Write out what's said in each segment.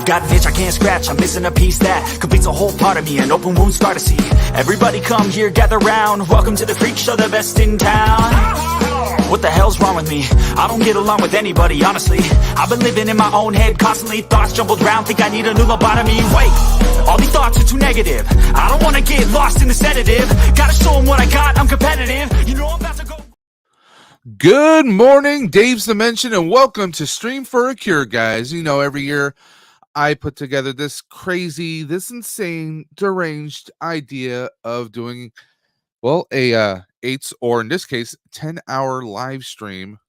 I've got an itch I can't scratch, I'm missing a piece that completes a whole part of me, an open wound scar to see. Everybody come here, gather round, welcome to the freak show, the best in town. What the hell's wrong with me? I don't get along with anybody, honestly. I've been living in my own head constantly, thoughts jumbled round, think I need a new lobotomy. Wait, all these thoughts are too negative. I don't wanna get lost in the sedative. Gotta show them what I got, I'm competitive. You know I'm about to go. Good morning, Dave's Dimension, and welcome to Stream for a Cure, guys. You know, every year I put together this crazy, this insane, deranged idea of doing, well, a 8 or in this case 10-hour live stream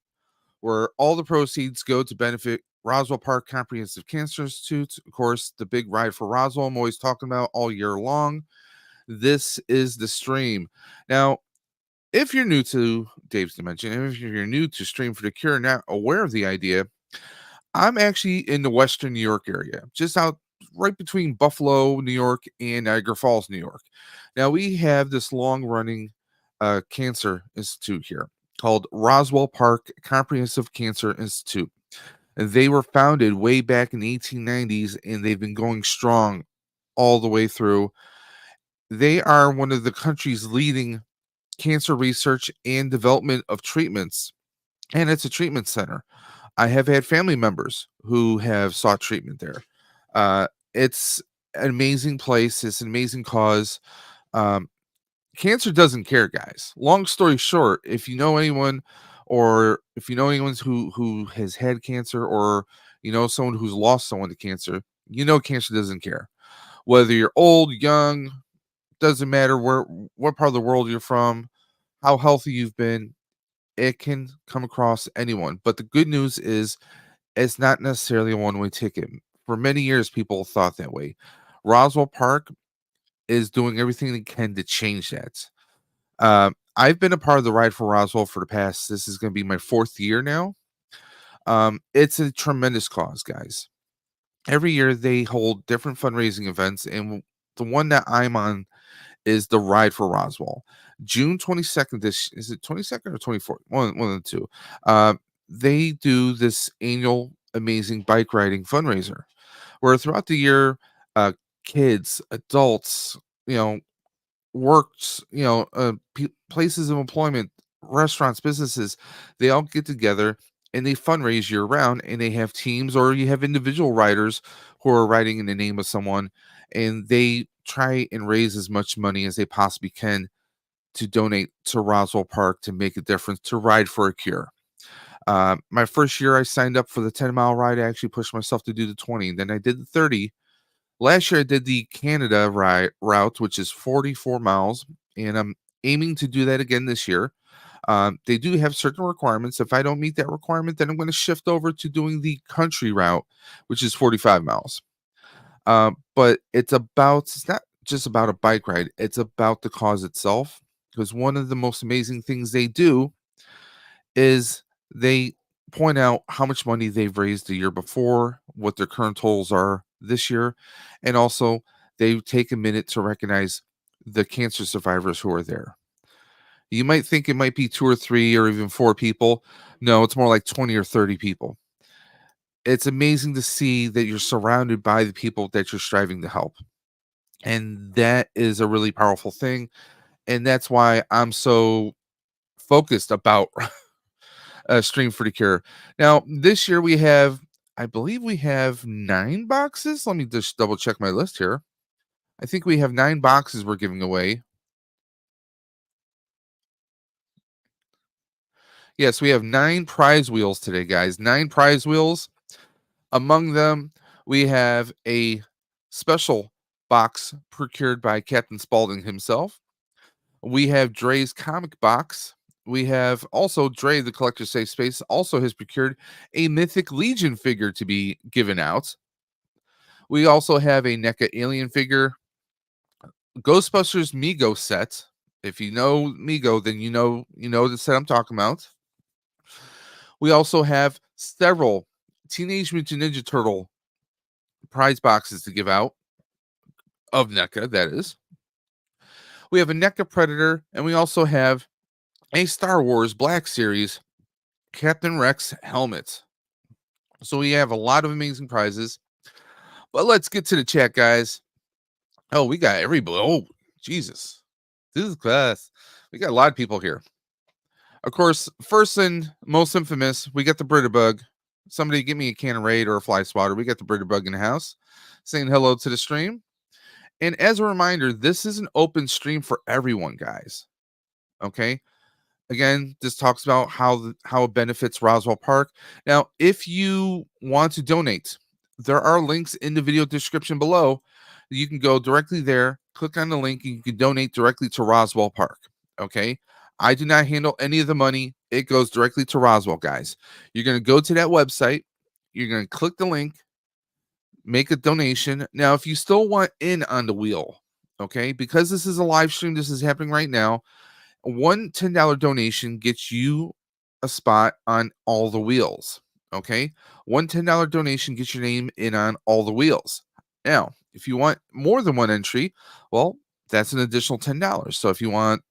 where all the proceeds go to benefit Roswell Park Comprehensive Cancer Institute. Of course, the big ride for Roswell I'm always talking about all year long. This is the stream. Now, if you're new to Dave's Dimension, and if you're new to Stream for the Cure, not aware of the idea, I'm actually in the Western New York area, just out right between Buffalo, New York, and Niagara Falls, New York. Now, we have this long-running cancer institute here called Roswell Park Comprehensive Cancer Institute. And they were founded way back in the 1890s, and they've been going strong all the way through. They are one of the country's leading cancer research and development of treatments, and it's a treatment center. I have had family members who have sought treatment there. It's an amazing place. It's an amazing cause. Cancer doesn't care, guys. Long story short, if you know anyone, or if you know anyone who has had cancer, or you know someone who's lost someone to cancer, you know cancer doesn't care. Whether you're old, young, doesn't matter what part of the world you're from, how healthy you've been, it can come across anyone. But the good news is it's not necessarily a one-way ticket. For many years, people thought that way. Roswell Park is doing everything they can to change that. I've been a part of the ride for Roswell for the past, this is going to be my 4th year now. It's a tremendous cause, guys. Every year they hold different fundraising events, and the one that I'm on is the Ride for Roswell. June 22nd, is it 22nd or 24th? One of the two. They do this annual amazing bike riding fundraiser where throughout the year, kids, adults, works, places of employment, restaurants, businesses, they all get together and they fundraise year round, and they have teams, or you have individual riders who are riding in the name of someone, and they try and raise as much money as they possibly can to donate to Roswell Park to make a difference, to Ride for a Cure. My first year I signed up for the 10-mile ride. I actually pushed myself to do the 20, and then I did the 30. Last year I did the Canada route, which is 44 miles, and I'm aiming to do that again this year. They do have certain requirements. If I don't meet that requirement, then I'm going to shift over to doing the country route, which is 45 miles. But it's not just about a bike ride. It's about the cause itself, because one of the most amazing things they do is they point out how much money they've raised the year before, what their current totals are this year, and also they take a minute to recognize the cancer survivors who are there. You might think it might be 2 or 3 or even 4 people. No, it's more like 20 or 30 people. It's amazing to see that you're surrounded by the people that you're striving to help. And that is a really powerful thing. And that's why I'm so focused about Stream for the Cure. Now, this year I believe we have 9 boxes. Let me just double check my list here. I think we have 9 boxes we're giving away. Yes, we have 9 prize wheels today, guys. 9 prize wheels. Among them, we have a special box procured by Captain Spaulding himself. We have Dre's comic box. We have also Dre, the Collector Safe Space, also has procured a Mythic Legion figure to be given out. We also have a NECA alien figure, Ghostbusters Mego set. If you know Mego, then you know the set I'm talking about. We also have several Teenage Mutant Ninja Turtle prize boxes to give out, of NECA, that is. We have a NECA Predator, and we also have a Star Wars Black Series Captain Rex helmet. So we have a lot of amazing prizes. But let's get to the chat, guys. Oh, we got everybody. Oh, Jesus. This is class. We got a lot of people here. Of course, first and most infamous, we got the Brita Bug. Somebody give me a can of Raid or a fly swatter. We got the Brita Bug in the house saying hello to the stream. And as a reminder, this is an open stream for everyone, guys. Okay. Again, this talks about how it benefits Roswell Park. Now, if you want to donate, there are links in the video description below. You can go directly there, click on the link, and you can donate directly to Roswell Park. Okay. I do not handle any of the money. It goes directly to Roswell, guys. You're going to go to that website. You're going to click the link, make a donation. Now, if you still want in on the wheel, okay, because this is a live stream, this is happening right now. One $10 donation gets you a spot on all the wheels. Okay. One $10 donation gets your name in on all the wheels. Now, if you want more than one entry, well, that's an additional $10. So if you want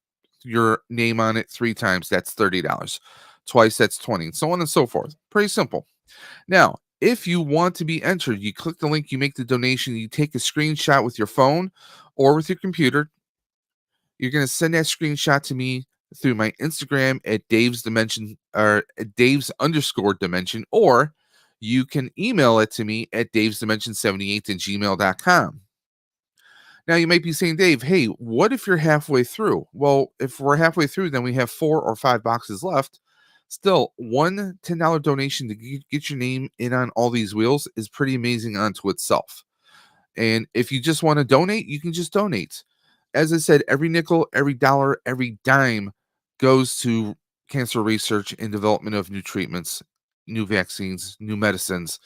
your name on it 3 times, that's $30. Twice, that's 20, and so on and so forth. Pretty simple. Now, if you want to be entered, you click the link, you make the donation, you take a screenshot with your phone or with your computer. You're going to send that screenshot to me through my Instagram at Dave's Dimension or at Dave's _ dimension, or you can email it to me at Dave's Dimension78 at gmail.com. Now you might be saying, Dave, hey, what if you're halfway through? Well, if we're halfway through, then we have 4 or 5 boxes left. Still, one $10 donation to get your name in on all these wheels is pretty amazing unto itself. And if you just want to donate, you can just donate. As I said, every nickel, every dollar, every dime goes to cancer research and development of new treatments, new vaccines, new medicines.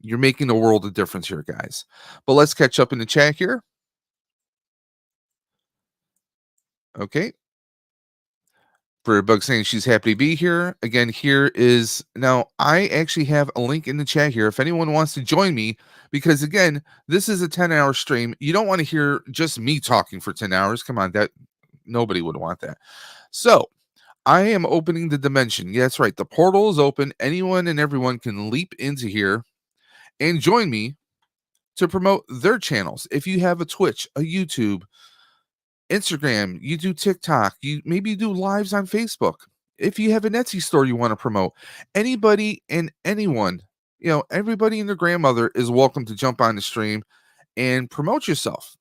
You're making a world of difference here, guys. But let's catch up in the chat here. Okay. Bug saying she's happy to be here. Again, here is now I actually have a link in the chat here if anyone wants to join me, because again, this is a 10-hour stream. You don't want to hear just me talking for 10 hours. Come on, that nobody would want that. So I am opening the dimension. Yeah, that's right. The portal is open. Anyone and everyone can leap into here and join me to promote their channels. If you have a Twitch, a YouTube, Instagram, you do TikTok, you do lives on Facebook. If you have an Etsy store you want to promote, anybody and anyone, everybody and their grandmother is welcome to jump on the stream and promote yourself.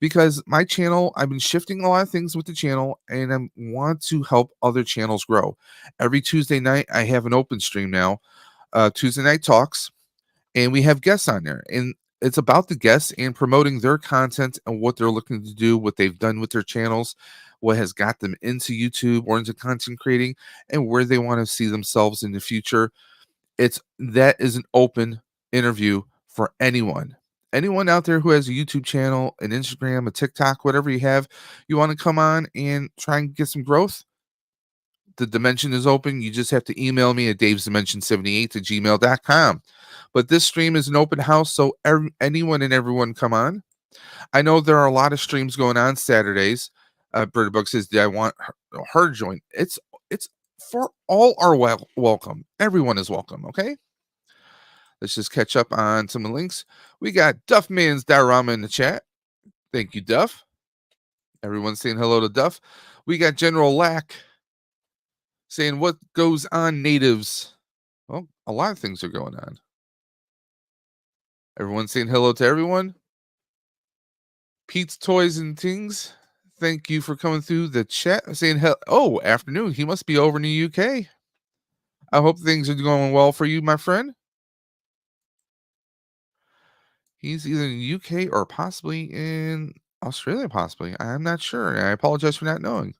Because my channel, I've been shifting a lot of things with the channel, and I want to help other channels grow. Every Tuesday night, I have an open stream now, Tuesday Night Talks, and we have guests on there. And it's about the guests and promoting their content and what they're looking to do, what they've done with their channels, what has got them into YouTube or into content creating, and where they want to see themselves in the future. That is an open interview for anyone. Anyone out there who has a YouTube channel, an Instagram, a TikTok, whatever you have, you want to come on and try and get some growth, the dimension is open. You just have to email me at davesdimension78 at gmail.com. But this stream is an open house, so anyone and everyone come on. I know there are a lot of streams going on Saturdays. Bird Book says, "Do I want her to join?" It's for all are welcome. Everyone is welcome. Okay. Let's just catch up on some of the links. We got Duffman's Diorama in the chat. Thank you, Duff. Everyone's saying hello to Duff. We got General Lack saying, what goes on, natives? Well, a lot of things are going on. Everyone's saying hello to everyone. Pete's Toys and Things, thank you for coming through the chat. Saying, oh, afternoon. He must be over in the UK. I hope things are going well for you, my friend. He's either in the UK or possibly in Australia, possibly. I'm not sure. I apologize for not knowing.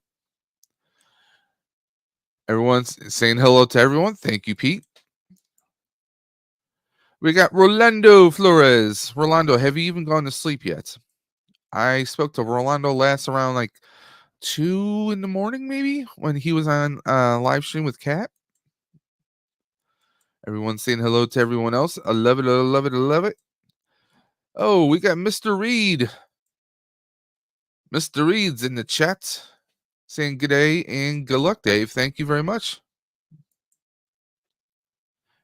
Everyone's saying hello to everyone. Thank you, Pete. We got Rolando Flores. Rolando, have you even gone to sleep yet? I spoke to Rolando last around like 2 in the morning, maybe, when he was on live stream with Kat. Everyone's saying hello to everyone else. I love it. I love it. I love it. Oh, we got Mr. Reed. Mr. Reed's in the chat saying good day and good luck, Dave. Thank you very much.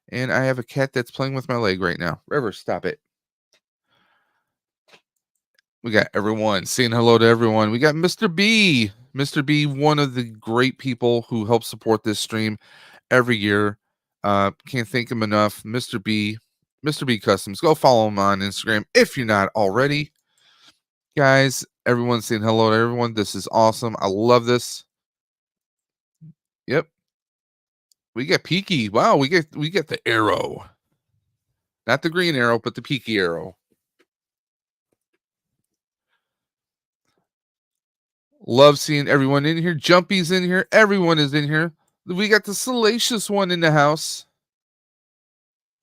And I have a cat that's playing with my leg right now. River, stop it. We got everyone saying hello to everyone. We got Mr. B. Mr. B, one of the great people who help support this stream every year. Can't thank him enough. Mr. B. Mr. B Customs. Go follow him on Instagram if you're not already. Guys, everyone's saying hello to everyone. This is awesome. I love this. Yep. We get Peaky. Wow, we get the arrow. Not the green arrow, but the Peaky arrow. Love seeing everyone in here. Jumpy's in here. Everyone is in here. We got the Salacious one in the house.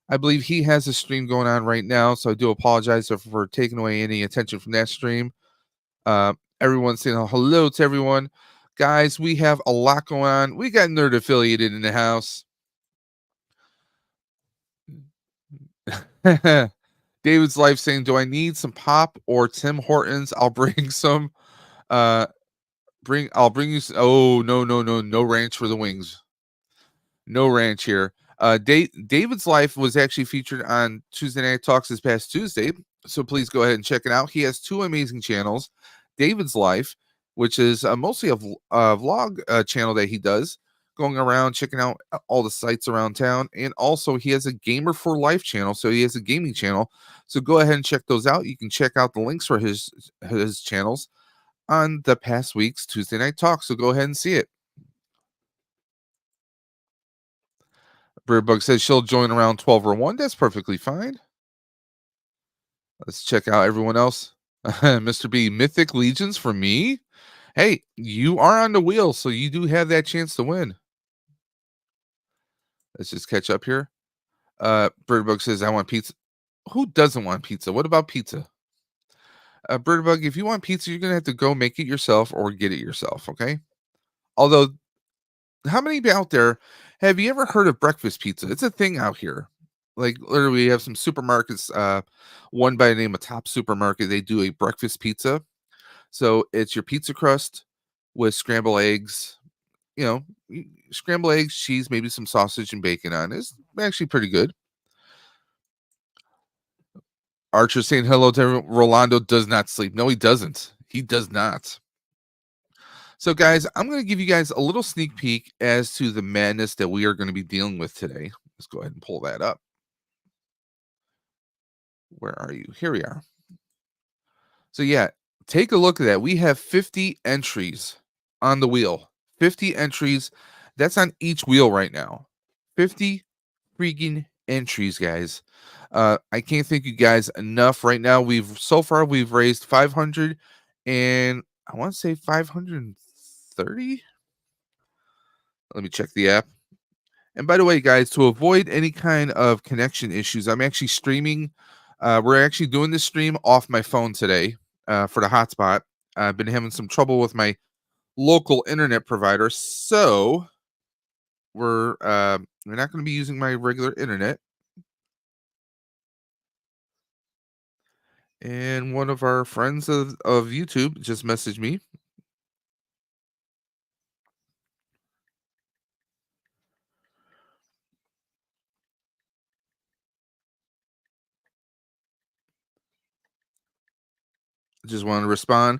I believe he has a stream going on right now, so I do apologize for taking away any attention from that stream. Everyone's saying hello to everyone. Guys, we have a lot going on. We got Nerd Affiliated in the house. David's Life saying, do I need some pop or Tim Hortons? I'll bring some. I'll bring you. Oh, no ranch for the wings. No ranch here. David's Life was actually featured on Tuesday Night Talks this past Tuesday, so please go ahead and check it out. He has two amazing channels. David's Life, which is mostly a vlog channel that he does, going around checking out all the sites around town, and also he has a Gamer for Life channel, so he has a gaming channel. So go ahead and check those out. You can check out the links for his channels on the past week's Tuesday Night Talk. So go ahead and see it. Birdbug says she'll join around 12 or 1. That's perfectly fine. Let's check out everyone else. Mr. B, Mythic Legions for me. Hey, you are on the wheel, so you do have that chance to win. Let's just catch up here. Birdbug says, I want pizza. Who doesn't want pizza? What about pizza? Birdbug, if you want pizza, you're going to have to go make it yourself or get it yourself, okay? Although, how many out there have you ever heard of breakfast pizza? It's a thing out here. Like, literally, we have some supermarkets. One by the name of Top Supermarket, they do a breakfast pizza. So it's your pizza crust with scrambled eggs, scrambled eggs, cheese, maybe some sausage and bacon on it. It's actually pretty good. Archer saying hello to everyone. Rolando does not sleep. No, he doesn't. He does not. So, guys, I'm going to give you guys a little sneak peek as to the madness that we are going to be dealing with today. Let's go ahead and pull that up. Where are you? Here we are. So, yeah, take a look at that. We have 50 entries on the wheel. 50 entries. That's on each wheel right now. 50 freaking entries, guys. I can't thank you guys enough. Right now, we've raised 500 and I want to say 530. Let me check the app. And by the way, guys, to avoid any kind of connection issues, I'm actually streaming. We're actually doing this stream off my phone today for the hotspot. I've been having some trouble with my local internet provider, so we're not going to be using my regular internet. And one of our friends of YouTube just messaged me. Just wanted to respond.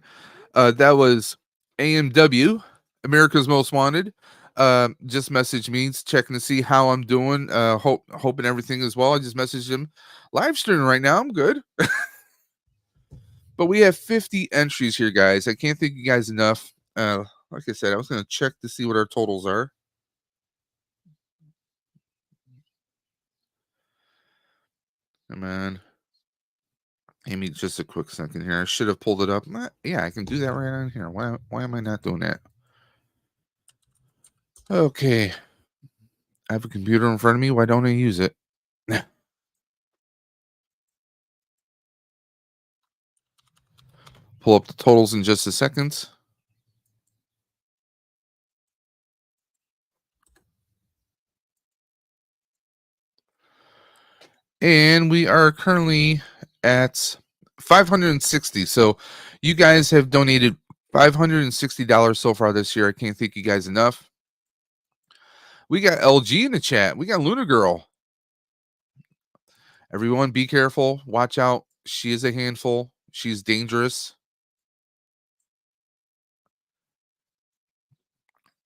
That was AMW, America's Most Wanted. Just messaged me, checking to see how I'm doing. Hoping everything is well. I just messaged him. Live streaming right now. I'm good. But we have 50 entries here, guys. I can't thank you guys enough. Like I said, I was going to check to see what our totals are. Come on. Amy, just a quick second here. I should have pulled it up. Yeah, I can do that right on here. Why am I not doing that? Okay. I have a computer in front of me. Why don't I use it? Pull up the totals in just a second. And we are currently at 560. So you guys have donated $560 so far this year. I can't thank you guys enough. We got LG in the chat. We got Luna Girl. Everyone be careful. Watch out. She is a handful. She's dangerous.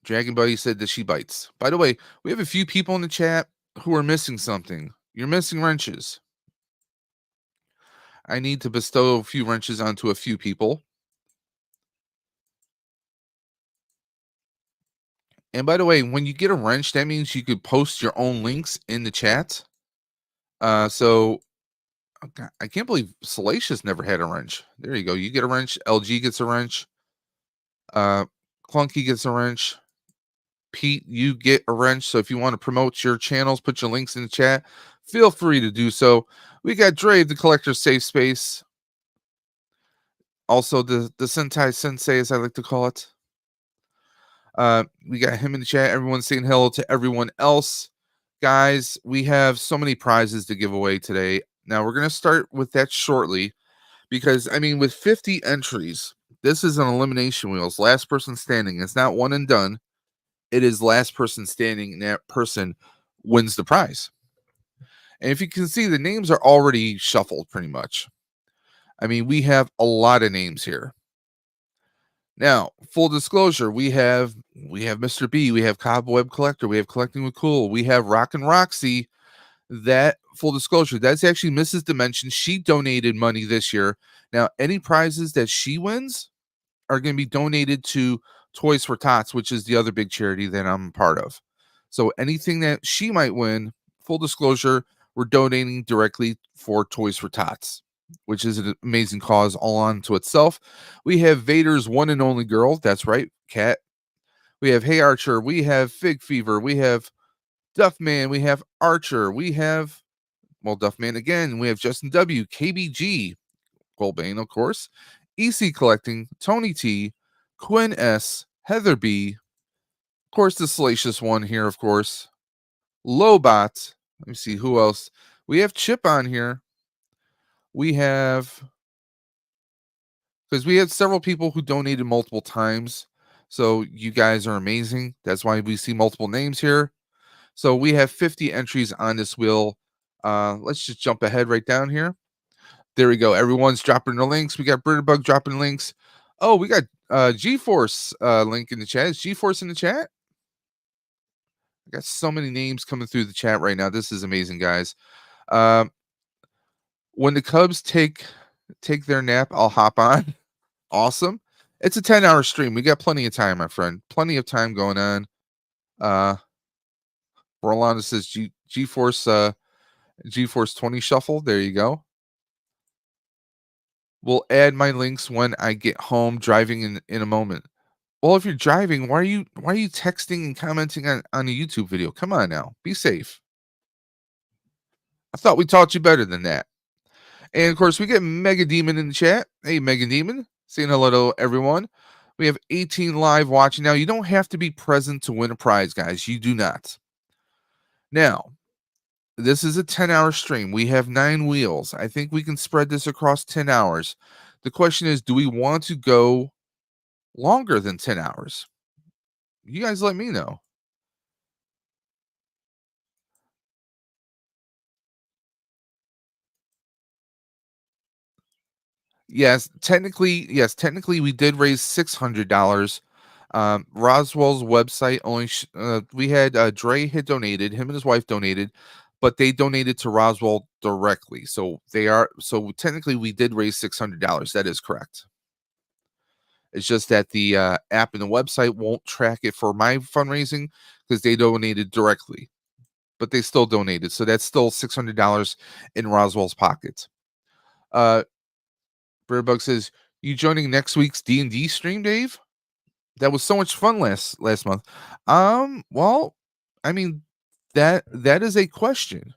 Dragon Buddy said that she bites. By the way, we have a few people in the chat who are missing something. You're missing wrenches. I need to bestow a few wrenches onto a few people. And by the way, when you get a wrench, that means you could post your own links in the chat. So oh God, I can't believe Salacious never had a wrench. There you go. You get a wrench. LG gets a wrench. Uh, Clunky gets a wrench. Pete, you get a wrench. So if you want to promote your channels, put your links in the chat. Feel free to do so. We got Dre, the collector's safe space. Also, the Sentai Sensei, as I like to call it. We got him in the chat. Everyone's saying hello to everyone else. Guys, we have so many prizes to give away today. Now, we're going to start with that shortly because, I mean, with 50 entries, this is an elimination wheels. Last person standing. It's not one and done. It is last person standing, and that person wins the prize. And if you can see, the names are already shuffled pretty much. I mean, we have a lot of names here. Now, full disclosure, we have Mr. B, we have Cobweb Collector, we have Collecting with Cool, we have Rock and Roxy. That full disclosure, that's actually Mrs. Dimension. She donated money this year. Now, any prizes that she wins are going to be donated to Toys for Tots, which is the other big charity that I'm a part of. So anything that she might win, full disclosure, we're donating directly for Toys for Tots, which is an amazing cause all onto itself. We have Vader's one and only girl. That's right, Cat. We have Hey Archer. We have Fig Fever. We have Duffman. We have Archer. We have, well, Duffman again. We have Justin W. KBG. Goldbane, of course. EC Collecting. Tony T. Quinn S. Heather B. Of course, the Salacious one here, of course. Lobot. Let me see who else. We have Chip on here. We have, because we had several people who donated multiple times. So you guys are amazing. That's why we see multiple names here. So we have 50 entries on this wheel. Let's just jump ahead right down here. There we go. Everyone's dropping the links. We got Britterbug dropping links. Oh, we got GeForce link in the chat. Is GeForce in the chat? I got so many names coming through the chat right now. This is amazing, guys. When the Cubs take their nap, I'll hop on. Awesome. It's a 10-hour stream. We got plenty of time, my friend. Plenty of time going on. Rolanda says GeForce GeForce 20 shuffle. There you go. We'll add my links when I get home driving in a moment. Well, if you're driving, why are you texting and commenting on a YouTube video? Come on now. Be safe. I thought we taught you better than that. And of course, we get Mega Demon in the chat. Hey, Mega Demon. Saying hello to everyone. We have 18 live watching now. You don't have to be present to win a prize, guys. You do not. Now, this is a 10-hour stream. We have 9 wheels. I think we can spread this across 10 hours. The question is, do we want to go longer than 10 hours? You guys let me know. Yes, technically, we did raise $600. Roswell's website only we had Dre had donated, him and his wife donated, but they donated to Roswell directly. So technically we did raise $600. That is correct. It's just that the app and the website won't track it for my fundraising because they donated directly, but they still donated. So that's still $600 in Roswell's pocket. Birdbug says, "You joining next week's D&D stream, Dave? That was so much fun last month." Well, I mean, that is a question.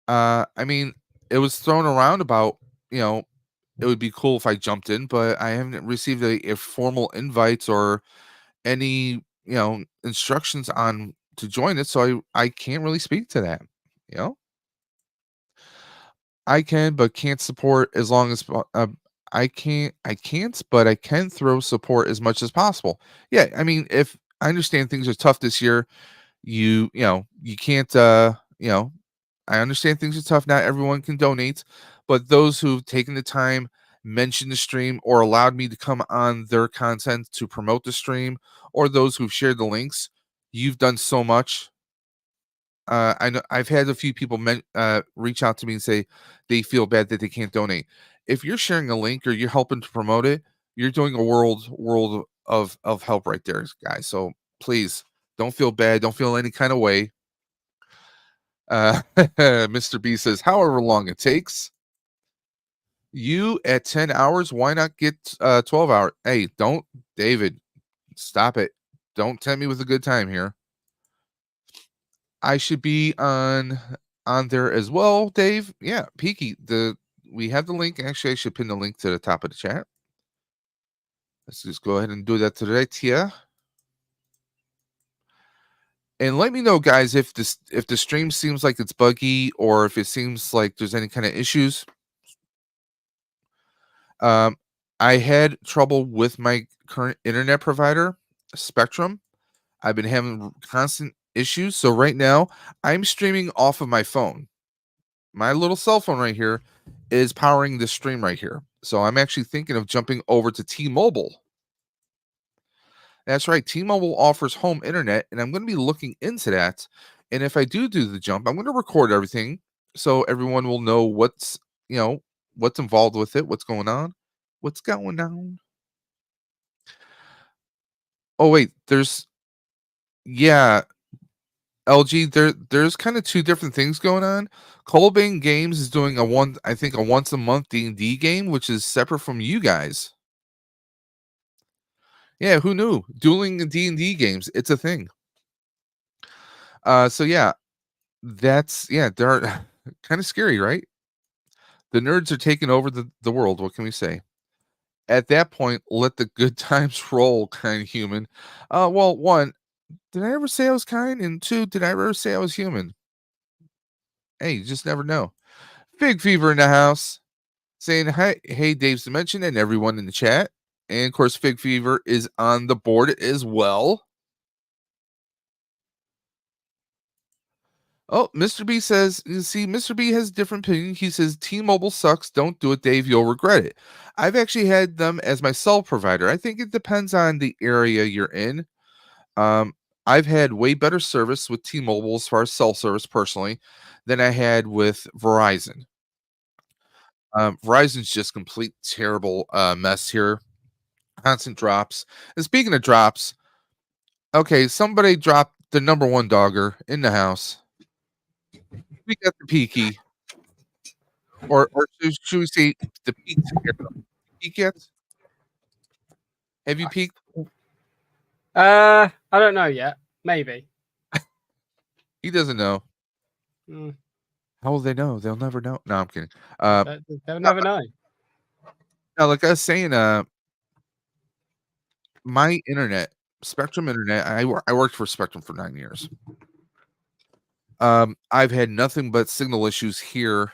I mean, it was thrown around about, it would be cool if I jumped in, but I haven't received a formal invite or any, instructions on to join it, so I can't really speak to that, you know? I can, but can't support as long as I can't, but I can throw support as much as possible. Yeah, I mean, if I understand things are tough this year, you can't I understand things are tough. Not everyone can donate, but those who've taken the time, mentioned the stream, or allowed me to come on their content to promote the stream, or those who've shared the links, you've done so much. I know I've had a few people reach out to me and say they feel bad that they can't donate. If you're sharing a link or you're helping to promote it, you're doing a world of help right there, guys. So please don't feel bad. Don't feel any kind of way. Mr. B says, however long it takes. You at 10 hours, why not get 12 hours? Hey, don't, David, stop it. Don't tempt me with a good time here. I should be on there as well, Dave. Yeah, Peaky. We have the link. Actually, I should pin the link to the top of the chat. Let's just go ahead and do that today, Tia. And let me know, guys, if the stream seems like it's buggy or if it seems like there's any kind of issues. I had trouble with my current internet provider, Spectrum. I've been having constant issues. So right now, I'm streaming off of my phone. My little cell phone right here is powering the stream right here. So I'm actually thinking of jumping over to T-Mobile. That's right. T-Mobile offers home internet, and I'm going to be looking into that. And if I do the jump, I'm going to record everything so everyone will know what's involved with it, what's going on. What's going on? Oh wait, yeah, LG, there's kind of two different things going on. Colbane Games is doing I think a once a month D&D game, which is separate from you guys. Yeah, who knew? Dueling D&D games, it's a thing. So yeah, they're kind of scary, right? The nerds are taking over the world. What can we say? At that point, let the good times roll, kind of human. Well, one, did I ever say I was kind? And two, did I ever say I was human? Hey, you just never know. Fig Fever in the house saying, hi, hey, Dave's Dimension and everyone in the chat. And of course, Fig Fever is on the board as well. Oh, Mr. B says, you see, Mr. B has a different opinion. He says, T-Mobile sucks. Don't do it, Dave. You'll regret it. I've actually had them as my cell provider. I think it depends on the area you're in. I've had way better service with T-Mobile as far as cell service personally than I had with Verizon. Verizon's just complete terrible mess here. Constant drops. And speaking of drops, okay, somebody dropped the number one dogger in the house. We got the peaky, or should we say the peaked here? Peak yet? Have you peaked? I don't know yet. Maybe. He doesn't know. Mm. How will they know? They'll never know. No, I'm kidding. They'll never know. Now, like I was saying, my internet, Spectrum Internet, I worked for Spectrum for 9 years. I've had nothing but signal issues here.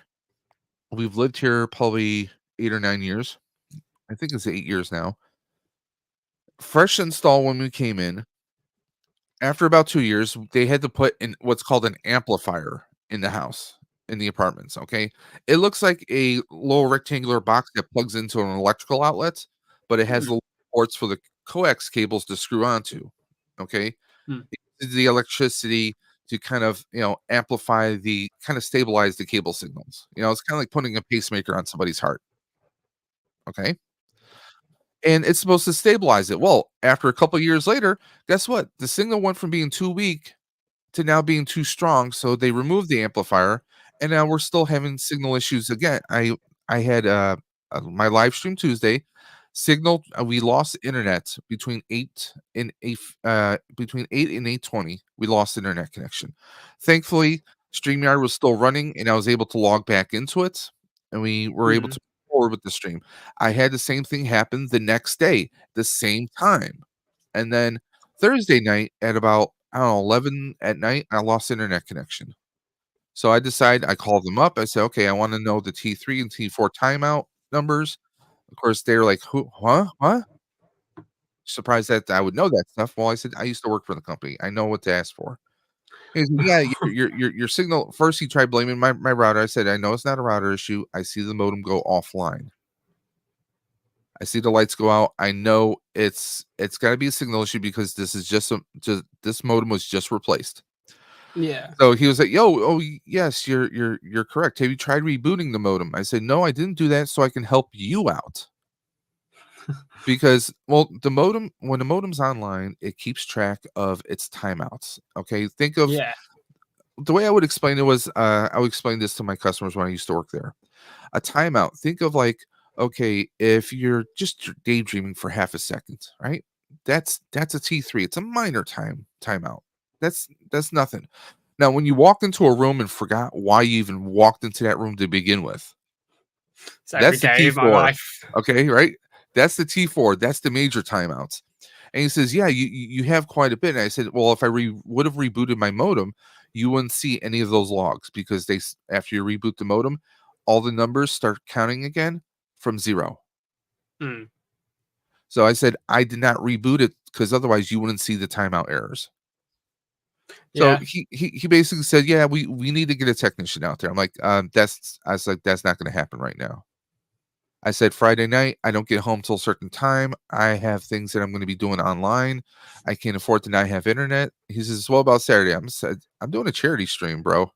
We've lived here probably 8 or 9 years. I think it's 8 years now. Fresh install when we came in. After about 2 years, they had to put in what's called an amplifier in the house, in the apartments. Okay. It looks like a little rectangular box that plugs into an electrical outlet, but it has little ports for the coax cables to screw onto. Okay. It uses the electricity to kind of, amplify kind of stabilize the cable signals. It's kind of like putting a pacemaker on somebody's heart. Okay. And it's supposed to stabilize it. Well, after a couple years later, guess what? The signal went from being too weak to now being too strong. So they removed the amplifier, and now we're still having signal issues again. I had my live stream Tuesday. Signal we lost internet between 8 and 8:20. We lost internet connection. Thankfully, StreamYard was still running, and I was able to log back into it, and we were able to move forward with the stream. I had the same thing happen the next day, the same time, and then Thursday night at about, I don't know, 11 at night, I lost internet connection. So I called them up. I said, okay, I want to know the T3 and T4 timeout numbers. Of course, they were like, who, huh? What? Surprised that I would know that stuff. Well, I said, I used to work for the company. I know what to ask for. He said, yeah, your signal. First, he tried blaming my router. I said, I know it's not a router issue. I see the modem go offline. I see the lights go out. I know it's got to be a signal issue because this is just this modem was just replaced. Yeah. So he was like, "Yo, oh yes, you're correct. Have you tried rebooting the modem?" I said, "No, I didn't do that, so I can help you out." Because well, the modem when the modem's online, it keeps track of its timeouts. Okay, think of Yeah. the way I would explain it was I would explain this to my customers when I used to work there. A timeout. Think of like, okay, if you're just daydreaming for half a second, right? That's a T3. It's a minor timeout. That's nothing. Now, when you walk into a room and forgot why you even walked into that room to begin with, It's every that's the day of my T4. life. Okay, right? That's the T4. That's the major timeouts. And he says, "Yeah, you have quite a bit." And I said, "Well, if I would have rebooted my modem, you wouldn't see any of those logs because after you reboot the modem, all the numbers start counting again from zero." Mm. So I said, "I did not reboot it because otherwise you wouldn't see the timeout errors." So Yeah. he basically said, "Yeah, we need to get a technician out there." I'm like, that's I was like, "That's not going to happen right now." I said, "Friday night, I don't get home till a certain time. I have things that I'm going to be doing online. I can't afford to not have internet." He says, "Well, about Saturday?" I'm doing a charity stream, bro.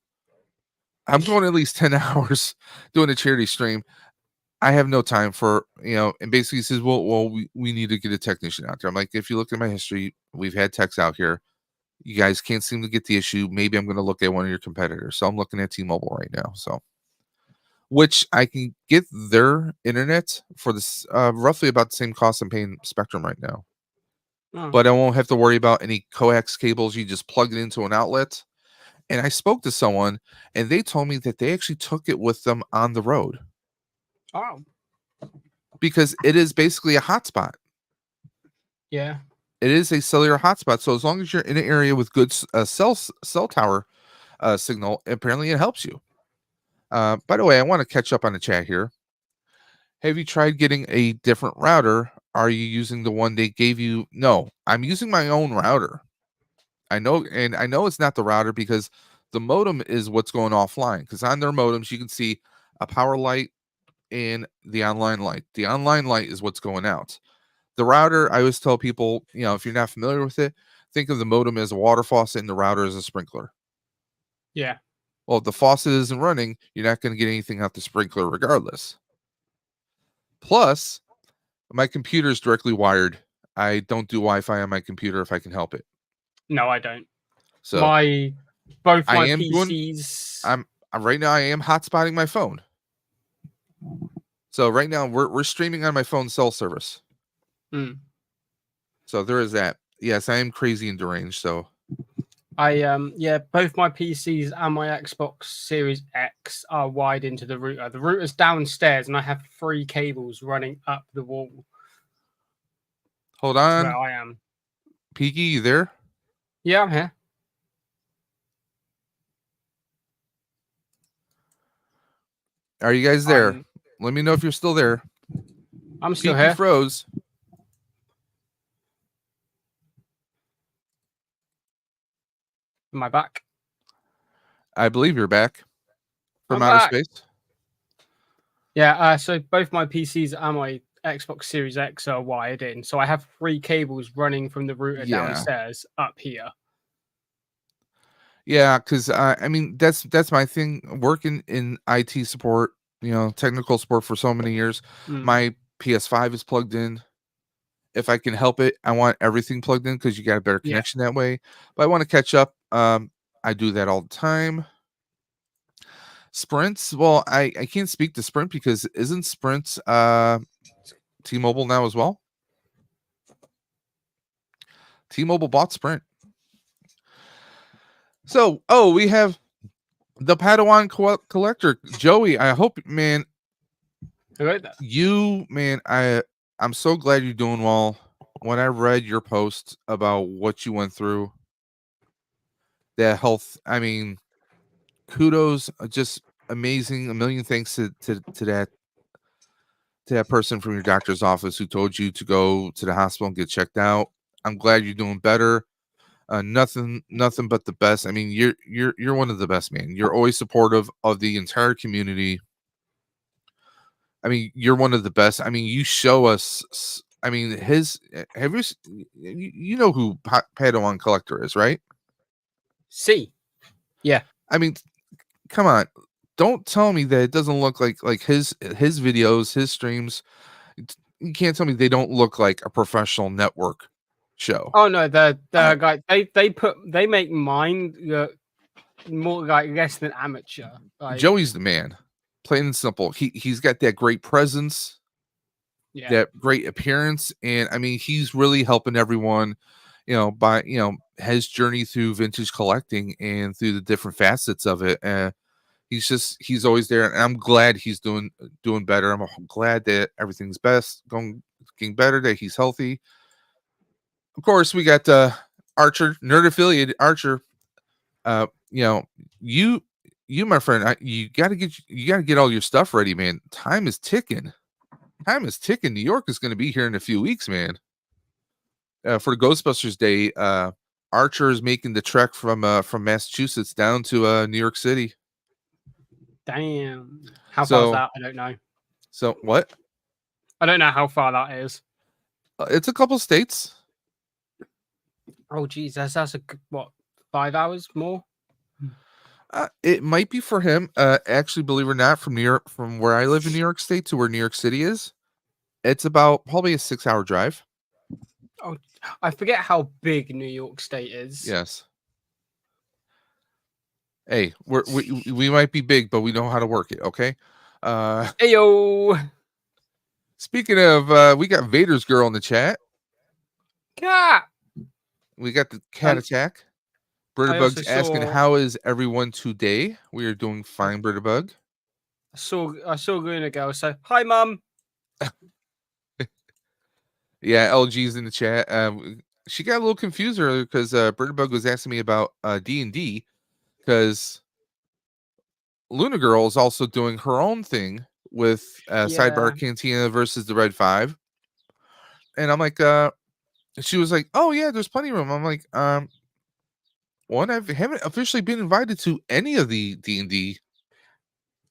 I'm going at least 10 hours doing a charity stream. I have no time for, and basically he says, well, we need to get a technician out there. I'm like, if you look at my history, we've had techs out here. You guys can't seem to get the issue. Maybe I'm going to look at one of your competitors. So I'm looking at T-Mobile right now. So, which I can get their internet for this roughly about the same cost I'm paying Spectrum right now. Oh. But I won't have to worry about any coax cables. You just plug it into an outlet. And I spoke to someone and they told me that they actually took it with them on the road Oh. because it is basically a hotspot. Yeah. It is a cellular hotspot. So as long as you're in an area with good cell tower signal, apparently it helps you. By the way, I want to catch up on the chat here. Have you tried getting a different router? Are you using the one they gave you? No, I'm using my own router. I know it's not the router because the modem is what's going offline. Because on their modems, you can see a power light and the online light. The online light is what's going out. The router, I always tell people, if you're not familiar with it, think of the modem as a water faucet and the router as a sprinkler. Yeah. Well, if the faucet isn't running, you're not going to get anything out the sprinkler regardless. Plus, my computer is directly wired. I don't do Wi-Fi on my computer if I can help it. No, I don't. So Both I my am PCs. I'm right now I am hotspotting my phone. So right now we're streaming on my phone cell service. Mm. So there is that. Yes, I am crazy and deranged. So Both my PCs and my Xbox Series X are wired into the router. The router's downstairs, and I have 3 cables running up the wall hold to on, where I am. Peaky, you there? Yeah, I'm here. Are you guys there? Let me know if you're still there. I'm still Peaky here. froze. Am I back? I believe you're back from I'm outer back. space. Yeah, so both my PCs and my Xbox Series X are wired in. So I have 3 cables running from the router downstairs up here. Yeah, because I mean that's my thing. Working in IT support, technical support for so many years. My PS5 is plugged in. If I can help it, I want everything plugged in because you got a better connection that way. But I want to catch up. I do that all the time. Sprints, well, I can't speak to Sprint because isn't Sprint T-Mobile now as well? T-Mobile bought Sprint. So, we have the Padawan collector, Joey. I hope, man, I'm so glad you're doing well. When I read your post about what you went through, that health, I mean, kudos, just amazing. A million thanks to that person from your doctor's office who told you to go to the hospital and get checked out. I'm glad you're doing better. Nothing but the best. I mean, you're one of the best, man. You're always supportive of the entire community. I mean, you're one of the best. I mean, you show us. I mean, have you know who Padawan Collector is, right? See, yeah. I mean, come on. Don't tell me that it doesn't look like his videos, his streams. You can't tell me they don't look like a professional network show. Oh no, the guy they make mine more like less than amateur. Like, Joey's the man, plain and simple. He's got that great presence, yeah, that great appearance, and I mean he's really helping everyone, by his journey through vintage collecting and through the different facets of it. He's always there, and I'm glad he's doing better. I'm glad that everything's getting better, that he's healthy. Of course, we got Archer, nerd affiliated Archer. You my friend, you got to get all your stuff ready, man. Time is ticking. New York is going to be here in a few weeks, man. For Ghostbusters Day, Archer is making the trek from Massachusetts down to New York City. Damn. How far is that? I don't know. So what? I don't know how far that is. It's a couple states. Oh, geez, that's a what? 5 hours more? It might be for him. Actually, believe it or not, from New York, from where I live in New York State to where New York City is, it's about probably a 6-hour drive. Oh, I forget how big New York State is. Yes. Hey, we might be big, but we know how to work it. Okay. Hey yo. Speaking of, we got Vader's girl in the chat. Cat. We got the cat attack. Britterbug's asking, how is everyone today? We are doing fine, Britterbug. I saw Luna girl. So hi, mum. Yeah, LG's in the chat. She got a little confused earlier because Britterbug was asking me about D&D, because Luna Girl is also doing her own thing with Sidebar Cantina versus the Red 5. And I'm like, she was like, oh yeah, there's plenty of room. I'm like, one, I haven't officially been invited to any of the D&D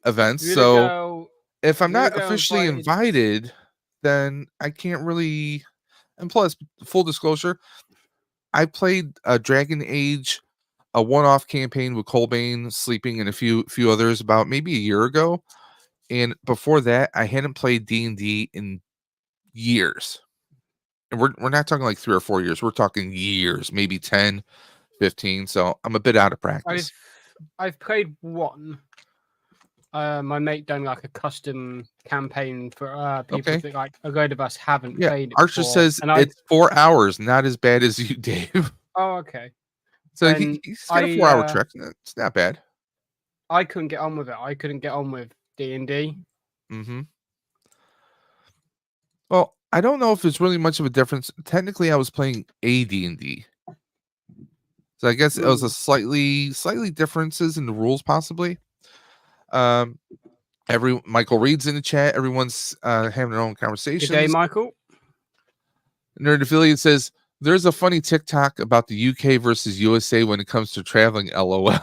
events. So if I'm not officially invited, then I can't really. And plus, full disclosure, I played a Dragon Age, a one-off campaign with Colbane, Sleeping, and a few others about maybe a year ago. And before that, I hadn't played D&D in years. And we're not talking like 3 or 4 years. We're talking years, maybe 10, 15. So I'm a bit out of practice. I've played one. My mate done like a custom campaign for people that like a load of us haven't played it Archer before. says it's 4 hours, not as bad as you, Dave. Oh, okay. So he's got a 4-hour trek. It's not bad. I couldn't get on with it. I couldn't get on with D&D. Mm-hmm. Well, I don't know if there's really much of a difference. Technically, I was playing AD&D. So I guess it was a slightly differences in the rules, possibly. Michael Reed's in the chat. Everyone's having their own conversations. Good day, Michael. Nerd Affiliate says there's a funny TikTok about the UK versus USA when it comes to traveling. LOL.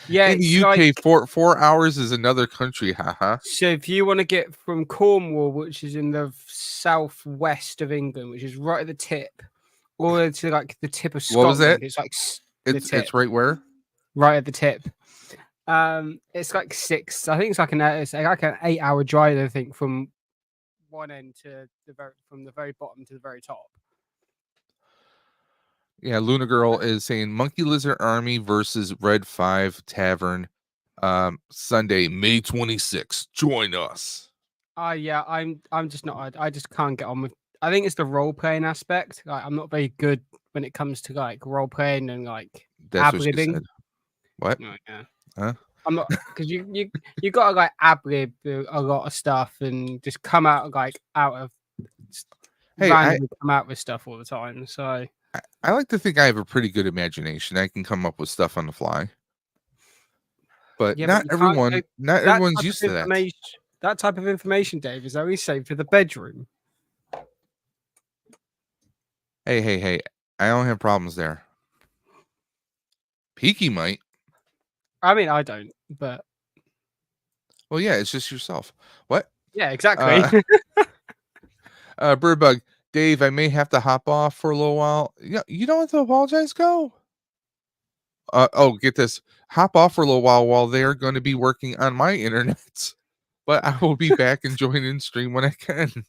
Yeah, in the UK, like, 4 hours is another country. Haha. So if you want to get from Cornwall, which is in the southwest of England, which is right at the tip, all the way to like the tip of Scotland, what was that? It's like it's right where? Right at the tip. It's like 6. I think it's like an 8-hour drive. I think from one end to from the very bottom to the very top. Yeah, Luna Girl is saying Monkey Lizard Army versus Red 5 Tavern, Sunday, May 26th. Join us. Yeah, I'm just not. I just can't get on with. I think it's the role playing aspect. Like, I'm not very good when it comes to like role playing and like ad-libbing. What? Oh, yeah. Huh? I'm not, because you gotta like ad-lib a lot of stuff and just come out of randomly come out with stuff all the time. So I like to think I have a pretty good imagination. I can come up with stuff on the fly. But not everyone's used to that. That type of information, Dave, is only safe for the bedroom. Hey. I don't have problems there. Peaky might. I mean, I don't, but Well, yeah, it's just yourself. What? yeah, exactly. Birdbug, Dave, I may have to hop off for a little while. Yeah, you don't have to apologize. Go. Oh, get this. Hop off for a little while they're going to be working on my internet, but I will be back and join in stream when I can.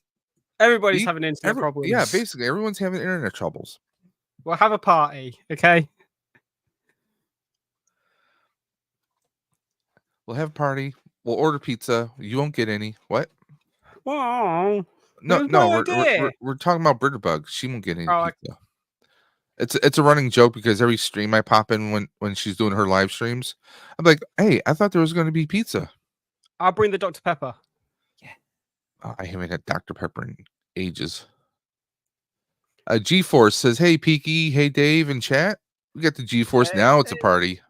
Everybody's See? having internet problems. Yeah, basically everyone's having internet troubles. We'll have a party, okay? We'll have a party. We'll order pizza. You won't get any. What? Oh, No, that's no, my idea. we're talking about Birdbug. She won't get any Oh, pizza. It's a running joke because every stream I pop in when she's doing her live streams, I'm like, hey, I thought there was going to be pizza. I'll bring the Dr. Pepper. Oh, I haven't had Dr. Pepper in ages. G-Force says, hey, Peaky, hey, Dave, in chat. We got the G-Force now. It's a party.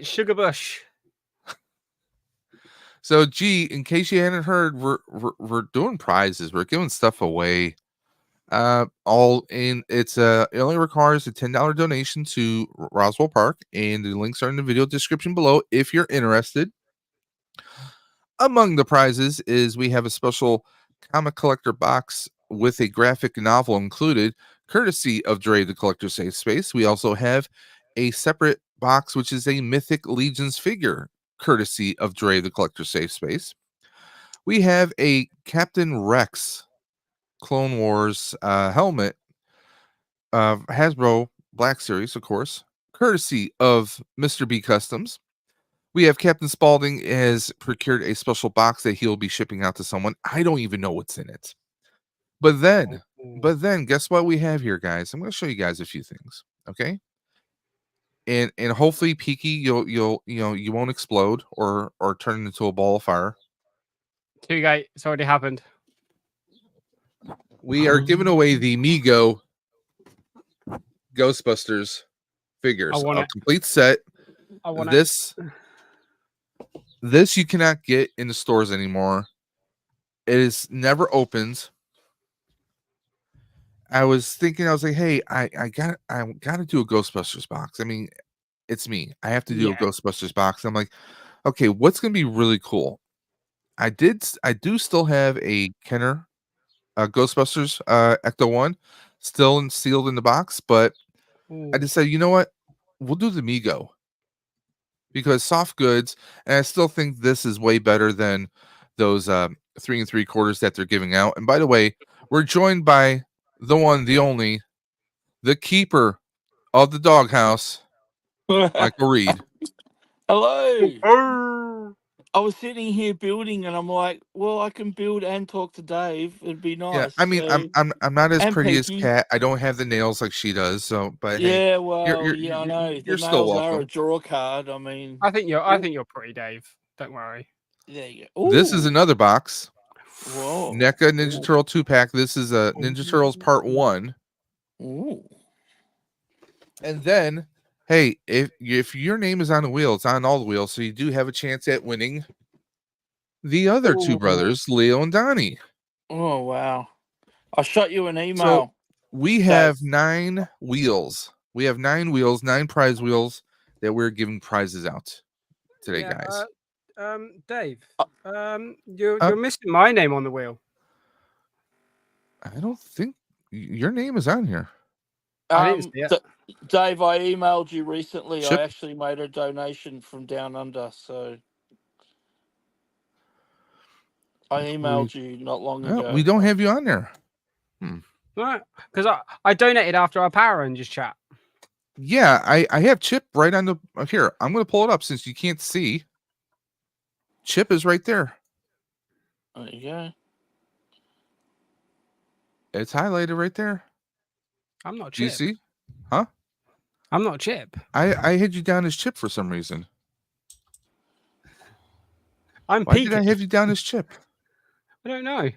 Sugar Bush. So, G, in case you hadn't heard, we're doing prizes. We're giving stuff away. All in. It only requires a $10 donation to Roswell Park, and the links are in the video description below if you're interested. Among the prizes is we have a special comic collector box with a graphic novel included, courtesy of Dre the Collector Safe Space. We also have a separate box, which is a Mythic Legions figure, courtesy of Dre the Collector Safe Space. We have a Captain Rex Clone Wars helmet, Hasbro Black Series, of course, courtesy of Mr. B Customs. We have Captain Spaulding has procured a special box that he'll be shipping out to someone. I don't even know what's in it. But then, guess what we have here, guys? I'm going to show you guys a few things, okay? And hopefully, Peaky, you won't explode or turn into a ball of fire. Too late. It's already happened. We are giving away the Mego Ghostbusters figures, I want a it. complete set. I want This you cannot get in the stores anymore. It is never opened. I was thinking, I was like, hey, I gotta do a Ghostbusters box. I mean, it's me. I have to do a Ghostbusters box. I'm like, okay, what's gonna be really cool? I do still have a Kenner Ghostbusters Ecto 1 still sealed in the box, but I decided, you know what? We'll do the Mego. Because soft goods, and I still think this is way better than those 3 3/4 that they're giving out. And by the way, we're joined by the one, the only, the keeper of the doghouse, Michael Reed. Hello. I was sitting here building, and I'm like, well, I can build and talk to Dave. It'd be nice. Yeah, I mean, so... I'm not as and pretty as Peaky. Kat. I don't have the nails like she does. So, but hey, Yeah, well, you're, I know. you're The still nails are a welcome. draw card. I mean, I think you're pretty, Dave. Don't worry. there you go. This is Ooh. another box. Whoa. NECA Ninja Turtle 2-pack. This is a Ninja Turtles Part 1. Ooh. And then, hey, if your name is on the wheel, it's on all the wheels, so you do have a chance at winning the other two brothers, Leo and Donnie. Oh, wow. I shot you an email. So we have 9 wheels. We have 9 wheels, 9 prize wheels that we're giving prizes out today, guys. Dave, you're missing my name on the wheel. I don't think your name is on here. I didn't see it. Dave, I emailed you recently. Chip? I actually made a donation from down under, so I emailed you not long ago. We don't have you on there. Right, because I donated after our Power Rangers chat. Yeah, I have Chip right on the here. I'm going to pull it up since you can't see. Chip is right there. There you go. It's highlighted right there. I'm not Do you Chip. see? Huh? I'm not Chip. I had you down as Chip for some reason. I'm Why Peaky. did I have you down as Chip? I don't know.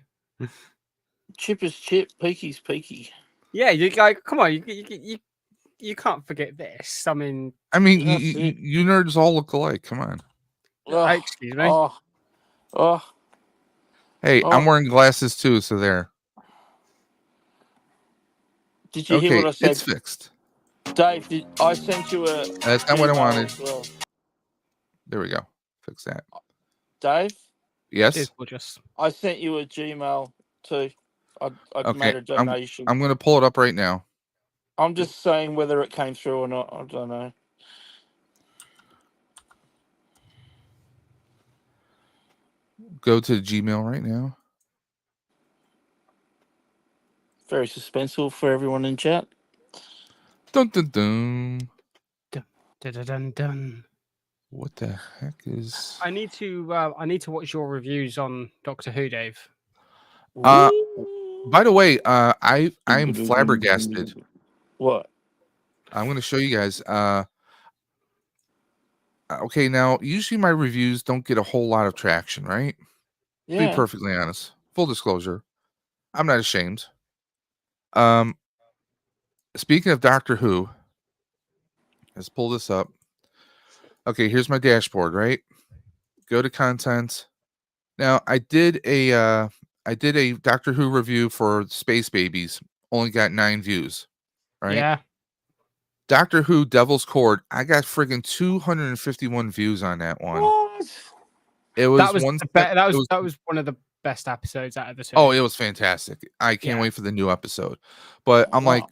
Chip is Chip. Peaky's Peaky. Yeah, you guys, come on, you can't forget this. I mean, you nerds all look alike. Come on. excuse me. Hey, I'm wearing glasses too, so there. Did you hear Okay, what I said? it's fixed. Dave, I sent you a That's not what I Gmail wanted. as well. There we go. Fix that. Dave, Yes. Cheers, gorgeous. I sent you a Gmail too. I Okay. made a donation. I'm gonna pull it up right now. I'm just saying whether it came through or not. I don't know. Go to Gmail right now. Very suspenseful for everyone in chat. Dun dun dun. Dun-dun-dun-dun. What the heck is? I need to watch your reviews on Doctor Who, Dave. By the way, I'm flabbergasted. What? I'm gonna show you guys. Okay, now usually my reviews don't get a whole lot of traction, right? To be Yeah. perfectly honest, full disclosure, I'm not ashamed. Speaking of Doctor Who, let's pull this up. Okay, here's my dashboard, right? Go to content. Now, I did a Doctor Who review for Space Babies. Only got 9 views, right? Yeah. Doctor Who Devil's Cord, I got friggin' 251 views on that one. What? It was That was one. that was one of the best episodes out of the two. Oh, it was fantastic. I can't Yeah. wait for the new episode. But I'm like,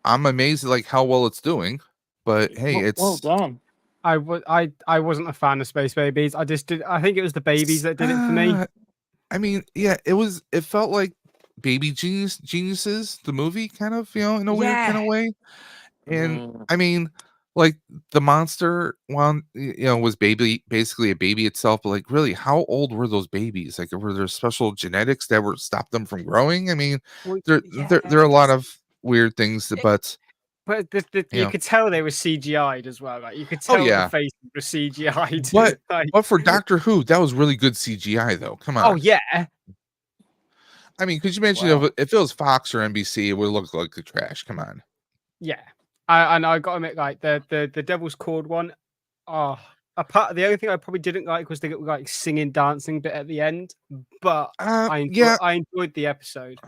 I'm amazed at like how well it's doing. But hey, it's well done. I wasn't a fan of Space Babies. I think it was the babies that did it for me. I mean, yeah, it felt like Baby Geniuses, the movie, kind of, in a weird kind of way. And I mean, like the monster one, was basically a baby itself, but like really, how old were those babies? Like, were there special genetics that were stop them from growing? I mean, there are a lot of weird things, but you could tell they were CGI'd as well. Like you could Oh, tell yeah. the faces were CGI'd. but Like, but for Doctor Who, that was really good CGI, though. Come on. oh yeah, I mean, could you mention if it was Fox or NBC, it would look like the trash. Come on. yeah. I got to admit, like the Devil's Cord one. Oh, the only thing I probably didn't like was the like singing, dancing bit at the end. But I enjoyed the episode.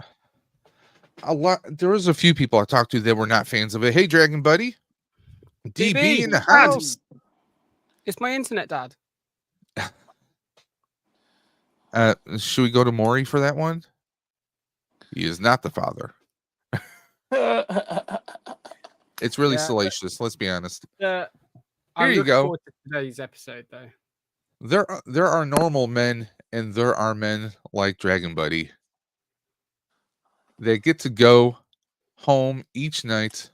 There was a few people I talked to that were not fans of it. Hey, Dragon Buddy, DB in the Dad. house. It's my internet, Dad. Should we go to Maury for that one? He is not the father. It's really salacious. Let's be honest. Here you go. Forward to today's episode, though. There are normal men, and there are men like Dragon Buddy. They get to go home each night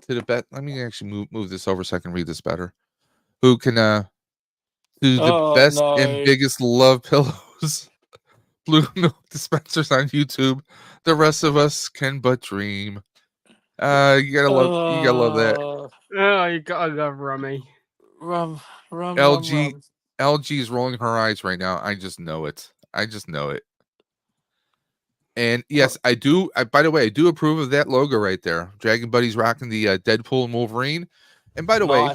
to the bed. Let me actually move this over so I can read this better. Who can do the best and biggest love pillows, blue milk dispensers on YouTube. The rest of us can but dream. You gotta love that. Oh, you gotta love Rummy. Rum. LG is rolling her eyes right now. I just know it. And yes, I do. By the way, I do approve of that logo right there. Dragon Buddy's rocking the Deadpool and Wolverine. And by the way,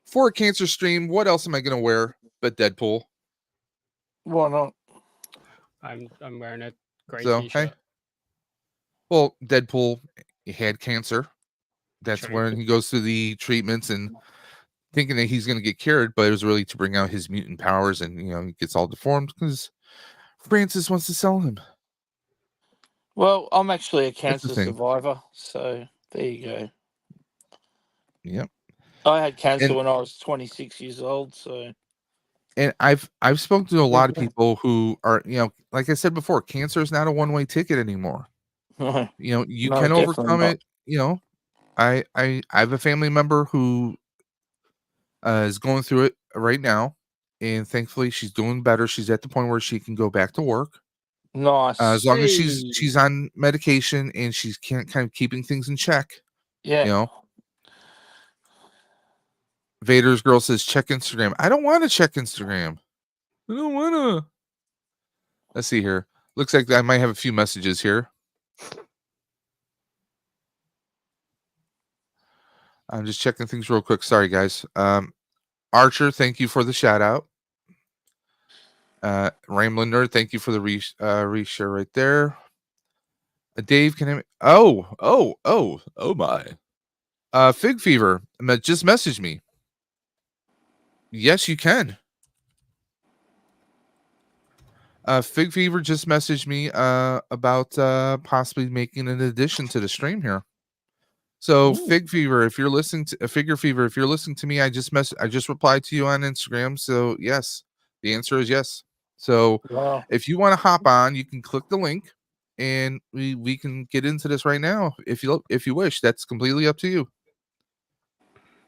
for a cancer stream, what else am I gonna wear but Deadpool? Why not? I'm wearing a great t-shirt. Hey. Well, Deadpool had cancer. That's when he goes through the treatments and thinking that he's going to get cured, but it was really to bring out his mutant powers, and he gets all deformed because Francis wants to sell him. Well, I'm actually a cancer survivor, so there you go. Yep. I had cancer when I was 26 years old, so. And I've spoken to a lot of people who are, like I said before, cancer is not a one-way ticket anymore. You can overcome it. I have a family member who is going through it right now, and thankfully she's doing better. She's at the point where she can go back to work. Nice. As long as she's on medication and she's kind of keeping things in check. Yeah. Vader's girl says check Instagram. I don't want to check Instagram. I don't want to. Let's see here. Looks like I might have a few messages here. I'm just checking things real quick. Sorry, guys. Archer, thank you for the shout out. Ramblin Nerd, thank you for the reshare right there. Dave, can I? Oh my. Fig Fever just messaged me. Yes, you can. Fig Fever just messaged me about possibly making an addition to the stream here. So Fig Fever, if you're listening to Figure Fever, if you're listening to me, I just replied to you on Instagram. So yes, the answer is yes. So if you want to hop on, you can click the link and we can get into this right now if you wish. That's completely up to you.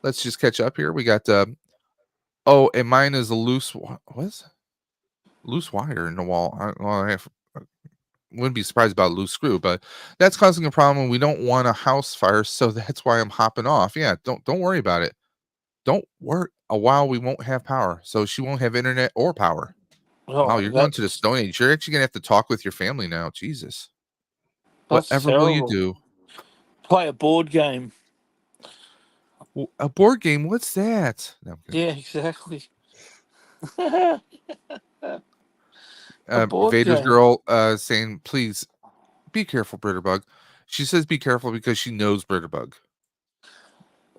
Let's just catch up here. We got oh, and mine is a loose wire in the wall. I wouldn't be surprised about a loose screw, but that's causing a problem. We don't want a house fire, so that's why I'm hopping off. Yeah, don't worry about it. Don't worry. A while we won't have power, so she won't have internet or power. Wow, you're going to the Stone Age. You're actually gonna have to talk with your family now. Jesus. Whatever will you do? Play a board game. A board game? What's that? No, yeah, exactly. Vader's girl saying, please be careful, Britterbug. She says be careful because she knows Britterbug.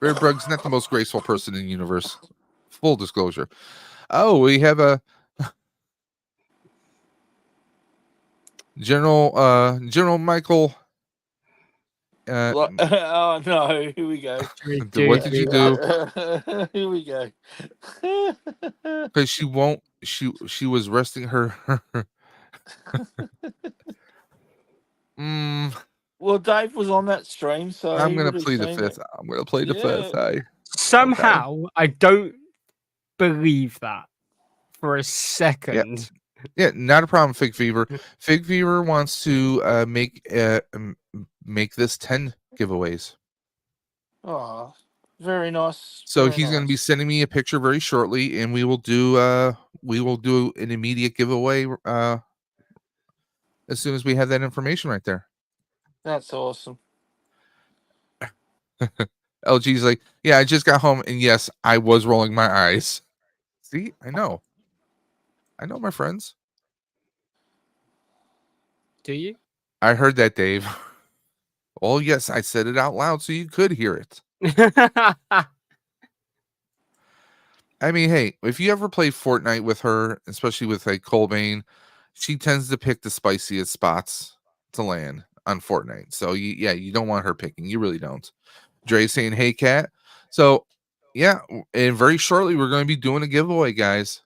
Britterbug's not the most graceful person in the universe. Full disclosure. Oh, we have a General Michael. oh no, here we go. What did you do? Here we go. Because she was resting her. Well, Dave was on that stream, so I'm gonna play the fifth. I'm gonna play the fifth. Somehow I don't believe that for a second. Yeah, not a problem. Fig Fever. Fig Fever wants to make this 10 giveaways. Oh, very nice. So very he's nice. going to be sending me a picture very shortly, and we will do an immediate giveaway as soon as we have that information right there. That's awesome. LG's like, yeah, I just got home, and yes, I was rolling my eyes. See, I know, my friends. Do you? I heard that, Dave. Oh yes, I said it out loud so you could hear it. I mean, hey, if you ever play Fortnite with her, especially with like Colbane, she tends to pick the spiciest spots to land on Fortnite. So you don't want her picking. You really don't. Dre saying, "Hey, cat." So yeah, and very shortly we're going to be doing a giveaway, guys.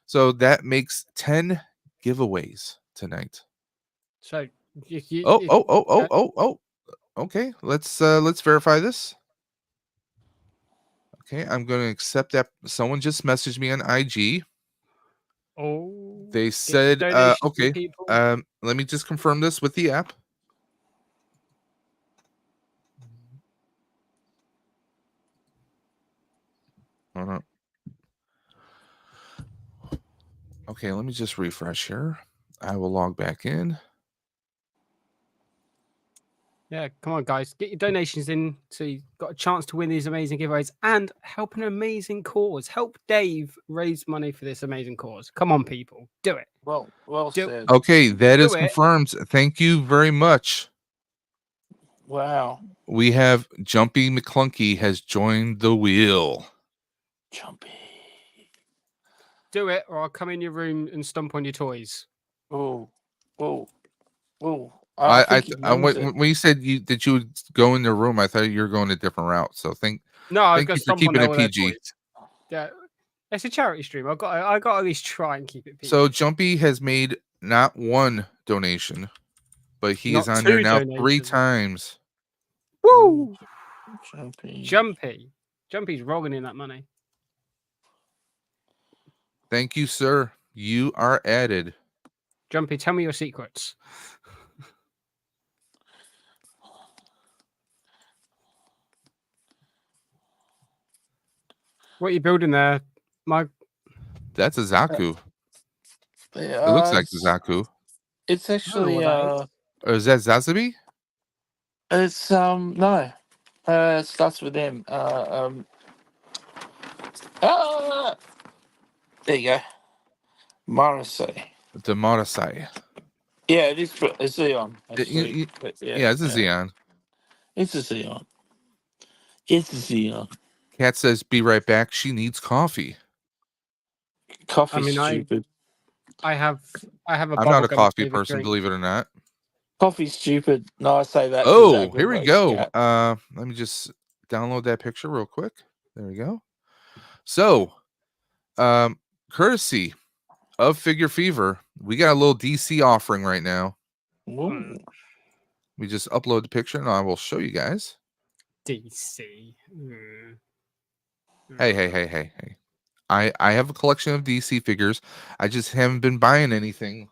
So that makes 10 giveaways tonight. So okay. Let's verify this. Okay, I'm going to accept that. Someone just messaged me on IG. Oh, they said, okay. Let me just confirm this with the app. Hold on. Okay, let me just refresh here. I will log back in. Yeah, come on, guys. Get your donations in so you've got a chance to win these amazing giveaways and help an amazing cause. Help Dave raise money for this amazing cause. Come on, people. Do it. Well said. Okay, that is confirmed. Thank you very much. Wow. We have Jumpy McClunky has joined the wheel. Jumpy. Do it, or I'll come in your room and stomp on your toys. Oh. When you said that you would go in the room, I thought you were going a different route. So thank you for keeping it PG. Yeah, it's a charity stream. I got at least try and keep it PG. So Jumpy has made not one donation, but he is on there now 3 times. Woo! Jumpy's rolling in that money. Thank you, sir. You are added. Jumpy, tell me your secrets. What are you building there, Mike? That's a Zaku. It looks like the Zaku. It's actually or is that Zazabi? It's no. It starts with M. There you go. Morrissey. The Morrissey. Yeah, it is. It's Xeon. Actually. Yeah, it's a Xeon. It's a Xeon. It's a Xeon. Kat says, "Be right back. She needs coffee." Coffee's stupid. I have a I'm not a bubblegum coffee flavored person, drink. believe it or not. Coffee's stupid. No, I say that. Oh, here we go. Let me just download that picture real quick. There we go. So, courtesy of Figure Fever, we got a little DC offering right now. Ooh. We just upload the picture and I will show you guys. DC. Hey. I have a collection of DC figures. I just haven't been buying anything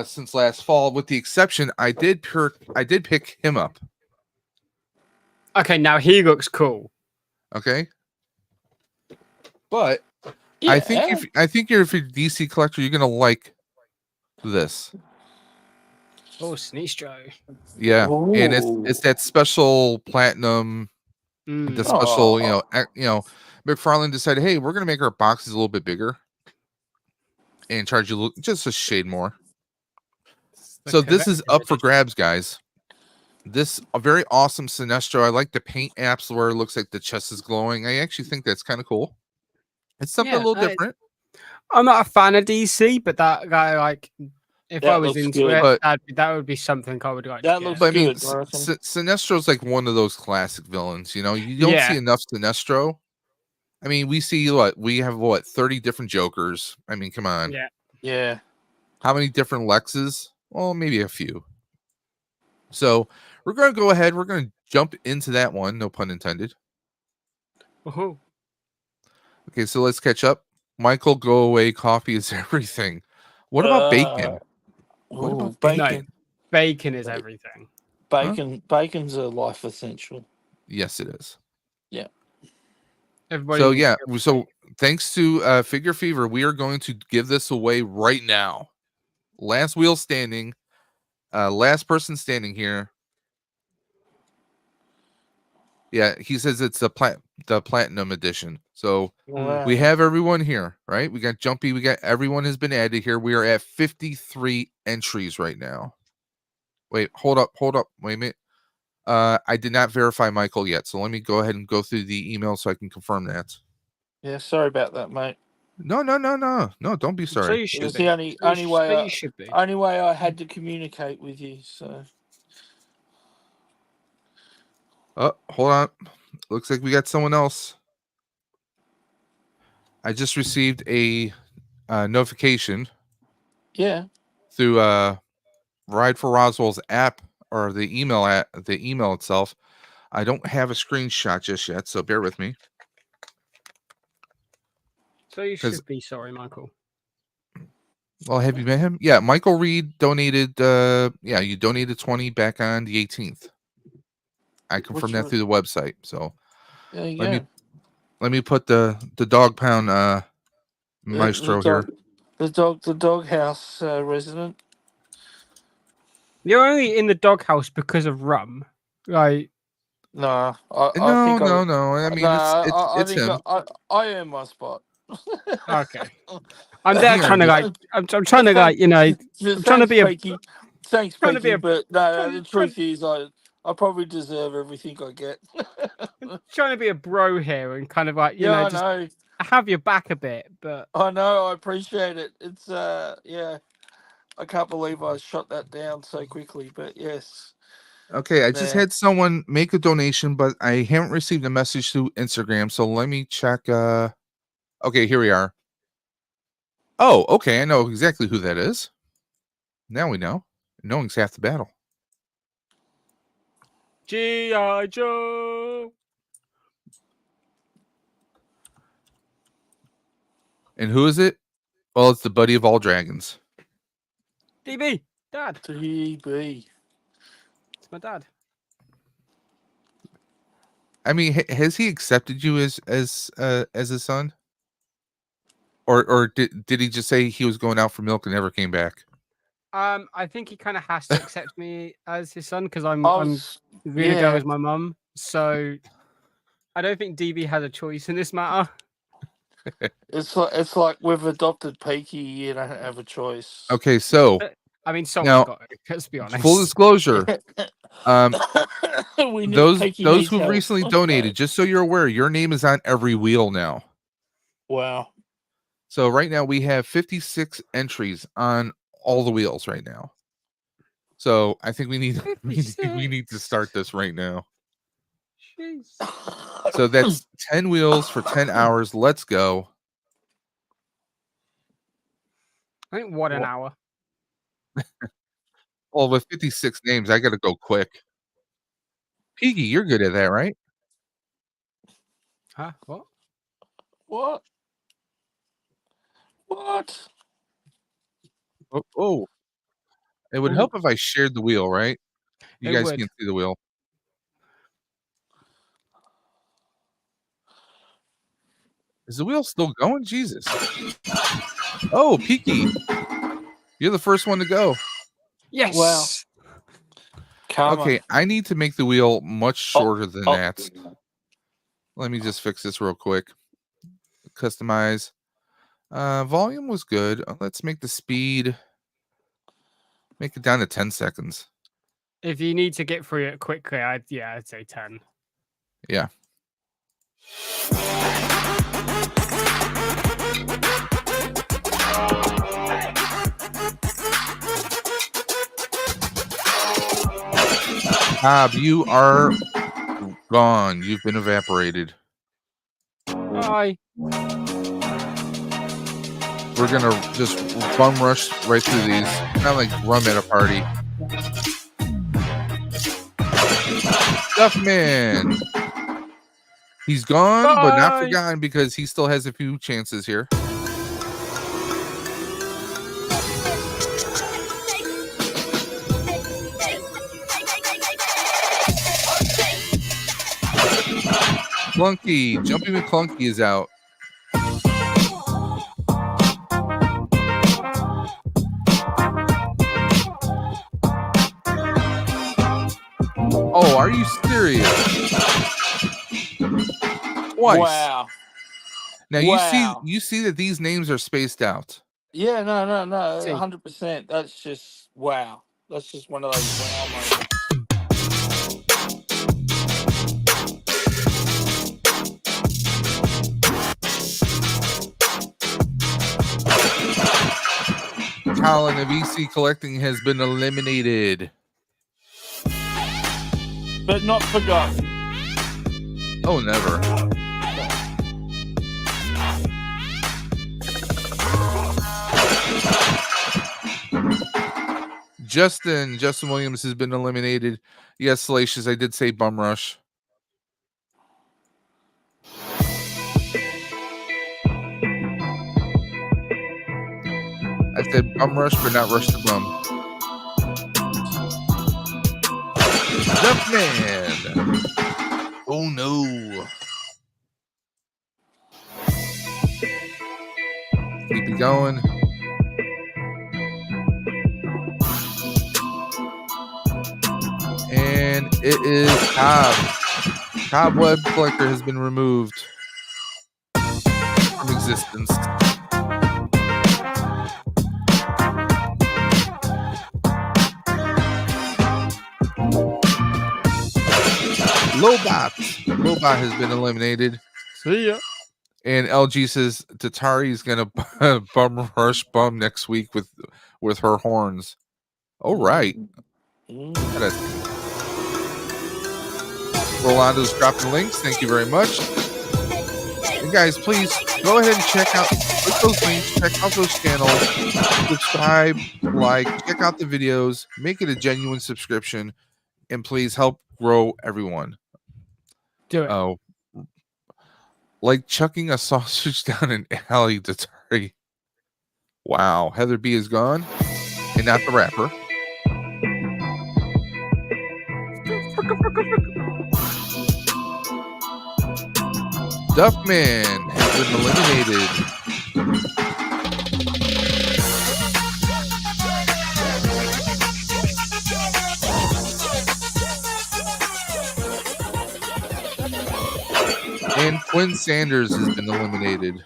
since last fall, with the exception I did pick him up. Okay, now he looks cool. Okay. But Yeah. I think if you're a DC collector, you're gonna like this. Oh, Sinestro. Yeah. Ooh. And it's that special platinum, the special, McFarlane decided, hey, we're gonna make our boxes a little bit bigger and charge you just a shade more. So this is up for grabs, guys. This a very awesome Sinestro. I like the paint apps where it looks like the chest is glowing. I actually think that's kind of cool. It's something a little different. I'm not a fan of DC, but that guy, like, if I was into it, that would be something I would like. That looks good. I mean, Sinestro's like one of those classic villains. You know, you don't see enough Sinestro. I mean, we see we have 30 different Jokers. I mean, come on. Yeah. How many different Lexes? Well, maybe a few. So we're going to go ahead. We're going to jump into that one. No pun intended. Oh. Okay, so let's catch up. Michael, go away. Coffee is everything. What about bacon? What about bacon? No, bacon is everything. Bacon's a life essential. Yes, it is. Yeah. So thanks to Figure Fever, we are going to give this away right now. Last wheel standing. Last person standing here. Yeah, he says it's the platinum edition. So we have everyone here, right? We got Jumpy. We got everyone has been added here. We are at 53 entries right now. Wait, hold up. Wait a minute. I did not verify Michael yet, so let me go ahead and go through the email so I can confirm that. Yeah, sorry about that, mate. No, don't be sorry. So it was the only way I had to communicate with you. So. Oh, hold on. Looks like we got someone else. I just received a notification. Yeah. Through Ride for Roswell's app or the email itself. I don't have a screenshot just yet, so bear with me. So you should be sorry, Michael. Well, have you met him? Yeah, Michael Reed donated. You donated 20 back on the 18th. I confirmed that through the website. So let me put the dog pound maestro here. The doghouse resident. You're only in the doghouse because of rum, right? No, no. I mean, it's him. I earn my spot. Okay. I'm there trying to I'm trying to I'm trying to be a thanks, Peaky, but no, the truth is I probably deserve everything I get. Trying to be a bro here and kind of like, I know. Have your back a bit, but I know, I appreciate it. It's I can't believe I shot that down so quickly, but yes. Okay, I just had someone make a donation, but I haven't received a message through Instagram, so let me check. Okay, here we are. Oh, okay, I know exactly who that is. Now we know. Knowing's half the battle. G.I. Joe. And who is it? Well, it's the buddy of all dragons. DB, Dad. DB. It's my dad. I mean, has he accepted you as his son? Or did he just say he was going out for milk and never came back? I think he kind of has to accept me as his son because I'm going to go as my mum. So I don't think DB has a choice in this matter. It's like we've adopted Peaky. You don't have a choice. Okay, so I mean, someone's Now, got it. Let's be honest. full disclosure, We need those Pekingese who've help. recently donated, just so you're aware, your name is on every wheel now. Wow. So right now we have 56 entries on all the wheels right now. So I think we need to start this right now. Jeez. So that's 10 wheels for 10 hours. Let's go. I think what an hour. Well, with 56 names, I got to go quick. Piggy, you're good at that, right? Huh? What? What? What? Oh. It would help if I shared the wheel, right? You guys can see the wheel. Is the wheel still going? Jesus. Oh, Peaky. You're the first one to go. Yes. Wow. Karma. Okay, I need to make the wheel much shorter than that. Let me just fix this real quick. Customize. Volume was good. Let's make the speed. Make it down to 10 seconds. If you need to get through it quickly, I'd say 10. Yeah. Bob, you are gone. You've been evaporated. Bye. We're gonna just bum rush right through these. Not like rum at a party. Duffman. He's gone, but not forgotten because he still has a few chances here. Clunky, Jumpy McClunky is out. Oh, are you serious? Twice. Wow. Now you see that these names are spaced out. Yeah, no, 100%. That's just wow. That's just one of those wow moments. Colin of EC Collecting has been eliminated. But not forgotten. Oh, never. Justin Williams has been eliminated. Yes, Salacious, I did say bum rush. I said bum rush, but not rush the bum. Duckman. Oh no. Keep it going. And it is Cobb. Cobweb Collector has been removed from existence. Lobot has been eliminated. See ya. And LG says Tatari is gonna bum rush bum next week with her horns. All right. Rolando's dropping links. Thank you very much. And guys, please go ahead and click those links, check out those channels, subscribe, like, check out the videos, make it a genuine subscription, and please help grow everyone. Do it. Oh, like chucking a sausage down an alley, Tatari. Wow, Heather B is gone, and not the rapper. Duffman has been eliminated. And Quinn Sanders has been eliminated.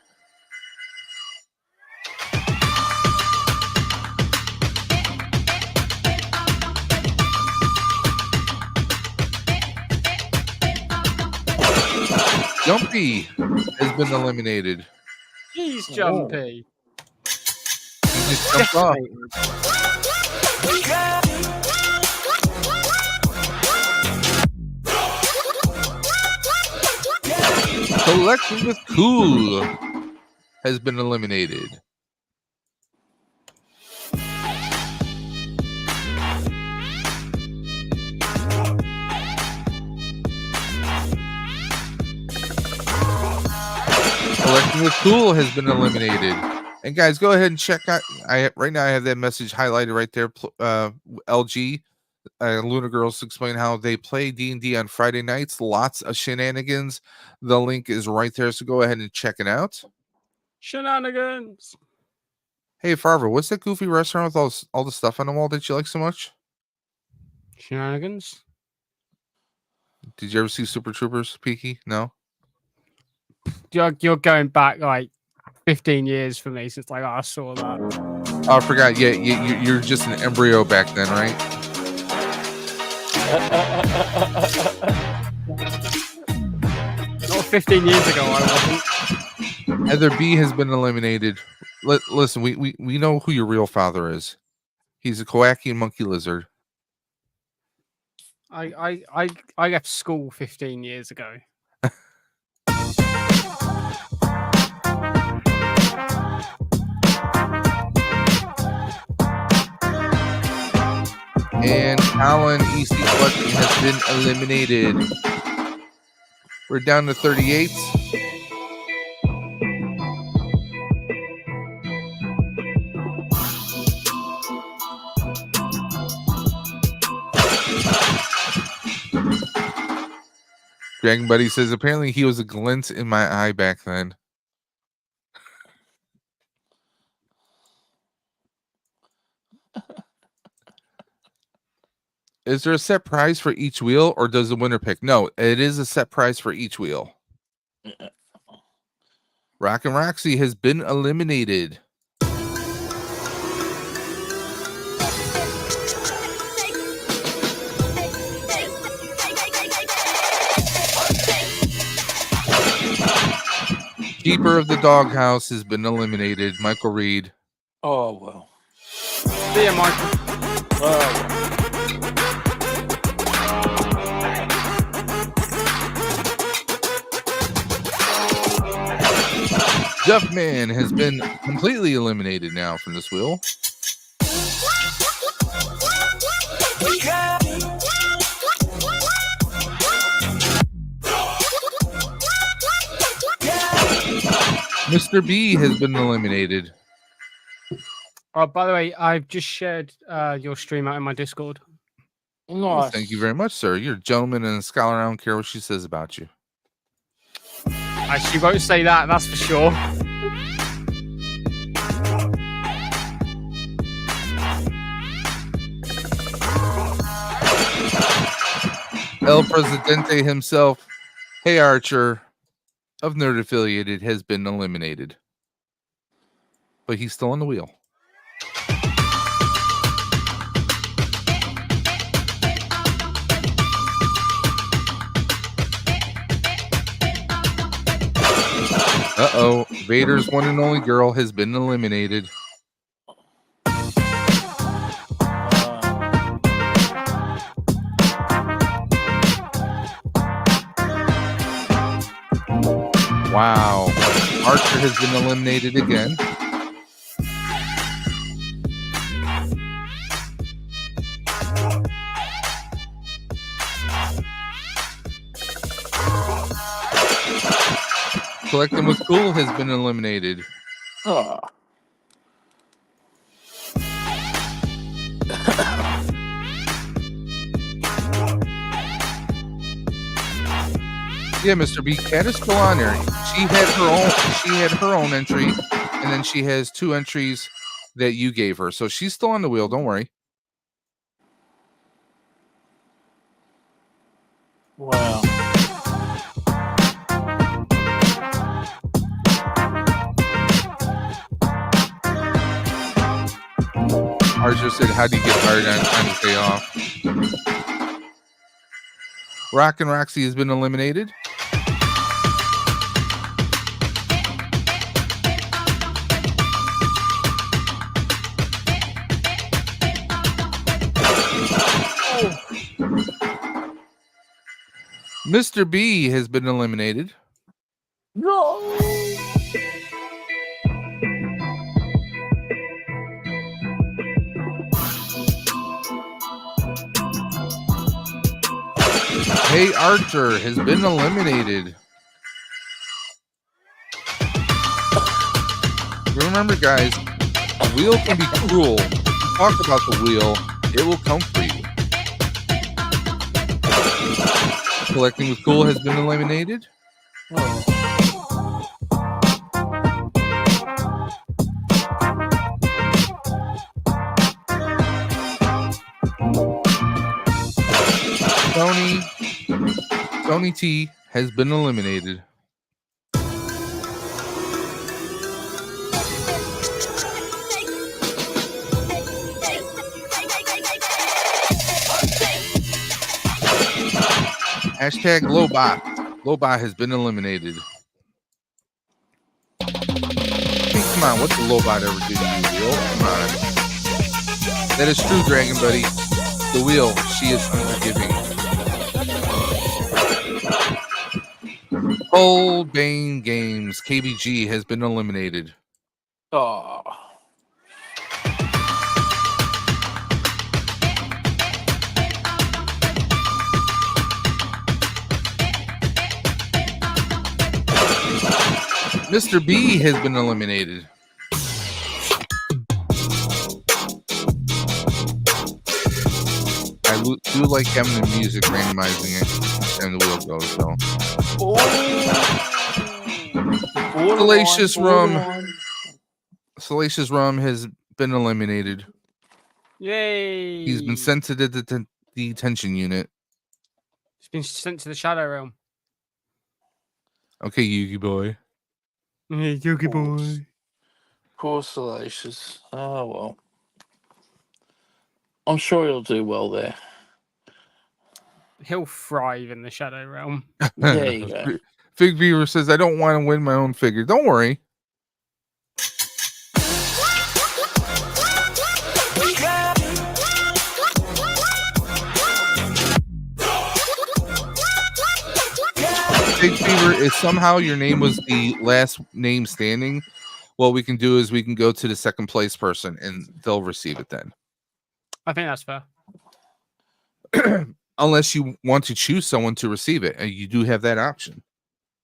Jumpy has been eliminated. He's Jumpy. He just jumped off. Collecting with Cool has been eliminated. Collecting with Cool has been eliminated. And guys, go ahead and check out. Right now I have that message highlighted right there. LG, Luna Girls explain how they play D&D on Friday nights. Lots of shenanigans. The link is right there, so go ahead and check it out. Shenanigans. Hey, Farver, what's that goofy restaurant with all the stuff on the wall that you like so much? Shenanigans. Did you ever see Super Troopers, Peaky? No? You're going back like 15 years for me since like I saw that. Oh, I forgot. Yeah, you're just an embryo back then, right? Not 15 years ago, I wasn't. Heather B has been eliminated. Listen, we know who your real father is. He's a Kowakian monkey lizard. I left school 15 years ago. And Alan EC Collecting has been eliminated. We're down to 38. Dragon Buddy says apparently he was a glint in my eye back then. Is there a set prize for each wheel, or does the winner pick? No, it is a set prize for each wheel. Rock and Roxy has been eliminated. Keeper of the Doghouse has been eliminated. Michael Reed. Oh, well. See ya, Michael. Oh. Duffman has been completely eliminated now from this wheel. Mr. B has been eliminated. Oh, by the way, I've just shared your stream out in my Discord. Nice. Well, thank you very much, sir. You're a gentleman and a scholar. I don't care what she says about you. She won't say that, that's for sure. El Presidente himself, Hey Archer, of Nerd Affiliated, has been eliminated. But he's still on the wheel. Uh-oh. Vader's one and only girl has been eliminated. Wow. Archer has been eliminated again. Collecting with Cool has been eliminated. Oh. Yeah, Mr. B. Cat is still on there. She had her own entry, and then she has 2 entries that you gave her. So she's still on the wheel. Don't worry. Wow. Archer said, how do you get fired on his day off? Rock and Roxy has been eliminated. Mr. B has been eliminated. No. Hey Archer has been eliminated. Remember, guys, the wheel can be cruel. Talk about the wheel, it will come for you. Collecting with Cool has been eliminated. Tony T has been eliminated. Hashtag Lobot. Lobot has been eliminated. Hey, come on, what's the Lobot ever do to you, Wheel? Come on. That is true, Dragon Buddy. The Wheel, she is unforgiving. Full Bane Games, KBG has been eliminated. Oh. Mr. B has been eliminated. I do like having the music randomizing it and the wheel goes, so. Salacious Rum has been eliminated. Yay! He's been sent to the detention unit. He's been sent to the Shadow Realm. Okay, Yugi boy. Hey, Yugi boy. Poor Salacious. Oh, well. I'm sure he'll do well there. He'll thrive in the Shadow Realm. There you go. Fig Beaver says, I don't want to win my own figure. Don't worry. Fig Beaver, if somehow your name was the last name standing, what we can do is we can go to the second place person and they'll receive it then. I think that's fair. Unless you want to choose someone to receive it, and you do have that option.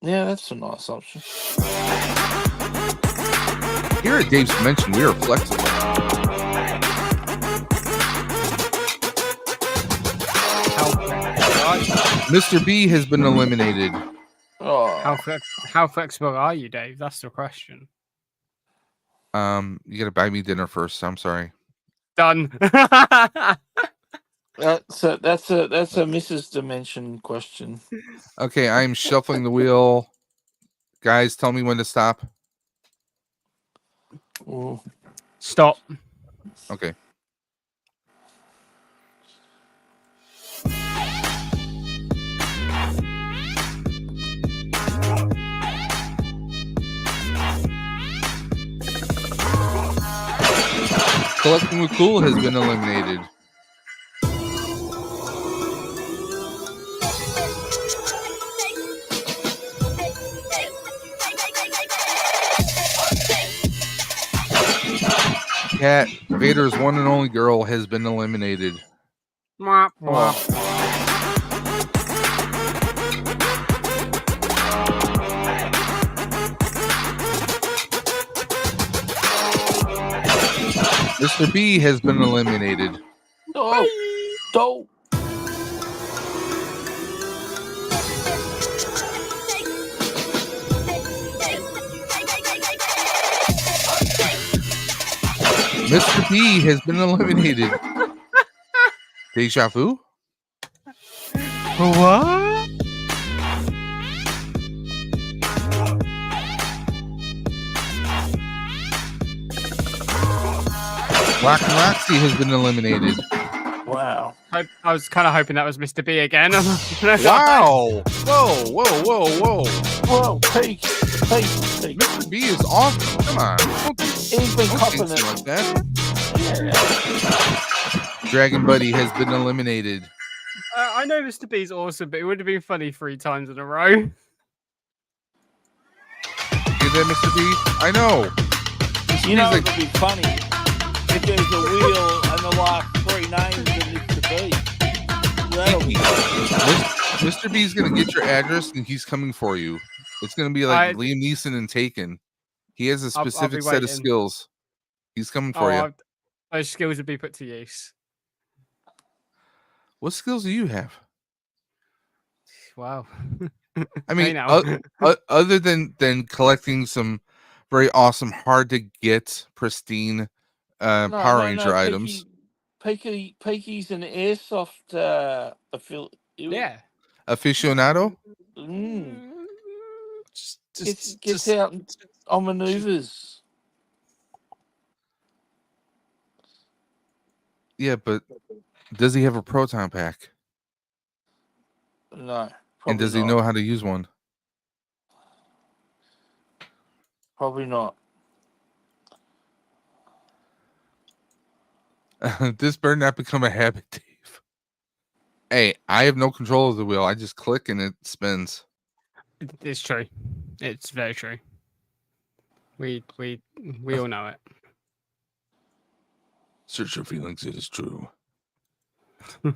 Yeah, that's a nice option. Here at Dave's Dimension, we are flexible. Mr. B has been eliminated. Oh. How flexible are you, Dave? That's the question. You gotta buy me dinner first. I'm sorry. Done. That's a Mrs. Dimension question. Okay, I'm shuffling the wheel. Guys, tell me when to stop. Ooh. Stop. Okay. Collecting with Cool has been eliminated. Cat, Vader's one and only girl, has been eliminated. Mwah, mwah. Mr. B has been eliminated. Oh, don't. Mr. B has been eliminated. Deja vu? What? Rock and Roxy has been eliminated. Wow. I was kind of hoping that was Mr. B again. Wow. Whoa, whoa, whoa, whoa. Whoa, peak. Mr. B is awesome. Come on. He's been copping Don't it. like that. Yeah. Dragon Buddy has been eliminated. I know Mr. B's awesome, but it would have been funny 3 times in a row. Get that, Mr. B? I know. You know it would be funny if there's a wheel and the last 3 names of Mr. B. That'll be Mr. B's gonna get your address and he's coming for you. It's gonna be like Liam Neeson and Taken. He has a specific set of skills. He's coming for you. Those skills would be put to use. What skills do you have? Wow. I mean, other than collecting some very awesome, hard to get, pristine Power Ranger items. Peaky's an airsoft aficionado. Gets out on maneuvers. Yeah, but does he have a proton pack? No. And does he know how to use one? Probably not. This better not become a habit, Dave. Hey, I have no control of the wheel. I just click and it spins. It's true. It's very true. We all know it. Search your feelings. It is true.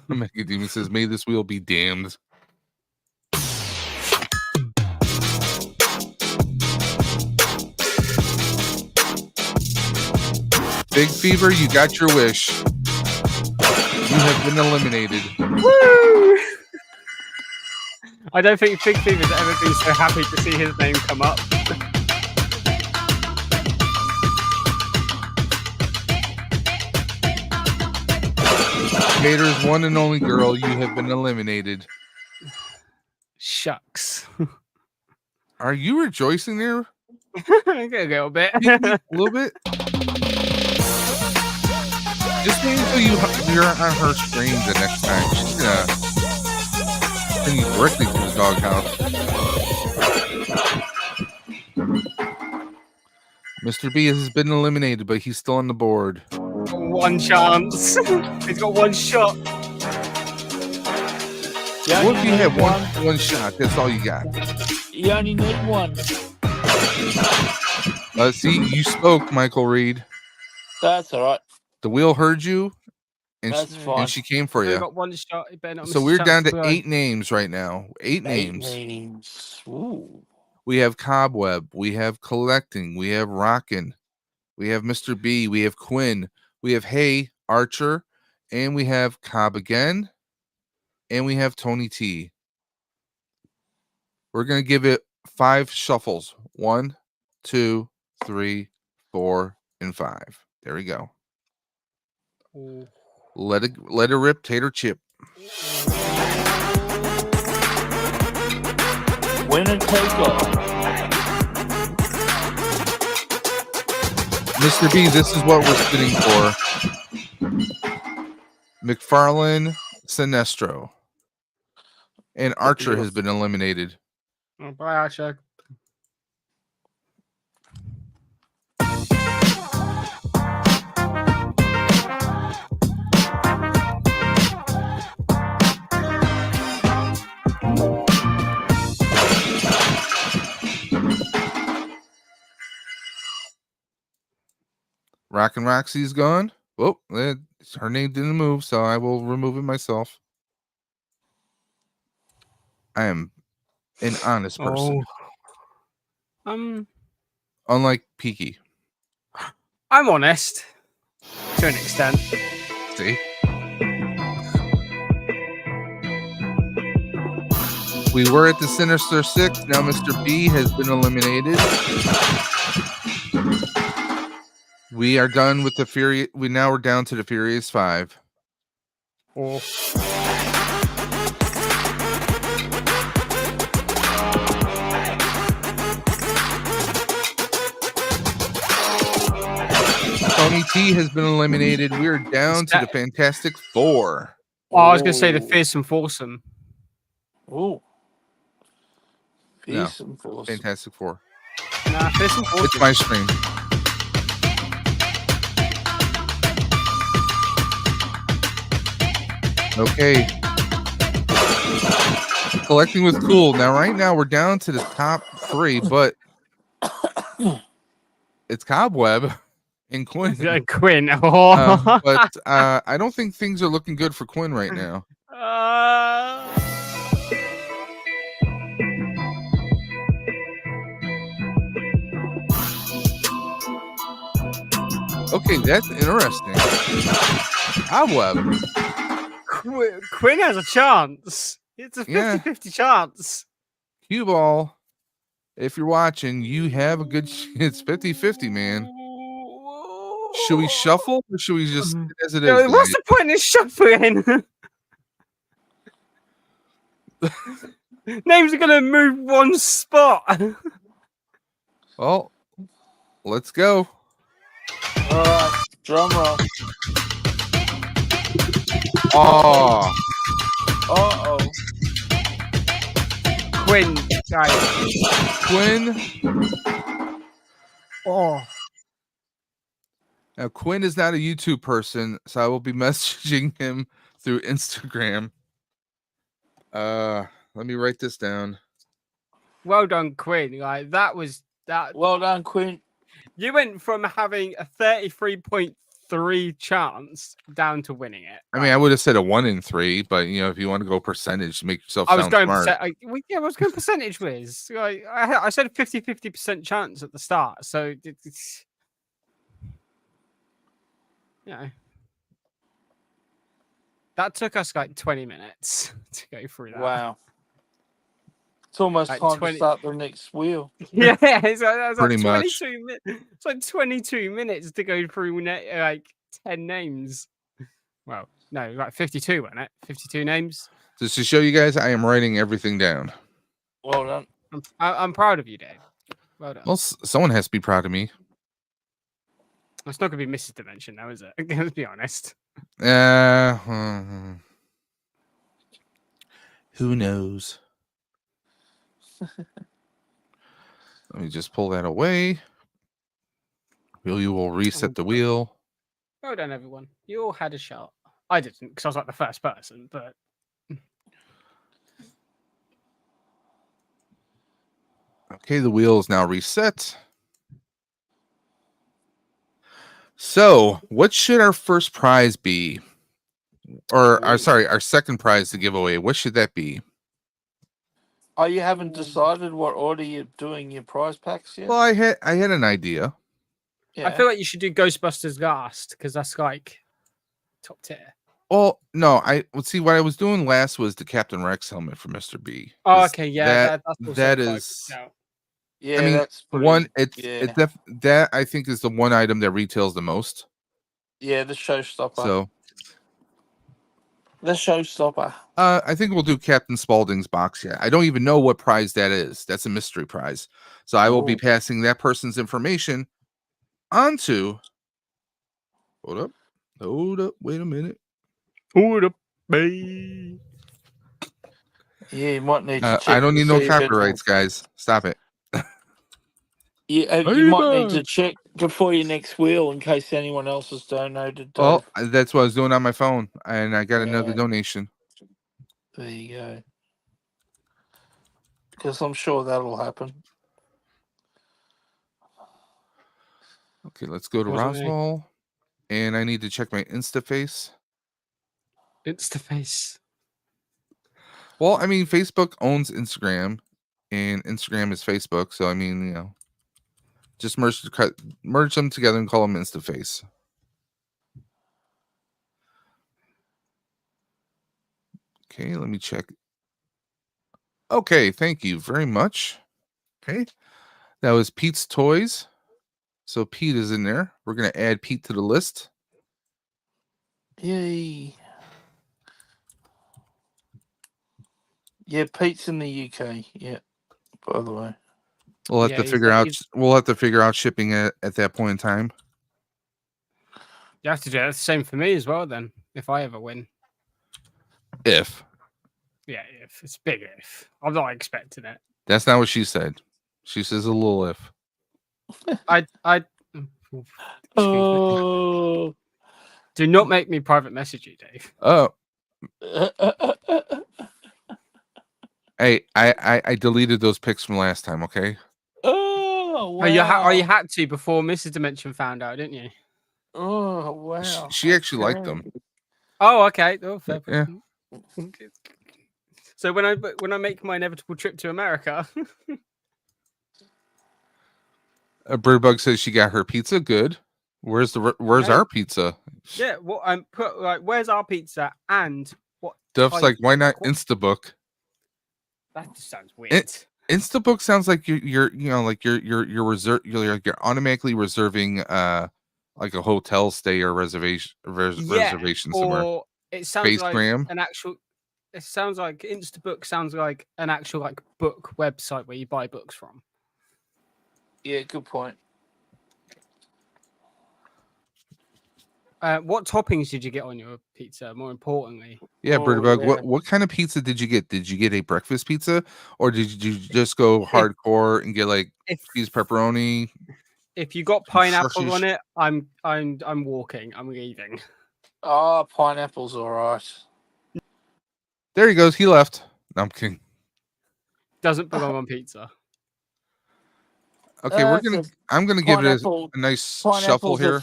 Demon says, "May this wheel be damned." Big Fever, you got your wish. You have been eliminated. Woo! I don't think Big Fever's ever been so happy to see his name come up. Gator's one and only girl, you have been eliminated. Shucks. Are you rejoicing there? A little bit. A little bit? Just wait until you're on her stream the next time. She's gonna send you directly to the doghouse. Mr. B has been eliminated, but he's still on the board. One chance. He's got one shot. What if you have one shot? That's all you got. You only need one. See, you spoke, Michael Reed. That's all right. The wheel heard you, and, fine. And she came for you. Got one shot. So we're down to 8 names right now. 8 names. Ooh. We have Cobweb. We have Collecting. We have Rockin'. We have Mr. B. We have Quinn. We have Hey Archer. And we have Cobb again. And we have Tony T. We're going to give it 5 shuffles. 1, 2, 3, 4, and 5. There we go. Ooh. Let it rip, tater chip. Winner take all. Mr. B, this is what we're spinning for. McFarlane, Sinestro. And Archer has been eliminated. Oh, bye, Archer. Rockin' Roxy's gone. Oh, her name didn't move, so I will remove it myself. I am an honest person. Unlike Peaky. I'm honest. To an extent. See? We were at the Sinister Six. Now Mr. B has been eliminated. We are done with the Fury. We're down to the Furious 5. Oh. Tony T has been eliminated. We're down to the Fantastic Four. Oh, I was going to say the Fearsome Foursome. Oh. Fearsome Foursome. Fantastic Four. Nah, Fearsome Foursome. It's my stream. Okay. Collecting was cool. Now, right now, we're down to the top 3, but it's Cobweb and Quinn. Quinn. Oh. But I don't think things are looking good for Quinn right now. Okay, that's interesting. Cobweb. Quinn has a chance. It's a 50-50 chance. Cue ball. If you're watching, you have a good it's 50-50, man. Should we shuffle or should we just as it is? What's the point in shuffling? Names are gonna move one spot. Well, let's go. All right, drum roll. Oh. Uh-oh. Quinn, guys. Quinn. Oh. Now, Quinn is not a YouTube person, so I will be messaging him through Instagram. Let me write this down. Well done, Quinn. Like that was that. Well done, Quinn. You went from having a 33.3 chance down to winning it. I mean, I would have said a 1 in 3, but if you want to go percentage, make yourself I was sound going smart. I was going percentage whiz. Like, I said 50% chance at the start, so it's that took us like 20 minutes to go through that. Wow. It's almost Like time to start the next wheel. Yeah, it's like Pretty 22 minutes. It's like 22 minutes to go through like 10 names. Well, no, like 52, wasn't it? 52 names. Just to show you guys, I am writing everything down. Well done. I'm proud of you, Dave. Well done. Well, someone has to be proud of me. It's not going to be Mrs. Dimension, now, is it? Let's be honest. Who knows? Let me just pull that away. You will reset the wheel. Well done, everyone. You all had a shot. I didn't, because I was like the first person, but... Okay, the wheel is now reset. So, what should our first prize be? Or, our second prize to give away. What should that be? Oh, you haven't decided what order you're doing your prize packs yet? Well, I had an idea. Yeah. I feel like you should do Ghostbusters last, because that's like top tier. Well, no, see what I was doing last was the Captain Rex helmet for Mr. B. Oh, okay, yeah, that is. Yeah, I mean, that's pretty, one. That I think is the one item that retails the most. Yeah, the showstopper. So the showstopper. I think we'll do Captain Spaulding's box. Yeah, I don't even know what prize that is. That's a mystery prize. So I will be passing that person's information onto. Hold up. Wait a minute. Hold up, babe. Yeah, you might need to check. I don't need no copyrights, guys. Stop it. Yeah, you might need to check before your next wheel in case anyone else has donated. Well, that's what I was doing on my phone, and I got another donation. There you go. Because I'm sure that'll happen. Okay, let's go to Roswell, and I need to check my InstaFace. InstaFace. Well, I mean, Facebook owns Instagram, and Instagram is Facebook, so I mean, just merge them together and call them InstaFace. Okay, let me check. Okay, thank you very much. Okay, that was Pete's Toys. So Pete is in there. We're going to add Pete to the list. Yay. Yeah, Pete's in the UK. Yeah, by the way. We'll have to figure out. We'll have to figure out shipping at that point in time. You have to do it. The same for me as well. Then, if I ever win, if it's big if. I'm not expecting it. That's not what she said. She says a little if. Oh. Do not make me private message you, Dave. Oh. Hey, I deleted those pics from last time. Okay. Oh wow! You had to before Mrs. Dimension found out, didn't you? Oh wow! She actually liked them. Oh, okay. Oh, fair. Yeah. So when I make my inevitable trip to America, Birdbug says she got her pizza. Good. Where's our pizza? Yeah. Well, I'm put like, where's our pizza and what? Duff's like, why not Instabook? That just sounds weird. Instabook sounds like you're automatically reserving like a hotel stay or reservation somewhere. Or it sounds like Spacegram. an actual. It sounds like Instabook sounds like an actual like book website where you buy books from. Yeah, good point. What toppings did you get on your pizza? More importantly, yeah, Birdbug. Yeah. What kind of pizza did you get? Did you get a breakfast pizza, or did you just go hardcore and get like cheese pepperoni? If you got pineapple on it, I'm walking. I'm leaving. Oh, pineapple's all right. There he goes. He left. No, I'm kidding. Doesn't belong on pizza. Okay, I'm gonna give it a nice shuffle here.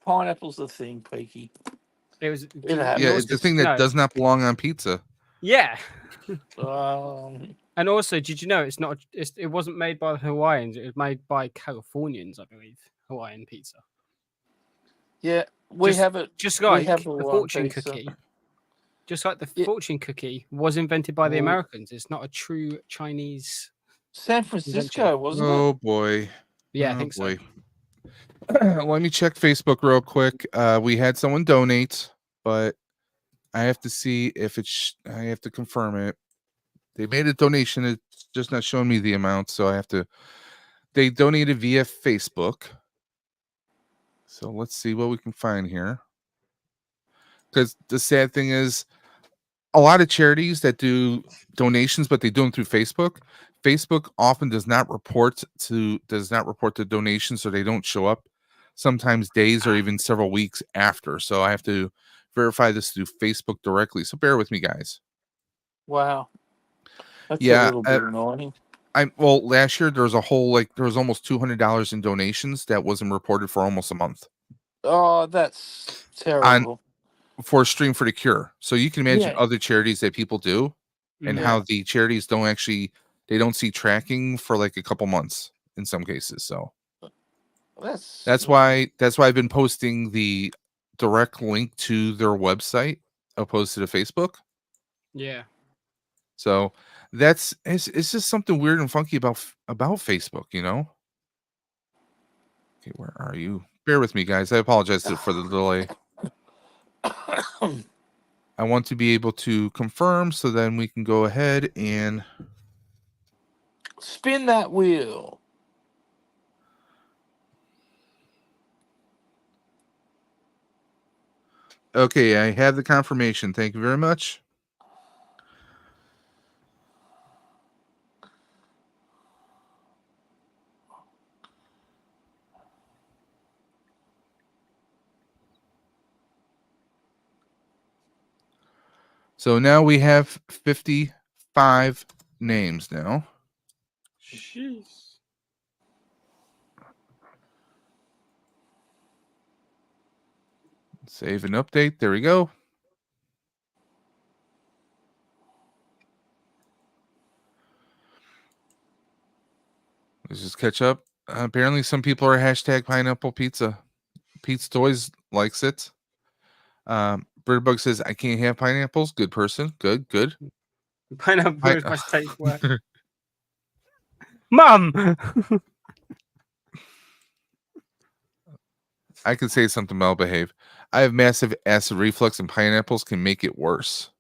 Pineapple's the thing, Peaky. It's the thing that does not belong on pizza. Yeah. Um, And also, did you know it wasn't made by the Hawaiians, it was made by Californians, I believe. Hawaiian pizza. Yeah, we have it. Just like the fortune cookie. Just like the fortune cookie was invented by the Americans. It's not a true Chinese. San Francisco, wasn't it? Oh boy. Yeah, I think so. Let me check Facebook real quick. We had someone donate, but I have to see if I have to confirm it. They made a donation. It's just not showing me the amount, so I have to. They donated via Facebook. So let's see what we can find here. Because the sad thing is, a lot of charities that do donations, but they do them through Facebook. Facebook often does not report the donations, so they don't show up. Sometimes days or even several weeks after. So I have to verify this through Facebook directly. So bear with me, guys. Wow. That's a little bit annoying. Last year there was almost $200 in donations that wasn't reported for almost a month. Oh, that's terrible. For Stream for the Cure. So you can imagine other charities that people do and how the charities don't see tracking for like a couple months in some cases. So that's why I've been posting the direct link to their website opposed to the Facebook. Yeah. So it's just something weird and funky about Facebook, you know? Okay, where are you? Bear with me, guys. I apologize for the delay. I want to be able to confirm so then we can go ahead and spin that wheel. Okay, I have the confirmation. Thank you very much. So now we have 55 names now. Jeez. Save and update. There we go. Let's just catch up. Apparently some people are hashtag pineapple pizza. Pete's Toys likes it. Birdbug says, I can't have pineapples. Good person. Good. Pineapple is my taste word. Mum! I could say something, but I'll behave. I have massive acid reflux and pineapples can make it worse.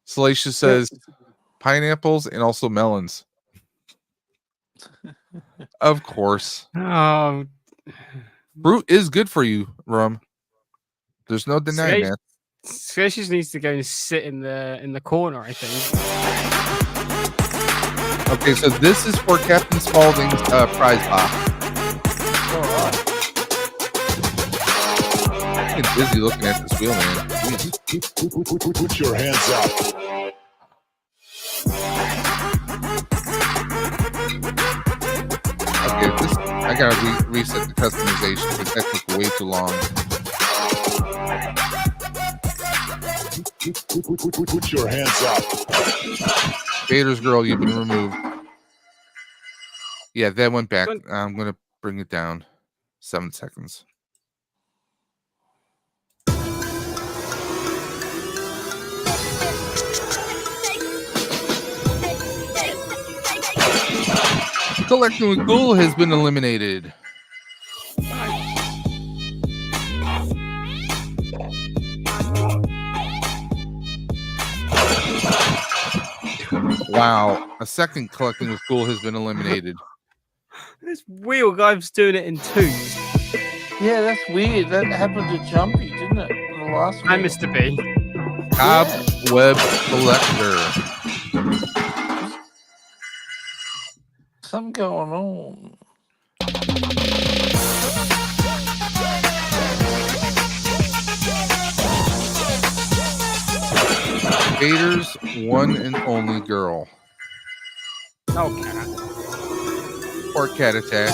Salacious says, pineapples and also melons. Of course. Oh. Fruit is good for you, Rum. There's no denying that. Salacious needs to go and sit in the corner, I think. Okay, so this is for Captain Spaulding's prize box. All right. I'm getting busy looking at this wheel, man. Put your hands up. I gotta reset the customization because that took way too long. Put your hands up. Vader's girl, you've been removed. Yeah, that went back. I'm gonna bring it down 7 seconds. Collecting with Ghoul has been eliminated. Wow, a second Collecting with Ghoul has been eliminated. This wheel guy's doing it in twos. Yeah, that's weird. That happened to Jumpy, didn't it? The last one. And Mr. B. Cobweb Collector. Something going on. Vader's one and only girl. Oh, cat. Or cat attack.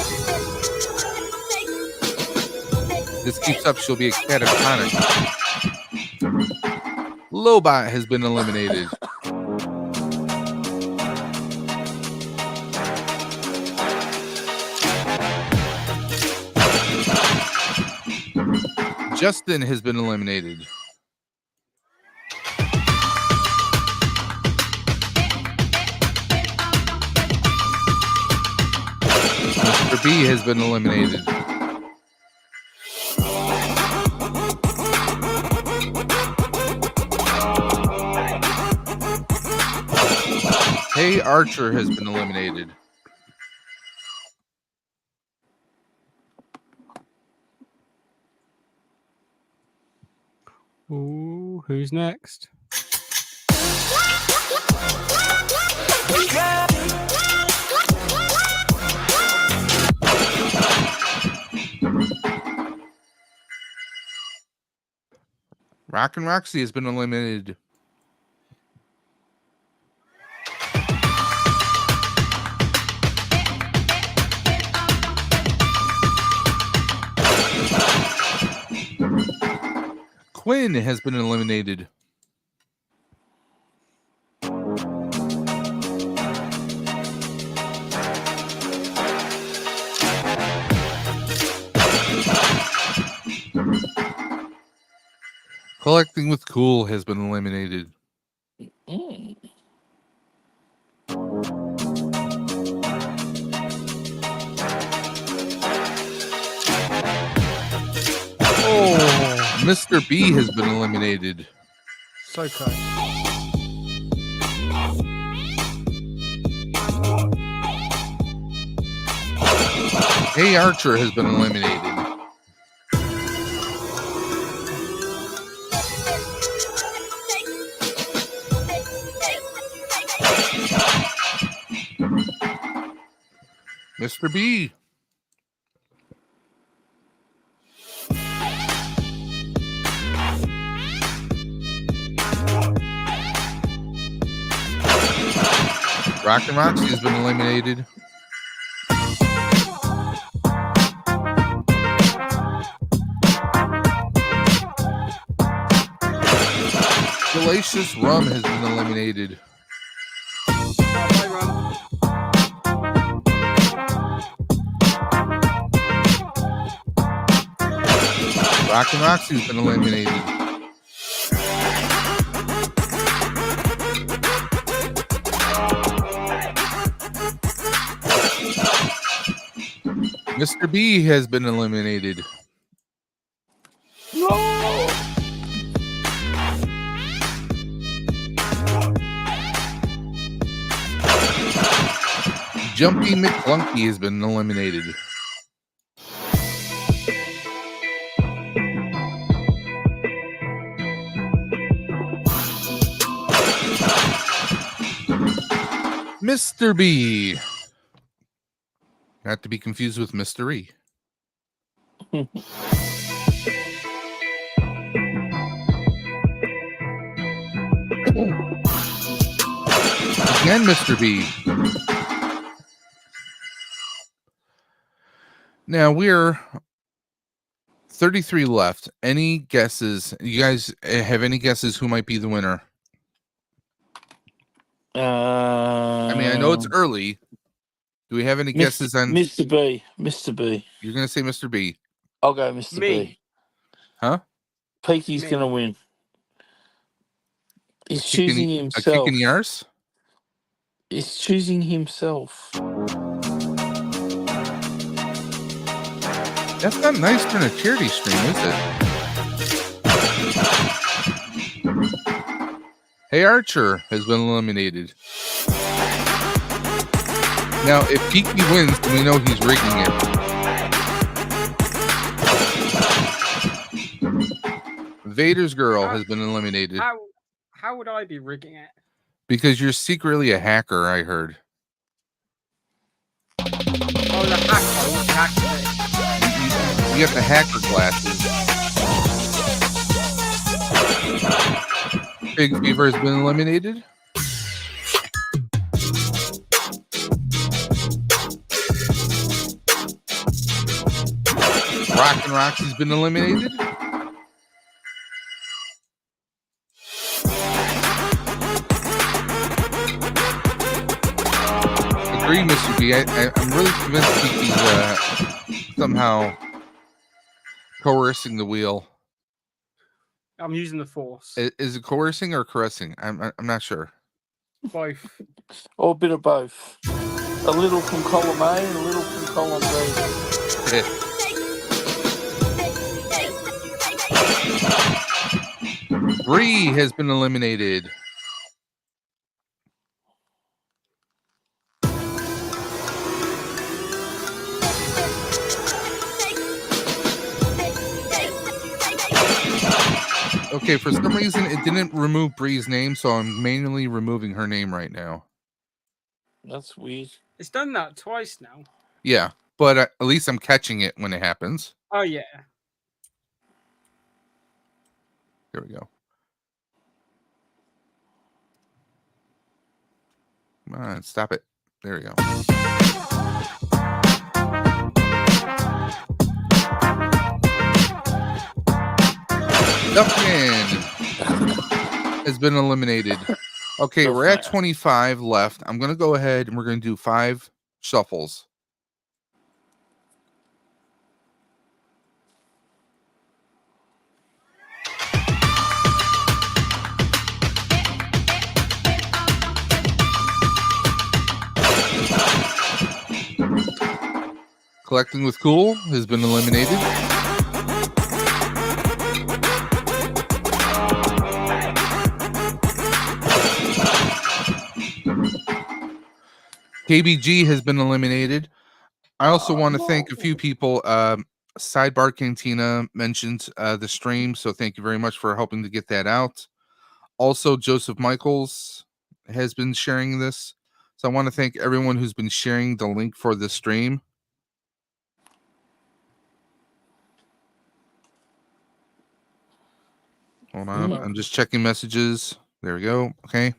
This keeps up, she'll be a catatonic. Lobot has been eliminated. Justin has been eliminated. Mr. B has been eliminated. Hey Archer has been eliminated. Ooh, who's next? Rockin' Roxy has been eliminated. Quinn has been eliminated. Collecting with Cool has been eliminated. Oh, Mr. B has been eliminated. So close. Hey Archer has been eliminated. Mr. B. Rockin' Roxy has been eliminated. Delicious Rum has been eliminated. Rockin' Roxy has been eliminated. Mr. B has been eliminated. No! Jumpy McClunky has been eliminated. Mr. B. Not to be confused with Mr. E. Again, Mr. B. Now we're 33 left. Any guesses? You guys have any guesses who might be the winner? I mean, I know it's early. Do we have any guesses on Mr. B? Mr. B. You're going to say Mr. B. I'll go Mr. B. Huh? Peaky's going to win. He's choosing A himself. kick in the arse? He's choosing himself. That's not nice for a charity stream, is it? Hey Archer has been eliminated. Now, if Peaky wins, then we know he's rigging it. Vader's girl has been eliminated. How would I be rigging it? Because you're secretly a hacker, I heard. Oh, the hacker. You got the hacker glasses. Big Fever has been eliminated. Rockin' Roxy's been eliminated. Agree, Mr. B. I'm really convinced he's somehow coercing the wheel. I'm using the force. Is it coercing or caressing? I'm not sure. Both. Or a bit of both. A little from column A and a little from column B. Bree has been eliminated. Okay, for some reason it didn't remove Bree's name, so I'm manually removing her name right now. That's weird. It's done that twice now. Yeah, but at least I'm catching it when it happens. Oh, yeah. There we go. Come on, stop it. There we go. Duckman has been eliminated. Okay, we're at 25 left. I'm going to go ahead and we're going to do 5 shuffles. Collecting with Cool has been eliminated. KBG has been eliminated. I also want to thank a few people. Sidebar Cantina mentioned the stream, so thank you very much for helping to get that out. Also, Joseph Michaels has been sharing this. So I want to thank everyone who's been sharing the link for the stream. Hold on. I'm just checking messages. There we go. Okay.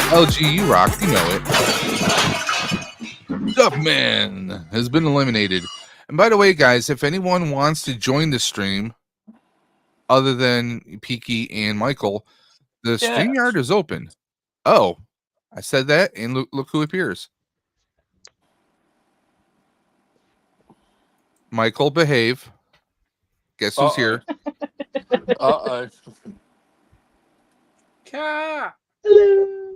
LG, you rock. You know it. Duffman has been eliminated. And by the way, guys, if anyone wants to join the stream, other than Peaky and Michael, the StreamYard is open. Oh, I said that, and look who appears. Michael, behave. Guess who's here? Uh-oh. Cat. Hello.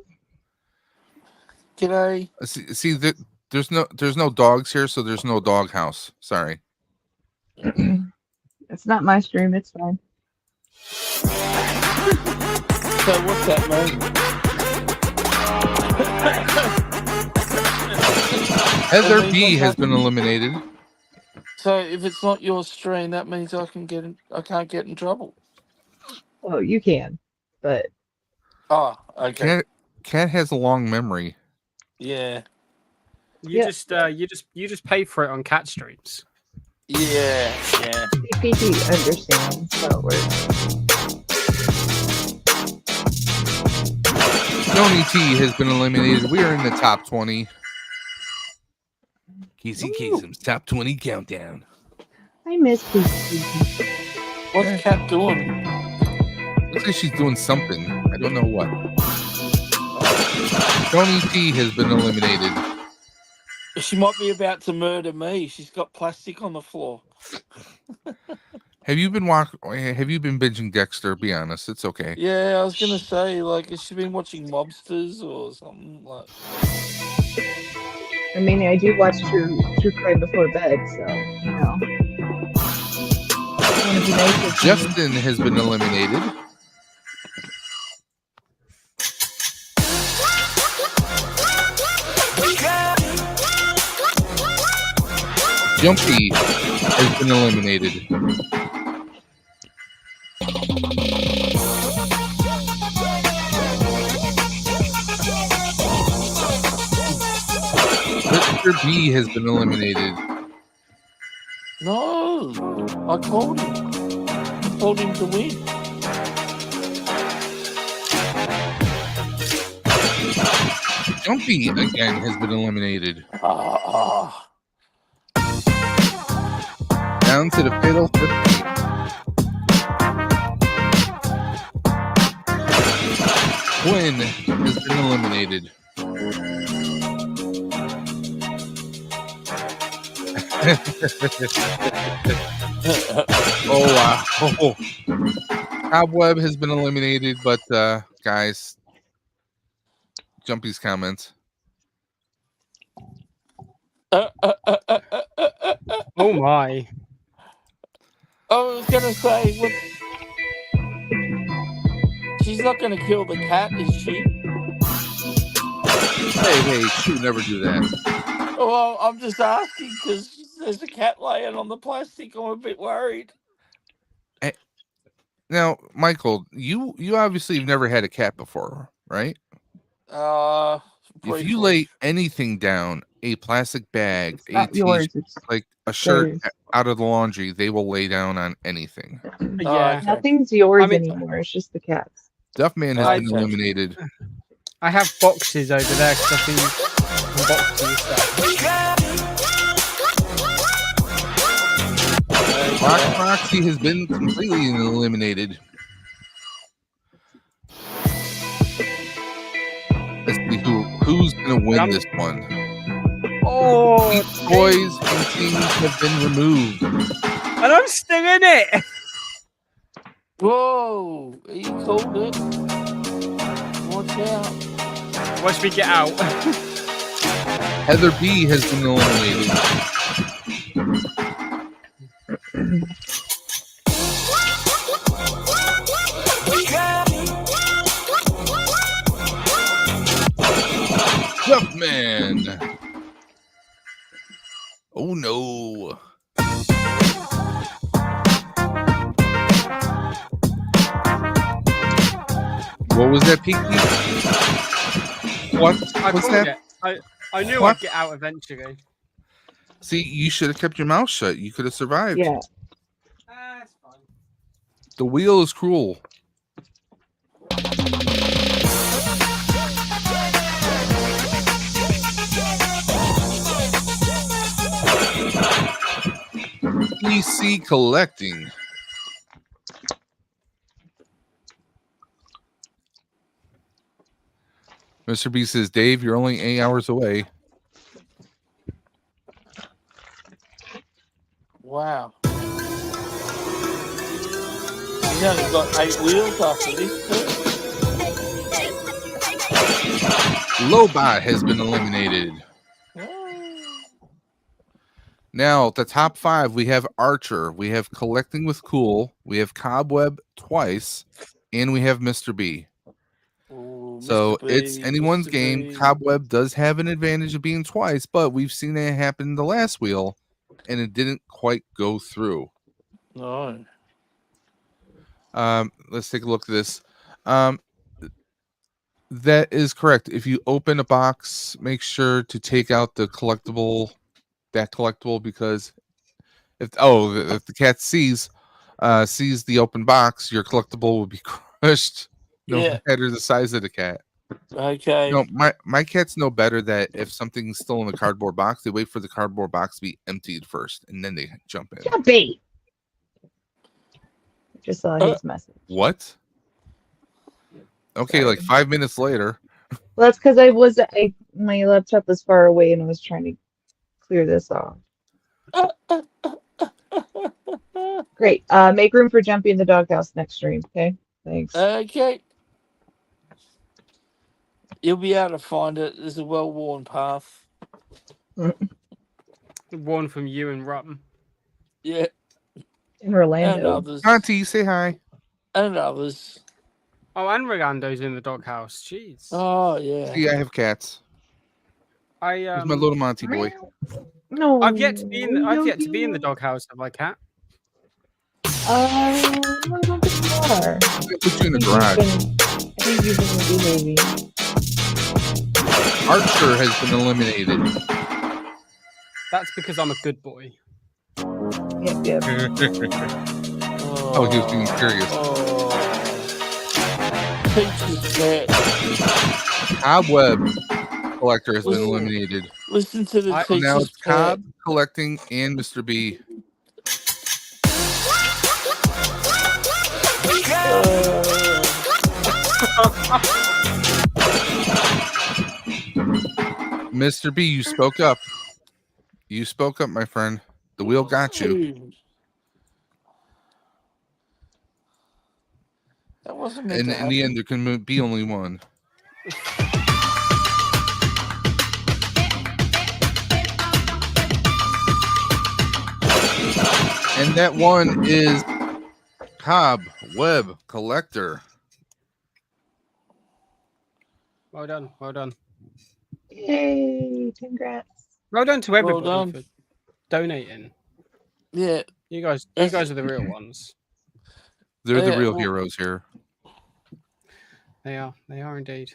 G'day. See that there's no dogs here, so there's no dog house. Sorry. It's not my stream. It's fine. So what's that mean? Heather B has been eliminated. So if it's not your stream, that means I can't get in trouble. Oh, you can, but Oh, okay. Cat has a long memory. Yeah. You just pay for it on cat streams. Yeah. PT understands how it works. Tony T has been eliminated. We are in the top 20. Casey Kasem's top 20 countdown. I miss Casey. What's Cat doing? Looks like she's doing something. I don't know what. Tony T has been eliminated. She might be about to murder me. She's got plastic on the floor. Have you been binging Dexter? Be honest, it's okay. Yeah, I was gonna say, like, has she been watching Mobsters or something like? I mean, I do watch true crime before bed, so you know. It would be nice if Justin has been eliminated. Jumpy has been eliminated. Mr. B has been eliminated. No, I called him. I told him to win. Jumpy again has been eliminated. Down to the fatal 50. Quinn has been eliminated. Oh wow! Oh. Cobweb has been eliminated, but guys, Jumpy's comments. Oh my! I was gonna say, what? She's not gonna kill the cat, is she? Hey, she would never do that. Well, I'm just asking because there's a cat laying on the plastic. I'm a bit worried. Now, Michael, you obviously have never had a cat before, right? If you lay anything down, a plastic bag, a t-shirt, like a shirt out of the laundry, they will lay down on anything. Yeah, okay. Nothing's yours anymore. It's just the cat's. Duffman has been eliminated. I have boxes over there because I've been unboxing stuff. Roxy has been completely eliminated. Let's see who's gonna win this one. Oh, toys and things have been removed, and I'm still in it. Whoa! You called it. Watch out! Watch me get out. Heather B has been eliminated. Duffman. Oh no. What was that, Pinky? What was that? I knew I'd get out eventually. See, you should have kept your mouth shut. You could have survived. Yeah. That's fine. The wheel is cruel. PC collecting. Mr. B says, Dave, you're only 8 hours away. Wow. He's only got 8 wheels after this too. Lobot has been eliminated. Now, the top 5, we have Archer, we have Collecting with Cool, we have Cobweb twice, and we have Mr. B. Ooh, So Mr. B, it's anyone's Mr. game. B. Cobweb does have an advantage of being twice, but we've seen it happen in the last wheel, and it didn't quite go through. No. Let's take a look at this. That is correct. If you open a box, make sure to take out the collectible, because if the cat sees the open box, your collectible will be crushed, no matter the size of the cat. Okay. No, my cats know better that if something's still in the cardboard box, they wait for the cardboard box to be emptied first, and then they jump in. Jumpy. Just saw his message. What? Okay, Sorry. like 5 minutes later. Well, that's because my laptop was far away and I was trying to clear this off. Great. Make room for Jumpy in the doghouse next stream. Okay. Thanks. Okay. You'll be able to find it. There's a well-worn path. One from you and Rutten. Yeah. In And Orlando. others. Auntie, say hi. And others. Oh, and Rolando's in the doghouse. Jeez. Oh, yeah. See, I have cats. Here's my little Monty boy. No. I've yet to be in. I've yet to be in the doghouse of my cat. I don't think you are. I put you in the garage. I think you've been misbehaving. Archer has been eliminated. That's because I'm a good boy. Yep. Oh, he was being curious. Teacher's pet. Cobweb collector has been eliminated. Listen to the Now teacher's it's pet. Cobb collecting and Mr. B. Mr. B, you spoke up. You spoke up, my friend. The wheel got you. That wasn't meant And to in the happen. end, there can be only one. And that one is Cobb Web Collector. Well done. Well done. Yay! Congrats. Well done to everybody done. for donating. Yeah. You guys are the real ones. They're the Yeah, real well- heroes here. They are. They are indeed.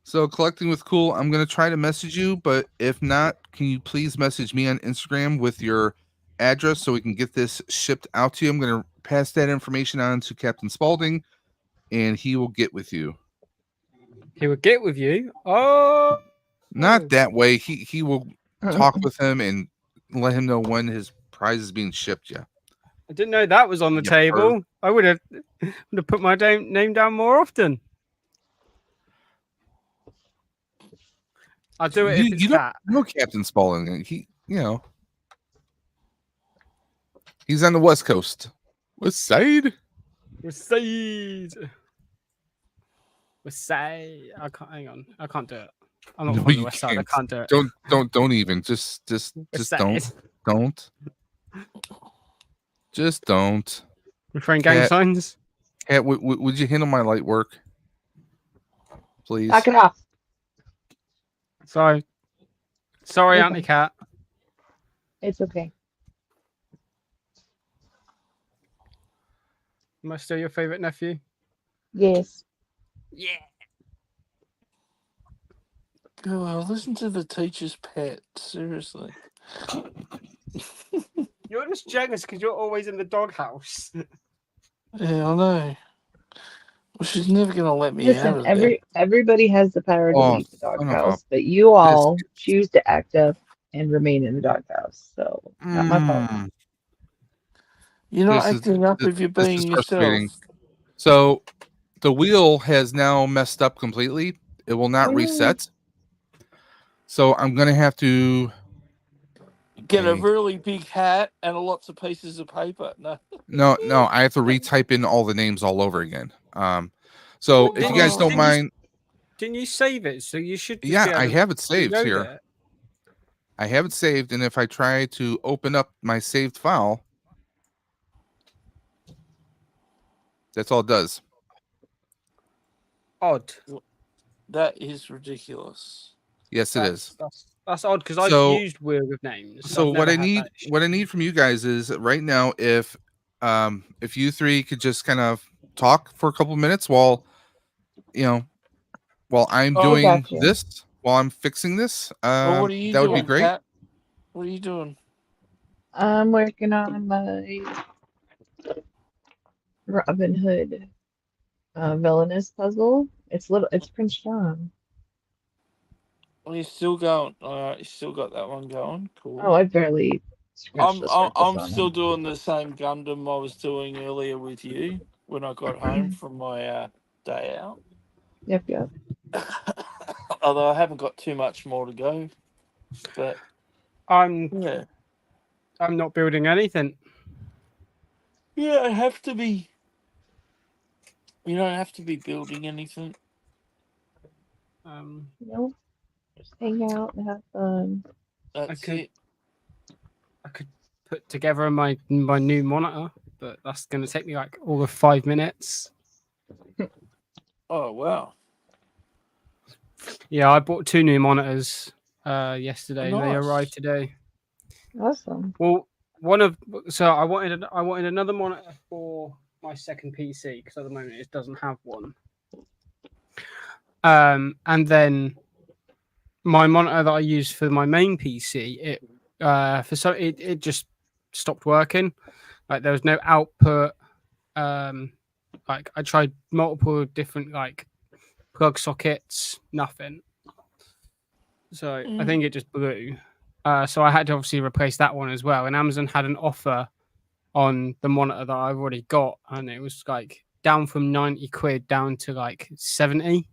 So collecting with cool, I'm gonna try to message you, but if not, can you please message me on Instagram with your address so we can get this shipped out to you? I'm gonna pass that information on to Captain Spaulding, and he will get with you. He would get with you. Oh, Not that way. He will talk with him and let him know when his prize is being shipped. Yeah. I didn't know that was on the Yeah, table. I would have put my name down more often. I'll do it if it's You don't cat. know Captain Spaulding. He's on the West Coast. West Side. West side. West side. I can't. Hang on. I can't do it. I'm not No, from the you west side. I can't. can't do it. Don't even. Just West don't. side. Don't. Just don't. Refrain gang Cat. signs. Cat, would you handle my light work, please? Knock it off. Sorry, Okay. Auntie Cat. It's okay. Am I still your favorite nephew? Yes. Yeah. Oh, listen to the teacher's pet. Seriously. You're just jealous because you're always in the doghouse. Yeah, I know. Well, she's never going to let me out Listen, of there. everybody has the power to leave the son of doghouse, a but you all choose to act up and remain in the doghouse. So, not my fault. Mm, You're not This is- acting up this- if you're this is being yourself. frustrating. So the wheel has now messed up completely. It will not Oh, no. reset. So I'm gonna have to. Get a Okay. really big hat and lots of pieces of paper. No. No, I have to retype in all the names all over again. So if you guys Oh. don't mind, Didn't you save it? So you should. Just yeah, be able I to have it saved reload here. it. I have it saved, and if I try to open up my saved file, that's all it does. Odd. That is ridiculous. Yes, it is. That's odd because So- I've used Wheel with names. So I've what never I had need, that issue. what I need from you guys is right now, if you three could just kind of talk for a couple minutes while I'm Oh, doing gotcha. this, while I'm fixing this, Well, what are you that would doing, be great. Kat? What are you doing? I'm working on my Robin Hood villainous puzzle. It's Prince John. Well, you're still going. All right, you still got that one going. Oh, Cool. I barely scratched the surface I'm on still it. doing the same Gundam I was doing earlier with you when I got home from my day out. Yep. Although I haven't got too much more to go, but I'm yeah, not building anything. yeah, I have to be. You don't have to be building anything. No, just hang out and have fun. That's it. I could put together my new monitor, but that's going to take me like all of 5 minutes. Oh wow! Yeah, I bought 2 new monitors yesterday, and they Nice. arrived today. Awesome. Well, I wanted another monitor for my second PC because at the moment it doesn't have one. And then my monitor that I used for my main PC, it just stopped working. Like there was no output. Like I tried multiple different like plug sockets, nothing. So I think it just blew. So I had to obviously replace that one as well. And Amazon had an offer on the monitor that I've already got, and it was like down from 90 quid down to like 70.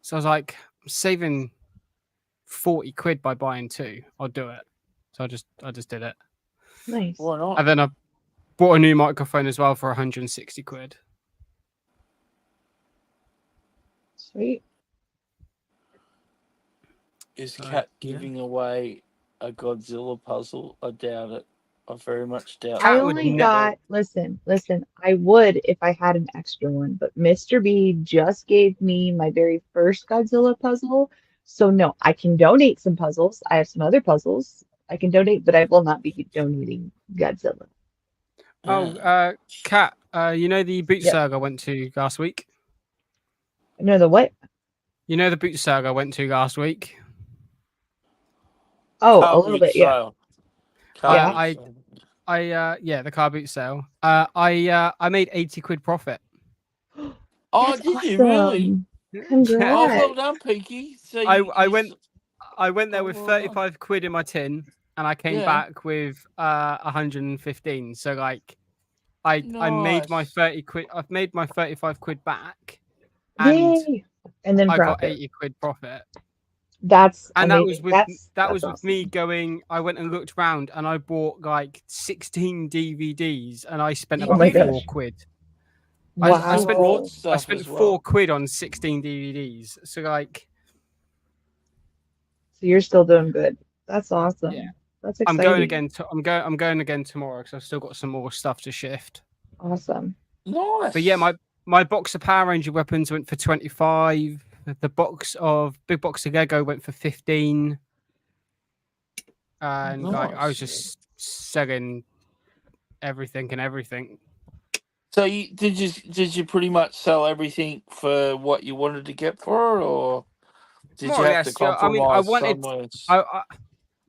So I was like, I'm saving 40 quid by buying 2. I'll do it. So I just did it. Nice. Why not? And then I bought a new microphone as well for 160 quid. Sweet. Is Cat giving away a Godzilla puzzle? I doubt it. I very much doubt it. I only got, listen, I would if I had an extra one, but Mr. B just gave me my very first Godzilla puzzle. So no, I can donate some puzzles. I have some other puzzles I can donate, but I will not be donating Godzilla. Oh, Kat, you know the boot Yep. saga I went to last week? No, the what? You know the boot saga I went to last week? Oh, a little bit, yeah. The car boot sale. I made 80 quid profit. Oh, That's did you awesome. really? Congrats. Oh, well done, Peaky. So I went there with 35 quid in my tin, and I came back with 115. So like, I made my 30 quid. I've made my 35 quid back, and Yay! And then I got profit. 80 quid profit. That's and amazing. that was with awesome. me going. I went and looked around, and I bought like 16 DVDs, and I spent about 4 quid. Wow. I spent 4 quid on 16 DVDs. So like, so you're still doing good. That's awesome. Yeah. That's exciting. I'm going again tomorrow because I've still got some more stuff to shift. Awesome. Nice. But yeah, my box of Power Ranger weapons went for 25. The box of big box of Lego went for 15. And like I was just selling everything and everything. So did you pretty much sell everything for what you wanted to get for it, or did you have to compromise? I mean,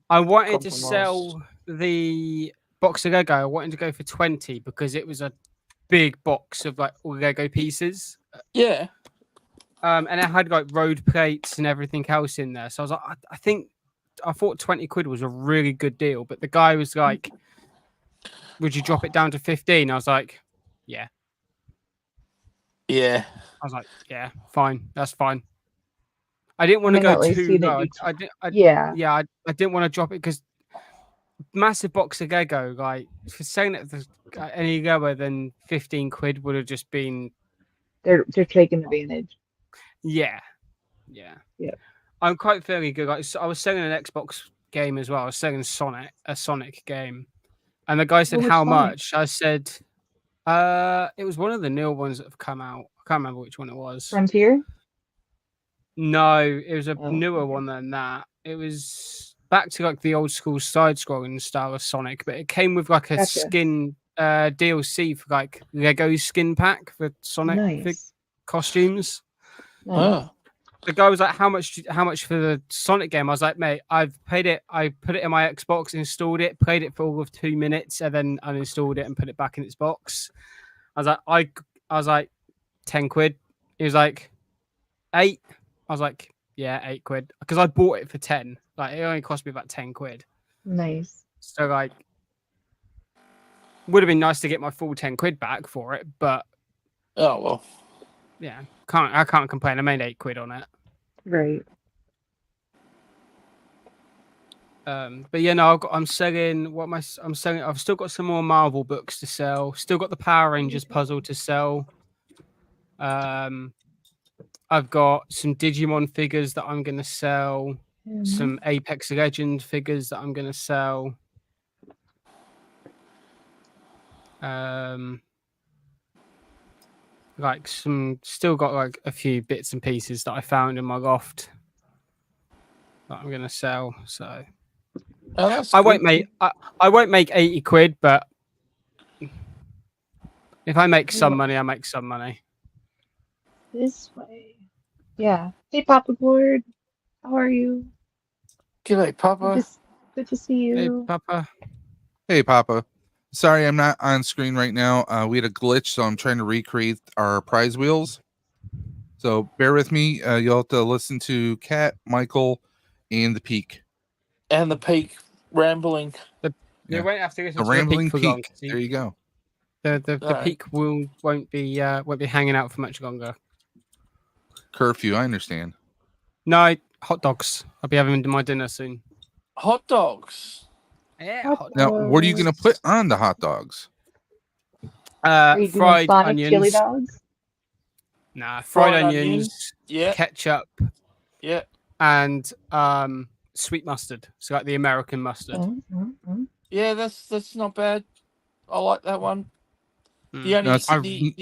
I wanted to sell the box of Lego. I wanted to go for 20 because it was a big box of like all Lego pieces. Yeah. And it had like road plates and everything else in there. So I was like, I thought 20 quid was a really good deal. But the guy was like, would you drop it down to 15? I was like, yeah. Yeah. I was like, yeah, fine. That's fine. I didn't want to go too low. I didn't want to drop it because massive box of Lego, like for saying it any lower than 15 quid would have just been. They're taking advantage. Yeah. I'm quite fairly good. Like, I was selling an Xbox game as well. I was selling a Sonic game, and the guy said, "How much?" I said, "It was one of the newer ones that have come out. I can't remember which one it was." Frontier? No, it was a newer one than that. It was back to like the old school side-scrolling style of Sonic, but it came with like a skin DLC for like Lego skin pack for Sonic costumes. Nice. The guy was like, how much for the Sonic game? I was like, mate, I've paid it. I put it in my Xbox, installed it, played it for all of 2 minutes, and then uninstalled it and put it back in its box. I was like, 10 quid. He was like, 8. I was like, yeah, £8 because I bought it for 10. Like it only cost me about £10. Nice. So like, would have been nice to get my full £10 back for it, but Oh well. yeah, I can't complain. I made £8 on it. Right. But yeah, no, I'm selling. What am I'm selling? I've still got some more Marvel books to sell. Still got the Power Rangers puzzle to sell. I've got some Digimon figures that I'm going to sell. Some Apex Legend figures that I'm going to sell. Like still got like a few bits and pieces that I found in my loft that I'm going to sell. So I won't make £80, but if I make some money, I make some money. This way. Yeah. Hey, Papa Gord. How are you? G'day, Papa. Good to see you. Hey, Papa. Hey, Papa. Sorry, I'm not on screen right now. We had a glitch, so I'm trying to recreate our prize wheels. So bear with me. You'll have to listen to Cat, Michael, and the Peak. And the Peak rambling. You won't have to listen The to rambling the Peak for long. Peak. There you go. The Peak won't be hanging out for much longer. Curfew, I understand. No, hot dogs. I'll be having my dinner soon. Hot dogs. Yeah. Now, what are you going to put on the hot dogs? Are you doing Fried Sonic onions. chili dogs? Nah, fried onions. Yeah. Ketchup. Yeah. And sweet mustard. So like the American mustard. Yeah, that's not bad. I like that one. The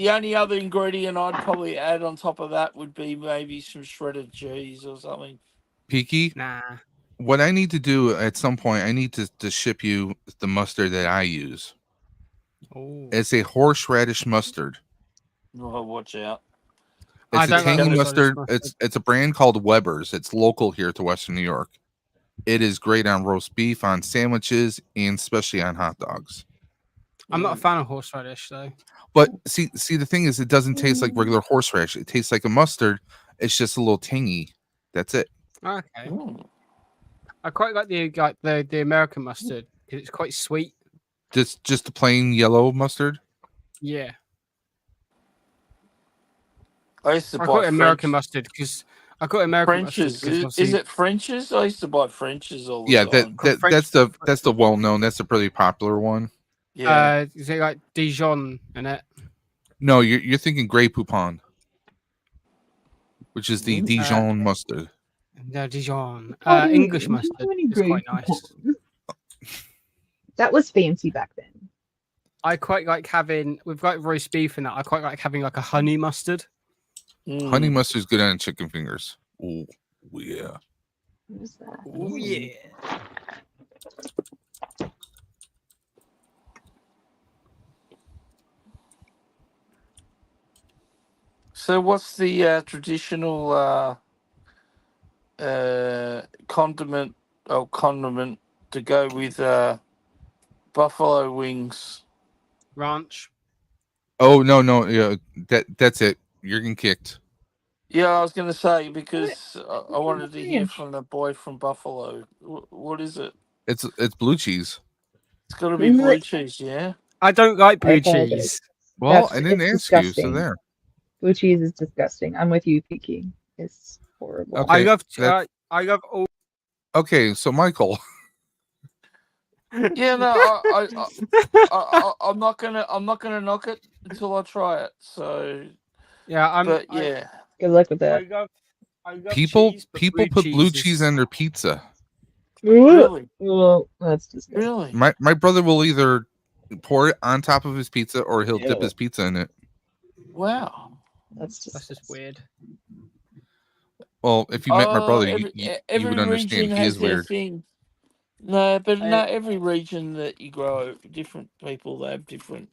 only other ingredient I'd probably add on top of that would be maybe some shredded cheese or something. Peaky? Nah. What I need to do at some point, I need to ship you the mustard that I use. Oh. It's a horseradish mustard. Oh, watch out. It's a tangy mustard. It's a brand called Weber's. It's local here to Western New York. It is great on roast beef, on sandwiches, and especially on hot dogs. I'm not a fan of horseradish though. But see, the thing is, it doesn't taste like regular horseradish. It tastes like a mustard. It's just a little tangy. That's it. Okay. Ooh. I quite like the American mustard because it's quite sweet. Just the plain yellow mustard. Yeah. I got American mustard because I got American French's. mustard. Is it French's? I used to buy French's all the time. That's the well known. That's a pretty popular one. Yeah. Is it like Dijon in it? No, you're thinking Grey Poupon, which is the Dijon mustard. No, Dijon. English mustard is quite nice. That was fancy back then. I quite like having, with like roast beef and that, I quite like having like a honey mustard. Honey mustard is good on chicken fingers. Oh, yeah. What is that? Oh, yeah. So what's the traditional condiment to go with buffalo wings? Ranch. Oh no, yeah, that's it. You're getting kicked. Yeah, I was going to say because I wanted to hear from the boy from Buffalo. What is it? It's blue cheese. It's got to be blue cheese, yeah. I don't like blue cheese. Well, I didn't ask you, so there. Blue cheese is disgusting. I'm with you, Peaky. It's horrible. Okay, I love all. Okay, so Michael. Yeah, no, I'm not gonna knock it until I try it. So yeah, good luck with that. I love people cheese, put blue cheese on their pizza. Really? Well, that's disgusting. Really? My brother will either pour it on top of his pizza or he'll dip his pizza in it. Wow, that's just weird. Well, if you met my brother, you would understand. He is weird. Thing. No, but not every region that you grow, different people, they have different.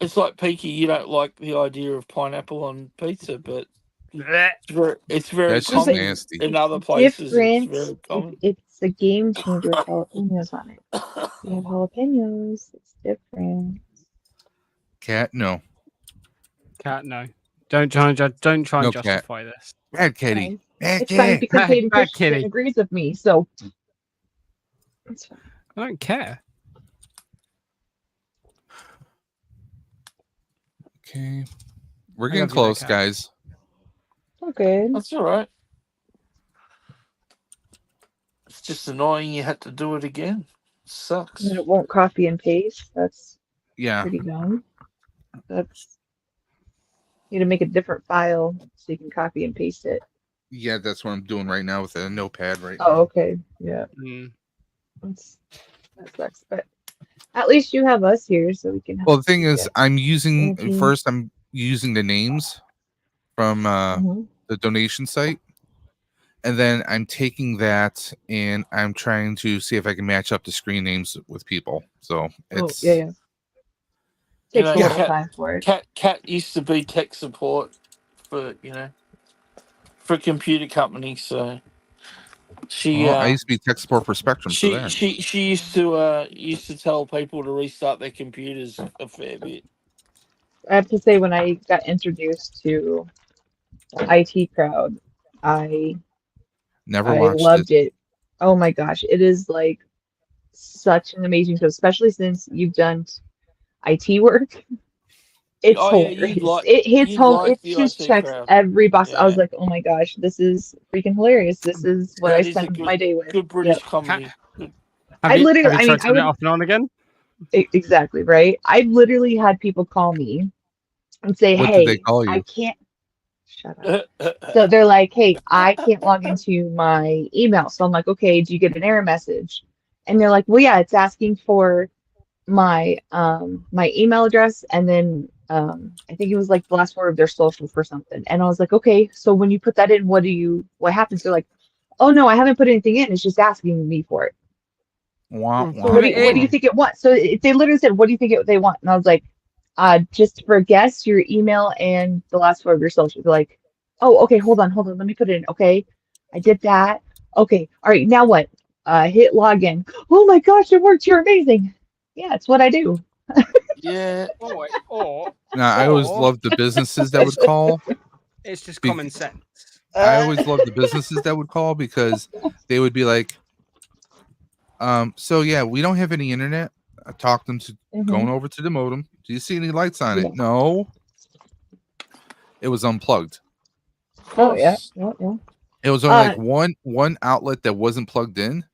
It's like Peaky, you don't like the idea of pineapple on pizza, but it's very common nasty. in other places. It's very common. It's a game changer with jalapenos on it. You have jalapenos. It's different. Cat, no. Cat, no. Don't try and No cat. justify this. Bad kitty. Bad It's fine kitty. because Hayden Bad Christensen kitty. agrees with me, so it's fine. I don't care. Okay. We're I getting love you, close, cat. guys. Okay. That's all right. It's just annoying you had to do it again. Sucks. And it won't copy and paste. That's Yeah. pretty dumb. That's you need to make a different file so you can copy and paste it. Yeah, that's what I'm doing right now with a notepad right Oh, now. okay. Yeah. Mm. That sucks. But at least you have us here so we can help. Well, the thing you is, get I'm using anything. first. I'm using the names from Mhm. the donation site, and then I'm taking that and I'm trying to see if I can match up the screen names with people. So it's Oh, yeah. You Takes know, a little time for it. Cat used to be tech support for for a computer company, so she I used to be tech support for Spectrum for that. she used to tell people to restart their computers a fair bit. I have to say, when I got introduced to the IT crowd, I Never watched it. loved it. Oh my gosh, it is like such an amazing show, especially since you've done IT work. It's Oh yeah, you'd hilarious. like It hits you'd home. like It the just IT checks crowd. every box. I was Yeah, like, oh my gosh, this is freaking hilarious. This is what I that is a spend my day with. good British comedy. Good. Have I you literally, I mean, tried I turning it would off and on again? exactly right. I literally had people call me and say, What did they hey, call I you? can't shut up. So they're like, hey, I can't log into my email. So I'm like, okay, do you get an error message? And they're like, well, yeah, it's asking for my email address and then I think it was like the last word of their social for something. And I was like, okay, so when you put that in, what happens? They're like, oh no, I haven't put anything in. It's just asking me for it. Wah, Mm, wah, What put it do you in. think it wants? So they literally said, what do you think they want? And I was like, just for guess your email and the last word of your social. They're like, oh, okay, hold on. Let me put it in. Okay, I did that. Okay, all right, now what? Hit login. Oh my gosh, it worked. You're amazing. Yeah, it's what I do. Yeah, Or Now, I always Or- loved the businesses that would call. it's just Be- common sense. I always loved the businesses that would call because they would be like, so yeah, we don't have any internet. I talked them to going over to the modem. Do you see any lights on Yeah. it? No. It was unplugged. of Oh yeah, course. yeah. It was only like one outlet that wasn't plugged in.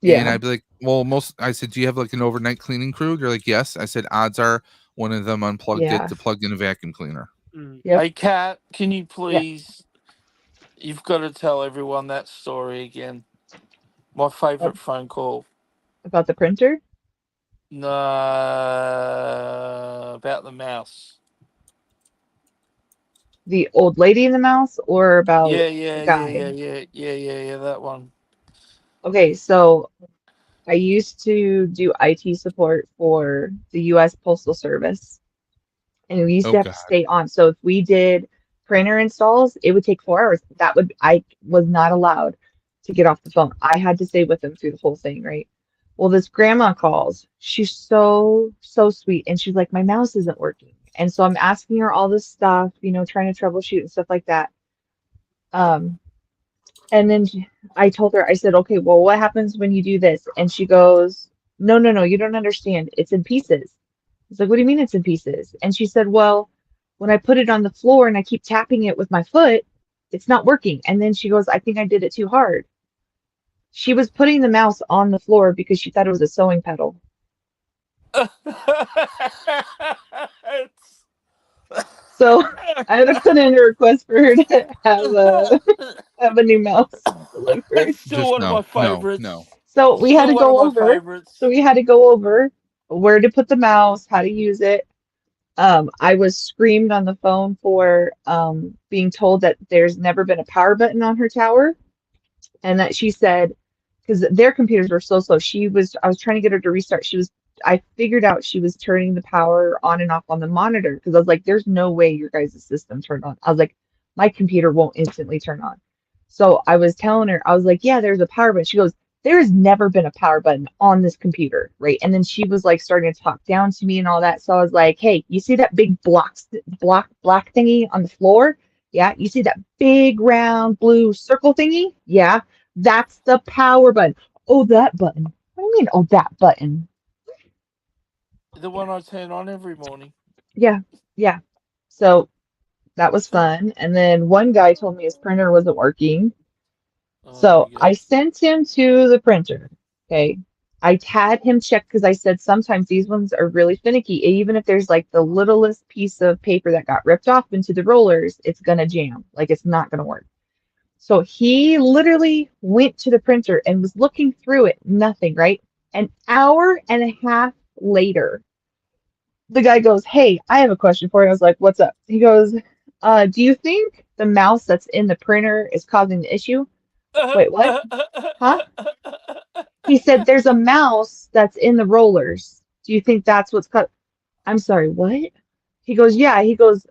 Yeah. And I'd be like, well, I said, do you have like an overnight cleaning crew? They're like, yes. I said, odds are one of them unplugged Yeah. it to plug in a vacuum cleaner. Mm. Yep. Hey, Kat, can you please? You've got to tell everyone that story again. My favorite phone call. About the printer? No, about the mouse. The old lady in the mouse or about Yeah, the guy? that one. Okay, so I used to do IT support for the US Postal Service, and we used Oh to have God. to stay on. So if we did printer installs, it would take 4 hours. I was not allowed to get off the phone. I had to stay with them through the whole thing, right? Well, this grandma calls. She's so sweet, and she's like, my mouse isn't working. And so I'm asking her all this stuff, trying to troubleshoot and stuff like that. And then I told her, I said, okay, well, what happens when you do this? And she goes, no, you don't understand. It's in pieces. I was like, what do you mean it's in pieces? And she said, well, when I put it on the floor and I keep tapping it with my foot, it's not working. And then she goes, I think I did it too hard. She was putting the mouse on the floor because she thought it was a sewing pedal. So I had to put in a request for her to have a new mouse delivered. It's still Just one of my no. favorites. So we had to Still one go of my over. favorites. So we had to go over where to put the mouse, how to use it. I was screamed on the phone for being told that there's never been a power button on her tower, and that she said because their computers were so slow. I was trying to get her to restart. I figured out she was turning the power on and off on the monitor because I was like, there's no way your guys' system turned on. I was like, my computer won't instantly turn on. So I was telling her, I was like, yeah, there's a power button. She goes, There's never been a power button on this computer, right? And then she was like starting to talk down to me and all that. So I was like, hey, you see that big black thingy on the floor? Yeah. You see that big round blue circle thingy? Yeah. That's the power button. Oh, that button. What do you mean, oh, that button? The one I turn on every morning. Yeah. Yeah. So that was fun. And then one guy told me his printer wasn't working. So I sent him to the printer. Okay. I had him check because I said sometimes these ones are really finicky. Even if there's like the littlest piece of paper that got ripped off into the rollers, it's going to jam. Like it's not going to work. So he literally went to the printer and was looking through it. Nothing, right? An hour and a half later, the guy goes, hey, I have a question for you. I was like, what's up? He goes, do you think the mouse that's in the printer is causing the issue? Wait, what? Huh? He said, there's a mouse that's in the rollers. Do you think that's what's cut? I'm sorry, what? He goes, yeah. He goes,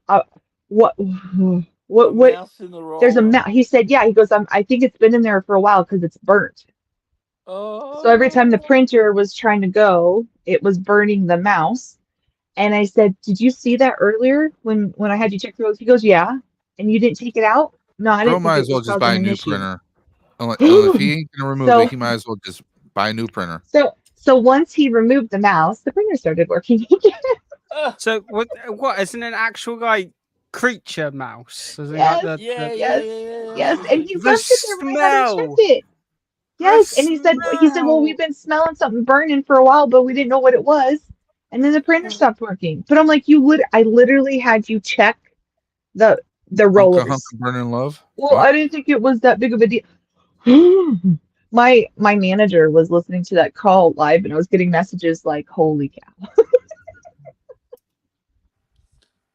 what? What? Mouse in the roller? There's a mouse. He said, yeah. He goes, I think it's been in there for a while because it's burnt. Oh. So every time the printer was trying to go, it was burning the mouse. And I said, did you see that earlier when I had you check those? He goes, yeah. And you didn't take it out? No, I didn't think might it as well was just buy a causing an new issue. printer. If he ain't gonna remove So- it, he might as well just buy a new printer. So once he removed the mouse, the printer started working again. So what? Isn't an actual like creature mouse? Isn't Yes, like yes. And he The left it there when I had him check smell. it. Yes, The and he said, well, smell. we've been smelling something burning for a while, but we didn't know what it was. And then the printer stopped working. But I'm like, I literally had you check the rollers. Hunka burning love. Well, I didn't think it was that big of a deal. My manager was listening to that call live, and I was getting messages like, "Holy cow!"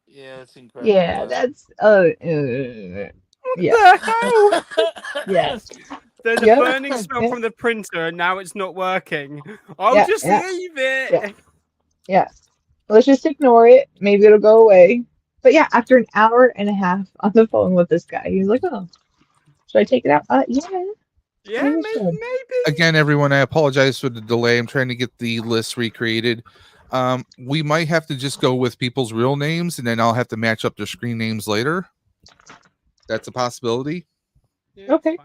Yeah, it's incredible. Yeah, that's What yeah, the hell? yeah. There's a Yep. burning smell Yep. from the printer, and now it's not working. I'll Yeah, just yeah, leave it. yeah. Yeah. Let's just ignore it. Maybe it'll go away. But yeah, after an hour and a half on the phone with this guy, he's like, "Oh, should I take it out?" Yeah. Yeah, maybe. Again, everyone, I apologize for the delay. I'm trying to get the list recreated. We might have to just go with people's real names, and then I'll have to match up their screen names later. That's a possibility. Yeah, Okay.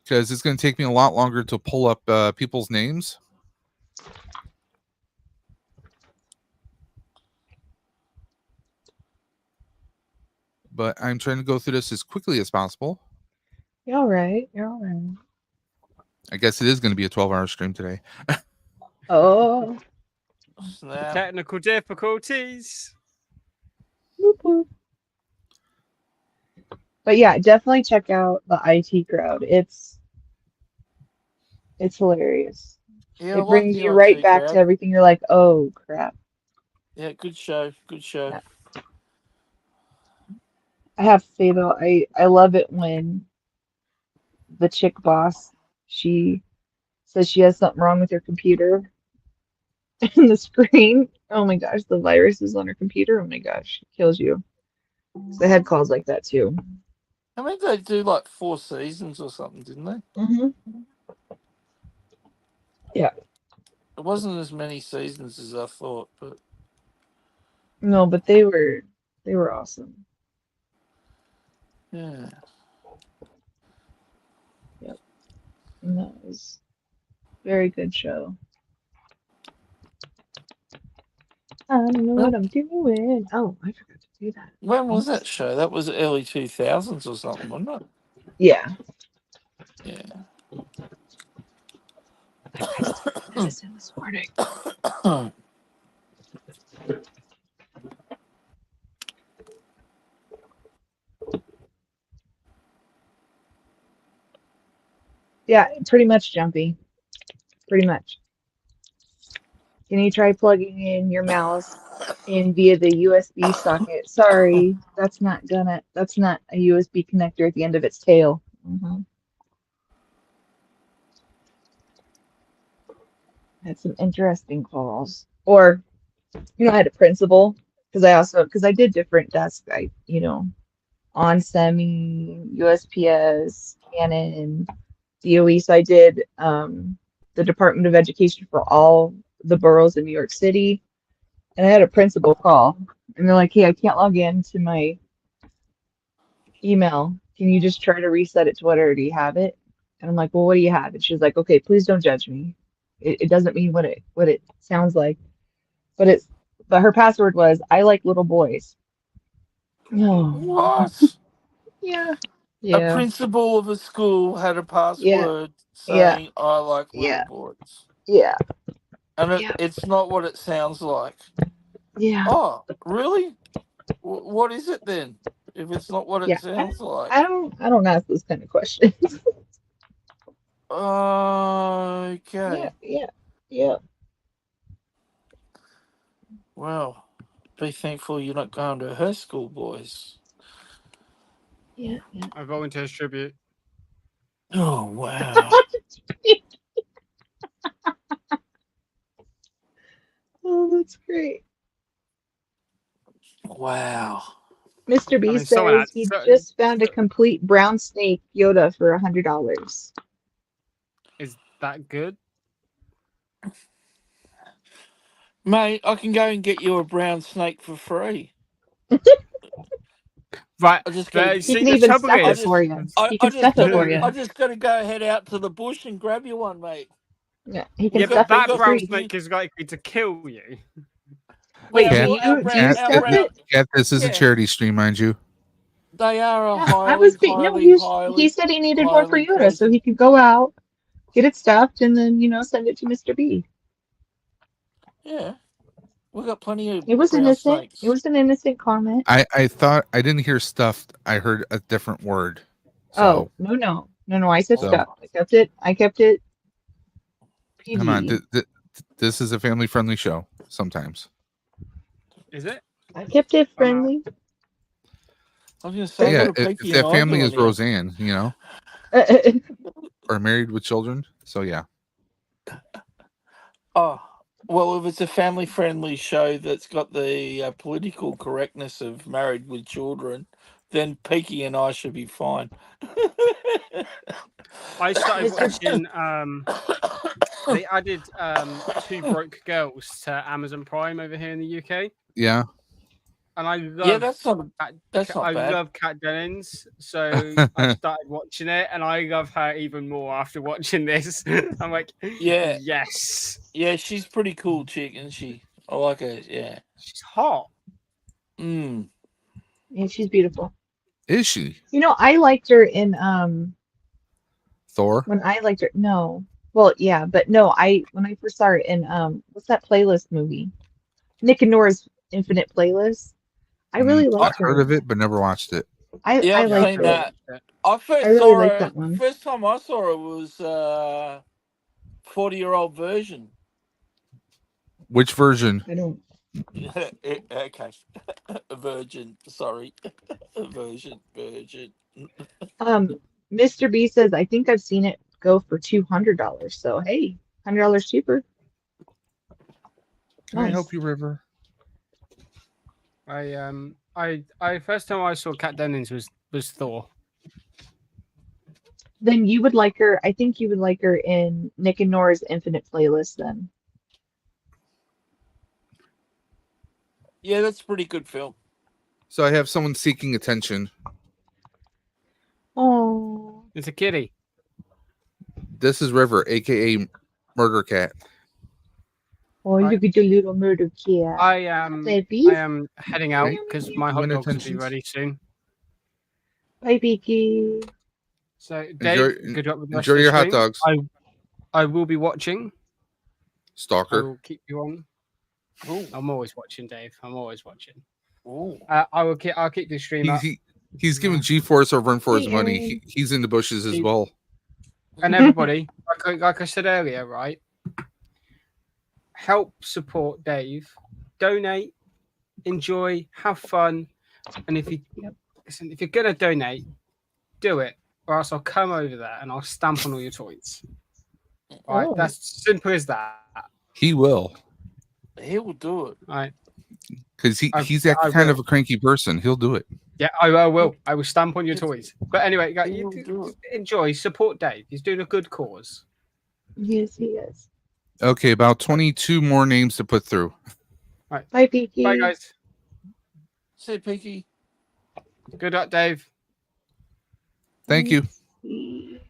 Because it's going to take me a lot longer to pull up people's names. But I'm trying to go through this as quickly as possible. You're all right. You're all right. I guess it is going to be a 12-hour stream today. Oh. Snap. Technical difficulties. Boop, boop. But yeah, definitely check out the IT crowd. It's hilarious. Yeah, It brings you right back to everything. You're like, oh crap. Yeah, good show. Good show. Yeah. I have to say though, I love it when the chick boss, she says she has something wrong with her computer and the screen. Oh my gosh, the virus is on her computer. Oh my gosh, it kills you. So they had calls like that too. I mean, they do like 4 seasons or something, didn't they? Mm-hmm. Yeah. It wasn't as many seasons as I thought, but No, but they were awesome. yeah. Yep. And that was a very good show. I don't know what I'm doing. Oh, I forgot to do that. When was that show? That was early 2000s or something, wasn't it? Yeah. Yeah. I missed medicine this morning. Yeah, pretty much jumpy. Pretty much. Can you try plugging in your mouse in via the USB socket? Sorry, that's not a USB connector at the end of its tail. Had some interesting calls. Or, I had a principal because I did different desks. On semi, USPS, Canon, DOE. So I did the Department of Education for all the boroughs in New York City. And I had a principal call, and they're like, "Hey, I can't log in to my email. Can you just try to reset it to what I already have it?" And I'm like, "Well, what do you have?" And she's like, "Okay, please don't judge me. It doesn't mean what it sounds like, but her password was, 'I like little boys.'" No. What? Yeah. A Yeah. principal of a school had a Yeah. password Yeah. saying, "I like little Yeah. boys," Yeah. and Yeah. it's not what it sounds like. Yeah. Oh, really? What is it then? If it's not what it Yeah. sounds I like. don't ask those kind of questions. Yeah. Okay. Yeah. Yeah. Well, be thankful you're not going to her school, boys. Yeah. Yeah. I volunteer tribute. Oh, wow. Oh, that's great. Wow. Mr. B I mean, someone had says he just found a complete brown snake Yoda for $100. Is that good? Mate, I can go and get you a brown snake for free. Right. I just But gotta He see, can the even trouble stuff it is, for you. He I can just stuff it for gotta you. I just gotta go head out to the bush and grab you one, mate. Yeah, he can yeah, stuff but it that for brown free. snake is likely to kill you. Wait, Yeah, do well, you stuff it? This is a yeah, charity stream, mind you. they are a Yeah, I was no. He said he needed one for highly Yoda, so he poisoned. could go out, get it stuffed, and then send it to Mr. B. Yeah, we got plenty of It was brown innocent. It snakes. was an innocent comment. I thought I didn't hear stuffed. I heard a different word. Oh So no! I said So- stuffed. I kept it PG. come on. This is a family friendly show sometimes. Is it? I kept it friendly. I was gonna say, Yeah, what a if peaky that and family I is doing here? Roseanne, or married with children. So yeah. Oh, well, if it's a family-friendly show that's got the political correctness of Married with Children, then Peaky and I should be fine. I started Mr. watching. They added Two Broke Girls to Amazon Prime over here in the UK, Yeah. and I Yeah, love that's not I bad. love Kat Dennings, so I started watching it, and I love her even more after watching this. I'm like, Yeah. yes, Yeah, she's pretty cool chick, isn't she? I like her. Yeah. she's hot. Mm. Yeah, she's beautiful. Is she I liked her in Thor? when I liked her. No, well, yeah, but no, when I first saw her in what's that playlist movie? Nick and Nora's Infinite Playlist. I really I've liked her. heard of it, but never watched it. Yeah, I I've liked seen her. that. I I really liked that one. first time I saw her was 40-year-old version. Which version? I don't. Okay. A virgin. Sorry. A virgin. Mr. B says I think I've seen it go for $200. So hey, $100 cheaper. Can I Nice. help you, River? I first time I saw Kat Dennings was Thor. Then you would like her. I think you would like her in Nick and Nora's Infinite Playlist. Then. Yeah, that's a pretty good film. So I have someone seeking attention. Oh. It's a kitty. This is River, aka Murder Cat. Oh, Right. look at the little murder cat. I am heading out because my hot dogs will be ready soon. Bye, Beaky. So Dave, good luck with the rest of Enjoy the your hot stream. dogs. I will be watching. I Stalker. will keep you on. Ooh. I'm always watching, Dave. I'm always watching. Ooh. I'll keep the stream up. He's giving G-Force a run for his money. He's in the bushes as well. And everybody, like I said earlier, right? Help support Dave. Donate, enjoy, have fun, and if you're gonna donate, do it, or else I'll come over there and I'll stamp on all your toys. Right? Oh. That's simple as that. He will. He will do it. Right? Because he's that kind of a cranky person. He'll do it. Yeah, I will. I will stamp on your toys. But anyway, guys, Do it. enjoy, support Dave. He's doing a good cause. Yes, he is. Okay, about 22 more names to put through. All right. Bye, Peaky. Bye, guys. See, Peaky. Good luck, Dave. Thank you. Let's see.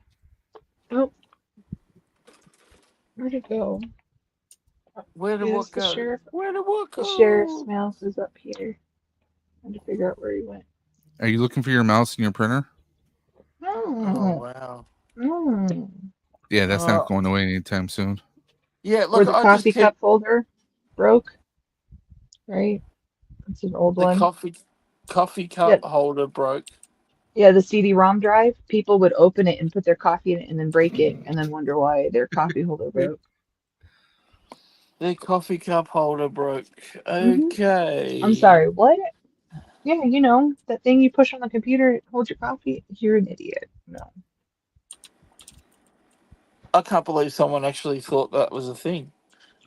Oh. Where'd it go? Where did Yes, what the go? sheriff. Where did what go? The sheriff's mouse is up here. I'm trying to figure out where he went. Are you looking for your mouse and your printer? Oh, Oh. wow. Mm. Yeah, that's not going away anytime soon. Yeah, Where look, the I coffee just kept cup holder broke. Right? It's an old the one. coffee cup Yep. holder broke. Yeah, the CD-ROM drive. People would open it and put their coffee in it and then break it and then wonder why their coffee holder broke. The coffee cup holder broke. Mhm. Okay. I'm sorry, what? Yeah, you know, that thing you push on the computer, hold your coffee. You're an idiot. No. I can't believe someone actually thought that was a thing.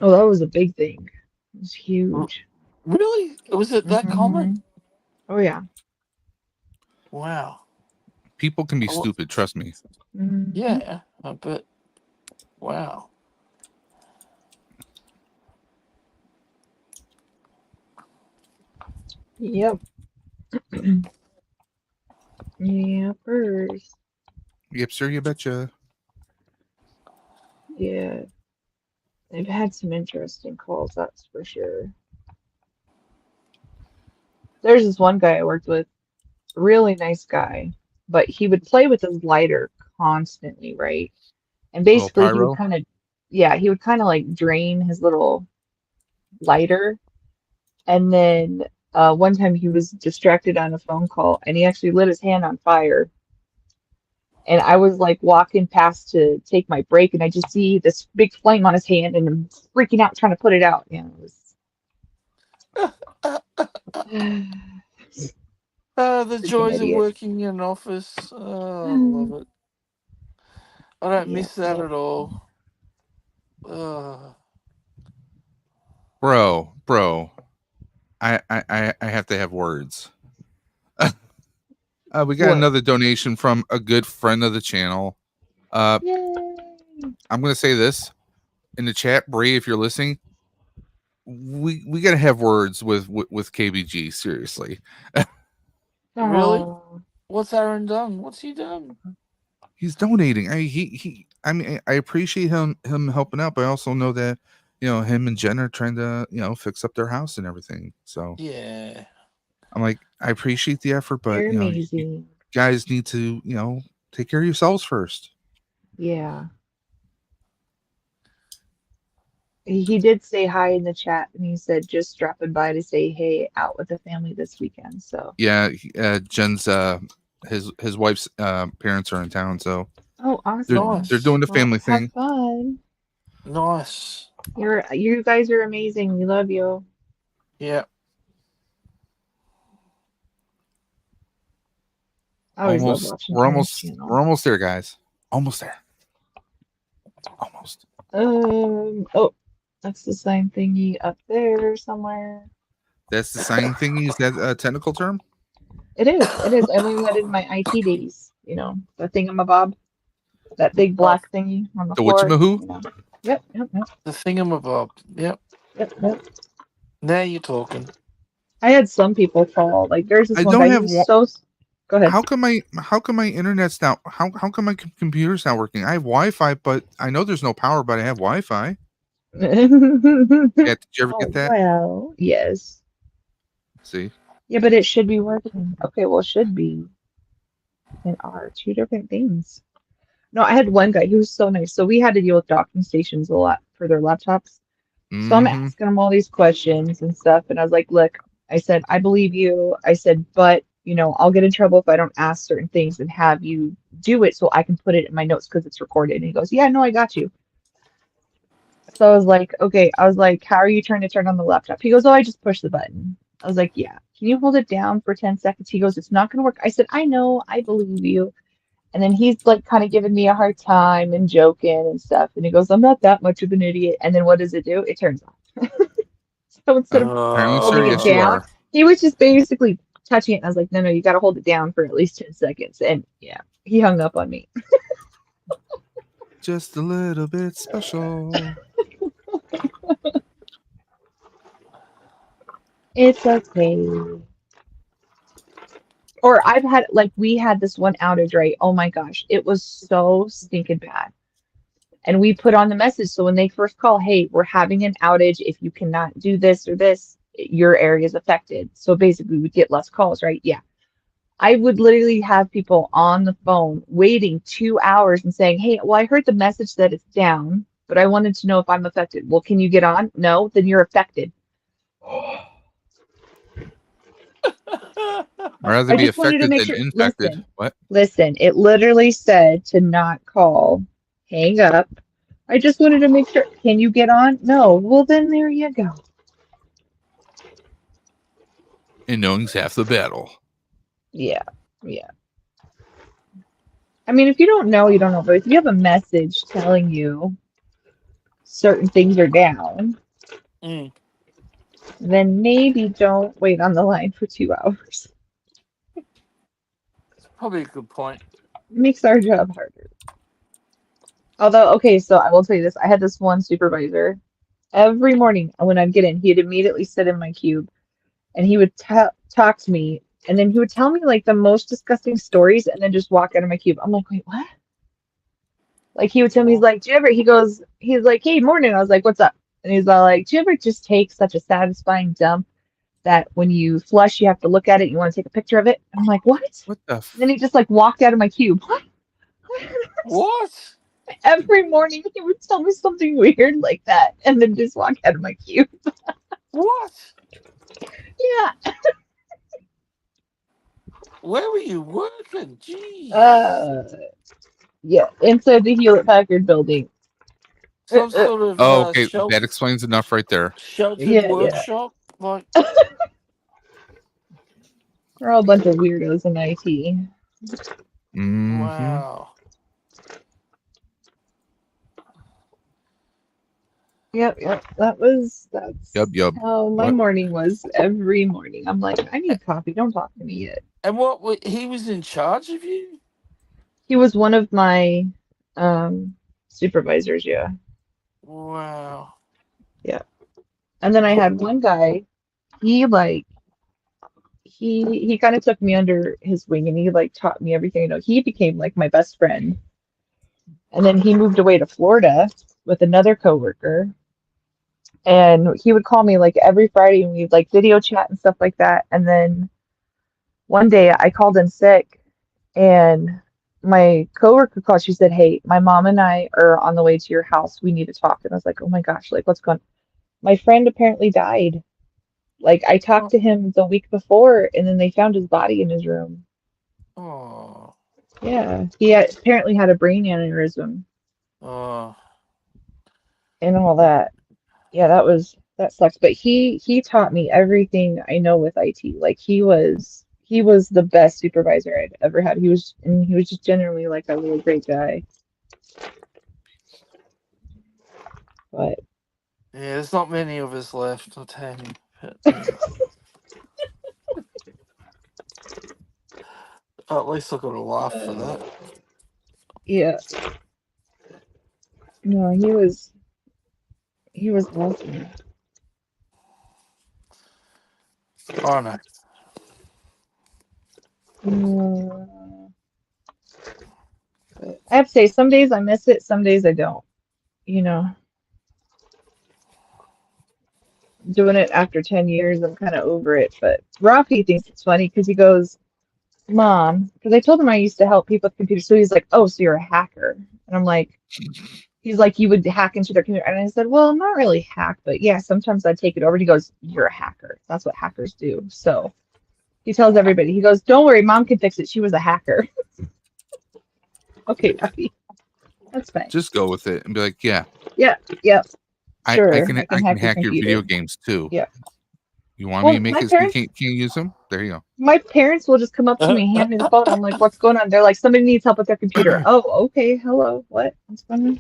Oh, that was a big thing. It was huge. Really? Was it that common? Oh, yeah. Wow. People can be Oh, stupid, trust me. Mhm. yeah, I bet. Wow. Yep. Yepers. Yep, sir, you betcha. Yeah. They've had some interesting calls, that's for sure. There's this one guy I worked with, really nice guy, but he would play with his lighter constantly, right? And Little basically he would pyro. kind of, yeah, he would kind of like drain his little lighter. And then one time he was distracted on a phone call and he actually lit his hand on fire. And I was like walking past to take my break and I just see this big flame on his hand and I'm freaking out trying to put it out. Yeah, it was. The joys of Idiot. working in an office. Oh, I love it. I don't miss that at all. Bro. I have to have words. We got What? another donation from a good friend of the channel. Yay. I'm gonna say this in the chat, Bray, if you're listening. We gotta have words with KBG, seriously. Really? Aw. What's Aaron done? What's he done? He's donating. I mean, I appreciate him helping out, but I also know that, you know, him and Jen are trying to, you know, fix up their house and everything. So Yeah. I'm like, I appreciate the effort, but You're you know, amazing. you guys need to, you know, take care of yourselves first. Yeah. He did say hi in the chat and he said just dropping by to say hey, out with the family this weekend. So Yeah, Jen's his wife's parents are in town, so oh, awesome. they're doing the Well, family have thing. fun. Nice. You guys are amazing. We love you. Yeah. I always love watching We're Aaron's channel. almost there, guys. Almost there. Almost. Oh, that's the sign thingy up there somewhere. That's the sign thingy. Is that a technical term? It is. It is. I learned that in my IT days. You know, the thingamabob, that big black thingy on the floor. Witchamahoo? You know. Yep. The thingamabob. Yep. Yep. Now you're talking. I had some people call. Like, there's this I one don't guy have who was so. Go ahead. How come my internet's not how come my computer's not working? I have Wi-Fi, but I know there's no power, but I have Wi-Fi. Yeah, did you ever get that? Well, yes. See? Yeah, but it should be working. Okay, well, it should be. And are two different things. No, I had one guy. He was so nice. So we had to deal with docking stations a lot for their laptops. So I'm asking him all these questions and stuff. And I was like, look, I said, I believe you. I said, but, you know, I'll get in trouble if I don't ask certain things and have you do it so I can put it in my notes because it's recorded. And he goes, yeah, no, I got you. So I was like, okay. I was like, how are you trying to turn on the laptop? He goes, oh, I just push the button. I was like, yeah. Can you hold it down for 10 seconds? He goes, it's not going to work. I said, I know. I believe you. And then he's like kind of giving me a hard time and joking and stuff. And he goes, I'm not that much of an idiot. And then what does it do? It turns off. So instead of Apparently, sir, holding it yes, you down, are. he was just basically touching it. And I was like, no, you got to hold it down for at least 10 seconds. And yeah, he hung up on me. Just a little bit special. It's okay. Or I've had, like, we had this one outage, right? Oh my gosh, it was so stinking bad. And we put on the message. So when they first call, hey, we're having an outage. If you cannot do this or this, your area is affected. So basically, we'd get less calls, right? Yeah. I would literally have people on the phone waiting 2 hours and saying, hey, well, I heard the message that it's down, but I wanted to know if I'm affected. Well, can you get on? No, then you're affected. Rather I be just wanted to affected make than sure. infected. What? Listen, it literally said to not call, hang up. I just wanted to make sure. Can you get on? No. Well, then there you go. And knowing's half the battle. Yeah. I mean, if you don't know, you don't know. But if you have a message telling you certain things are down, then maybe don't wait on the line for 2 hours. It's probably a good point. It makes our job harder. Although, okay, so I will tell you this. I had this one supervisor. Every morning when I'd get in, he'd immediately sit in my cube and he would talk to me. And then he would tell me like the most disgusting stories and then just walk out of my cube. I'm like, wait, what? Like he would tell me, he's like, he's like, hey, morning. I was like, what's up? And he's all like, do you ever just take such a satisfying dump that when you flush, you have to look at it, you want to take a picture of it? I'm like, what? What the? And then he just like walked out of my cube. What? Every morning he would tell me something weird like that and then just walk out of my cube. What? Yeah. Where were you working? Jeez. Yeah, inside the Hewlett Packard building. Some sort of okay. shelter, That explains enough right there. sheltered workshop? Like We're all a bunch of weirdos in IT. Mm-hmm. wow. Yep. That's Yep. how my What? morning was every morning. I'm like, I need coffee. Don't talk to me yet. And he was in charge of you? He was one of my supervisors, yeah. Wow. Yeah. And then I had one guy, he kind of took me under his wing and he like taught me everything. You know, he became like my best friend. And then he moved away to Florida with another coworker. And he would call me like every Friday and we'd like video chat and stuff like that. And then one day I called in sick and my coworker called. She said, hey, my mom and I are on the way to your house. We need to talk. And I was like, oh my gosh, like what's going on? My friend apparently died. Like I talked to him the week before and then they found his body in his room. Oh. Yeah. He apparently had a brain aneurysm. Oh. And all that. Yeah, that sucks. But he taught me everything I know with IT. Like he was the best supervisor I'd ever had. He was just generally like a really great guy. But yeah, there's not many of us left, I'll tell you. But, at least I got a laugh for that. yeah. No, he was awesome. Oh no. But I have to say, some days I miss it, some days I don't. You know, doing it after 10 years, I'm kind of over it. But Rafi thinks it's funny because he goes, Mom, because I told him I used to help people with computers. So he's like, oh, so you're a hacker. And I'm like, he's like, you would hack into their computer. And I said, well, I'm not really hack, but yeah, sometimes I take it over. And he goes, you're a hacker. That's what hackers do. So he tells everybody, he goes, don't worry, Mom can fix it. She was a hacker. Okay, Rafi. That's fine. Just go with it and be like, yeah. Yep. Sure. I can hack your video games too. Yeah. You want me to make this? Can you use them? There you go. My parents will just come up to me, hand me the phone. I'm like, what's going on? They're like, somebody needs help with their computer. Oh, okay. Hello. What? What's going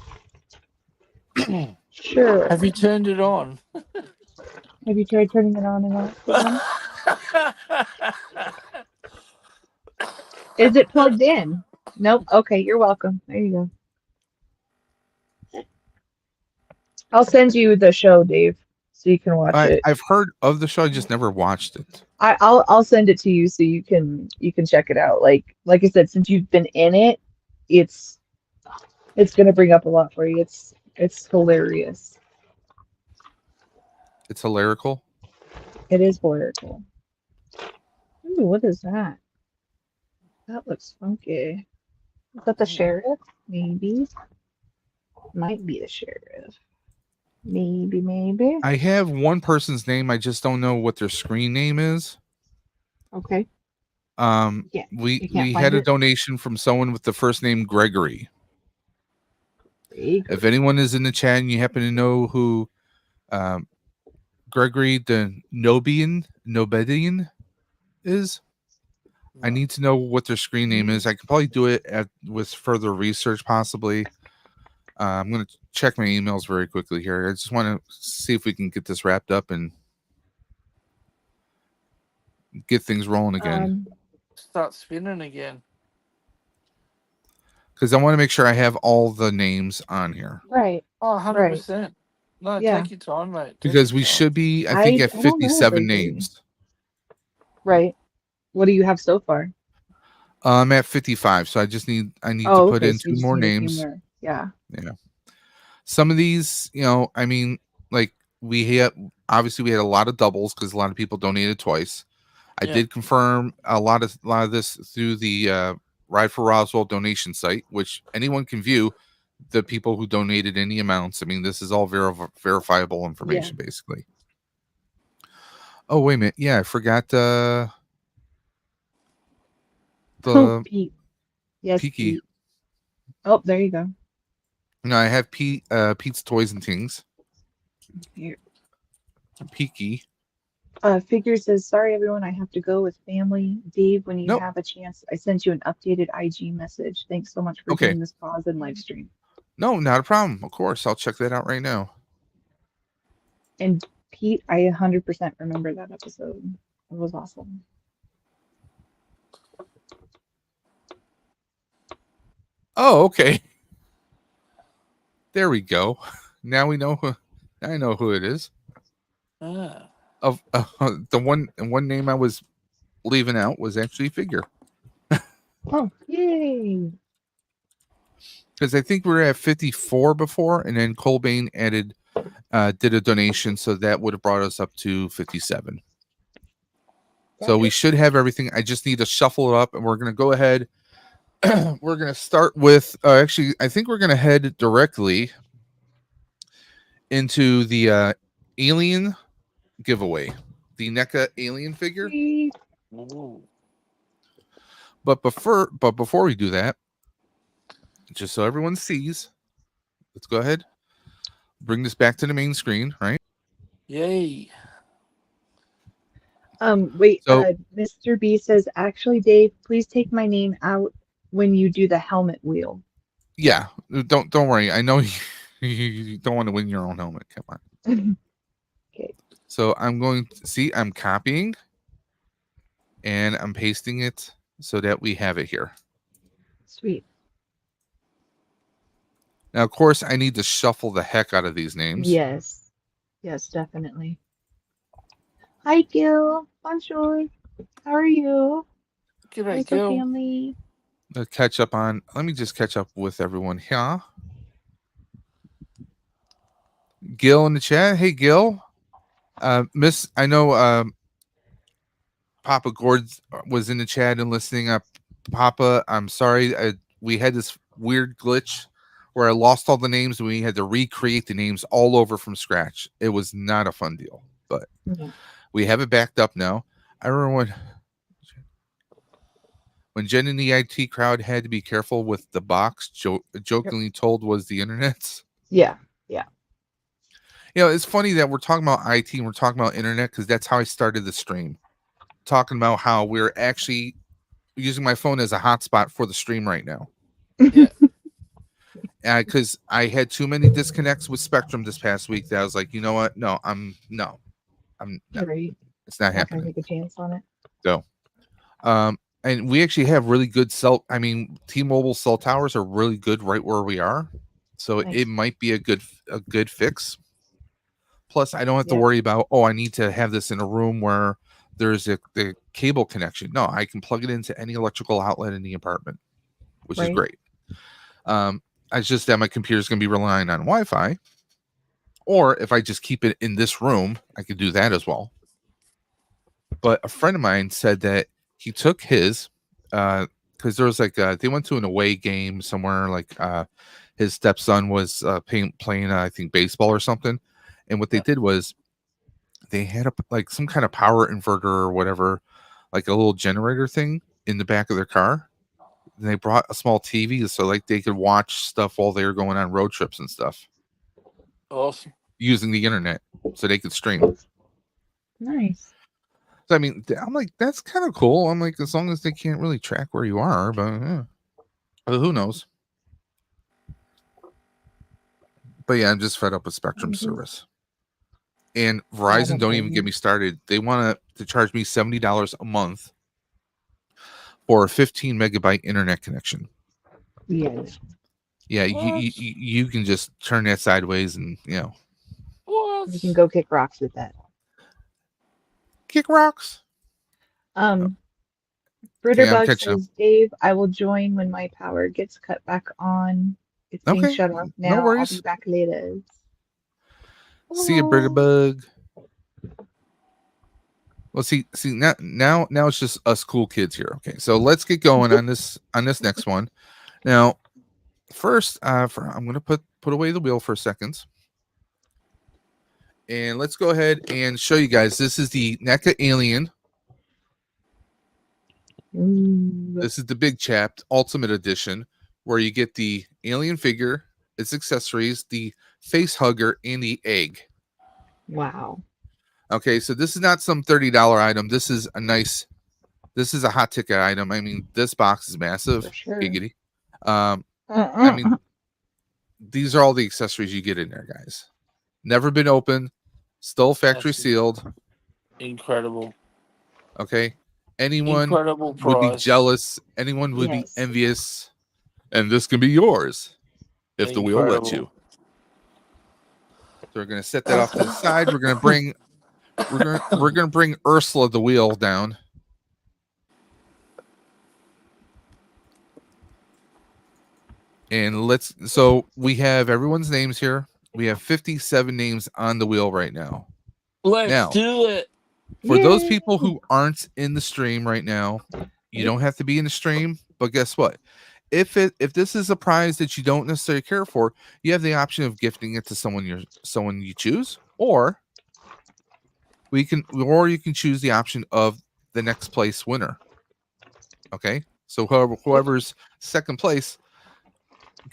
on? Sure. Have you turned it on? Have you tried turning it on and off? Is it plugged in? Nope. Okay, you're welcome. There you go. I'll send you the show, Dave, so you can watch it. I've heard of the show, I just never watched it. I'll send it to you so you can check it out. Like I said, since you've been in it, it's gonna bring up a lot for you. It's hilarious. It's hilarical. It is hilarical. Ooh, what is that? That looks funky. Is that the sheriff? Maybe. Might be the sheriff. Maybe. I have one person's name. I just don't know what their screen name is. Okay. We had a donation from someone with the first name Gregory. If anyone is in the chat and you happen to know who Gregory the Nobedian is, I need to know what their screen name is. I can probably do it with further research, possibly. I'm going to check my emails very quickly here. I just want to see if we can get this wrapped up and get things rolling again. Start spinning again. Because I want to make sure I have all the names on here. Right. Oh, 100%. Right. No, yeah. Take your time, mate. Because we should be, I think, at 57 names. Right. What do you have so far? I'm at 55, so I need to put in 2 more names. Yeah. Some of these, I mean, like we had a lot of doubles because a lot of people donated twice. I did confirm a lot of this through the Ride for Roswell donation site, which anyone can view the people who donated any amounts. I mean, this is all verifiable information, basically. Oh, wait a minute. Yeah, I forgot Pete. Yes, Peaky. Pete. Oh, there you go. No, I have Pete's Toys and Things. Here. Peaky. Figure says, sorry everyone, I have to go with family. Dave, when you have a chance, I sent you an updated IG message. Thanks so much for doing this pause and live stream. No, not a problem. Of course, I'll check that out right now. And Pete, I 100% remember that episode. It was awesome. Oh, okay. There we go. Now we know I know who it is. Of the one name I was leaving out was actually Figure. Oh, yay! Because I think we were at 54 before, and then Colbane did a donation, so that would have brought us up to 57. So we should have everything. I just need to shuffle it up, and we're going to go ahead. We're going to start with actually, I think we're going to head directly into the alien giveaway, the NECA alien figure. Ooh. But before we do that, just so everyone sees, let's go ahead, bring this back to the main screen, right? Yay. Wait, Mr. B says, actually, Dave, please take my name out when you do the helmet wheel. Yeah, don't worry. I know you don't want to win your own helmet. Come on. Okay. So I'm going to see, I'm copying and I'm pasting it so that we have it here. Sweet. Now, of course, I need to shuffle the heck out of these names. Yes. Yes, definitely. Hi, Gil. Bonjour. How are you? G'day, Gil. Family. Catch up on, let me just catch up with everyone here. Gil in the chat. Hey, Gil. Miss, I know Papa Gord was in the chat and listening up. Papa, I'm sorry. We had this weird glitch where I lost all the names and we had to recreate the names all over from scratch. It was not a fun deal, but we have it backed up now. I remember when Jen in the IT crowd had to be careful with the box, jokingly told was the internet. Yeah. You know, it's funny that we're talking about IT and we're talking about internet because that's how I started the stream. Talking about how we're actually using my phone as a hotspot for the stream right now. Yeah. Because I had too many disconnects with Spectrum this past week that I was like, you know what? No, I'm not. Right. It's not happening. Take a chance on it. So, and we actually have really good T-Mobile cell towers are really good right where we are, so Nice. it might be a good fix. Plus, I don't have to Yeah. worry about, I need to have this in a room where there's the cable connection. No, I can plug it into any electrical outlet in the apartment, which is Right. great. I just that my computer is going to be relying on Wi-Fi, or if I just keep it in this room, I could do that as well. But a friend of mine said that he took his, because there was they went to an away game somewhere, his stepson was playing I think baseball or something, and what they did was they had some kind of power inverter or whatever, like a little generator thing in the back of their car. And they brought a small TV so they could watch stuff while they were going on road trips and stuff. Awesome. Using the internet so they could stream. Nice. So I mean, I'm like, that's kind of cool. I'm like, as long as they can't really track where you are, but who knows? But yeah, I'm just fed up with Spectrum service. And Verizon don't even get me started. They want to charge me $70 a month for a 15 megabyte internet connection. Yes. Yeah, you can just turn that sideways and What? You can go kick rocks with that. Kick rocks. Britterbug says, Dave, I will join when my power gets cut back on. It's being shut off now. No worries. I'll be back later. See you, Britterbug. Well, see now it's just us cool kids here. Okay, so let's get going on this next one. Now, first, I'm gonna put away the wheel for a second, and let's go ahead and show you guys. This is the NECA Alien. This is the Big Chap Ultimate Edition, where you get the alien figure, its accessories, the face hugger, and the egg. Wow. Okay, so this is not some $30 item. This is a hot ticket item. I mean, this box is massive. For sure. Giggity. I mean, these are all the accessories you get in there, guys. Never been opened, still factory sealed. Incredible. Okay. Anyone would be jealous. Anyone would be envious. And this can be yours if the wheel lets you. So we're gonna set that off to the side. We're gonna bring Ursula the wheel down. And so we have everyone's names here. We have 57 names on the wheel right now. Let's do it. For those people who aren't in the stream right now, you don't have to be in the stream, but guess what? If this is a prize that you don't necessarily care for, you have the option of gifting it to someone you choose, or you can choose the option of the next place winner. Okay, so whoever's second place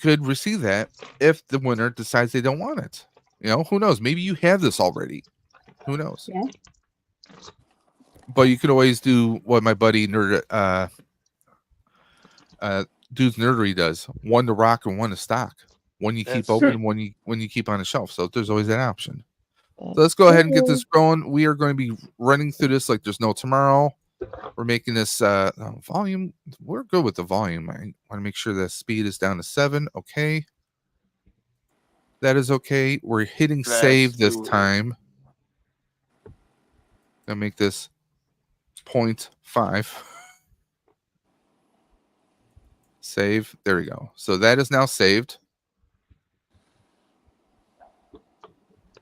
could receive that if the winner decides they don't want it. Who knows? Maybe you have this already. Who knows? Yeah. But you could always do what my buddy Dude's Nerdery does: one to rock and one to stock. One you keep open, one you keep on the shelf. So there's always that option. So let's go ahead and get this going. We are going to be running through this like there's no tomorrow. We're making this volume. We're good with the volume. I want to make sure the speed is down to 7. Okay. That is okay. We're hitting save this time. Gonna make this 0.5. Save. There we go. So that is now saved.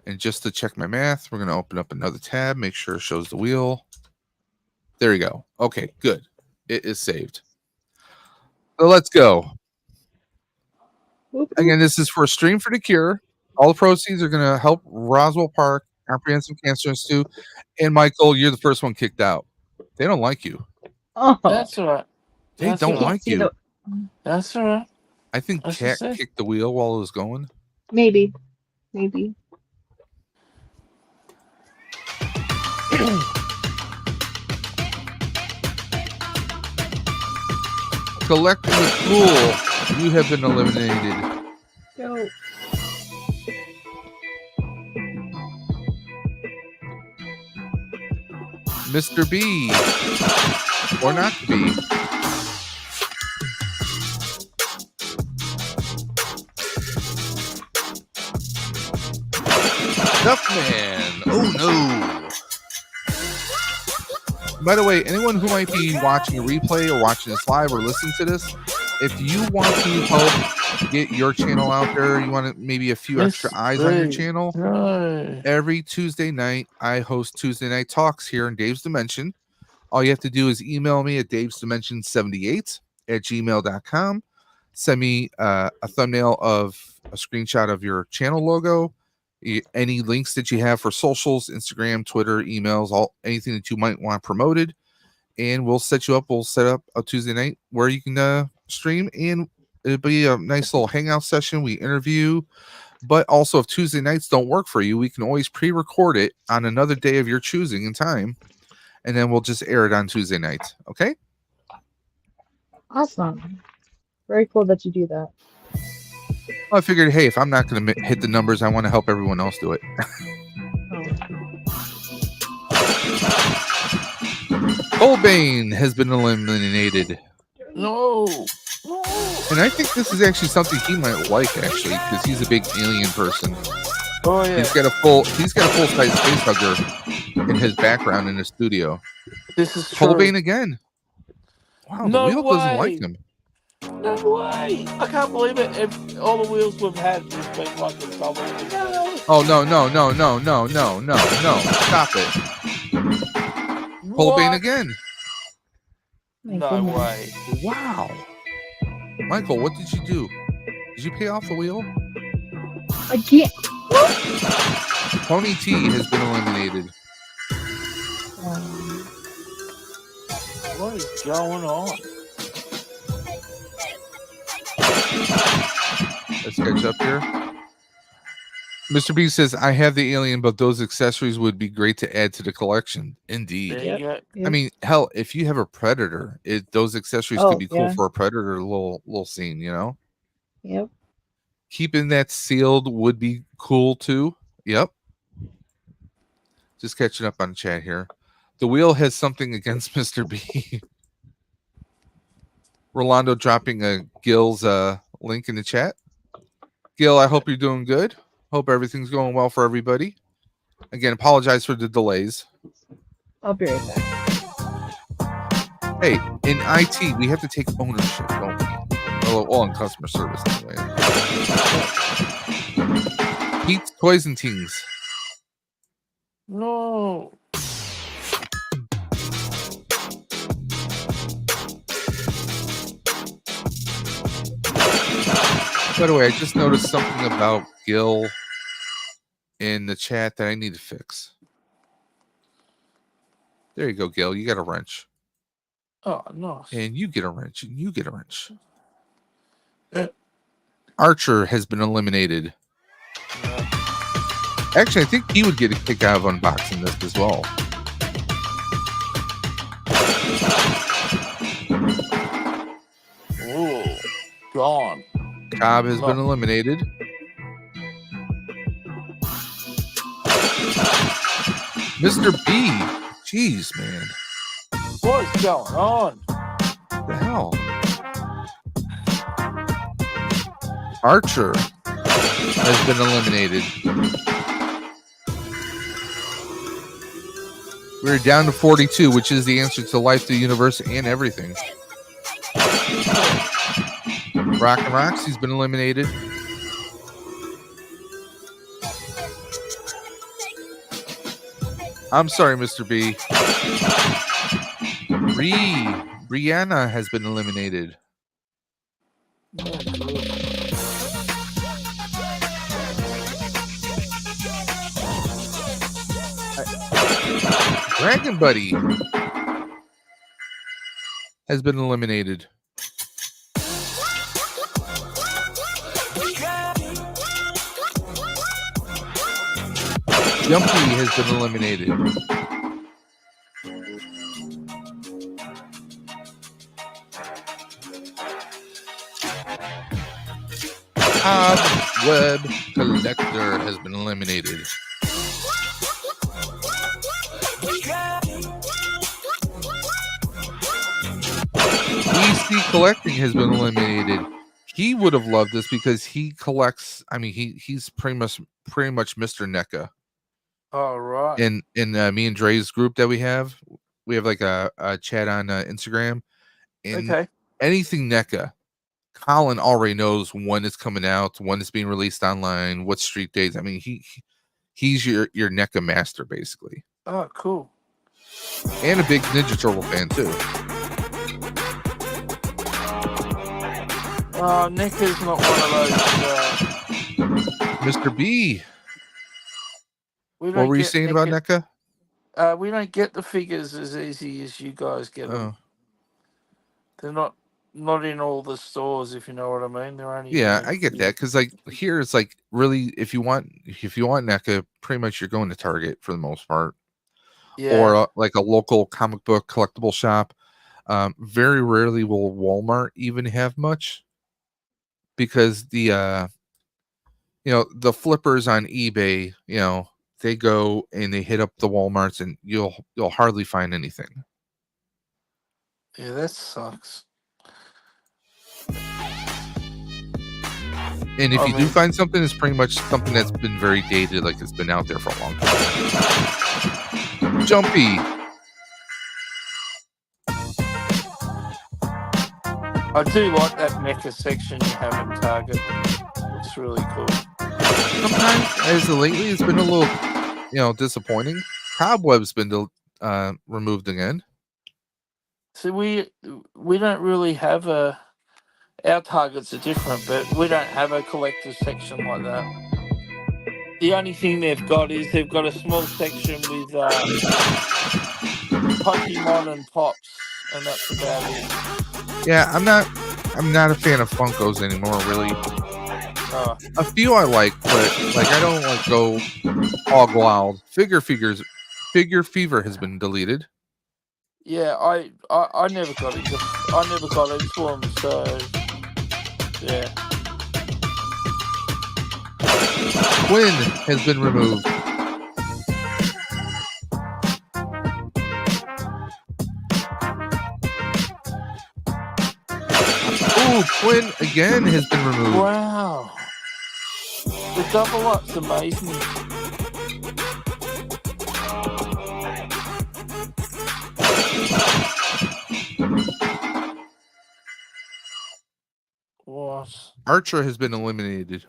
And just to check my math, we're going to open up another tab, make sure it shows the wheel. There we go. Okay, good. It is saved. So let's go. Again, this is for Stream for the Cure. All the proceeds are going to help Roswell Park Comprehensive Cancer Institute. And Michael, you're the first one kicked out. They don't like you. Oh, that's all right. They don't like you. That's all right. I think Cat kicked the wheel while it was going. Maybe. Collecting the pool. You have been eliminated. Go. Mr. B. Or not to be. Duckman. Oh no. By the way, anyone who might be watching a replay or watching this live or listening to this, if you want to help get your channel out there, you want maybe a few extra eyes on your channel, every Tuesday night, I host Tuesday Night Talks here in Dave's Dimension. All you have to do is email me at davesdimension78@gmail.com. Send me a thumbnail of a screenshot of your channel logo, any links that you have for socials, Instagram, Twitter, emails, anything that you might want promoted, and we'll set you up. We'll set up a Tuesday night where you can stream, and it'll be a nice little hangout session. We interview, but also if Tuesday nights don't work for you, we can always pre-record it on another day of your choosing and time, and then we'll just air it on Tuesday nights. Okay? Awesome. Very cool that you do that. Well, I figured, hey, if I'm not going to hit the numbers, I want to help everyone else do it. Colbane has been eliminated. No. And I think this is actually something he might like, actually, because he's a big alien person. Oh yeah. He's got a full-size facehugger in his background in the studio. This is true. Colbane again. Wow, No the wheel doesn't like him. No way! I can't believe it. All the wheels we've had has been like this. No. Oh no! Stop it! Colbane again. No way! Wow, Michael, what did you do? Did you pay off the wheel? Again? Tony T has been eliminated. What is going on? Let's catch up here. Mr. B says, I have the alien, but those accessories would be great to add to the collection. Indeed. There you go. Yep. I mean, hell, if you have a Predator, those accessories could be cool for a Predator little scene, you know? Yep. Keeping that sealed would be cool too. Yep. Just catching up on chat here. The wheel has something against Mr. B. Rolando dropping a Gil's link in the chat. Gil, I hope you're doing good. Hope everything's going well for everybody. Again, apologize for the delays. I'll be right back. Hey, in IT, we have to take ownership, don't we? Well, in customer service anyway. Pete's Toys and Teens. No. By the way, I just noticed something about Gil in the chat that I need to fix. There you go, Gil. You got a wrench. Oh, no. And you get a wrench. And you get a wrench. Archer has been eliminated. Actually, I think he would get a kick out of unboxing this as well. Ooh, gone. Cobb has been eliminated. Mr. B. Jeez, man. What is going on? What the hell? Archer has been eliminated. We're down to 42, which is the answer to life, the universe, and everything. Rock and Roxy's been eliminated. I'm sorry, Mr. B. Brianna has been eliminated. Dragon Buddy has been eliminated. Jumpy has been eliminated. Web Collector has been eliminated. PC collecting has been eliminated. He would have loved this because he collects. I mean, he's pretty much Mr. NECA. Oh, right. In me and Dre's group that we have like a chat on Instagram. And Okay. anything NECA, Colin already knows when it's coming out, when it's being released online, what street days. I mean, he's your NECA master basically. Oh, cool. And a big Ninja Turtle fan too. NECA's not one of those. Mr. B. What were you saying about NECA? We don't get the figures as easy as you guys get them. They're not in all the stores, if you know what I mean. They're only I get that because like here it's like really if you want NECA, pretty much you're going to Target for the most part, or like a local comic book collectible shop. Very rarely will Walmart even have much because the the flippers on eBay, they go and they hit up the Walmarts and you'll hardly find anything. Yeah, that sucks. And if you do find something, it's pretty much something that's been very dated, like it's been out there for a long time. Jumpy. I do like that NECA section you have in Target. It's really cool. Sometimes, as of lately, it's been a little, disappointing. Cobweb's been removed again. So we don't really have our Targets are different, but we don't have a collector's section like that. The only thing they've got is they've got a small section with Pokemon and Pops, and that's about it. Yeah, I'm not a fan of Funkos anymore, really. A few I like, but like I don't like go hog wild. Figure Fever has been deleted. Yeah, I never got it. I never got into them, so yeah. Quinn has been removed. Ooh, Quinn again has been removed. Wow. The double ups amaze me. What? Archer has been eliminated.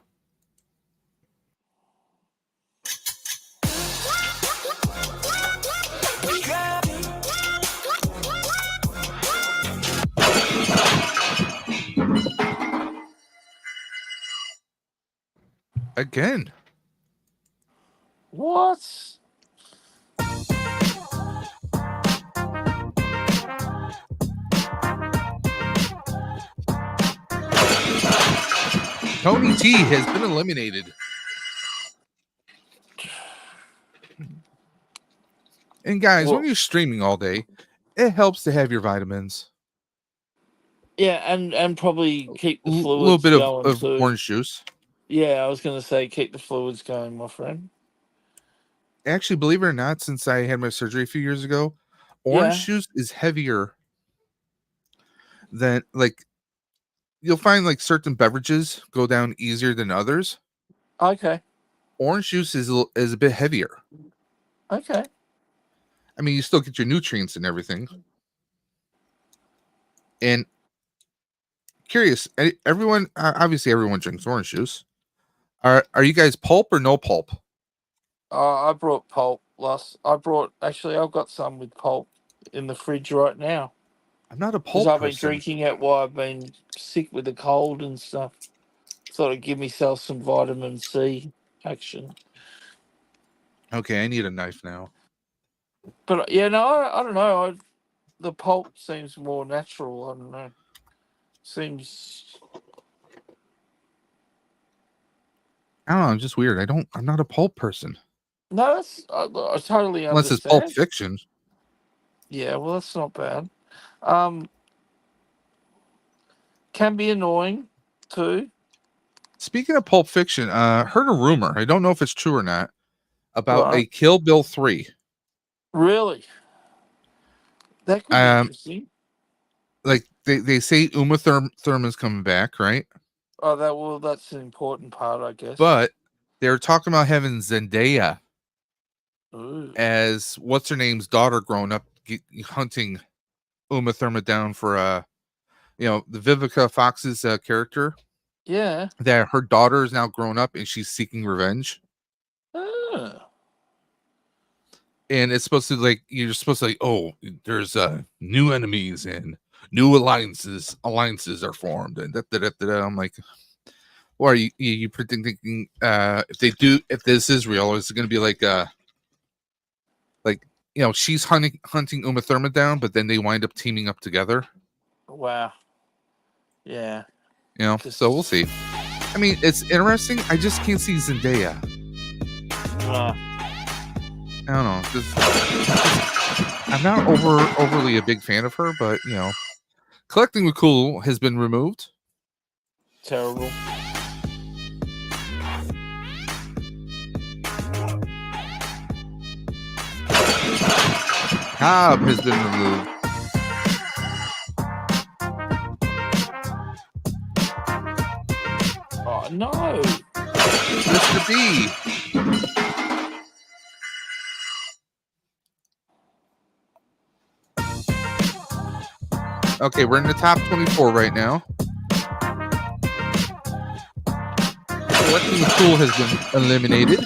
Again. What? Tony T has been eliminated. And guys, when you're streaming all day, it helps to have your vitamins. Yeah, and probably keep the fluids a little bit going of too. orange juice. Yeah, I was going to say keep the fluids going, my friend. Actually, believe it or not, since I had my surgery a few years ago, orange juice is heavier than like you'll find like certain beverages go down easier than others. Okay. Orange juice is a bit heavier. Okay. I mean, you still get your nutrients and everything. And curious, everyone obviously everyone drinks orange juice. Are you guys pulp or no pulp? I brought pulp actually I've got some with pulp in the fridge right now. I'm not a pulp because I've been person. drinking it while I've been sick with the cold and stuff. Thought I'd give myself some vitamin C action. Okay, I need a knife now. But yeah, no, I don't know. The pulp seems more natural. I don't know. Seems. I don't know. I'm just weird. I'm not a pulp person. No, that's I totally understand. Unless it's Pulp Fiction. Yeah, well, that's not bad. Can be annoying too. Speaking of Pulp Fiction, heard a rumor. I don't know if it's true or not about a Kill Bill 3. Really? That could be interesting. like they say Uma Thurman's coming back, right? Oh, that's an important part, I guess. But they're talking about having Zendaya Ooh. as what's her name's daughter growing up, hunting Uma Thurman down for the Vivica Fox's character. Yeah. That her daughter is now grown up and she's seeking revenge. And it's supposed to you're supposed to there's new enemies and new alliances are formed and I'm like, or are you predicting if this is real, is it going to be she's hunting Uma Thurman down, but then they wind up teaming up together? Wow. Yeah. So we'll see. I mean, it's interesting. I just can't see Zendaya. I don't know. I'm not overly a big fan of her, but collecting with cool has been removed. Terrible. Cobb has been removed. Oh no, Mr. B. Okay, we're in the top 24 right now. Collecting the Cool has been eliminated.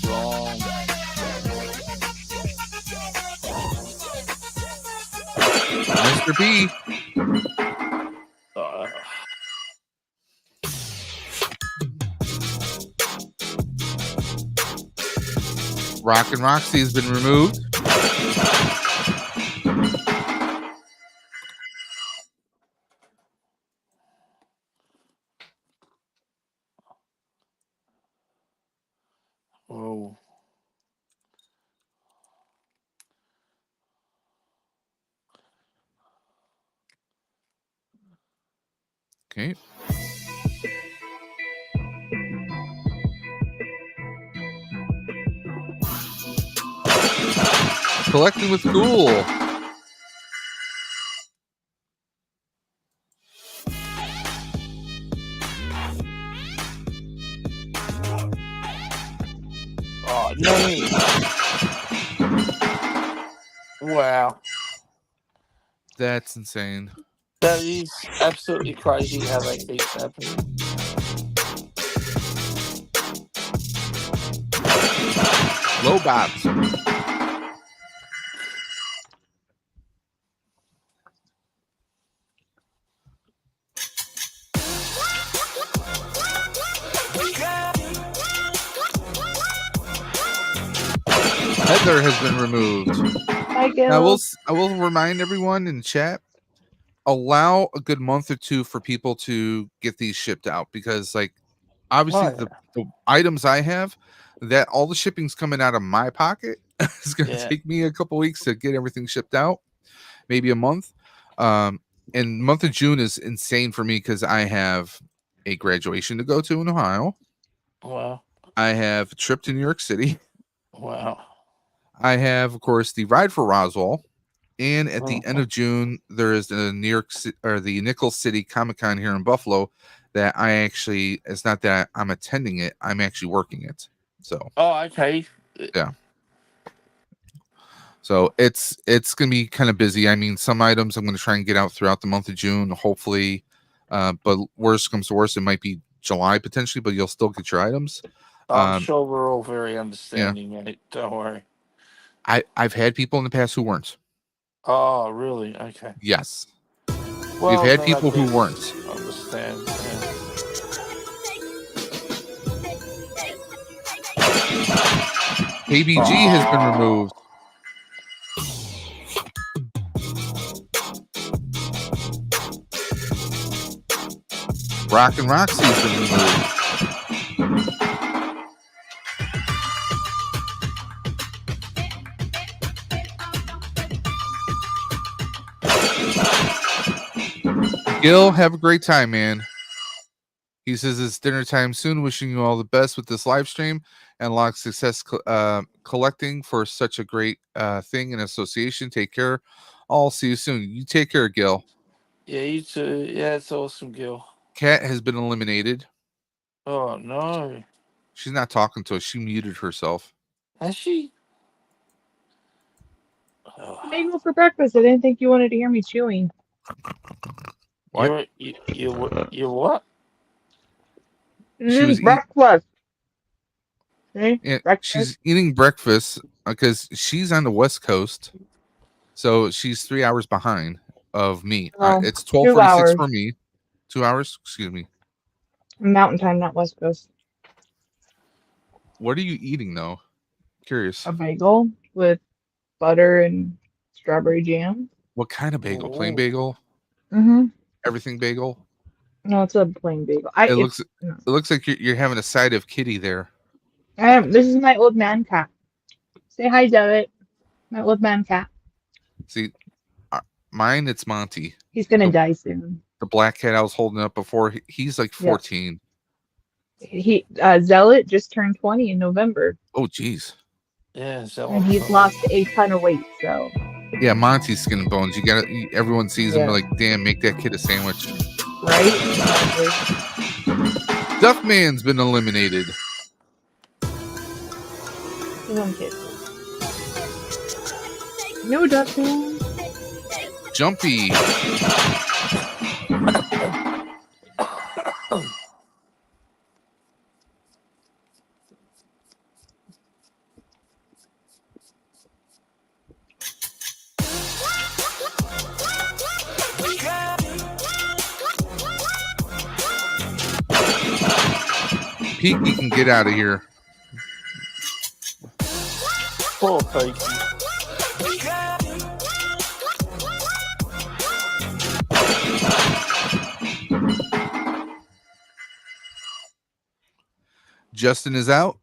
Wrong. Mr. B. Rock and Roxy has been removed. Oh. Okay. Collecting with Cool. Oh no. Wow. That's insane. That is absolutely crazy how that keeps happening. Low bots. Heather has been removed. Hi, Gil. I will remind everyone in chat, allow a good month or two for people to get these shipped out, because obviously the items I have, that all the shipping's coming out of my pocket. It's going to take me a couple weeks to get everything shipped out, maybe a month. And month of June is insane for me because I have a graduation to go to in Ohio. Wow. I have a trip to New York City. Wow. I have, of course, the ride for Roswell. And at the end of June, there is the New York or the Nickel City Comic-Con here in Buffalo that I actually, it's not that I'm attending it, I'm actually working it. So. Oh, okay. Yeah. So it's going to be kind of busy. I mean, some items I'm going to try and get out throughout the month of June, hopefully. But worst comes to worst, it might be July potentially, but you'll still get your items. I'm sure we're all very understanding, mate. Don't worry. I've had people in the past who weren't. Oh, really? Okay. Yes. Well, we've had people who weren't. Understand. Yeah. KBG has been removed. Rock and Roxy has been removed. Gil, have a great time, man. He says it's dinner time soon. Wishing you all the best with this live stream and a lot of success collecting for such a great thing and association. Take care. I'll see you soon. You take care, Gil. Yeah, you too. Yeah, it's awesome, Gil. Kat has been eliminated. Oh no. She's not talking to us. She muted herself. Has she? Oh. Bagel for breakfast. I didn't think you wanted to hear me chewing. What? You what? She was breakfast. See? Yeah, Breakfast. she's eating breakfast because she's on the West Coast, so she's 3 hours behind of me. Oh, It's 2 12:46 hours. for me. 2 hours? Excuse me. Mountain time, not West Coast. What are you eating though? Curious. A bagel with butter and strawberry jam. What kind of bagel? Plain Oh. bagel? Mm-hmm. Everything bagel? No, it's a plain bagel. It looks like you're having a side of kitty there. This is my old man cat. Say hi, David. My old man cat. See, mine, it's Monty. He's gonna die soon. The black cat I was holding up before. He's like 14. He Zealot just turned 20 in November. Oh, geez. Yeah, Zealot. And he's lost a ton of weight. So. Yeah, Monty's skin and bones. Everyone sees him like, damn, make that kid a sandwich. Right? Duffman's been eliminated. One kid. No Duffman. Jumpy. Peaky can get out of here. Poor Peaky. Justin is out.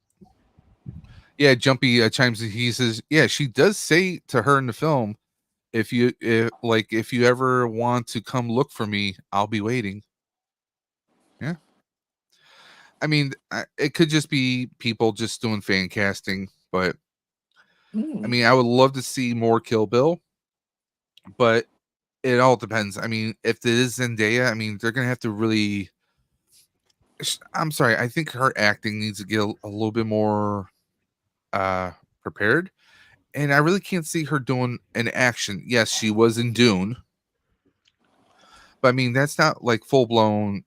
Yeah, Jumpy chimes in. He says, "Yeah, she does say to her in the film, if you ever want to come look for me, I'll be waiting." Yeah. I mean, it could just be people just doing fan casting, but I mean, I would love to see more Kill Bill, but it all depends. I mean, if it is Zendaya, I mean, they're gonna have to really. I'm sorry. I think her acting needs to get a little bit more prepared, and I really can't see her doing an action. Yes, she was in Dune, but I mean, that's not like full blown.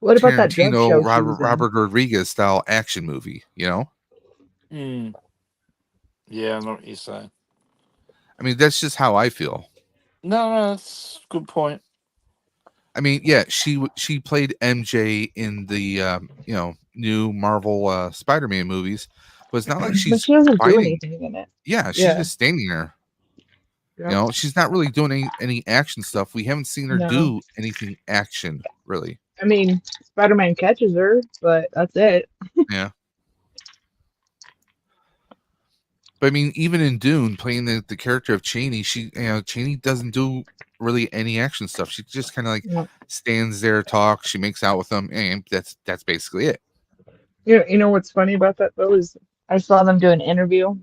What about that drug show? Robert Rodriguez style action movie, you know? Yeah, I know what you're saying. I mean, that's just how I feel. No, that's a good point. I mean, yeah, she played MJ in the new Marvel Spider-Man movies, but it's not like But she doesn't fighting. do anything in it. Yeah, she's just standing there. Yep. You know, she's not really doing any action stuff. We haven't seen her do anything action, really. I mean, Spider-Man catches her, but that's it. Yeah. But I mean, even in Dune, playing the character of Cheney, Cheney doesn't do really any action stuff. She just kind of like stands there, talks, she makes out with them, and that's basically it. You know what's funny about that though is I saw them do an interview.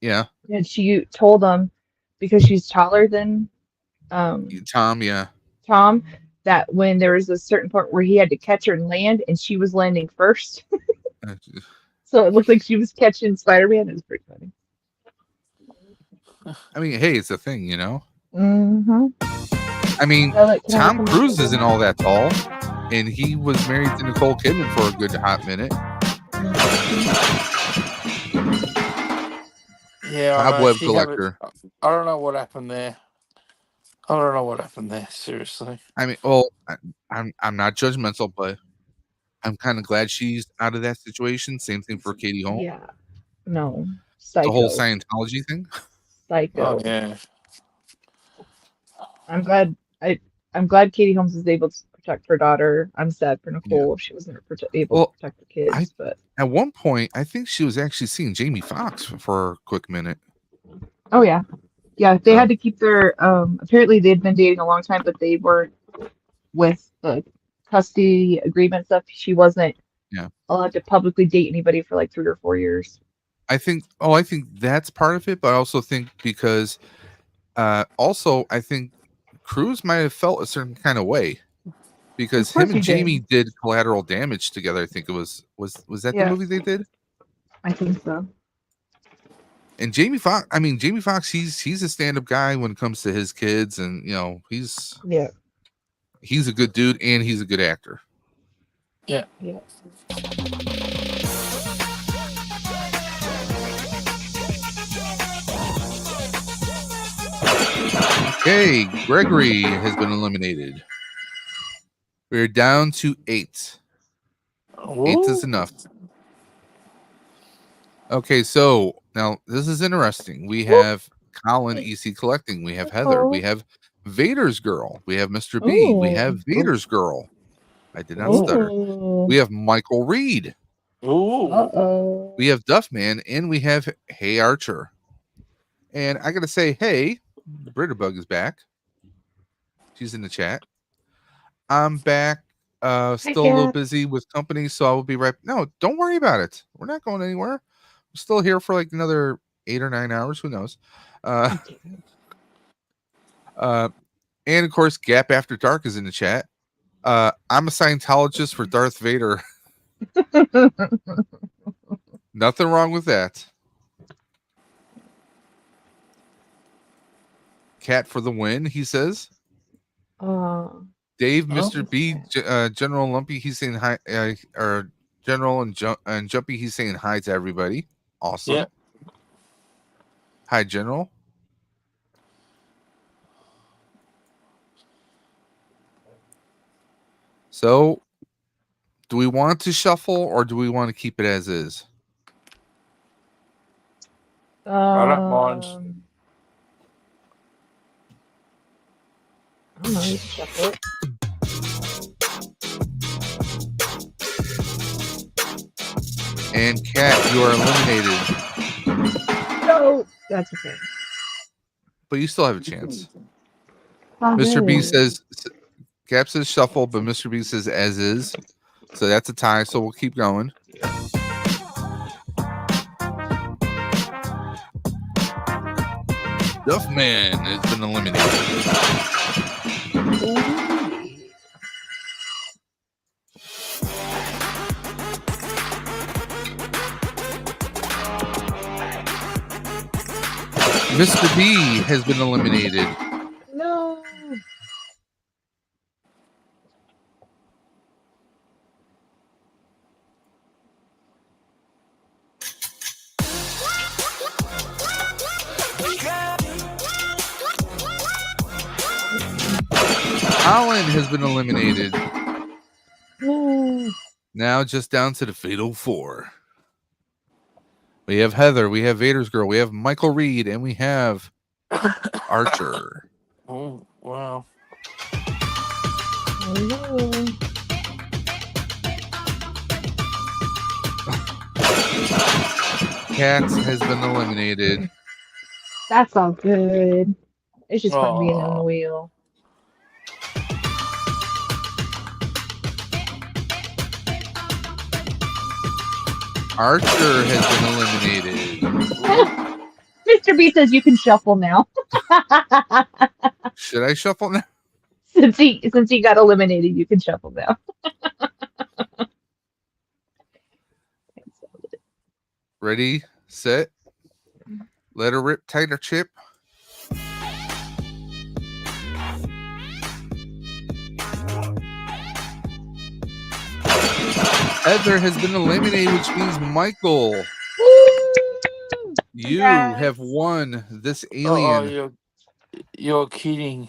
Yeah. And she told them because she's taller than Tom, yeah. Tom, that when there was a certain point where he had to catch her and land, and she was landing first. So it looked like she was catching Spider-Man. It was pretty funny. I mean, hey, it's a thing, you know? Mm-hmm. I mean, Tom Cruise isn't all that tall, and he was married to Nicole Kidman for a good hot minute. Yeah, Cobweb collector. I don't know what happened there. Seriously. I mean, well, I'm not judgmental, but I'm kind of glad she's out of that situation. Same thing for Katie Holmes. Yeah. No. Psycho. The whole Scientology thing. Psycho. Oh, yeah. I'm glad Katie Holmes is able to protect her daughter. I'm sad for Nicole. She wasn't able to protect the kids. But at one point, I think she was actually seeing Jamie Foxx for a quick minute. Oh yeah, yeah. They had to keep their. Apparently, they'd been dating a long time, but they weren't with the custody agreement stuff. She wasn't allowed to publicly date anybody for like 3 or 4 years. I think that's part of it, but I also think because Also, I think Cruz might have felt a certain kind of way because Of course him and he did. Jamie did Collateral Damage together. I think it was that the Yeah. movie they did? I think so. And Jamie Foxx, he's a stand-up guy when it comes to his kids, and he's a good dude and he's a good actor. Yeah. Yeah. Okay, Gregory has been eliminated. We're down to 8. Ooh. 8 is enough. Okay, so now this is interesting. We have Colin EC Collecting. We have Heather. We have Vader's Girl. We have Mr. B. We have Vader's Girl. I did not stutter. We have Michael Reed. Ooh. We have Duffman, and we have Hey Archer. And I gotta say, hey, Britterbug is back. She's in the chat. I'm back. Still a little busy with company, so I will be right. No, don't worry about it. We're not going anywhere. We're still here for like another 8 or 9 hours. Who knows? And of course, Gap After Dark is in the chat. I'm a Scientologist for Darth Vader. Nothing wrong with that. Cat for the win, he says. Dave, Mr. B, General Lumpy, he's saying hi, or General and Jumpy, he's saying hi to everybody. Awesome. Yeah. Hi, General. So, do we want to shuffle or do we want to keep it as is? I don't mind. I don't know. You can shuffle it. And Cat, you are eliminated. No, that's okay. But you still have a chance. Mr. B says, Cap says shuffle, but Mr. B says as is. So that's a tie, so we'll keep going. Duffman has been eliminated. Mr. B has been eliminated. No. Colin has been eliminated. No. Now just down to the Fatal 4. We have Heather, we have Vader's Girl, we have Michael Reed, and we have Archer. Oh, wow. Hello. Cats has been eliminated. That's all good. It's just fun being on the wheel. Archer has been eliminated. Mr. B says you can shuffle now. Should I shuffle now? Since he got eliminated, you can shuffle now. Ready, set, let her rip, tighter chip. Heather has been eliminated, which means Michael, you have won this alien. Oh, you're kidding.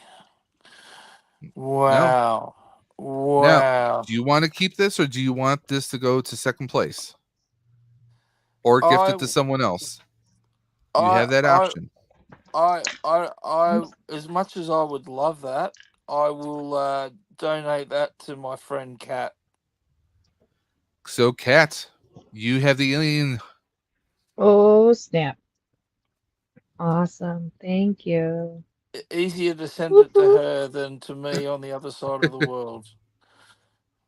Wow. No. Wow. Now, do you want to keep this or do you want this to go to second place? Or gift it to someone else? You have that option. I as much as I would love that, I will donate that to my friend Kat. So, Kat, you have the alien. Oh, snap. Awesome. Thank you. Easier to send it to her than to me on the other side of the world.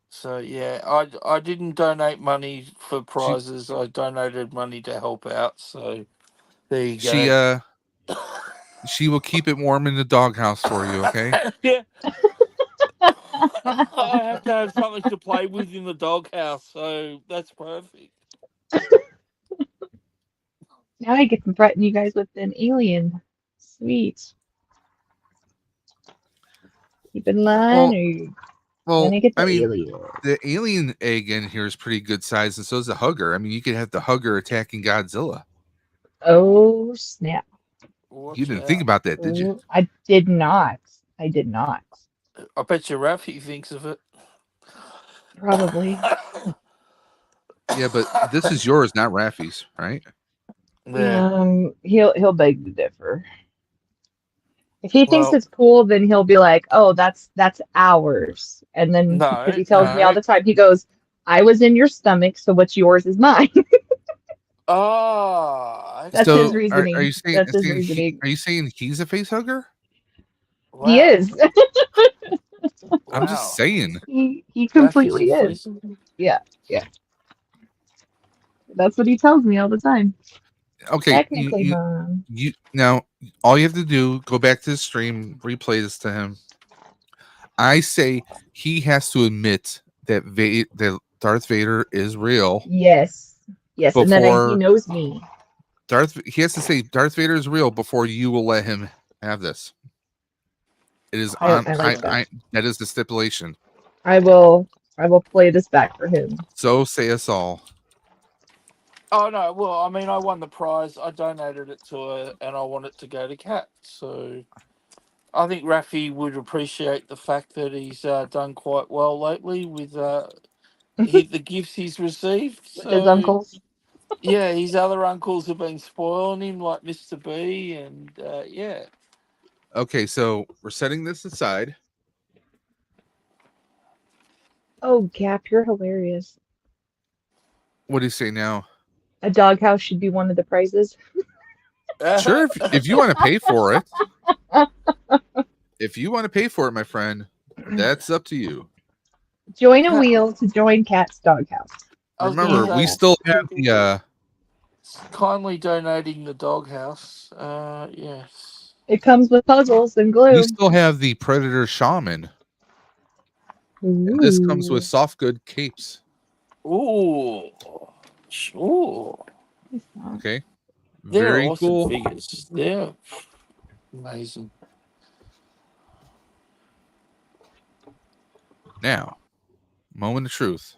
So, yeah, I didn't donate money for prizes. I donated money to help out. So, there you go. She will keep it warm in the doghouse for you, okay? Yeah. I have to have something to play with in the doghouse, so that's perfect. Now I get to threaten you guys with an alien. Sweet. Keep in line, or you're gonna get the I mean, alien. the alien egg in here is pretty good size, and so is the hugger. I mean, you could have the hugger attacking Godzilla. Oh snap! Watch You didn't out. think about that, did you? Ooh, I did not. I did not. I bet you Rafi thinks of it. Probably. Yeah, but this is yours, not Rafi's, right? Yeah. He'll beg to differ. If he thinks Well, it's cool, then he'll be like, "Oh, that's ours." And then because no, he tells me all no. the time, he goes, "I was in your stomach, so what's yours is mine." Oh, That's So, his excellent. are reasoning. you saying? That's his reasoning. Are you saying he's a face hugger? He Wow. is. I'm just Wow. saying. He Rafi's a completely is. face. Yeah, yeah. That's what he tells me all the time. Okay, Technically, Mom. you now all you have to do, go back to the stream, replay this to him. I say he has to admit that that Darth Vader is real. Yes, yes, and then he Before knows me. he has to say Darth Vader is real before you will let him have this. It is I like that. That is the stipulation. I will play this back for him. So say us all. Oh no, well, I mean, I won the prize. I donated it to her, and I want it to go to Kat. So I think Rafi would appreciate the fact that he's done quite well lately with the gifts he's received. With his So uncles. yeah, his other uncles have been spoiling him, like Mr. B, and yeah. Okay, so we're setting this aside. Oh, Cap, you're hilarious. What do you say now? A doghouse should be one of the prizes. Sure, if you want to pay for it. If you want to pay for it, my friend, that's up to you. Join a wheel to join Cat's doghouse. Remember, we still have the kindly donating the doghouse. Yes. It comes with puzzles and glue. We still have the Predator Shaman. And this comes with soft good capes. Ooh. Sure. Okay. They're Very awesome cool figures. They're amazing. Now, moment of truth.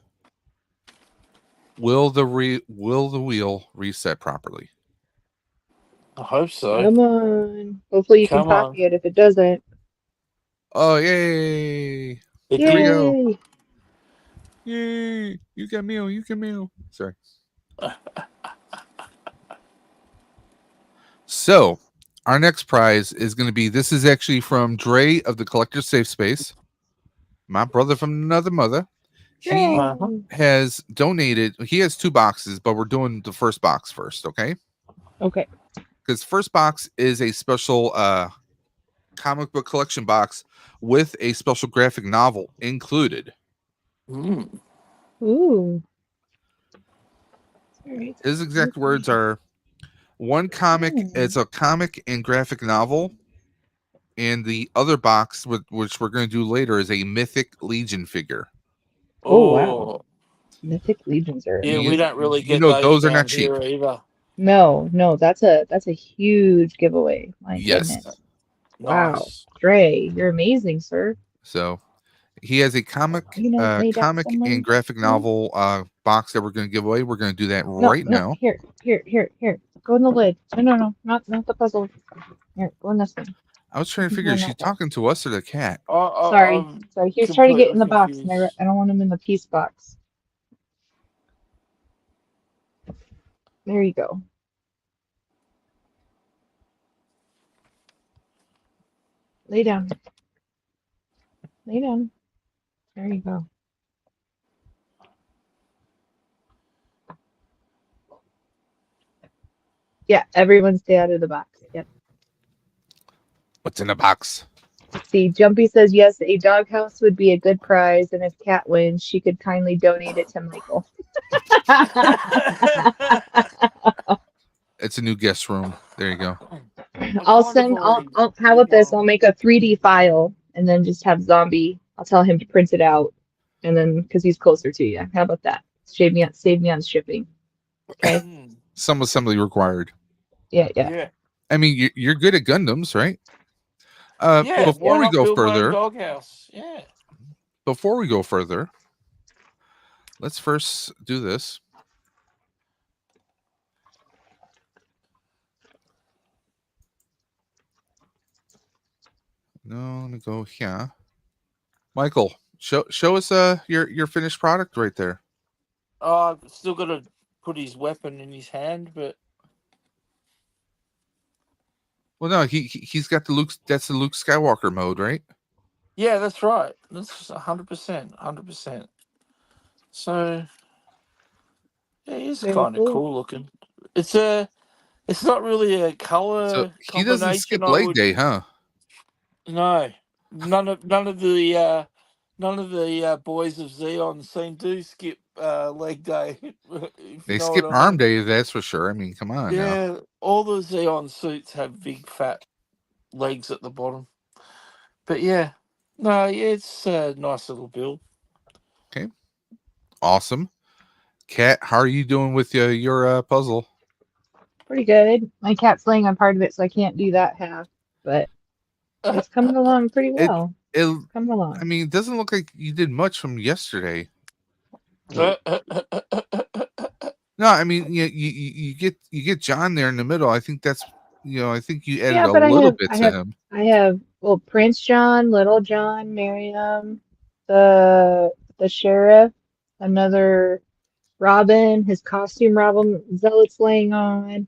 Will the wheel reset properly? I hope so. Come on. Hopefully you can copy it if it doesn't. Oh, yay. Here we go. Yay. You can meal. Sorry. So, our next prize is going to be, this is actually from Dre of the Collector's Safe Space. My brother from another mother. He has donated, he has 2 boxes, but we're doing the first box first, okay? Okay. Because first box is a special comic book collection box with a special graphic novel included. Ooh. His exact words are, one comic, it's a comic and graphic novel, and the other box, which we're going to do later, is a Mythic Legion figure. Oh, wow. Mythic Legions are yeah, we don't really get those are not here cheap either. No, that's a huge giveaway. My goodness. Wow. Nice. Dre, you're amazing, sir. So he has a comic and graphic novel box that we're going to give away. We're going to do that now. Here. Go in the lid. No. Not the puzzle. Here, go in this one. I was trying to figure, is she talking to us or the cat? Sorry. He was trying to get in the box, and I don't want him in the piece box. There you go. Lay down. There you go. Yeah, everyone stay out of the box. Yep. What's in the box? Let's see, Jumpy says yes, a doghouse would be a good prize, and if Kat wins, she could kindly donate it to Michael. It's a new guest room. There you go. I'll send. I'll. How about this? I'll make a 3D file and then just have Zombie. I'll tell him to print it out, and then because he's closer to you. How about that? Save me on shipping. Okay. Some assembly required. Yeah. I mean, you're good at Gundams, right? Yeah. Before we go further, doghouse. Yeah. Before we go further, let's first do this. No, let me go here. Michael, show us your finished product right there. I've still got to put his weapon in his hand, but well, no, he's got the Luke. That's the Luke Skywalker mode, right? yeah, that's right. That's 100%. So yeah, it's Very kind of cool. cool looking. It's not really a color So he combination. doesn't skip leg day, huh? No, none of the boys of Xeon seem to skip leg day. They skip arm day, that's for sure. I mean, come on now. Yeah, all the Xeon suits have big fat legs at the bottom. But yeah, no, yeah, it's a nice little build. Okay, awesome. Kat, how are you doing with your puzzle? Pretty good. My cat's laying on part of it, so I can't do that half. But it's coming along pretty well. It's coming along. I mean, it doesn't look like you did much from yesterday. No, I mean, you get John there in the middle. I think that's I think you added a little bit to him. I have Prince John, Little John, Miriam, the sheriff, another Robin, his costume Robin Zealot's laying on,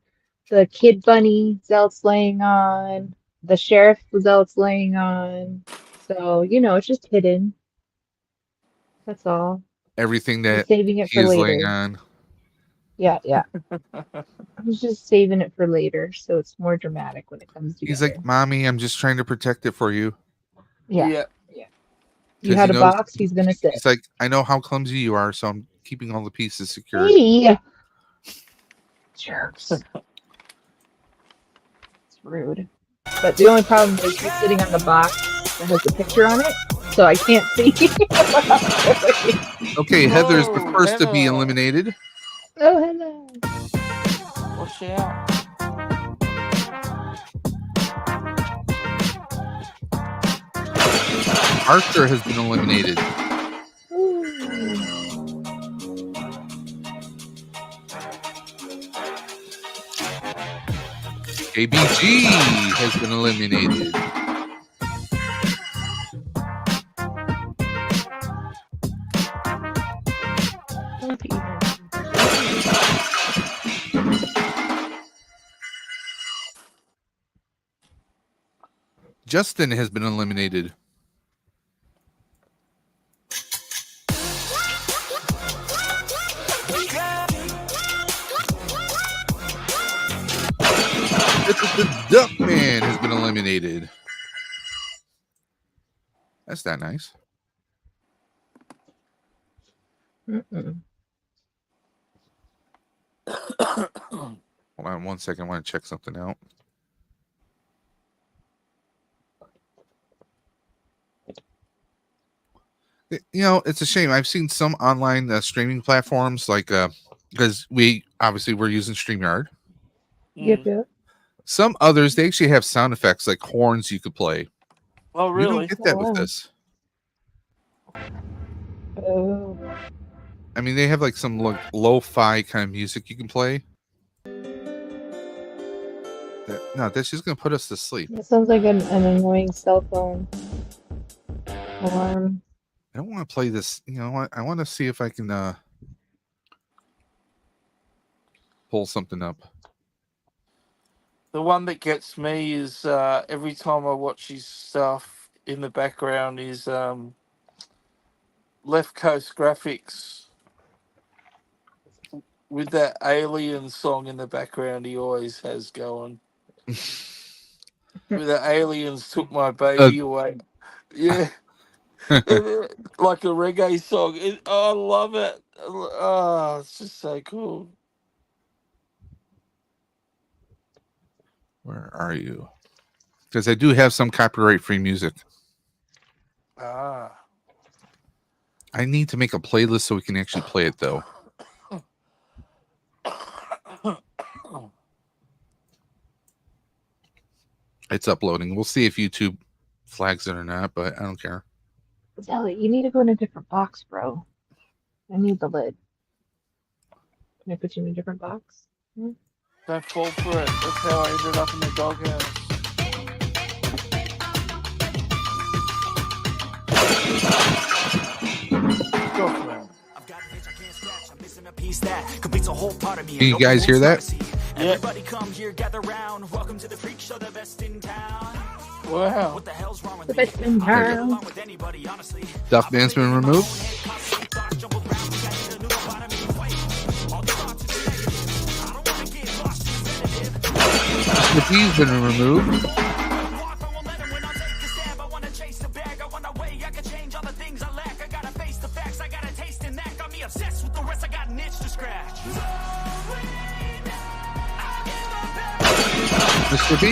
the Kid Bunny Zealot's laying on, the sheriff Zealot's laying on. So it's just hidden. That's all. Everything that saving it for he's later. laying on. Yeah. I was just saving it for later, so it's more dramatic when it comes together. He's like, "Mommy, I'm just trying to protect it for you." Yeah. You had a box, he's gonna sit. He's like, "I know how clumsy you are, so I'm keeping all the pieces secured." Hey, jerks. It's rude. But the only problem is he's sitting on the box that has the picture on it, so I can't see. Okay, Heather's the first to be eliminated. Oh, hello. Watch out. Arthur has been eliminated. ABG has been eliminated. Justin has been eliminated. The Duckman has been eliminated. That's not nice. Hold on 1 second. I want to check something out. It's a shame. I've seen some online streaming platforms like because we're using StreamYard. Yep. Some others, they actually have sound effects like horns you could play. Oh, really? You don't get that with this. Oh. I mean, they have like some lo-fi kind of music you can play. That's just going to put us to sleep. That sounds like an annoying cell phone alarm. I don't want to play this. I want to see if I can pull something up. The one that gets me is every time I watch his stuff in the background is Left Coast Graphics with that Alien song in the background he always has going. With the aliens took my baby away. Yeah. Like a reggae song. I love it. Oh, it's just so cool. Where are you? Because I do have some copyright-free music. Ah. I need to make a playlist so we can actually play it, though. It's uploading. We'll see if YouTube flags it or not, but I don't care. Zelly, you need to go in a different box, bro. I need the lid. Can I put you in a different box? Don't fall for it. That's how I ended up in the doghouse. Can you guys hear that? Everybody come here, gather round. Welcome to the freak show, the best in town. Wow. What the hell's wrong with The me? best in town. Duff Band's been removed. Mr. P's been removed. Mr. B.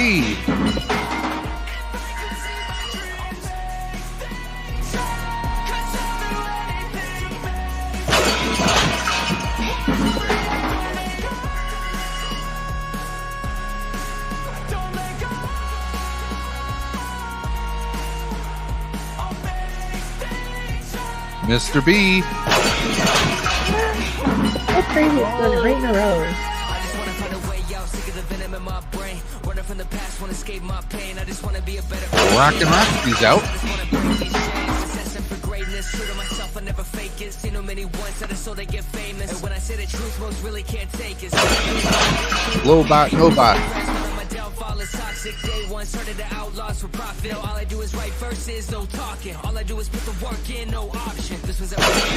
Mr. B. That's crazy. It's done right in a row. Rock and Roxy's out. Low bot, no bot.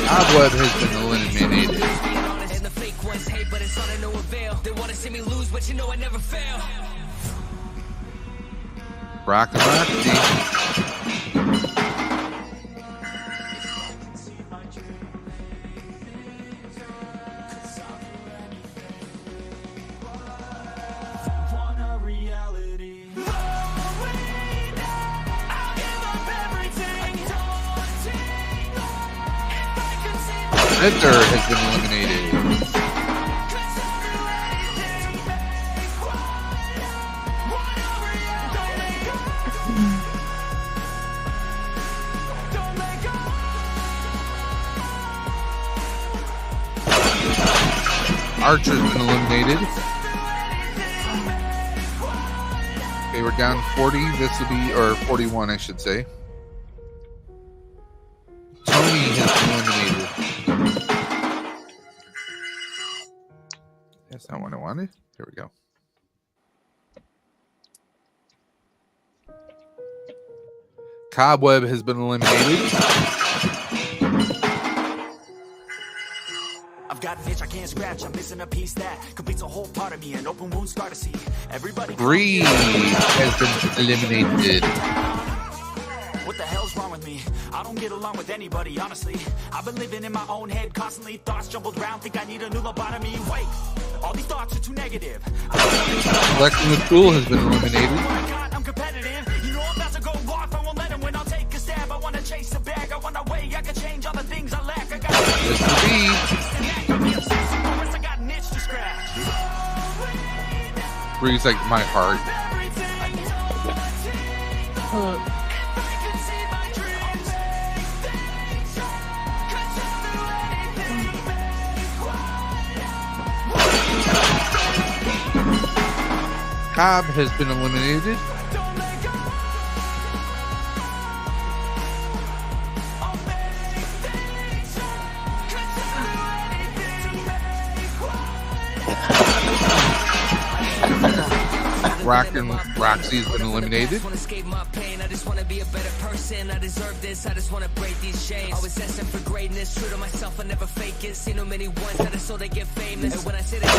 Cobweb has been eliminated. Rock and Roxy. Victor has been eliminated. Archer's been eliminated. Okay, we're down 40. This will be, or 41, I should say. Tony has been eliminated. That's not what I wanted. Here we go. Cobweb has been eliminated. I've got an itch I can't scratch. I'm missing a piece that completes a whole part of me. An open wound scar to see. Everybody Bree has been eliminated. What the hell's wrong with me? I don't get along with anybody, honestly. I've been living in my own head constantly. Thoughts jumbled around. Think I need a new lobotomy. Wait, all these thoughts are too negative. Collecting the Tool has been eliminated. Oh my God, I'm competitive. You know I'm about to go off. I won't let him win. I'll take a stab. I want to chase a bag. I want a way I can change all the things I lack. I got Mr. B. Bree's like my heart. Cobb has been eliminated. Rock and Roxy's been eliminated. I just want to be a better person. I deserve this. I just want to break these chains. Always asking for greatness. True to myself, I never fake it. Seen no many ones that are so they get famous. And when I say that,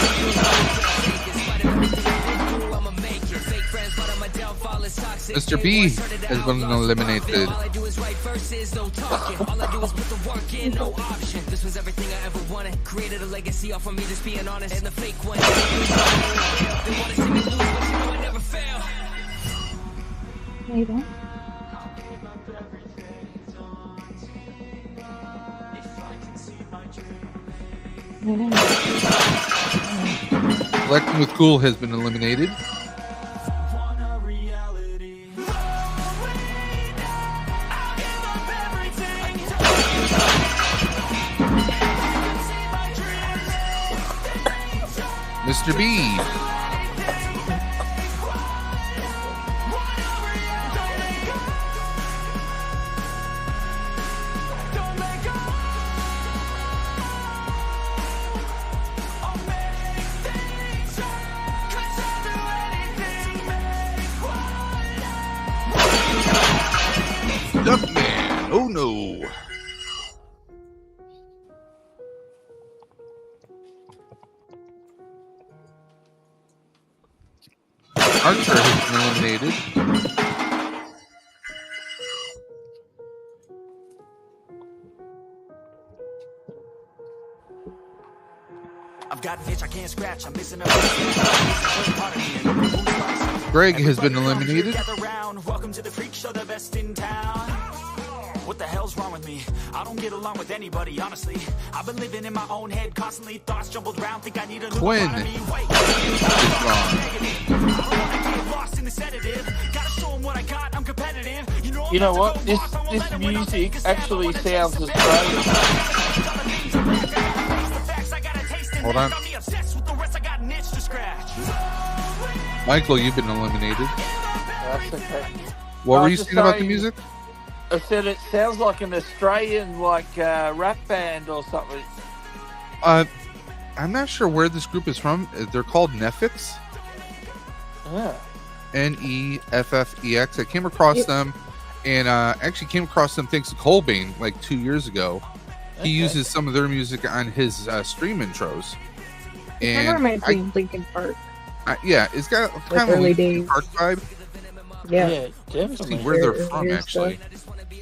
I'ma make it. Fake friends, but my downfall is toxic. Mr. B has been eliminated. All I do is write verses, no talking. All I do is put the work in, no option. This was everything I ever wanted. Created a legacy off of me, just being honest. And the fake ones, they want to see me lose, but you know I never fail. you don't. Collecting with Cool has been eliminated. Mr. B. Duckman. Oh no. Archer has been eliminated. I've got an itch I can't scratch. I'm missing a Greg has been eliminated. Welcome to the freak show, the best in town. What the hell's wrong with me? I don't get along with anybody, honestly. I've been living in my own head, constantly thoughts jumbled around. Think I need a new Quinn part of me. Wait, is gone. I don't wanna get lost in the sedative. Gotta show 'em what I got. I'm competitive. You know what? This music actually sounds Australian. Hold on. Michael, you've been eliminated. That's okay. What were you saying about the music? I said it sounds like an Australian rap band or something. I'm not sure where this group is from. They're called Neffix. Yeah. Neffex. I came across them, and actually came across them thanks to Colbane like 2 years ago. He uses some of their music on his stream intros. It And kind of reminds me of Linkin Park. yeah, it's got kind of a early Linkin days. Park vibe. Yeah. Definitely. See where they're from, Weird actually.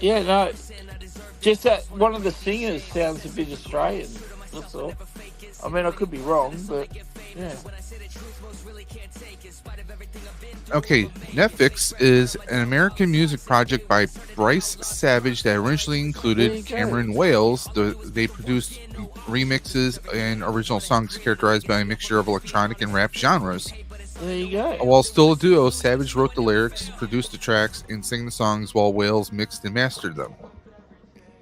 Yeah, no. Just that one of the singers sounds a bit Australian. That's all. I mean, I could be wrong, but yeah. Okay, Neffix is an American music project by Bryce Savage that originally There included you go. Cameron Wales. They produced remixes and original songs characterized by a mixture of electronic and rap genres. There you go. While still a duo, Savage wrote the lyrics, produced the tracks, and sang the songs while Wales mixed and mastered them.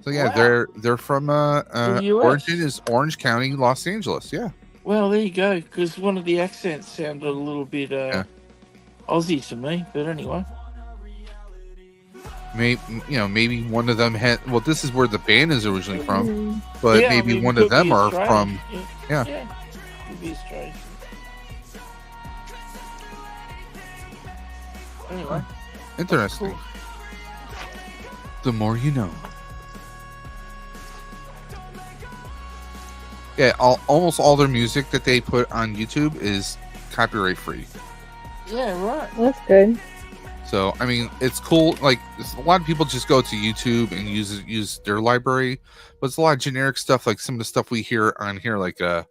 So yeah, Wow. they're from The US. origin is Orange County, Los Angeles. Yeah. Well, there you go. Because one of the accents sounded a little bit Aussie to me. But anyway. Maybe one of them had. Well, this is where the band is originally from, but Yeah, I maybe mean, one could of them be are Australian. from. Yeah. Yeah. Could be Australian. Anyway. Interesting. Cool. The more you know. Yeah, almost all their music that they put on YouTube is copyright free. Yeah, right. That's good. So I mean, it's cool. Like a lot of people just go to YouTube and use their library, but it's a lot of generic stuff. Like some of the stuff we hear on here, like the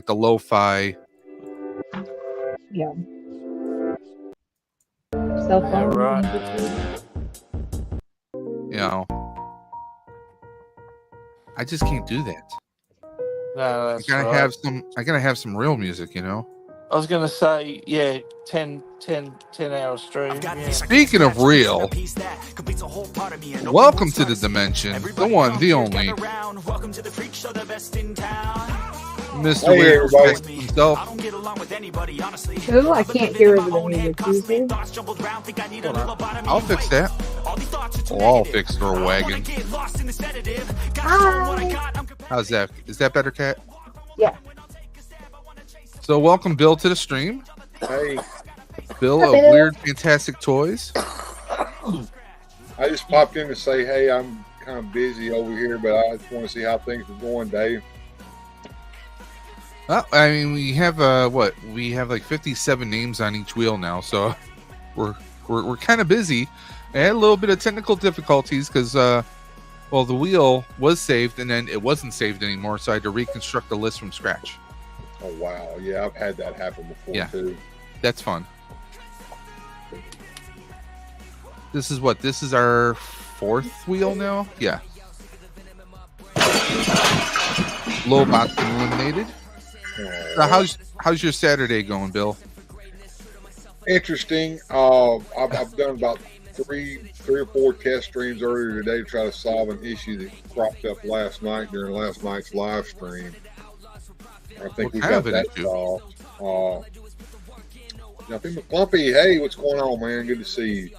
lo-fi. Yeah. Cell Yeah, phone. right. You know, I just can't do that. No, that's I gotta right. have some real music, you know. I was going to say, yeah, 10 hour stream. Yeah. Speaking of real, welcome to the dimension, the one, the only, Mr. Hey, Weird everybody. himself. Who? I can't hear over the music. Who's here? I'll fix that. Oh, I'll fix their wagon. Hi. How's that? Is that better, Kat? Yeah. So welcome, Bill, to the stream. Hey, Bill Hi, of Bill. Weird Fantastic Toys. I just popped in to say, hey, I'm kind of busy over here, but I just want to see how things are going, Dave. Well, I mean, we have we have like 57 names on each wheel now, so we're kind of busy. I had a little bit of technical difficulties because the wheel was saved and then it wasn't saved anymore, so I had to reconstruct the list from scratch. Oh, wow. Yeah, I've had that happen before, Yeah. too. That's fun. This is what? This is our 4th wheel now? Yeah. Lobot's been eliminated. So how's your Saturday going, Bill? Interesting. I've done about three or four test streams earlier today to try to solve an issue that cropped up last night during last night's live stream. I think we got that solved. Nothing but Clumpy. Hey, what's going on, man? Good to see you.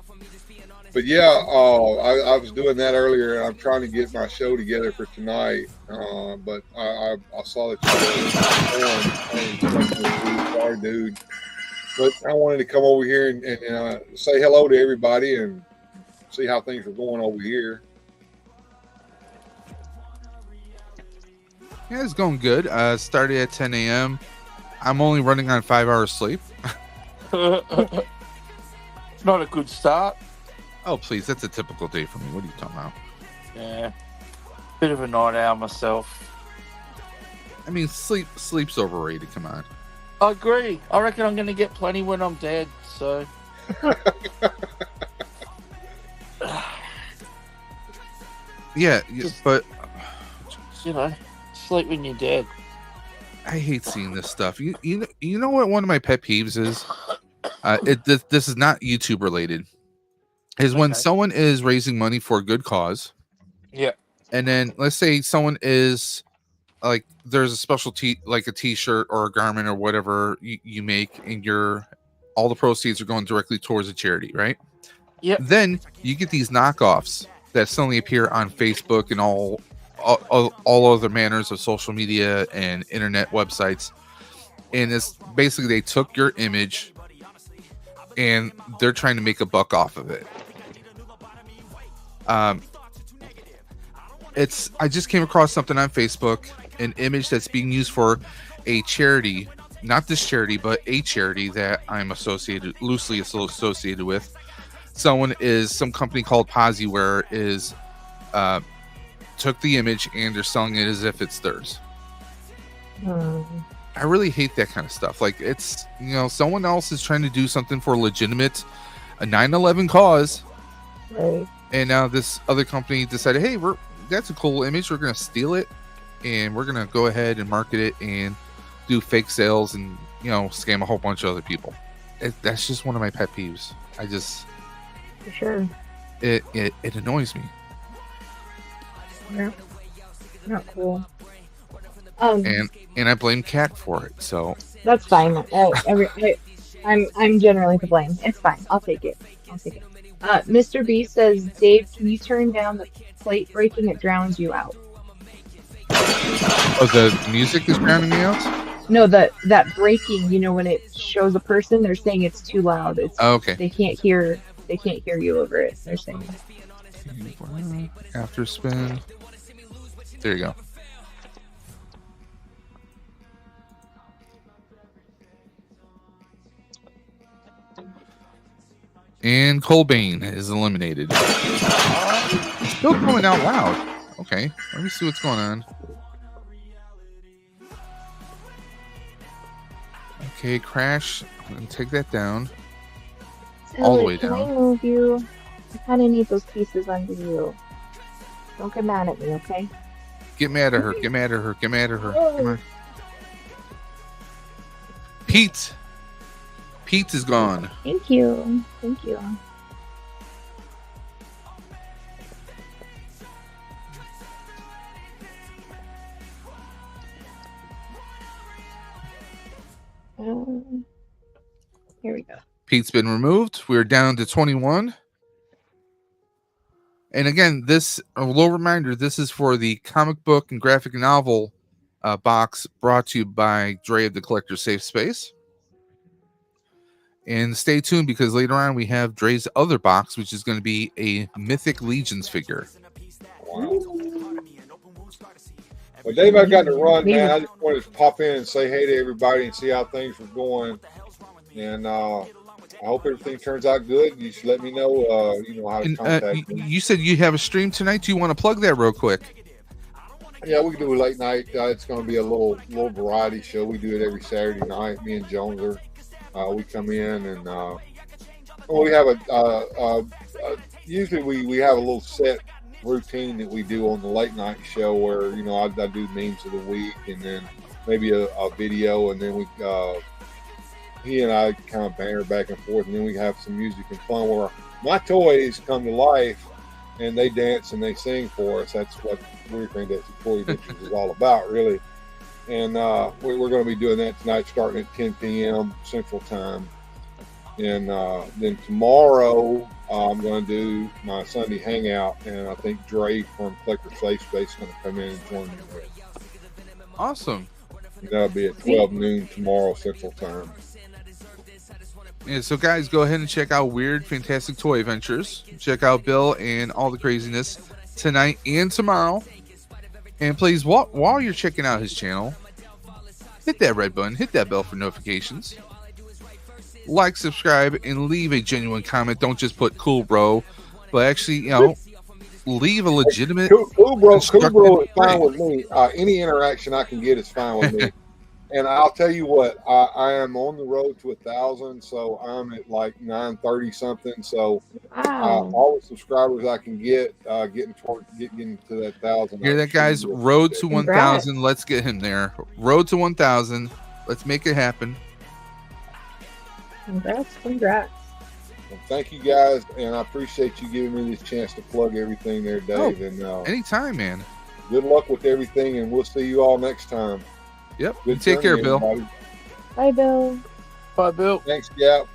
But yeah, I was doing that earlier, and I'm trying to get my show together for tonight. But I saw that you were on. Sorry, dude. But I wanted to come over here and say hello to everybody and see how things are going over here. Yeah, it's going good. Started at 10 a.m. I'm only running on 5 hours sleep. It's not a good start. Oh, please. That's a typical day for me. What are you talking about? Yeah. Bit of a night owl myself. I mean, sleep's overrated. Come on. I agree. I reckon I'm going to get plenty when I'm dead, so... Yeah, but... You know, sleep when you're dead. I hate seeing this stuff. You know what one of my pet peeves is? This is not YouTube related. Is when someone is raising money for a good cause. Yeah. And then let's say someone is like there's a special like a t-shirt or a garment or whatever you make, and all the proceeds are going directly towards a charity, right? Yeah. Then you get these knockoffs that suddenly appear on Facebook and all other manners of social media and internet websites, and it's basically they took your image and they're trying to make a buck off of it. I just came across something on Facebook, an image that's being used for a charity, not this charity, but a charity that I'm loosely associated with. Some company called Posyware is took the image and they're selling it as if it's theirs. I really hate that kind of stuff. Like, it's, someone else is trying to do something for a 9/11 cause. Right. And now this other company decided, hey, that's a cool image. We're going to steal it and we're going to go ahead and market it and do fake sales and, scam a whole bunch of other people. That's just one of my pet peeves. For sure. It annoys me. Yeah. Not cool. And I blame Kat for it. So that's fine. I'm generally to blame. It's fine. I'll take it. Mr. B says, Dave, can you turn down the plate breaking? It drowns you out. Oh, the music is drowning me out? No, that breaking. When it shows a person, they're saying it's too loud. Okay. They can't hear you over it. They're saying. After spin. There you go. And Colbane is eliminated. It's still going out loud. Okay, let me see what's going on. Okay, Crash. I'm going to take that down. All the way down. Can I move you? I kind of need those pieces under you. Don't get mad at me, okay? Get mad at her. Get mad at her. Get mad at her. Come on. Pete is gone. Thank you. Here we go. Pete's been removed. We're down to 21. And again, a little reminder, this is for the comic book and graphic novel box brought to you by Dre of the Collector's Safe Space. And stay tuned because later on we have Dre's other box, which is going to be a Mythic Legions figure. Wow. Well, Dave, I got to run, man. I just wanted to pop in and say hey to everybody and see how things were going. And I hope everything turns out good. You should let me know, how to contact me. You said you have a stream tonight. Do you want to plug that real quick? Yeah, we can do a late night. It's going to be a little variety show. We do it every Saturday night. Me and Jones we come in and we have usually we have a little set routine that we do on the late night show where I do memes of the week and then maybe a video, and then he and I kind of banter back and forth, and then we have some music and fun where my toys come to life and they dance and they sing for us. That's what Weird Fantastic Toy Adventures is all about, really. And we're going to be doing that tonight, starting at 10 p.m. Central Time. And then tomorrow I'm going to do my Sunday hangout, and I think Dre from Collector Safe Space is going to come in and join me. Awesome. And that'll be at 12 noon tomorrow Central Time. Yeah, so guys, go ahead and check out Weird Fantastic Toy Adventures. Check out Bill and all the craziness tonight and tomorrow. And please, while you're checking out his channel, hit that red button, hit that bell for notifications. Like, subscribe, and leave a genuine comment. Don't just put "cool, bro," but actually, leave a legitimate. Cool, bro is fine with me. Any interaction I can get is fine with me. And I'll tell you what, I am on the road to 1,000, so I'm at like 930 something. So all the subscribers I can get, getting to that 1,000. Hear that, guys? Road to 1,000. Let's get him there. Road to 1,000. Let's make it happen. Congrats. Well, thank you, guys, and I appreciate you giving me this chance to plug everything there, Dave. And anytime, man. Good luck with everything, and we'll see you all next time. Yep. Good. Take care, Bill. Everybody. Bye, Bill. Bye, Bill. Thanks, Gap.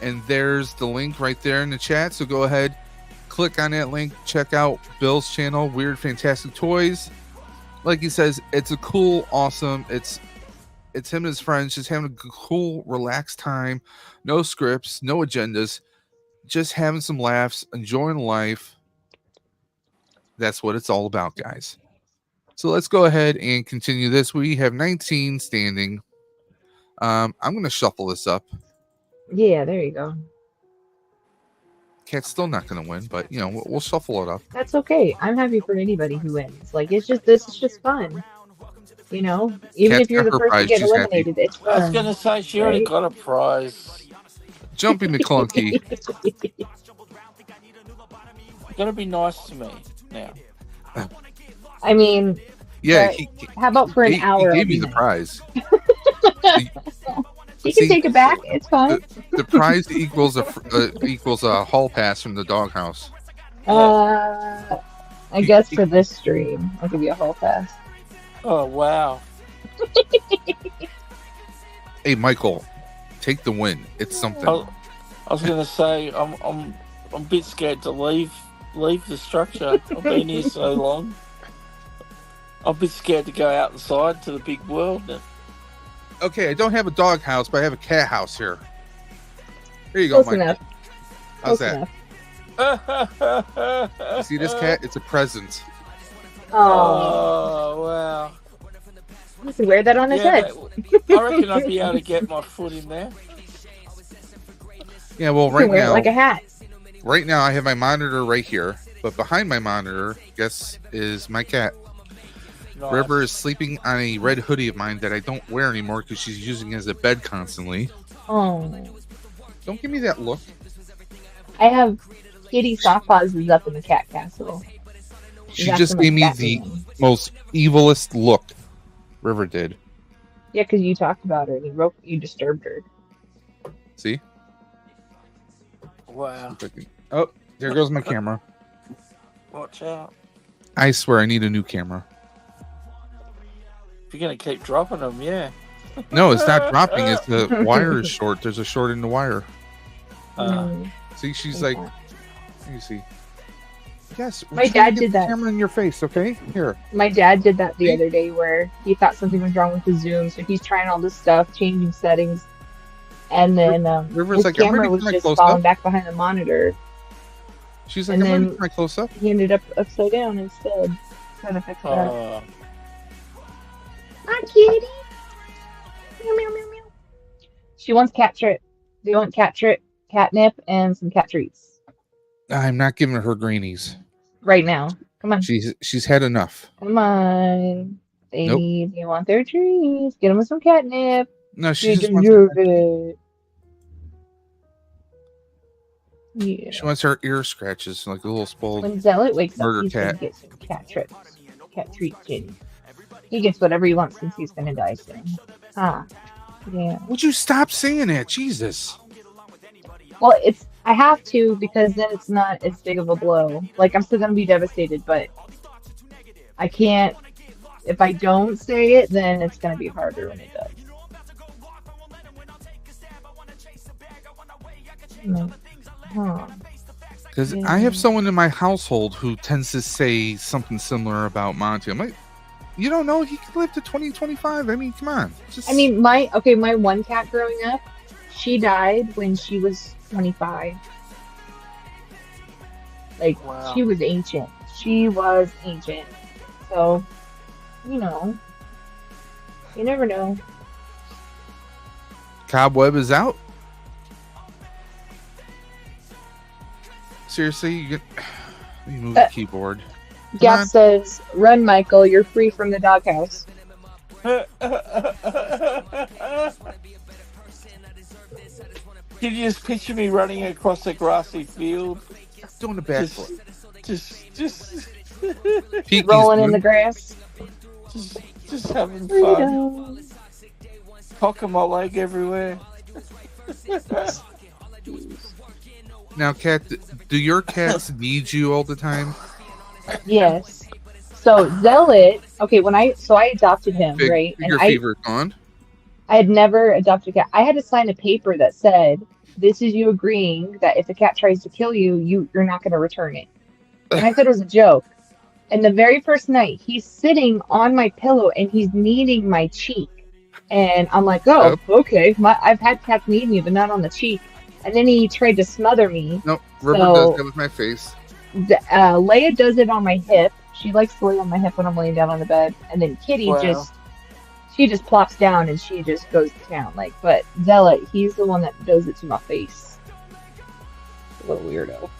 And there's the link right there in the chat. So go ahead, click on that link. Check out Bill's channel, Weird Fantastic Toys. Like he says, it's a cool, awesome. It's him and his friends just having a cool, relaxed time. No scripts, no agendas. Just having some laughs, enjoying life. That's what it's all about, guys. So let's go ahead and continue this. We have 19 standing. I'm going to shuffle this up. Yeah, there you go. Cat's still not going to win, but we'll shuffle it up. That's okay. I'm happy for anybody who wins. Like this is just fun. Even Cat's if you're the first to get eliminated, it's fun. I was going to say she already got a prize. Jumpy McClunky. You're going to be nice to me now. I mean, yeah. How about for an hour? He gave me the prize. You can take it back. It's fine. The prize equals a hall pass from the doghouse. I guess for this stream, I'll give you a hall pass. Oh wow! Hey, Michael, take the win. It's something. I was going to say I'm a bit scared to leave the structure. I've been here so long. I'm a bit scared to go outside to the big world. Okay, I don't have a dog house, but I have a cat house here. There you go, Close Mike. How's Close that? You see this cat? It's a present. Oh, wow. You can wear that on his head. I reckon I'd be able to get my foot in there. Yeah, well, You right can wear now, it like a hat. right now I have my monitor right here, but behind my monitor, guess, is my cat. Nice. River is sleeping on a red hoodie of mine that I don't wear anymore because she's using it as a bed constantly. Oh. Don't give me that look. I have Kitty Softpaws is up in the cat castle. She just gave me the most evilest look. River did. Yeah, because you talked about her and you disturbed her. See? Wow. Oh, there goes my camera. Watch out. I swear I need a new camera. If you're going to keep dropping them, yeah. No, it's not dropping. It's the wire is short. There's a short in the wire. See, she's like, let me see. Yes, my dad did that. Camera in your face, okay? Here. My dad did that the other day where he thought something was wrong with the Zoom, so he's trying all this stuff, changing settings, and then his like, camera was just falling back behind the monitor. She's like, I'm ready for my close up. He ended up upside down instead, trying to fix that. Hi, kitty. Meow, meow, meow, meow. She wants cat treat. They want cat treat, catnip, and some cat treats. I'm not giving her greenies right now. Come on. She's had enough. Come on. They want their treats. Get them with some catnip. No, she just deserve it. Yeah. She wants her ear scratches like a little spoiled When Zealot wakes up, murder he's cat. gonna get some cat treats, Jenny. He gets whatever he wants since he's gonna die soon. Huh. Yeah. Would you stop saying that? Jesus. Well, I have to because then it's not as big of a blow. Like I'm still gonna be devastated, but I can't. If I don't say it, then it's gonna be harder when it does. Because I have someone in my household who tends to say something similar about Monty. I'm like, you don't know he could live to 2025. I mean, come on. I mean, my one cat growing up, she died when she was 25. Like, Wow. She was ancient. She was ancient. So, you know, you never know. Cobweb is out. Seriously, you move the keyboard. Gap says, "Run, Michael. You're free from the doghouse." Can you just picture me running across a grassy field? Doing the backflip. Just rolling in the grass. Just having fun. Cocking my leg everywhere. Now, Cat, do your cats need you all the time? Yes. So Zealot, okay, I adopted him, right? Your fever gone. I had never adopted a cat. I had to sign a paper that said, "This is you agreeing that if a cat tries to kill you, you're not going to return it." And I thought it was a joke. And the very first night, he's sitting on my pillow and he's kneading my cheek. And I'm like, oh, okay. I've had cats knead me, but not on the cheek. And then he tried to smother me. Nope, River does that with my face. Leia does it on my hip. She likes to lay on my hip when I'm laying down on the bed. And then Kitty she just plops down and she just goes to town. Like, but Zealot, he's the one that does it to my face. A little weirdo.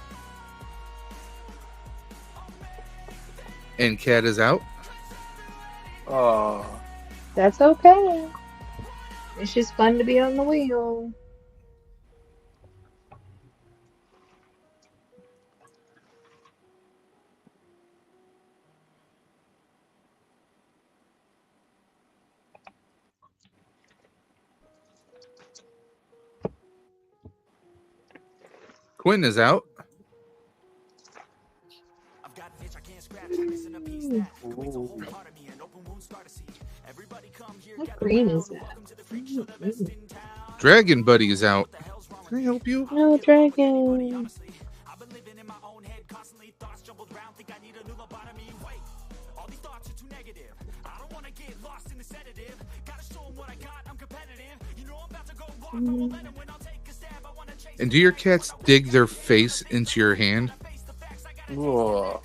And Cat is out. Oh, that's okay. It's just fun to be on the wheel. Quinn is out. What green is that? Dragon Buddy is out. Can I help you? No, dragon. And do your cats dig their face into your hand? whoa.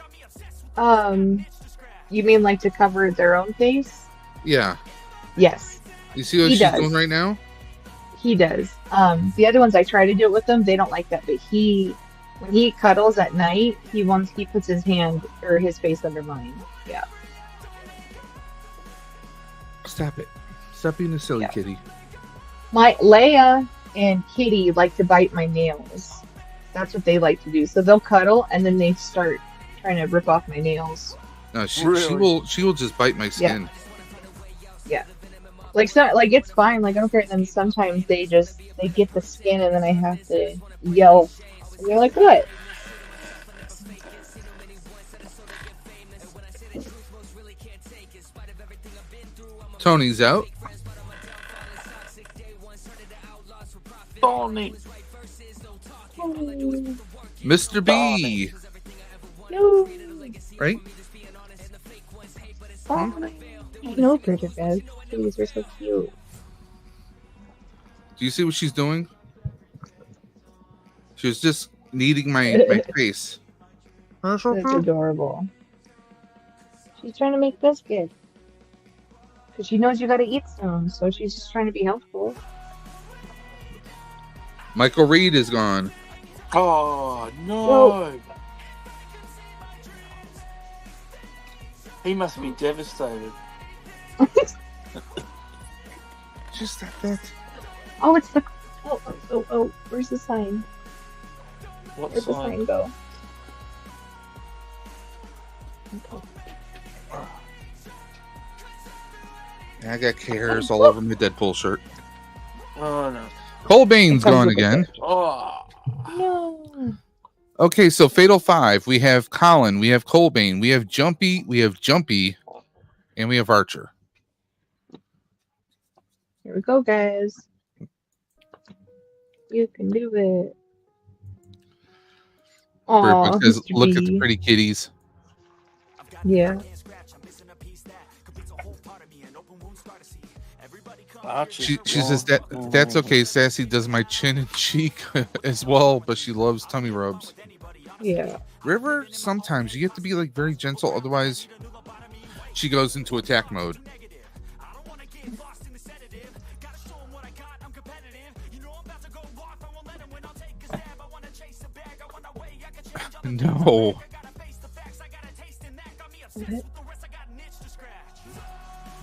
You mean like to cover their own face? Yeah. Yes. You see what she's doing right now? He does. The other ones I try to do it with them, they don't like that. But when he cuddles at night, he puts his hand or his face under mine. Yeah. Stop it. Stop being a silly kitty. My Leia and Kitty like to bite my nails. That's what they like to do. So they'll cuddle and then they start trying to rip off my nails. No, she will just bite my skin. Yeah. Like it's fine. Like I don't care. And then sometimes they get the skin and then I have to yell. And they're like, what? Tony's out. Tony. Mr. B. No. Right? No, Bridget Beth. These are so cute. Do you see what she's doing? She was just kneading my face. That's adorable. She's trying to make biscuit. Because she knows you gotta eat some, so she's just trying to be helpful. Michael Reed is gone. Oh, no. He must be devastated. Just stop that. Oh, it's the... Oh, where's the sign? What Where'd the sign? sign go? I got hairs all over my Deadpool shirt. Oh no. Colbane's It comes gone with a again. picture. Oh. No. Okay, so Fatal 5. We have Colin, we have Colbane, we have Jumpy, and we have Archer. Here we go, guys. You can do it. Bird Oh, says, Mr. look at the B. pretty kitties. Yeah. She says that's okay. Sassy does my chin and cheek as well, but she loves tummy rubs. Yeah. River, sometimes you have to be like very gentle, otherwise she goes into attack mode. No.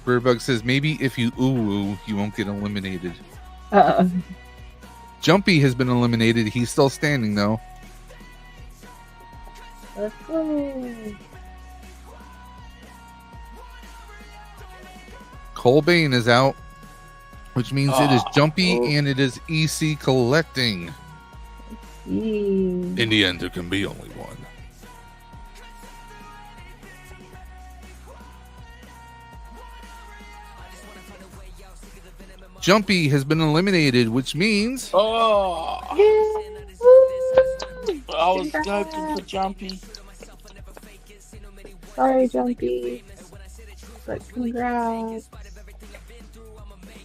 Birdbug says maybe if you ooh, you won't get eliminated. Jumpy has been eliminated. He's still standing though. Let's go. Colbane is out, which means it is Jumpy Oh. and it is EC collecting. Yee. In the end, there can be only one. Jumpy has been eliminated, which means Oh. Yay. I was hoping for Jumpy. Sorry, Jumpy. But congrats.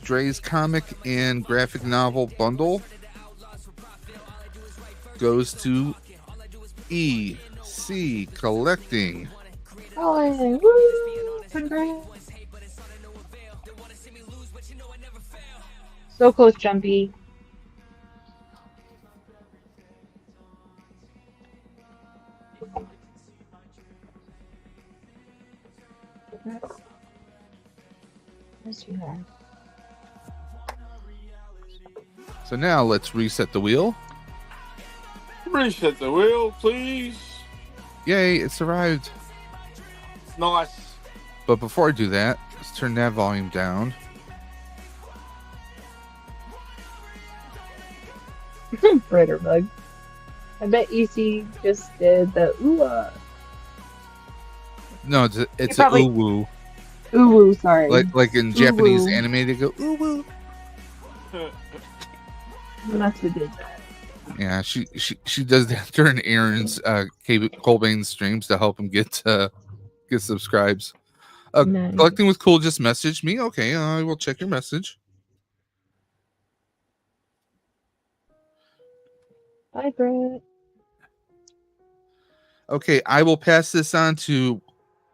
Dre's comic and graphic novel bundle goes to EC collecting. Oh, woo. Congrats. So close, Jumpy. Yes, you are. So now let's reset the wheel. Reset the wheel, please. Yay, it survived. Nice. But before I do that, let's turn that volume down. Brighter bug. I bet EC just did the ooh. No, it's probably- a ooh woo. Ooh woo, sorry. Like in Ooh Japanese woo. anime, they go ooh woo. Must have did that. Yeah, she does that during Aaron's Colbane's streams to help him get subscribes. Nice. Collecting with Cool just messaged me. Okay, I will check your message. Bye, Brett. Okay, I will pass this on to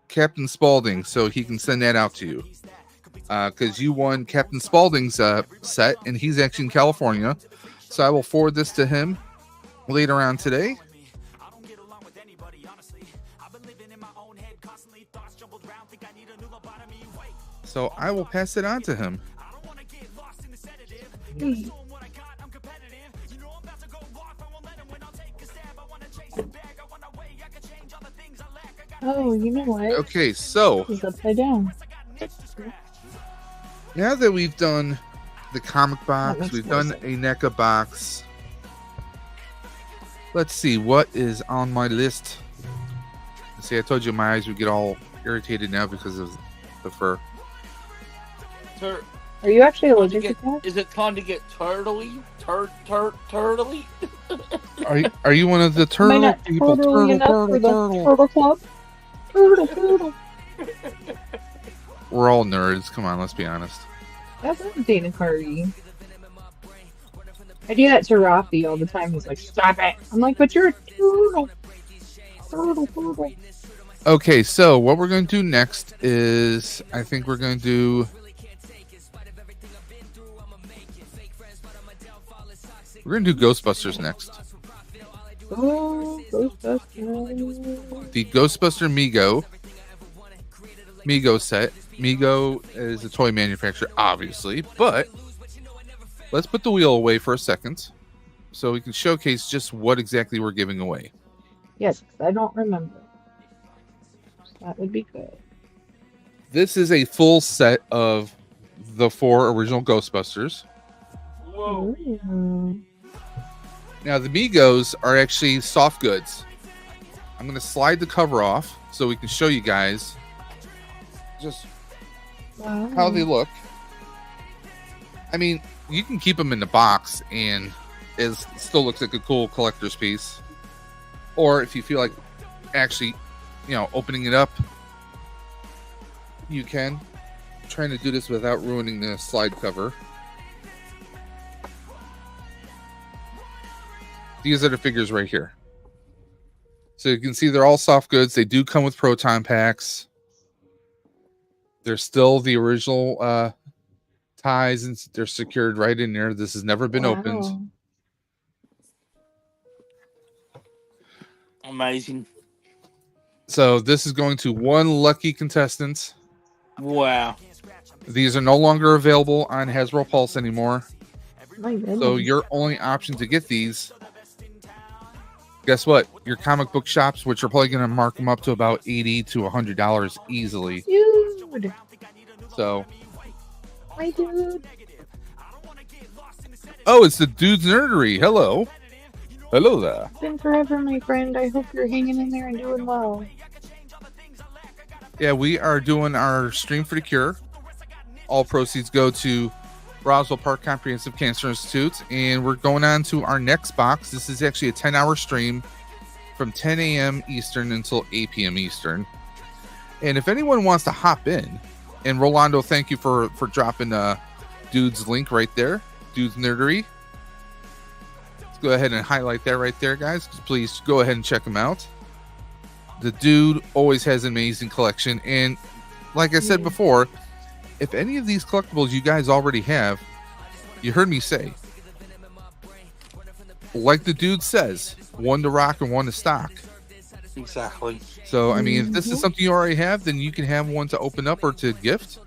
Captain Spaulding so he can send that out to you. Because you won Captain Spaulding's set, and he's actually in California. So I will forward this to him later on today. So I will pass it on to him. Oh, you know what? Okay, so It's upside down. now that we've done the comic box, makes we've more done sense. a NECA box. Let's see what is on my list. See, I told you my eyes would get all irritated now because of the fur. Are you actually Time to allergic to get, that? is it time to get turtley? Turtley? Are you one of the Am I turtle not people? turtle enough for the turtle club? Turtle. We're all nerds. Come on, let's be honest. That's not Dana Carvey. I do that to Rafi all the time. He's like, stop it. I'm like, but you're a turtle. Turtle. Okay, so what we're going to do next is I think we're going to do. We're going to do Ghostbusters next. Oh, Ghostbusters. The Ghostbuster Mego set. Mego is a toy manufacturer, obviously, but let's put the wheel away for a second so we can showcase just what exactly we're giving away. Yes, 'cause I don't remember. That would be good. This is a full set of the 4 original Ghostbusters. Whoa. Ooh. Now, the Migos are actually soft goods. I'm going to slide the cover off so we can show you guys just Wow. how they look. I mean, you can keep them in the box and it still looks like a cool collector's piece. Or if you feel like actually, opening it up, you can. I'm trying to do this without ruining the slide cover. These are the figures right here. So you can see they're all soft goods. They do come with proton packs. They're still the original ties, and they're secured right in there. This has never been opened. Amazing. So this is going to one lucky contestant. Wow. These are no longer available on Hasbro Pulse anymore. My goodness. So your only option to get these, guess what? Your comic book shops, which are probably going to mark them up to about $80 to $100 easily. Dude. So, My dude. oh, it's the Dude's Nerdery. Hello. Hello there. It's been forever, my friend. I hope you're hanging in there and doing well. Yeah, we are doing our Stream for the Cure. All proceeds go to Roswell Park Comprehensive Cancer Institute, and we're going on to our next box. This is actually a 10-hour stream from 10 a.m. Eastern until 8 p.m. Eastern. And if anyone wants to hop in, and Rolando, thank you for dropping Dude's link right there, Dude's Nerdery. Let's go ahead and highlight that right there, guys. Please go ahead and check him out. The Dude always has an amazing collection, and like I said before, if any of these collectibles you guys already have, you heard me say, like the Dude says, one to rock and one to stock. Exactly. So, I mean, if this is something you already have, then you can have one to open up or to gift.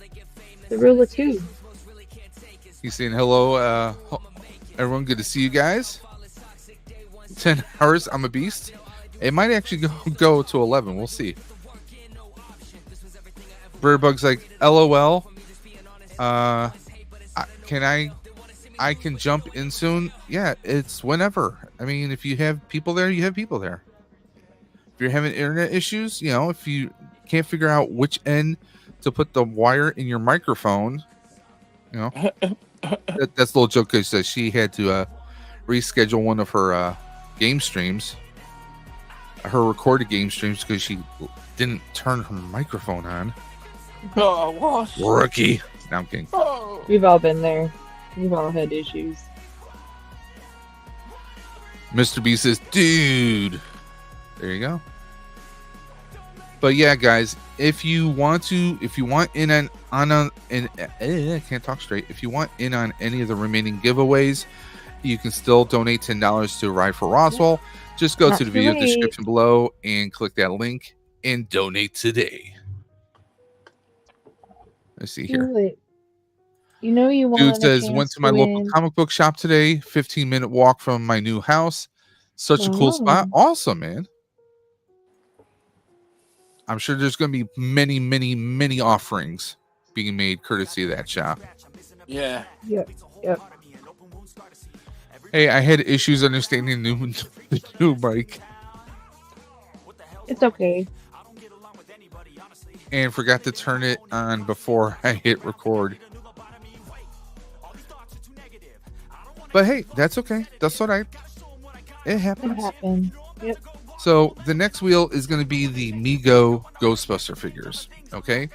The rule of two. He's saying hello, everyone. Good to see you guys. 10 hours. I'm a beast. It might actually go to 11. We'll see. Birdbug's like, LOL. I can jump in soon. Yeah, it's whenever. I mean, if you have people there, you have people there. If you're having internet issues, if you can't figure out which end to put the wire in your microphone, that's a little joke because she had to reschedule one of her game streams, her recorded game streams, because she didn't turn her microphone on. Oh, what? Rookie. No, I'm kidding. Oh. We've all been there. We've all had issues. Mr. B says, dude. There you go. But yeah, guys, if you want in I can't talk straight. If you want in on any of the remaining giveaways, you can still donate $10 to Ride for Roswell. Just go to the video description below and click that link and donate today. Let's see here. You want. Dude says, went to my local comic book shop today. 15-minute walk from my new house. Such a cool spot. Awesome, man. I'm sure there's going to be many, many, many offerings being made courtesy of that shop. Yeah. Yep. Hey, I had issues understanding the new mic. It's okay. And forgot to turn it on before I hit record. But hey, that's okay. That's all right. It happens. It happened. Yep. So the next wheel is going to be the Mego Ghostbuster figures. Okay.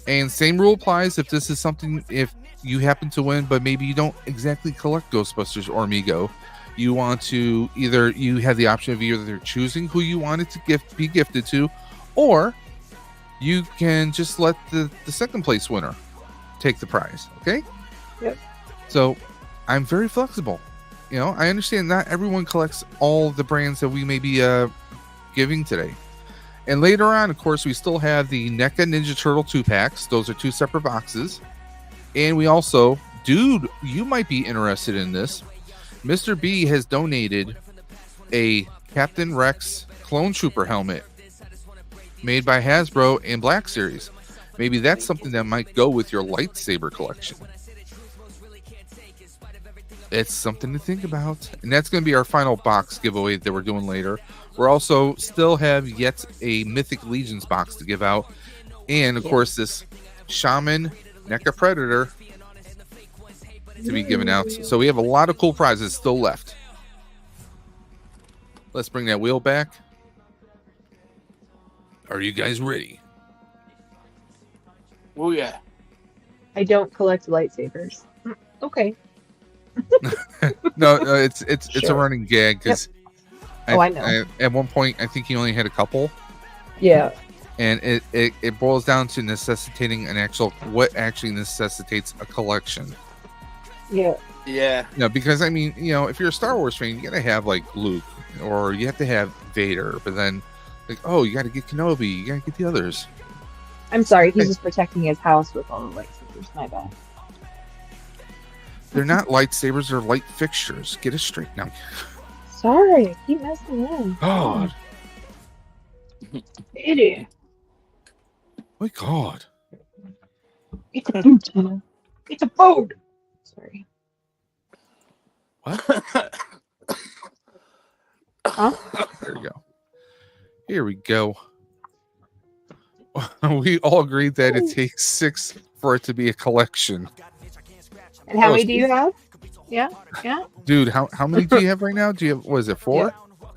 And same rule applies if this is something, if you happen to win, but maybe you don't exactly collect Ghostbusters or Mego. You want to you have the option of either choosing who you want it to be gifted to, or you can just let the second place winner take the prize. Okay. Yep. So I'm very flexible. I understand not everyone collects all the brands that we may be giving today. And later on, of course, we still have the NECA Ninja Turtle 2-packs. Those are 2 separate boxes. And we also, dude, you might be interested in this. Mr. B has donated a Captain Rex Clone Trooper helmet made by Hasbro and Black Series. Maybe that's something that might go with your lightsaber collection. It's something to think about. And that's going to be our final box giveaway that we're doing later. We're also still have yet a Mythic Legions box to give out. And, of course, this Shaman NECA Predator to be given out. So we have a lot of cool prizes still left. Let's bring that wheel back. Are you guys ready? Oh, yeah. I don't collect lightsabers. Okay. No, it's a Sure. running gag because I know. at one point I think he only had a couple. Yeah. And it boils down to necessitating what actually necessitates a collection. Yeah. Yeah. Because I mean, if you're a Star Wars fan, you gotta have like Luke, or you have to have Vader, but then like, oh, you gotta get Kenobi, you gotta get the others. I'm sorry, he's just protecting his house with all the lightsabers. My bad. They're not lightsabers, they're light fixtures. Get it straight now. Sorry, I keep messing up. God. Idiot. My God. It's a food, Tina. It's a food. Sorry. What? Huh? There we go. Here we go. We all agreed that it takes 6 for it to be a collection. And how many do you have? Yeah, yeah. Dude, how many do you have right now? Do you have, what is it, 4? Yeah.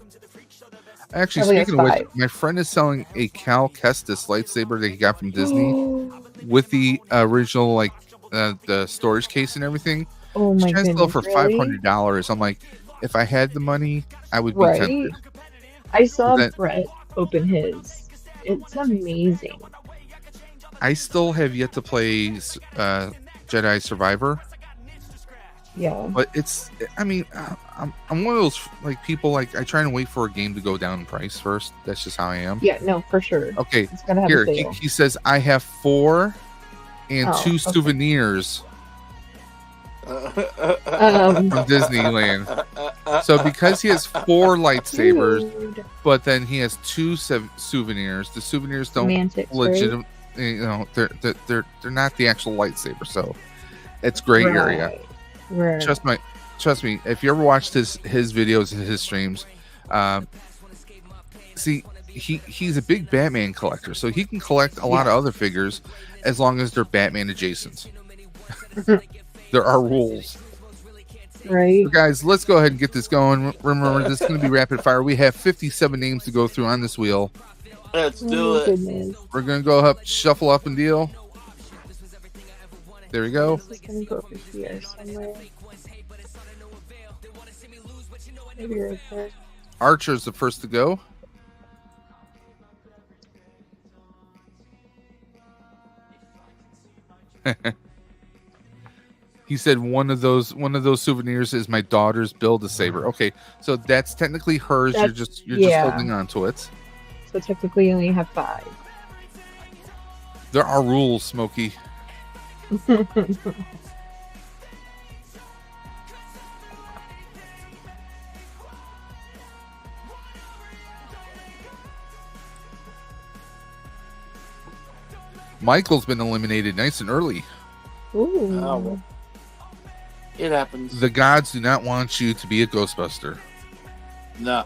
Actually, Probably speaking of has which, 5. my friend is selling a Cal Kestis lightsaber that he got from Disney with the original, like, the storage case and everything. Oh my She's trying to sell it goodness, for really? $500. I'm like, if I had the money, I would be Right. tempted. I saw That- Brett open his. It's amazing. I still have yet to play Jedi Survivor. Yeah. But I'm one of those like people, like I try and wait for a game to go down in price first. That's just how I am. Yeah, no, for sure. Okay, It's gonna have here a sale. he says I have 4 and Oh, 2 okay. souvenirs Um, from Disneyland. So because he has 4 lightsabers, dude. but then he has 2 souvenirs, the souvenirs don't Semantics, right? legitimate. They're not the actual lightsaber, so it's gray area. Right. Trust me. If you ever watched his videos and his streams, see, he's a big Batman collector, so he can collect a lot of other figures as long as they're Batman adjacent. There are rules. Right. So guys, let's go ahead and get this going. Remember, this is going to be rapid fire. We have 57 names to go through on this wheel. Let's Oh do my it. goodness. We're going to go up, shuffle up and deal. There we go. This is gonna go over here somewhere. Maybe right there. Archer's the first to go. He said one of those souvenirs is my daughter's Build-A-Saber. Okay, so that's technically hers. You're just holding on to it. So technically, you only have 5. There are rules, Smokey. Michael's been eliminated nice and early. Ooh. Oh, well. It happens. The gods do not want you to be a Ghostbuster. No.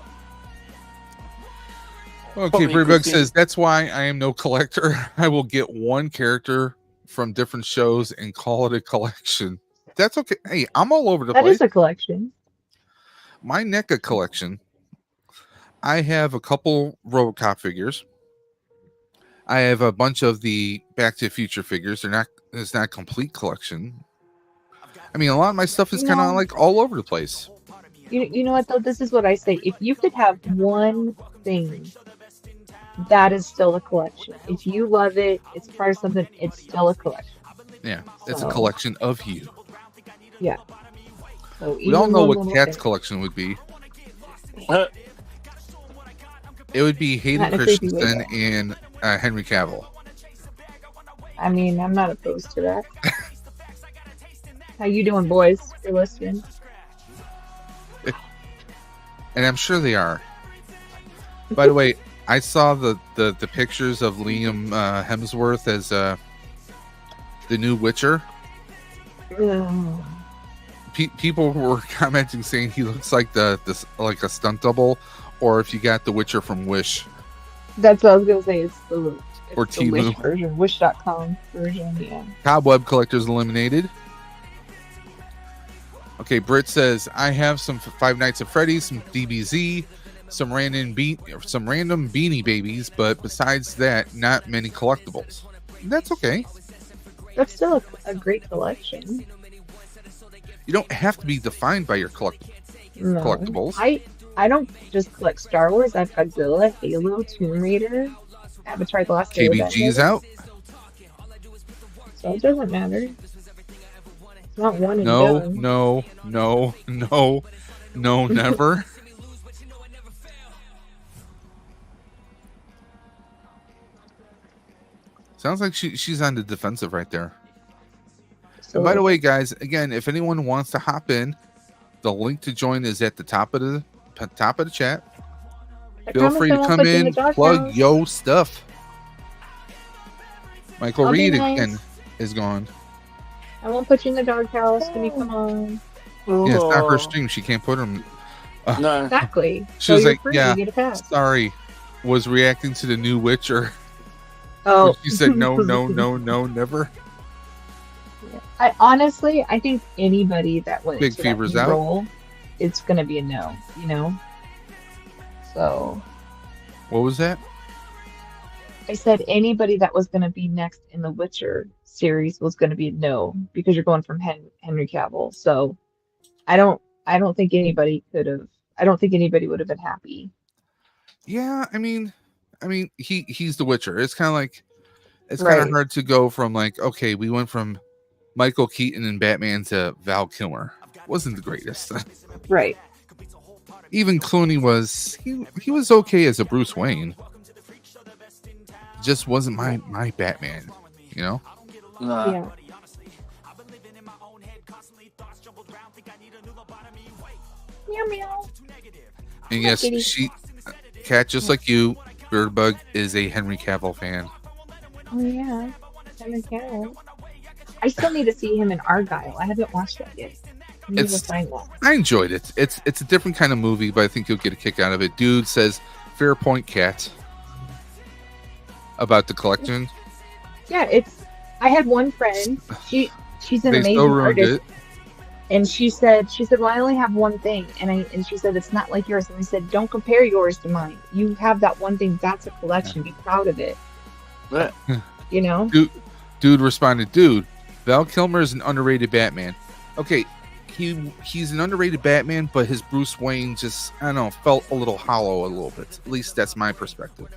Okay, Probably Brewbug Christine. says that's why I am no collector. I will get one character from different shows and call it a collection. That's okay. Hey, I'm all over the That place. is a collection. My NECA collection. I have a couple RoboCop figures. I have a bunch of the Back to the Future figures. It's not a complete collection. I mean, a lot of my stuff is kind of like all over the place. You know what though? This is what I say. If you could have one thing, that is still a collection. If you love it, it's part of something. It's still a collection. Yeah, it's So- a collection of you. Yeah. So We all even know one what little Cat's thing. collection would be. It would be Hayden Not in a creepy way, Christensen and Henry Cavill. I mean, I'm not opposed to that. How you doing, boys? You're listening. and I'm sure they are. By the way, I saw the pictures of Liam Hemsworth as the new Witcher. Ugh. People were commenting saying he looks like like a stunt double, or if you got the Witcher from Wish. That's what I was gonna say. It's the Temu. Wish version, Wish.com version. Yeah. Cobweb collectors eliminated. Okay, Britt says I have some Five Nights at Freddy's, some DBZ, some random Beanie Babies, but besides that, not many collectibles. That's okay. That's still a great collection. You don't have to be defined by your collectibles. I don't just collect Star Wars. I have Godzilla, Halo, Tomb Raider, Avatar: The Last Airbender. KBG's out. So it doesn't matter. It's not one and No, done. no, never. Sounds like she's on the defensive right there. And by the way, guys, again, if anyone wants to hop in, the link to join is at the top of the chat. Feel free to come in, plug yo stuff. Michael Reed again is gone. I won't put you in the doghouse when you come on. Yeah, it's not her stream. She can't put him. No. Exactly. She was like, free. yeah, You get a pass. sorry. Was reacting to the new Witcher. Oh. She said, no, never. I think anybody that went Big to Fever's that out. role, it's going to be a no, you know? So. What was that? I said anybody that was going to be next in the Witcher series was going to be a no, because you're going from Henry Cavill. So I don't think anybody would have been happy. Yeah, I mean, he's the Witcher. It's kind of like, it's kind of hard to go from like, okay, we went from Michael Keaton and Batman to Val Kilmer. Wasn't the greatest. Right. Even Clooney was, he was okay as a Bruce Wayne. Just wasn't my Batman, you know? No. Yeah. Meow meow. And yes, kitty. Cat, just like you, Birdbug is a Henry Cavill fan. Oh yeah, Henry Cavill. I still need to see him in Argyle. I haven't watched that yet. I need to find that. I enjoyed it. It's a different kind of movie, but I think you'll get a kick out of it. Dude says, fair point, Cat. About the collection. Yeah, I had one friend. She's an amazing artist. And she said, well, I only have one thing, and she said it's not like yours. And I said, don't compare yours to mine. You have that one thing. That's a collection. Be proud of it. Yeah. You know. Dude responded, Val Kilmer is an underrated Batman. Okay, he's an underrated Batman, but his Bruce Wayne just, I don't know, felt a little hollow a little bit. At least that's my perspective.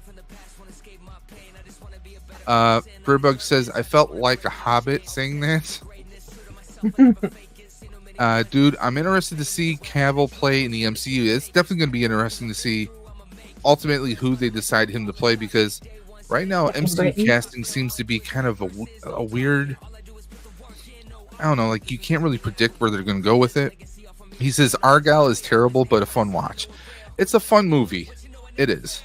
Birdbug says, I felt like a hobbit saying that. Dude, I'm interested to see Cavill play in the MCU. It's definitely going to be interesting to see ultimately who they decide him to play, because right now MCU casting seems to be kind of a weird, I don't know, like you can't really predict where they're going to go with it. He says Argyle is terrible but a fun watch. It's a fun movie. It is.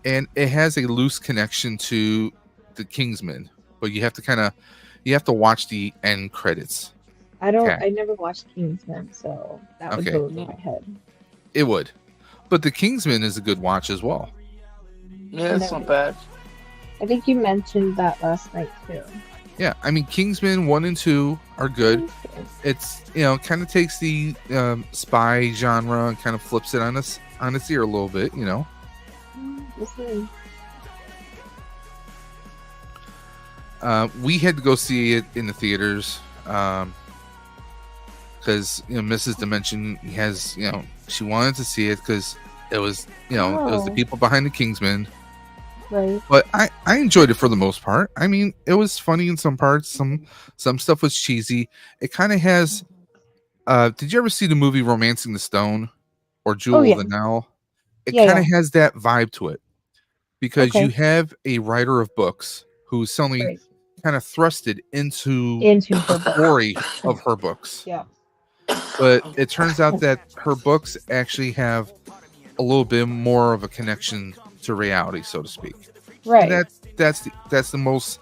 And it has a loose connection to the Kingsman, but you have to watch the end credits. I never watched Kingsman, so that would go in my head. It would. But the Kingsman is a good watch as well. Yeah, it's not bad. I think you mentioned that last night too. Yeah, I mean, Kingsman 1 and 2 are good. It's, kind of takes the spy genre and kind of flips it on its ear a little bit, We had to go see it in the theaters because Mrs. Dimension has, she wanted to see it because it was, it was the people behind the Kingsman. Right. But I enjoyed it for the most part. I mean, it was funny in some parts. Some stuff was cheesy. It kind of has. Did you ever see the movie Romancing the Stone or Jewel of the Nile? It kind of has that vibe to it because you have a writer of books who's suddenly kind of thrusted into the story of her books. Yeah. but it turns out that her books actually have a little bit more of a connection to reality, so to speak. Right. And that's the most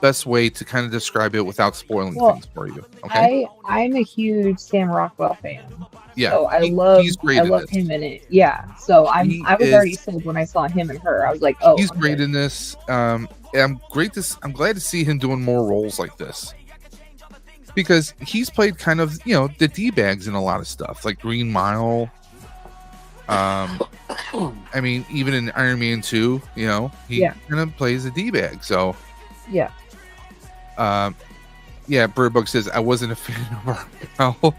best way to kind of describe it without spoiling things for you. Okay. I'm a huge Sam Rockwell fan. Yeah. So he's great I love him in it. Yeah. So I was already sold when I saw him and her. I was like, oh, he's great in this. I'm glad to see him doing more roles like this. Because he's played kind of, the D-bags in a lot of stuff, like Green Mile. I mean, even in Iron Man 2, he kind of plays a D-bag. So, yeah. Bird Book says, I wasn't a fan of Rockwell.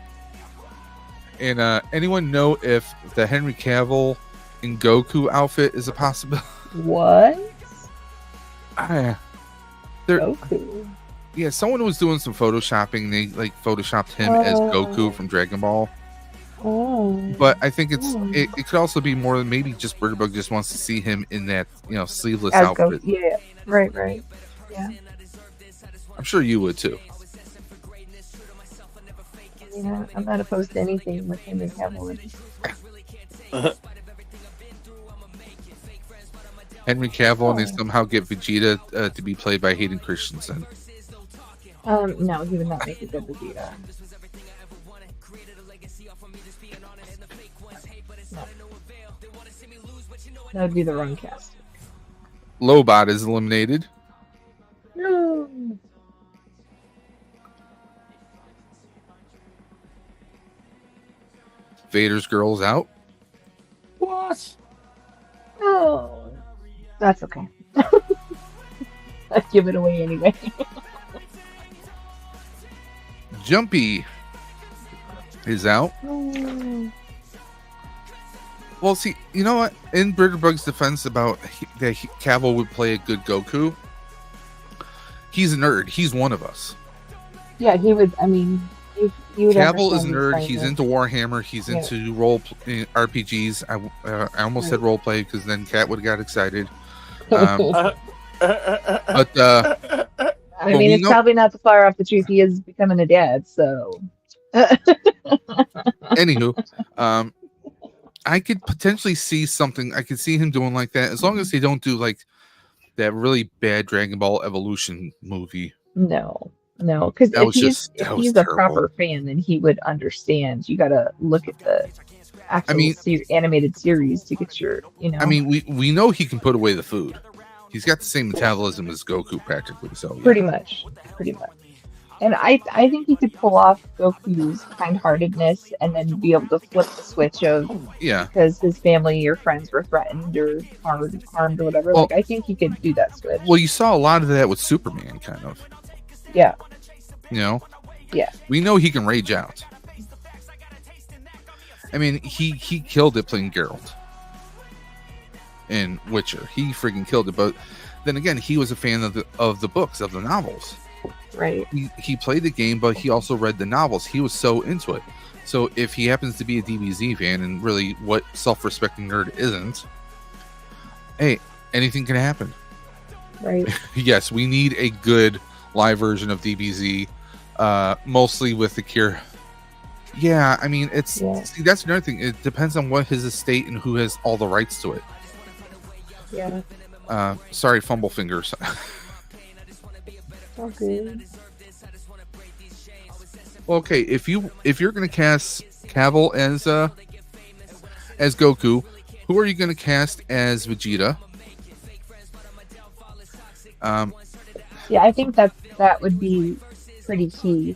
And anyone know if the Henry Cavill in Goku outfit is a possibility? What? Goku. Yeah, someone was doing some photoshopping. They photoshopped him as Goku from Dragon Ball. Oh. But I think it could also be more than maybe just Bird Book just wants to see him in that sleeveless as outfit. Yeah, right. Yeah. I'm sure you would too. Yeah, I'm not opposed to anything with him and Cavill. Henry Cavill, and they somehow get Vegeta to be played by Hayden Christensen. No, he would not make a good Vegeta. No. That would be the wrong cast. Lobot is eliminated. No. Vader's girl's out. What? Oh, that's okay. I'd give it away anyway. Jumpy is out. Well, see, you know what? In Bitterbug's defense about that Cavill would play a good Goku, he's a nerd. He's one of us. Yeah, he would. I mean, you would. Cavill is a nerd. He's into Warhammer. He's into RPGs. I almost said role play because then Kat would have got excited. But I mean, it's probably not too far off the truth. He is becoming a dad, so. Anywho, I could potentially see something. I could see him doing like that, as long as they don't do like that really bad Dragon Ball Evolution movie. No, because if he's a proper fan, then he would understand. You got to look at the actual animated series to get your, I mean, we know he can put away the food. He's got the same metabolism as Goku, practically. So pretty much. And I think he could pull off Goku's kind-heartedness and then be able to flip the switch of because his family or friends were threatened or harmed or whatever. Well, I think he could do that switch. Well, you saw a lot of that with Superman, kind of. Yeah. Yeah. We know he can rage out. I mean, he killed it playing Geralt in Witcher. He freaking killed it. But then again, he was a fan of the books, of the novels. Right. He played the game, but he also read the novels. He was so into it. So if he happens to be a DBZ fan, and really what self-respecting nerd isn't, hey, anything can happen. Right. Yes, we need a good live version of DBZ, mostly with the cure. Yeah, I mean, see, that's another thing. It depends on what his estate and who has all the rights to it. Yeah. Sorry, fumble fingers. Okay. Okay, if you're gonna cast Cavill as Goku, who are you gonna cast as Vegeta? Yeah, I think that would be pretty key.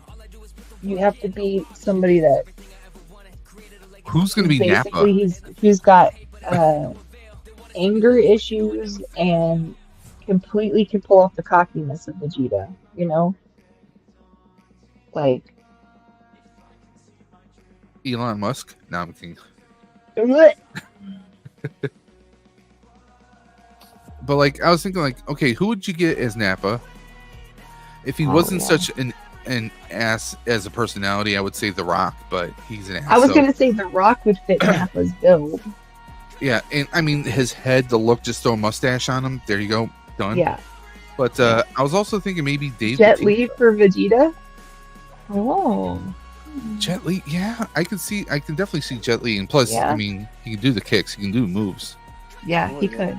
You have to be somebody that. Who's gonna be Nappa? He's got anger issues and completely can pull off the cockiness of Vegeta, like Elon Musk. Now I'm kidding. But like, I was thinking, like, okay, who would you get as Nappa? If he wasn't such an ass as a personality, I would say The Rock, but he's an ass. I was gonna say The Rock would fit Nappa's build. Yeah, and I mean his head, the look, just throw a mustache on him. There you go, done. Yeah. But I was also thinking maybe Dave Jet Li for Vegeta. Oh. Jet Li, yeah, I can definitely see Jet Li, and plus, Yeah. I mean, he can do the kicks, he can do moves. Yeah, Oh, he yeah. could.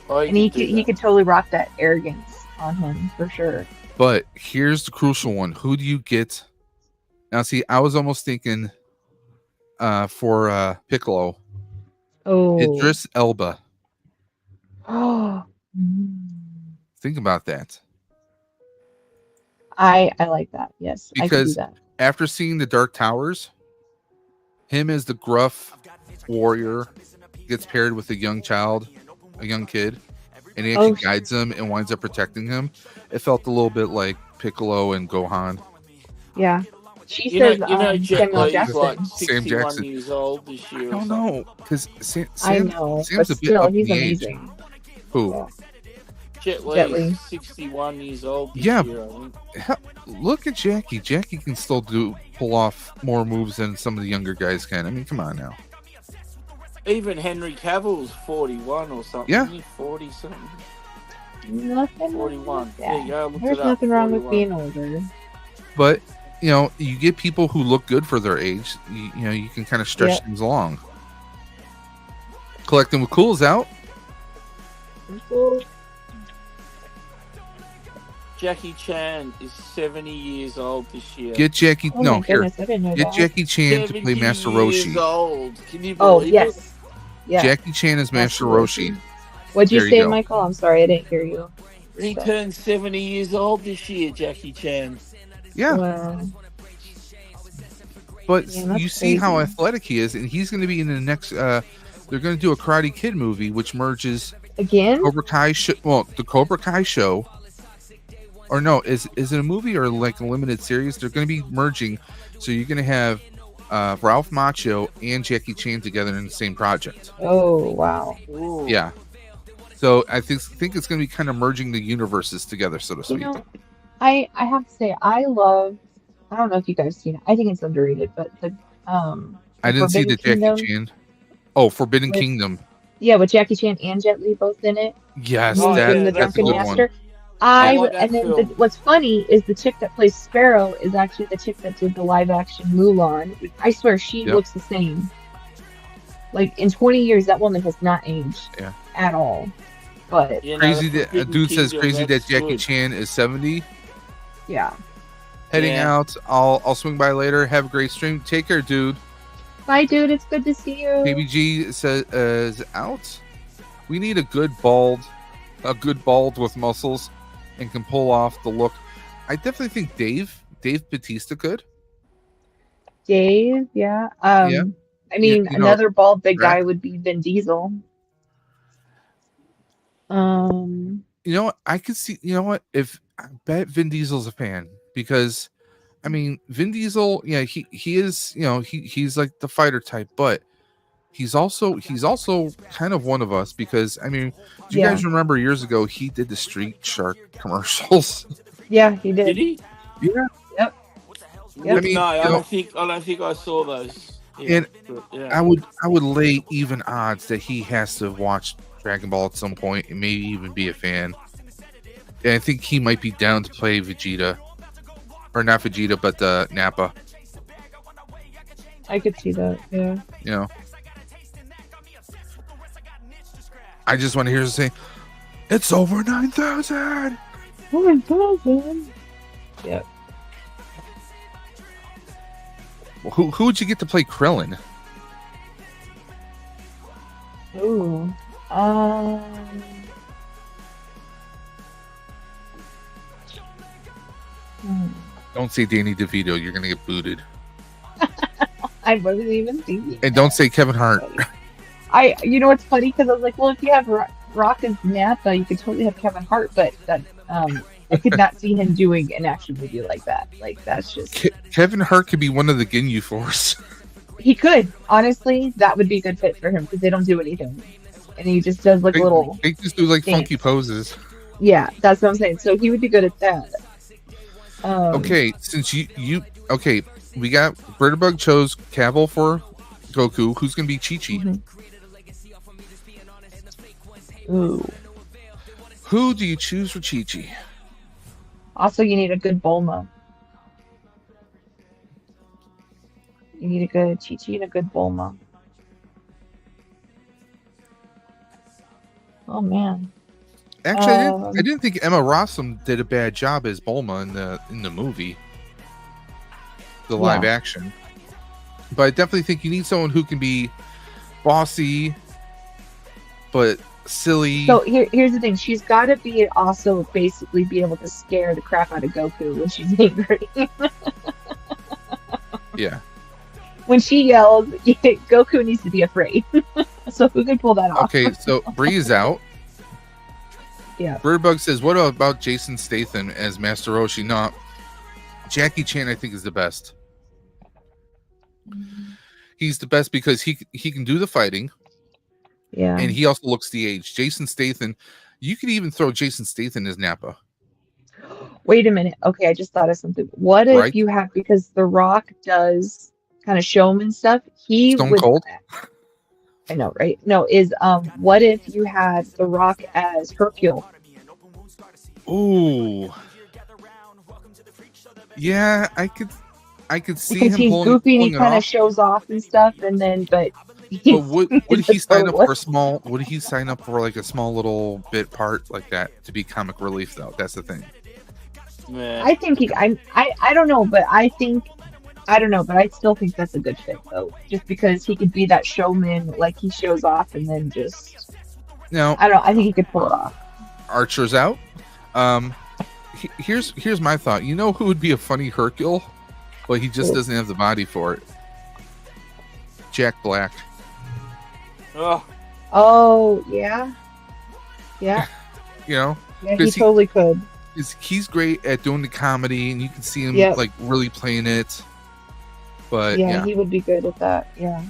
Oh, And he could do he that. could totally rock that arrogance on him for sure. But here's the crucial one: who do you get? Now, see, I was almost thinking, for Piccolo, Oh. Idris Elba. Oh. Think about that. I like that. Yes, I could do Because that. after seeing the Dark Towers, him as the gruff warrior gets paired with a young kid, and he actually guides him and winds up protecting him. It felt a little bit like Piccolo and Gohan. Yeah. She You says know, Jet Samuel Li's Jackson. like Sam 61 Jackson. years old this year. I don't know, because I know, Sam's but a bit still, up he's in the age. amazing. Who? Yeah. Jet Jet Li. Li's 61 years old this Yeah. year, I think. Hell, look at Jackie. Jackie can still pull off more moves than some of the younger guys can. I mean, come on now. Even Henry Cavill's 41 or something. Yeah. Isn't he 40 something? Nothing. 41. Yeah. There you go. Look There's it up. nothing wrong with 41. being older. But you get people who look good for their age. You can kind of stretch Yep. things along. Collecting with Cool's out. Jackie Chan is 70 years old this year. Get Jackie. Oh no, my here. goodness, I didn't know Get that. Jackie Chan to 70 play Master years Roshi. old. Can you Oh believe yes. it? Yeah. Jackie Chan is Master Roshi. What'd you There you say, go. Michael? I'm sorry, I didn't hear you. He turned 70 years old this year, Jackie Chan. Yeah, Wow. but Yeah, that's you see how crazy. athletic he is, and he's going to be in the next. They're going to do a Karate Kid movie, which merges Again? Cobra Kai. The Cobra Kai show. Or no, is it a movie or like a limited series? They're going to be merging, so you're going to have Ralph Macchio and Jackie Chan together in the same project. Oh wow. Ooh. Yeah. So I think it's going to be kind of merging the universes together, so to You speak. know, I have to say I don't know if you guys seen it. I think it's underrated, but the I didn't see the Forbidden Jackie Kingdom Chan. Oh, Forbidden with- Kingdom. Yeah, with Jackie Chan and Jet Li both in it. Yes, Oh, He's yeah, in the that's a Drunken good one. Master. I like that And then film. what's funny is the chick that plays Sparrow is actually the chick that did the live action Mulan. I swear she Yep. looks the same. Like in 20 years, that woman has not aged Yeah. at all. But You know, Crazy the that a Forbidden dude says Kingdom, crazy that that's Jackie good. Chan is 70. yeah. Heading Yeah. out. I'll swing by later. Have a great stream. Take care, dude. Bye, dude. It's good to see you. KBG says is out. We need a good bald with muscles and can pull off the look. I definitely think Dave Bautista could. Dave, yeah. Yeah. I mean, you know, another bald big Drac. guy would be Vin Diesel. You know what? I could see. You know what? If I bet Vin Diesel's a fan because, I mean, Vin Diesel. Yeah, he is. He's like the fighter type, but he's also kind of one of us because I mean, do you guys remember years ago he did the Street Shark commercials? Yeah, he did. Did he? Yeah. Yep. I mean, no, I you know, don't think I saw those. Yeah, And but, yeah. I would lay even odds that he has to watch Dragon Ball at some point and maybe even be a fan. And I think he might be down to play Vegeta, or not Vegeta, but Nappa. I could see that. Yeah. You know, I just want to hear him say, "It's over 9,000." 1,000. Yep. Who would you get to play Krillin? Ooh. Don't say Danny DeVito. You're gonna get booted. I wasn't even thinking. And don't say Kevin Hart. You know what's funny? Because I was like, well, if you have Rock as Nappa, you could totally have Kevin Hart, but that I could not see him doing an action movie like that. Like that's just Kevin Hart could be one of the Ginyu Force. he could honestly. That would be a good fit for him because they don't do anything, and he just does like little. They just do like things. funky poses. Yeah, that's what I'm saying. So he would be good at that. Okay, since you okay, we got Britterbug chose Cavill for Goku. Who's gonna be Chi-Chi? Ooh. Who do you choose for Chi-Chi? Also, you need a good Bulma. You need a good Chi-Chi and a good Bulma. Oh man. Actually, I didn't think Emma Rossum did a bad job as Bulma in the movie, the live action. But I definitely think you need someone who can be bossy, but silly. So here's the thing: she's got to be also basically be able to scare the crap out of Goku when she's angry. Yeah. When she yells, Goku needs to be afraid. So who can pull that off? Okay, so Bree is out. Yeah. Birdbug says, "What about Jason Statham as Master Roshi?" No, Jackie Chan I think is the best. He's the best because he can do the fighting. Yeah. And he also looks the age. Jason Statham, you could even throw Jason Statham as Nappa. Wait a minute. Okay, I just thought of something. What if you have, because The Rock does kind of showman stuff. Stone Cold? I know, right? No, what if you had The Rock as Hercule? Ooh. Yeah, I could see because him he's pulling, goofy and he pulling kind of shows off and stuff, and then but would he sign up for a small? Would he sign up for like a small little bit part like that to be comic relief though? That's the thing. Yeah. I think I don't know, but I don't know, but I still think that's a good fit though, just because he could be that showman, like he shows off and then just. No, I don't know. I think he could pull it off. Archer's out. Here's my thought. You know who would be a funny Hercule? Well, he just doesn't have the body for it. Jack Black. Oh yeah. Yeah. You know? Yeah, he totally could. He's great at doing the comedy, and you can see him like really playing it. But yeah, he would be good at that. Yeah.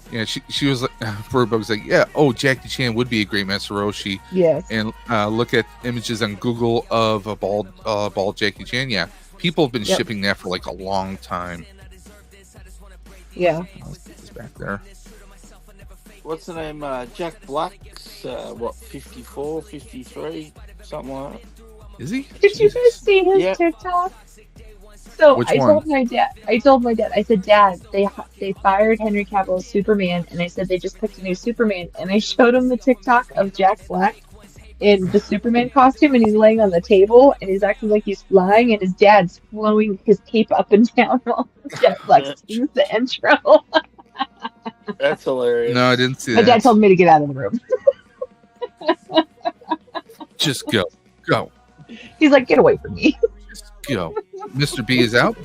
Yeah, she was like, Birdbug was like, yeah, Jackie Chan would be a great Master Roshi. Yes. And look at images on Google of a bald Jackie Chan. Yeah, people have been shipping that for like a long time. Yeah. Let's get this back there. What's the name? Jack Black's, 54, 53, something like that. Is he? Did you guys see his TikTok? So I told my dad, I said, Dad, they fired Henry Cavill as Superman, and I said they just picked a new Superman, and I showed him the TikTok of Jack Black in the Superman costume, and he's laying on the table, and he's acting like he's flying, and his dad's flowing his cape up and down while Jack Black sings the intro. That's hilarious. No, I didn't see My that. dad told me to get out of the room. Just go. He's like, get away from me. Just go. Mr. B is out.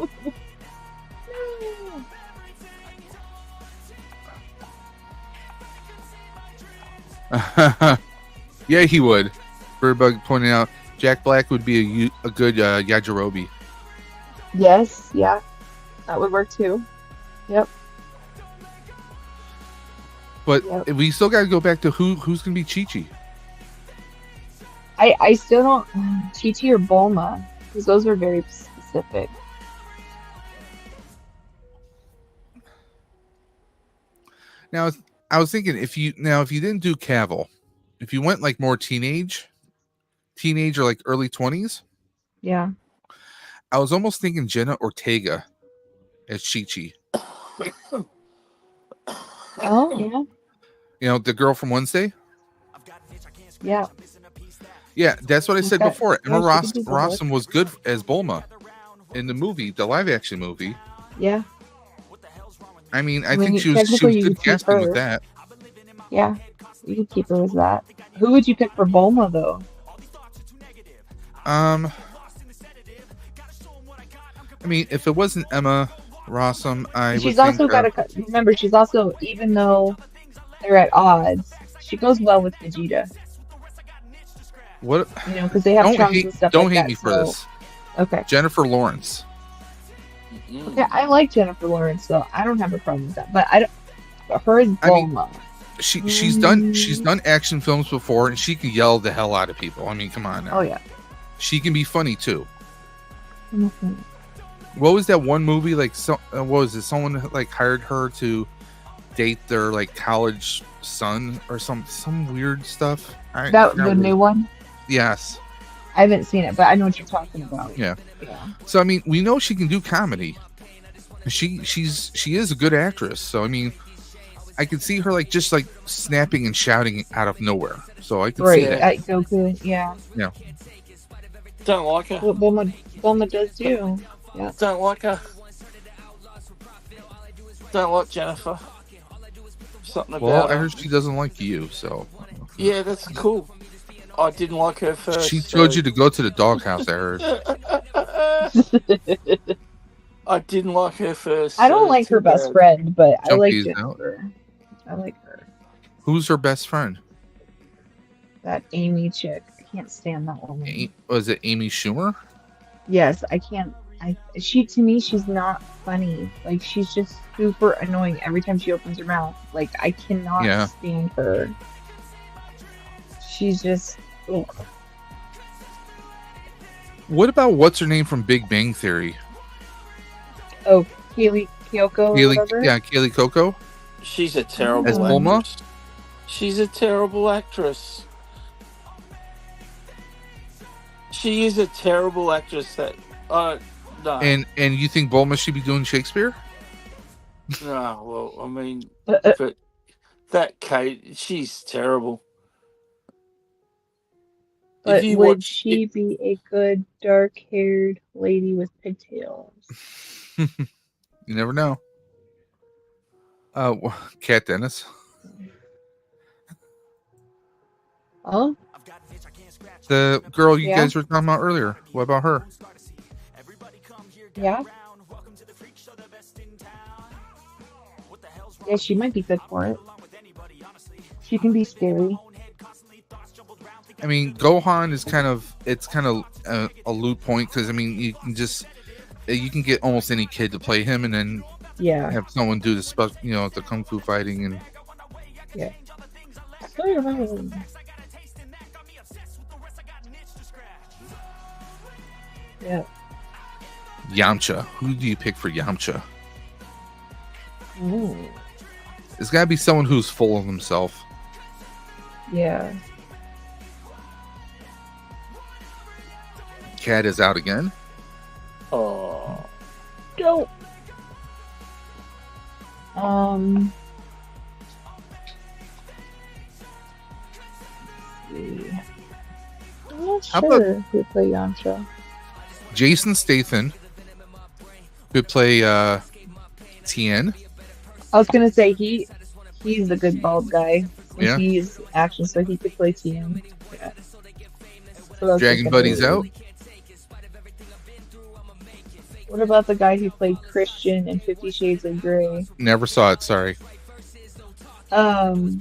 Yeah, he would. Birdbug pointing out Jack Black would be a good Yajirobe. Yes, yeah. That would work too. Yep. But we still got to go back to who's going to be Chi-Chi. I still don't Chi-Chi or Bulma, because those are very specific. Now I was thinking if you didn't do Cavill, if you went like more teenage or like early 20s. Yeah. I was almost thinking Jenna Ortega as Chi-Chi. Oh yeah. You know, the girl from Wednesday. Yeah. Yeah, that's what I said before. Emma Rossum Rossum was good as Bulma in the movie, the live action movie. Yeah. I mean, I think she was good casting with that. Yeah, you could keep her as that. Who would you pick for Bulma though? I mean, if it wasn't Emma Rossum, She's also got to remember. She's also, even though they're at odds, she goes well with Vegeta. What? You know, because they have charms and stuff. Don't hate me for this. Okay. Jennifer Lawrence. Okay, I like Jennifer Lawrence, so I don't have a problem with that. But I don't. But her is Bulma. She's done action films before, and she can yell the hell out of people. I mean, come on now. Oh yeah. She can be funny too. Mm-hmm. What was that one movie? Like, what was it? Someone like hired her to date their like college son or some weird stuff. The new one. Yes. I haven't seen it, but I know what you're talking about. Yeah. So I mean, we know she can do comedy. She is a good actress. So I mean, I can see her like just like snapping and shouting out of nowhere. So I can see Right, that. at Goku, yeah. Yeah. Don't like her. What Bulma does too. Yeah. Don't like her. Don't like Jennifer. Something about Well, I her. heard she doesn't like you, so Yeah, that's cool. I didn't like her first. she told you to go to the doghouse. I heard. I didn't like her first. I don't like her best friend, but I like Jumpy's out. Jennifer. I like her. Who's her best friend? That Amy chick. I can't stand that woman. Was it Amy Schumer? Yes, I can't. She to me, she's not funny. Like she's just super annoying every time she opens her mouth. Like I cannot stand her. She's just. Ugh. What about what's her name from Big Bang Theory? Oh, Kyoko. Kaylee Coco. She's a terrible As Bulma? actress. She's a terrible actress. She is a terrible actress. That no. And you think Bulma should be doing Shakespeare? No, well, I mean, but that Kate, she's terrible. But would she be a good dark-haired lady with pigtails? You never know. Kat Dennis. Oh, the girl you guys were talking about earlier. What about her? Yeah. Yeah, she might be good for it. She can be scary. I mean, Gohan is kind of a loot point because I mean you can get almost any kid to play him and then have someone do the stuff, the kung fu fighting and Yamcha. Who do you pick for Yamcha? Ooh. It's got to be someone who's full of himself. Yeah. Cat is out again. Oh. Don't. I'm not sure who play Yamcha. Jason Statham could play Tien. I was gonna say he's a good bald guy. Yeah. He's action, so he could play Tien. Yeah. So Dragon Buddy's out. What about the guy who played Christian in 50 Shades of Grey? Never saw it. Sorry. As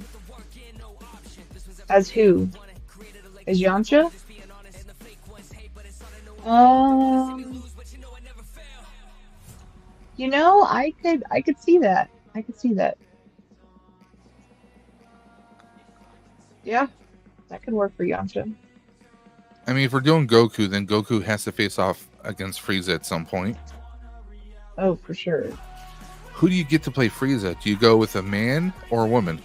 who? As Yamcha? I could see that. I could see that. Yeah, that could work for Yamcha. I mean, if we're doing Goku, then Goku has to face off against Frieza at some point. Oh, for sure. Who do you get to play Frieza? Do you go with a man or a woman?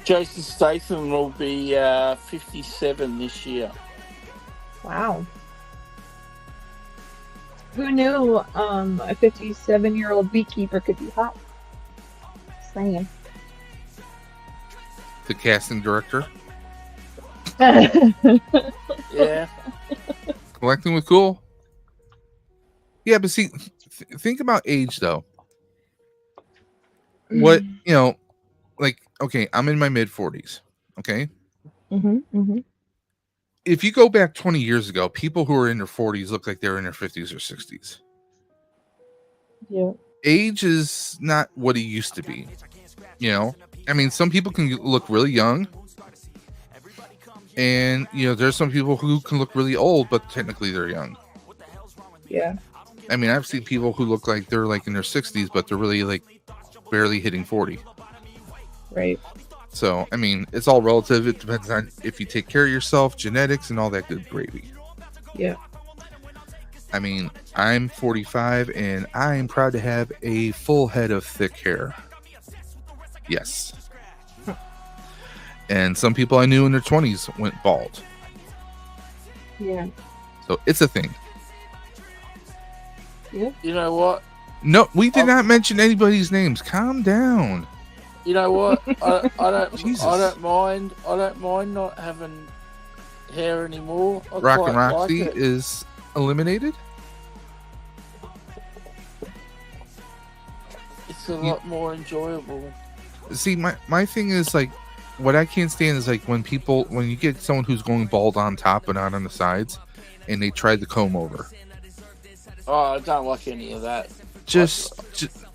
Jason Statham will be 57 this year. Wow. Who knew a 57-year-old beekeeper could be hot? Saying. The casting director. Yeah. Collecting with cool. Yeah, but see, think about age though. What like, okay, I'm in my mid 40s. Okay. If you go back 20 years ago, people who were in their 40s look like they're in their 50s or 60s. Yeah. Age is not what it used to be. I mean, some people can look really young. And, there's some people who can look really old, but technically they're young. Yeah. I mean, I've seen people who look like they're like in their 60s, but they're really like barely hitting 40. Right. So, I mean, it's all relative. It depends on if you take care of yourself, genetics, and all that good gravy. Yeah. I mean, I'm 45, and I'm proud to have a full head of thick hair. Yes. And some people I knew in their 20s went bald. Yeah. So it's a thing. Yeah. You know what? No, we did not mention anybody's names. Calm down. You know what? I don't. Jesus. I don't mind. I don't mind not having hair anymore. I Rock quite and Roxy like it. is eliminated. It's a lot more enjoyable. See, my thing is like, what I can't stand is like when you get someone who's going bald on top but not on the sides, and they try the comb over. Oh, I don't like any of that. Just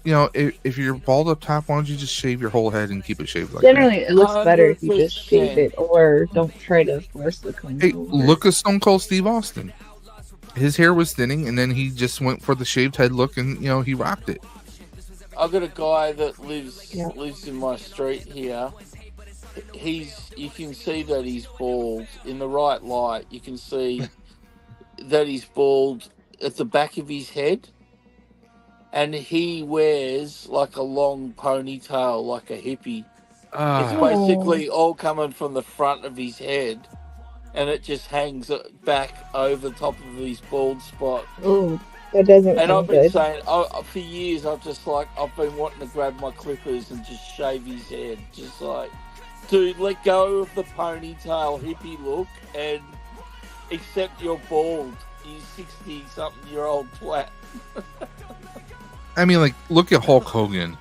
you know, if you're bald up top, why don't you just shave your whole head and keep it shaved like Generally, that? it looks better if you just shave 100%. it or don't try to force the comb. Hey, over. look at Stone Cold Steve Austin. His hair was thinning, and then he just went for the shaved head look, and you know he rocked it. I've got a guy that lives Yeah. in my street here. You can see that he's bald in the right light. You can see that he's bald at the back of his head, and he wears like a long ponytail, like a hippie. It's basically all coming from the front of his head, and it just hangs back over the top of his bald spot. Oh, that doesn't And sound I've been good. saying, for years, I've been wanting to grab my clippers and just shave his head. Just like, dude, let go of the ponytail hippie look and accept you're bald. You 60-something-year-old twat. I mean, like, look at Hulk Hogan.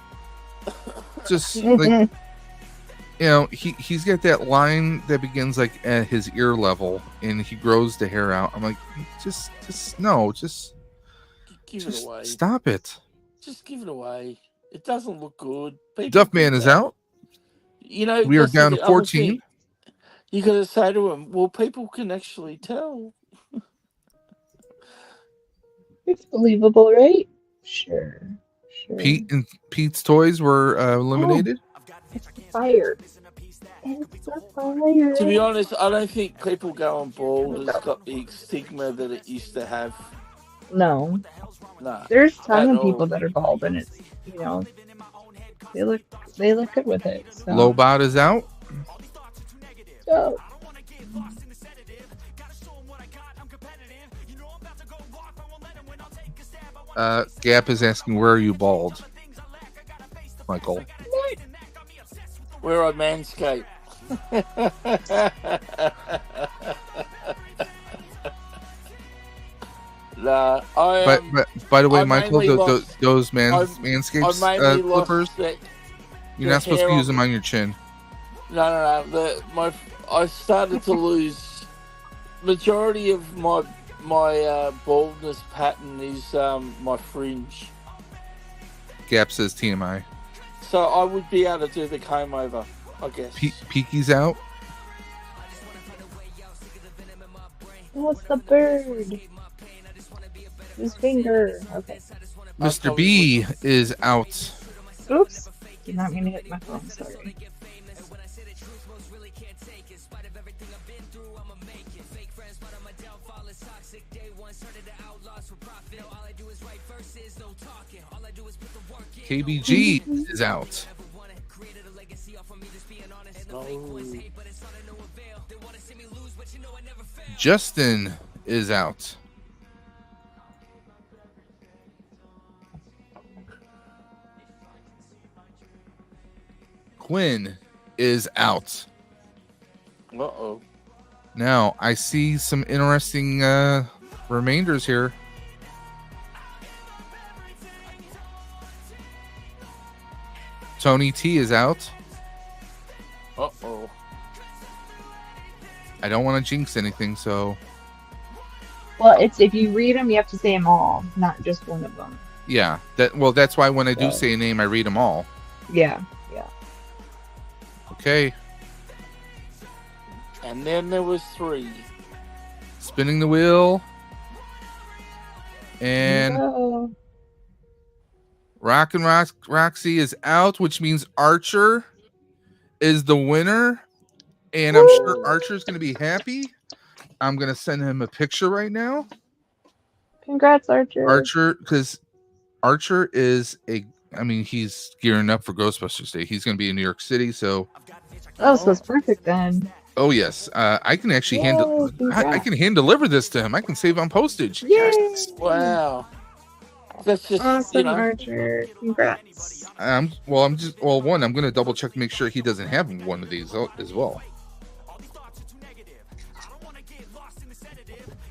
Just like, you know, he's got that line that begins like at his ear level, and he grows the hair out. I'm like, just Give it away. stop it. Just give it away. It doesn't look good. Duffman is out. You know, We are this is down to the other 14. thing. You got to say to him, well, people can actually tell. It's believable, right? Sure. Pete's toys were eliminated. It's fire. It's a fire. To be honest, I don't think people going bald has got the stigma that it used to have. No. No. There's a ton At of people all. that are bald, and it's, you know, they look good with it. So. Lobot is out. So, Gap is asking, where are you bald, Michael? Where I manscape. Nah, But by the way, I Michael, mainly lost- those I Manscapes mainly lost clippers, you're not supposed to hair use them on your chin. No. I started to lose. Majority of my baldness pattern is my fringe. Gap says TMI. So I would be able to do the comb over, I guess. Peaky's out. what's the bird? His finger. Okay. Mr. B is out. Oops. Did not mean to hit my phone. Sorry. KBG is out. Justin is out. Quinn is out. Uh-oh. Now, I see some interesting remainders here. Tony T is out. Uh-oh. I don't want to jinx anything, so Well, it's if you read them, you have to say them all, not just one of them. yeah. That's why when I do Yeah. say a name, I read them all. Yeah. Okay. And then there was 3. Spinning the wheel. And No. Roxy is out, which means Archer is the winner. And I'm sure Archer's going to be happy. I'm going to send him a picture right now. Congrats, Archer. Archer, because Archer is he's gearing up for Ghostbusters Day. He's going to be in New York City, so Oh, so it's perfect then. Oh yes, I can actually Whoa, I can hand deliver this to him. I can save on postage. Yay! Yes. Wow. That's just, Awesome, Archer. Congrats. Well, one, I'm going to double check to make sure he doesn't have one of these as well.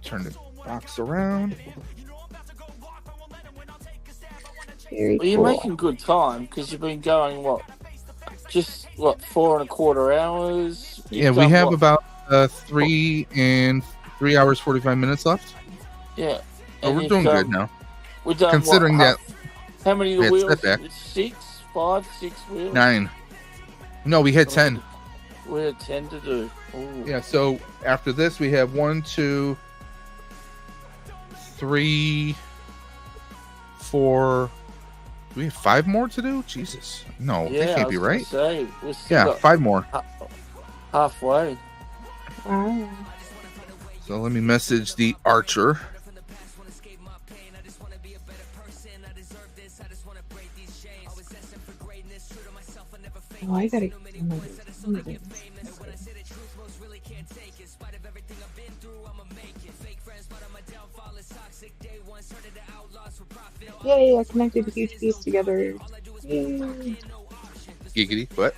Turn the box around. Very well, you're making good time because you've been going, 4.25 hours? Yeah, we have about 3 hours 45 minutes left. Yeah. Oh, we're doing good now. We've done considering that. How many of the wheels? Setback. 6 wheels? 9. No, we had 10. We had 10 to do. Ooh. Yeah, so after this we have 1, 2, 3, 4. Do we have 5 more to do? Jesus. No, that can't be right. Yeah, 5 more. Halfway. Wow. So let me message the Archer. Oh, I gotta. Yay! I connected a huge piece together. Yay! Giggity, what?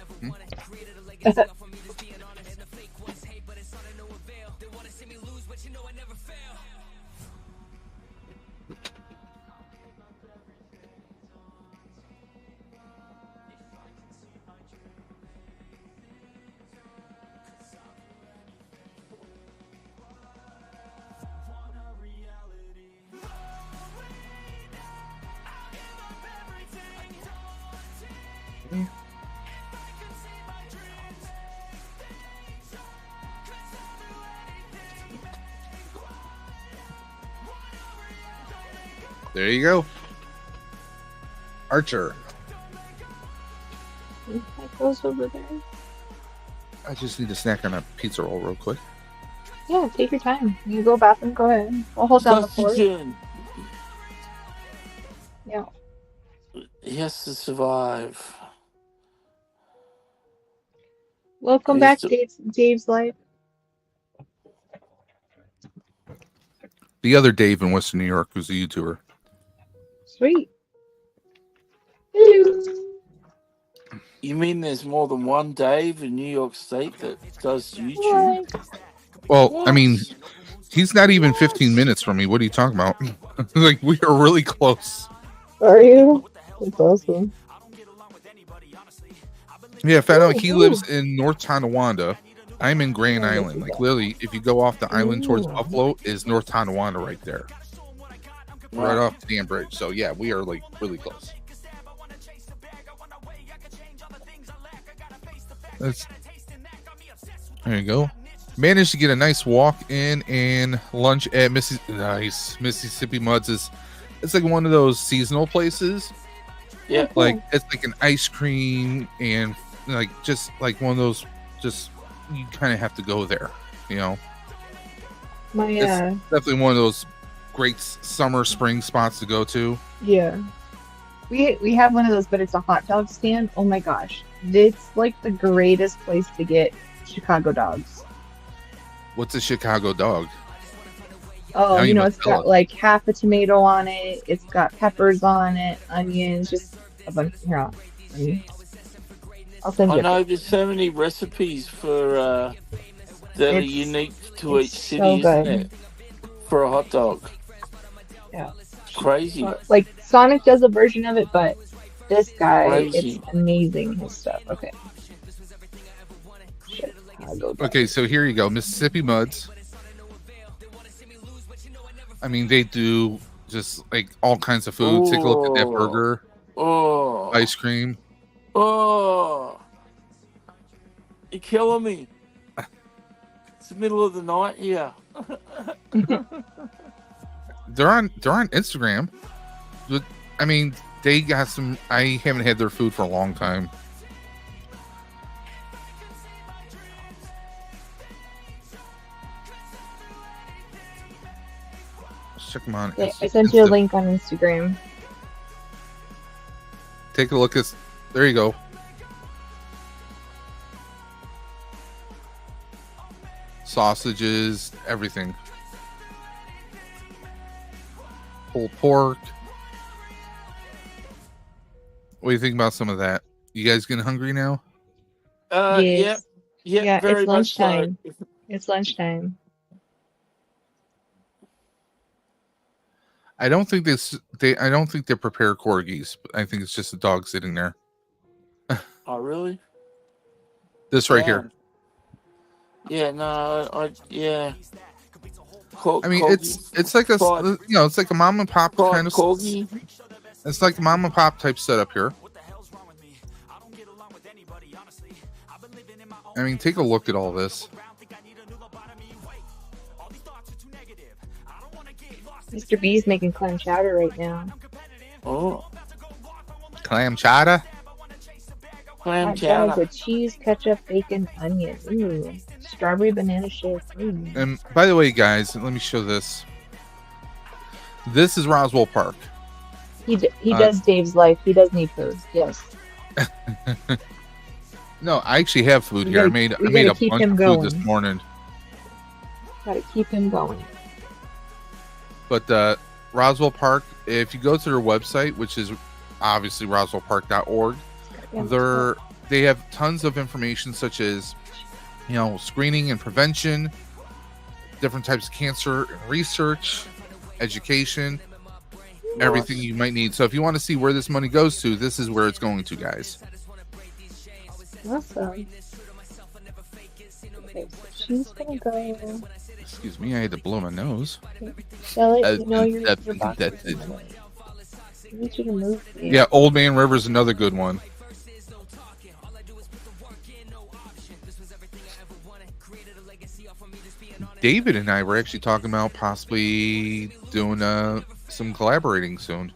There you go. Archer. That goes over there. I just need to snack on a pizza roll real quick. Yeah, take your time. You go bathroom, go ahead. I'll hold down the fort. Yeah. He has to survive. Welcome back, Dave's life. The other Dave in Western New York who's a YouTuber. Sweet. Hello. You mean there's more than one Dave in New York State that does YouTube? Well, What? I mean, he's not even 15 minutes from me. What are you talking about? Like, we are really close. Are you? That's awesome. Yeah, found out he lives in North Tonawanda. I'm in Grand Island. Like, literally, if you go off the island towards Buffalo, is North Tonawanda right there. Right off the damn bridge. So, yeah, we are, like, really close. There you go. Managed to get a nice walk in and lunch at Mississippi Muds. It's like one of those seasonal places. Yeah. Like, it's like an ice cream and, like, just like one of those, just, you kind of have to go there, you know? It's definitely one of those great summer, spring spots to go to. Yeah. We have one of those, but it's a hot dog stand. Oh my gosh. It's like the greatest place to get Chicago dogs. What's a Chicago dog? Oh, it's got like half a tomato on it. It's got peppers on it, onions, just a bunch. Here, I'll send you. I know there's so many recipes for that are unique to each city, isn't it? For a hot dog. Yeah. Crazy. Like Sonic does a version of it, but this guy, Crazy. It's amazing, his stuff. Okay. Okay, so here you go. Mississippi Muds. I mean, they do just like all kinds of food. Take a look at that burger. Oh. Ice cream. Oh. You're killing me. It's the middle of the night here. They're on Instagram. I mean, they got some. I haven't had their food for a long time. Let's check them on. Yeah, I sent you a link on Instagram. Take a look at. There you go. sausages, everything. Pulled pork. What do you think about some of that? You guys getting hungry now? Yes. Yeah, very it's much so. lunchtime. It's lunchtime. I don't think I don't think they prepare corgis. I think it's just a dog sitting there. Oh, really? This right here. Yeah, no, yeah. I mean, it's like it's like a mom and pop kind of corgi. It's like a mom and pop type setup here. I mean, take a look at all this. Mr. B's making clam chowder right now. Oh, Clam chowder. Clam chowder chowder with cheese, ketchup, bacon, onion. Ooh, strawberry banana shake. Ooh. And by the way, guys, let me show this. This is Roswell Park. He does Dave's life. He does need food. Yes. No, I actually have food here. I made a bunch of food this morning. Gotta keep him going. But Roswell Park, if you go to their website, which is obviously roswellpark.org, they have tons of information such as, screening and prevention, different types of cancer and research, education, everything you might need. So if you want to see where this money goes to, this is where it's going to, guys. Awesome. Okay, so she's gonna go. Excuse me, I had to blow my nose. Shall I know your box? I need you to move. Yeah, Old Man River is another good one. David and I were actually talking about possibly doing some collaborating soon.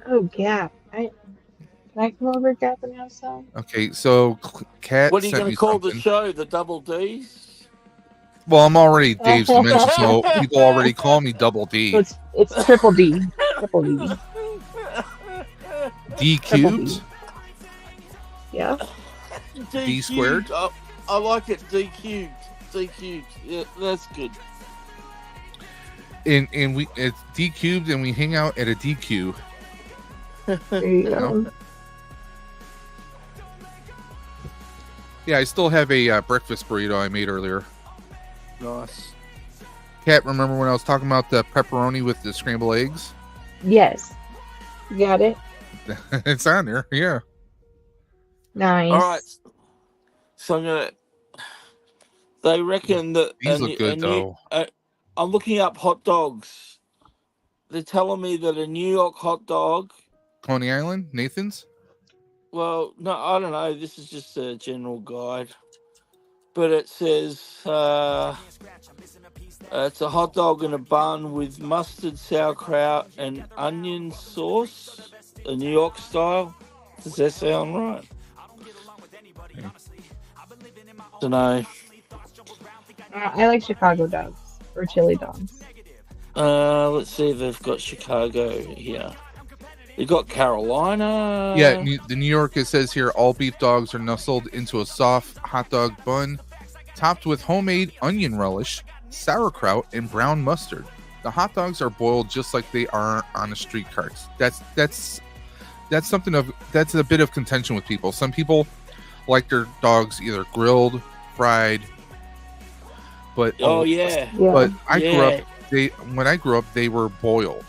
Oh, Gap. Can I come over, Gap, and have some? Okay, so Kat What are you going to call the show? The Double Ds? Well, I'm already Dave's Dimension, so people already call me Double D. So it's Triple D. Triple D. D cubed? Yeah. D squared? I like it. D cubed. D cubed. Yeah, that's good. And it's D cubed, and we hang out at a DQ. There you go. Yeah, I still have a breakfast burrito I made earlier. Nice. Kat, remember when I was talking about the pepperoni with the scrambled eggs? Yes. You got it? It's on there, yeah. Nice. All right. So they reckon that these look good though. I'm looking up hot dogs. They're telling me that a New York hot dog. Coney Island, Nathan's. Well, no, I don't know. This is just a general guide, but it says it's a hot dog in a bun with mustard, sauerkraut, and onion sauce, a New York style. Does that sound right? Don't know. I like Chicago dogs or chili dogs. Let's see if they've got Chicago here. They got Carolina. Yeah, the New York, it says here, all beef dogs are nestled into a soft hot dog bun, topped with homemade onion relish, sauerkraut, and brown mustard. The hot dogs are boiled just like they are on the street carts. That's a bit of contention with people. Some people like their dogs either grilled, fried, but But when I grew up, they were boiled.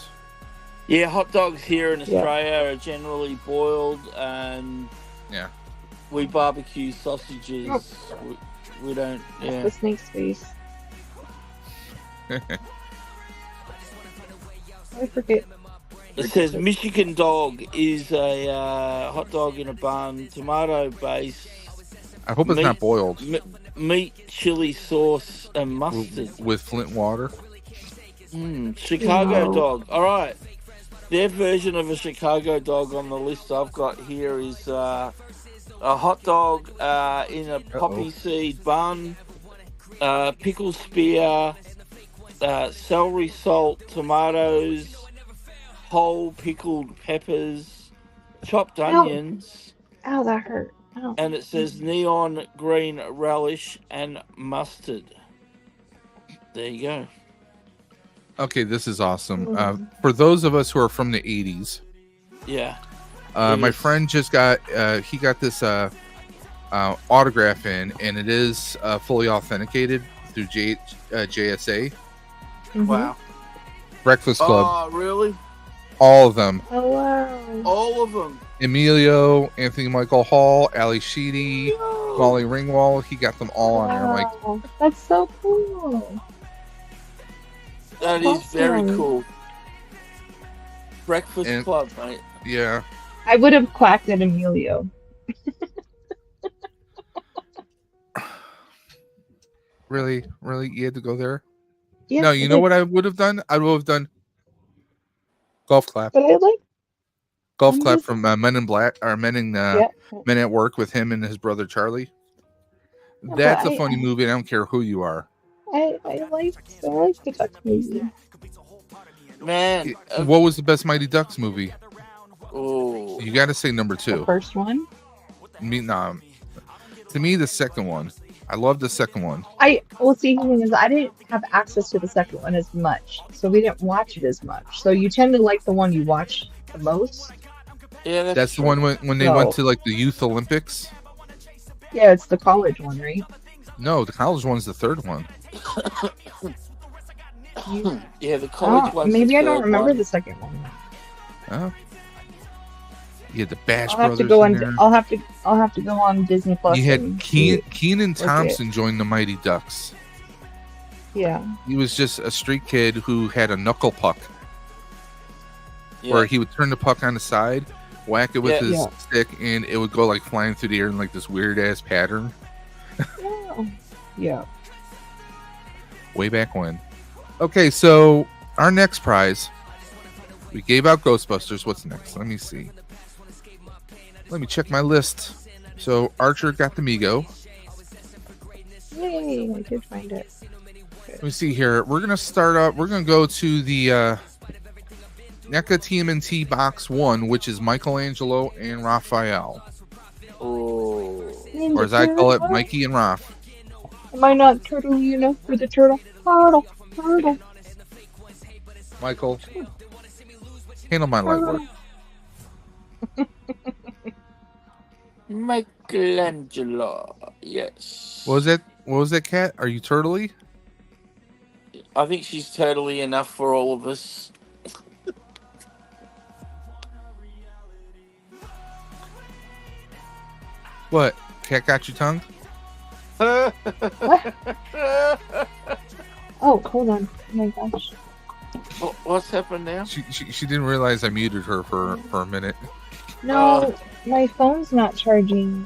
Yeah, hot dogs here in Australia are generally boiled, and we barbecue sausages. We don't. Yeah. The snake's face. I forget. It says Michigan dog is a hot dog in a bun, tomato base. I hope it's not boiled. Meat, chili sauce, and mustard with Flint water. Chicago dog. All right. Their version of a Chicago dog on the list I've got here is a hot dog in a poppy seed bun, pickle spear, celery salt, tomatoes, whole pickled peppers, chopped onions. Ow, that hurt. Oh. and it says neon green relish and mustard. There you go. Okay, this is awesome. Mm. For those of us who are from the 80s, Yeah. my is. friend just got he got this autograph in, and it is fully authenticated through JSA. Mhm. Wow. Breakfast Club, Oh, really? all of them. Oh wow. All of them. Emilio, Anthony Michael Hall, Ali Sheedy, No. Molly Ringwald. He got them all on there. I'm like, Wow. That's so cool. That is very Awesome. cool. Breakfast And- Club, mate. yeah. I would have quacked at Emilio. Really? You had to go there? Yeah, No, you know what I would have done? I would have done golf clap. But I like. Golf I'm clap just- from Men in Black, or Men at Work with him and his brother Charlie. Yeah, That's but a funny movie. I don't care who you are. I like the Duck movie. Man. What was the best Mighty Ducks movie? Oh. You got to say number The 2. first one. To me, the second one. I love the second one. Well, see, the thing is, I didn't have access to the second one as much, so we didn't watch it as much. So you tend to like the one you watch the most. Yeah, That's the true. one when they went to like the Youth Olympics. Yeah, it's the college one, right? No, the college one's the third one. Yeah, the college one's maybe the I don't third remember one. the second one. Oh. You had the Bash I'll have Brothers to go in on. there. I'll have to go on Disney Plus. You had and see it. Keenan Okay. Thompson joined the Mighty Ducks. Yeah. He was just a street kid who had a knuckle puck, Yeah. where he would turn the puck on the side, whack it with Yeah. his Yeah. stick, and it would go like flying through the air in like this weird ass pattern. Yeah. Yeah. Way back when. Okay, so our next prize, we gave out Ghostbusters. What's next? Let me see. Let me check my list. So Archer got the Mego. Yay! I did find it. Let me see here. We're gonna start up. We're gonna go to the NECA TMNT box 1, which is Michelangelo and Raphael, Oh. or as I call it, Mikey and Raph. Am I not turtley enough for the turtle? Turtle. Michael, handle my light work. Michelangelo. Yes. What was that, Cat? Are you turtley? I think she's totally enough for all of us. What? Cat got your tongue? Oh, hold on. Oh my gosh. What's happened now? She didn't realize I muted her for a minute. No, my phone's not charging.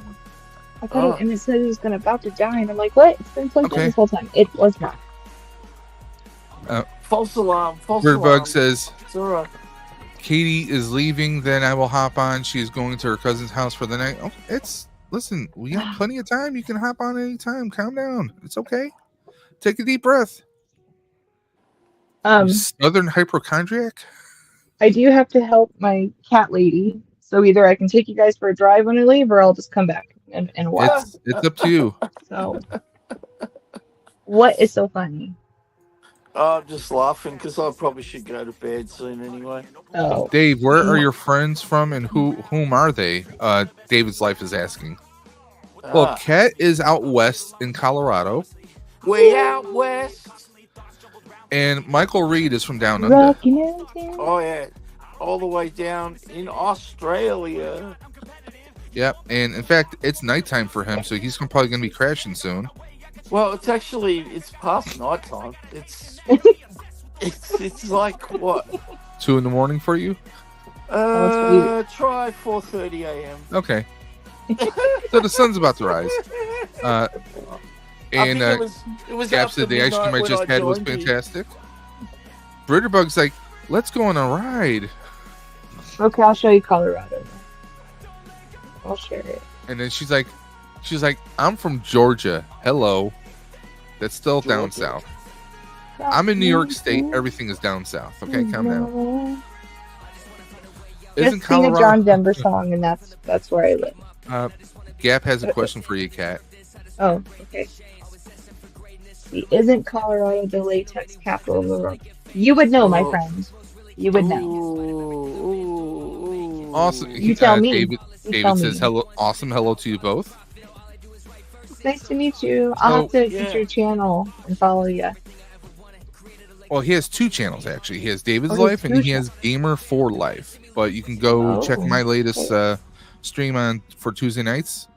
I thought Oh. it, and it said it was about to die, and I'm like, what? It's been plugged in Okay. this whole time. It was not. False alarm. False Bird alarm. Bug says It's all right. Katie is leaving. Then I will hop on. She's going to her cousin's house for the night. Oh, listen. We have plenty of time. You can hop on anytime. Calm down. It's okay. Take a deep breath. You Southern hypochondriac. I do have to help my cat lady, so either I can take you guys for a drive when I leave, or I'll just come back and watch. It's up to you. So, what is so funny? I'm just laughing because I probably should go to bed soon anyway. Oh, Dave, where are your friends from, and whom are they? David's life is asking. Well, Kat is out west in Colorado, Way out west. and Michael Reed is from down under. Rocky Mountain. Oh yeah, all the way down in Australia. Yep, and in fact, it's nighttime for him, so he's probably going to be crashing soon. Well, it's past night time. It's like what? 2 a.m. for you? Try 4:30 a.m. Okay. So the sun's about to rise. And it was Gap after said the ice cream I midnight just when had was joined you. fantastic. Britterbug's like, let's go on a ride. Okay, I'll show you Colorado. I'll share it. And then she's like, I'm from Georgia. Hello. That's still down Georgia. south. I'm in New York State. Everything is down south. Okay, calm down. Just sing a John Denver song, and that's where I live. Gap has a question for you, Kat. Oh, okay. Isn't Colorado the latex capital of the world? You would know, my friend. You would know. Ooh. Awesome. You tell me. David, You David tell says me. hello. Awesome. Hello to you both. It's nice to meet you. I'll have to get your channel and follow you. Well, he has 2 channels actually. He has David's Oh, Life and he has Gamer for Life. But you can go check my latest stream for Tuesday nights,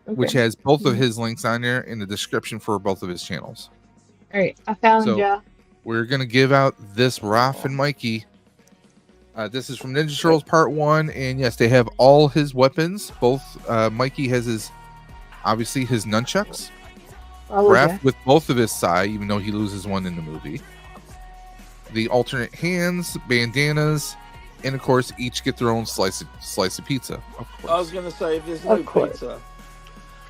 which has both of his links on there in the description for both of his channels. All right, I found ya. We're gonna give out this Raph and Mikey. This is from Ninja Turtles Part 1, and yes, they have all his weapons. Both Mikey has his nunchucks. Raph with both of his sai, even though he loses one in the movie. The alternate hands, bandanas, and of course, each get their own slice of pizza. Of course. I was going to say, if there's no pizza,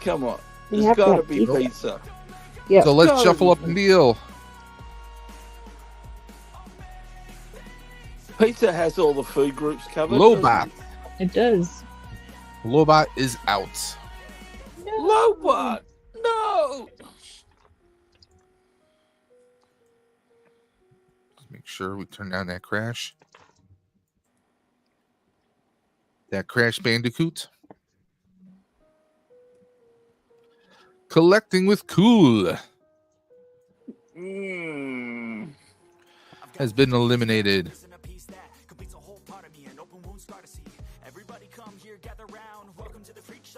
come on, there's got to be pizza. Yeah. So let's shuffle up and deal. Pizza has all the food groups covered. Lobot. It does. Lobot is out. Lobot. No. Make sure we turn down that crash. That Crash Bandicoot. Collecting with Cool has been eliminated.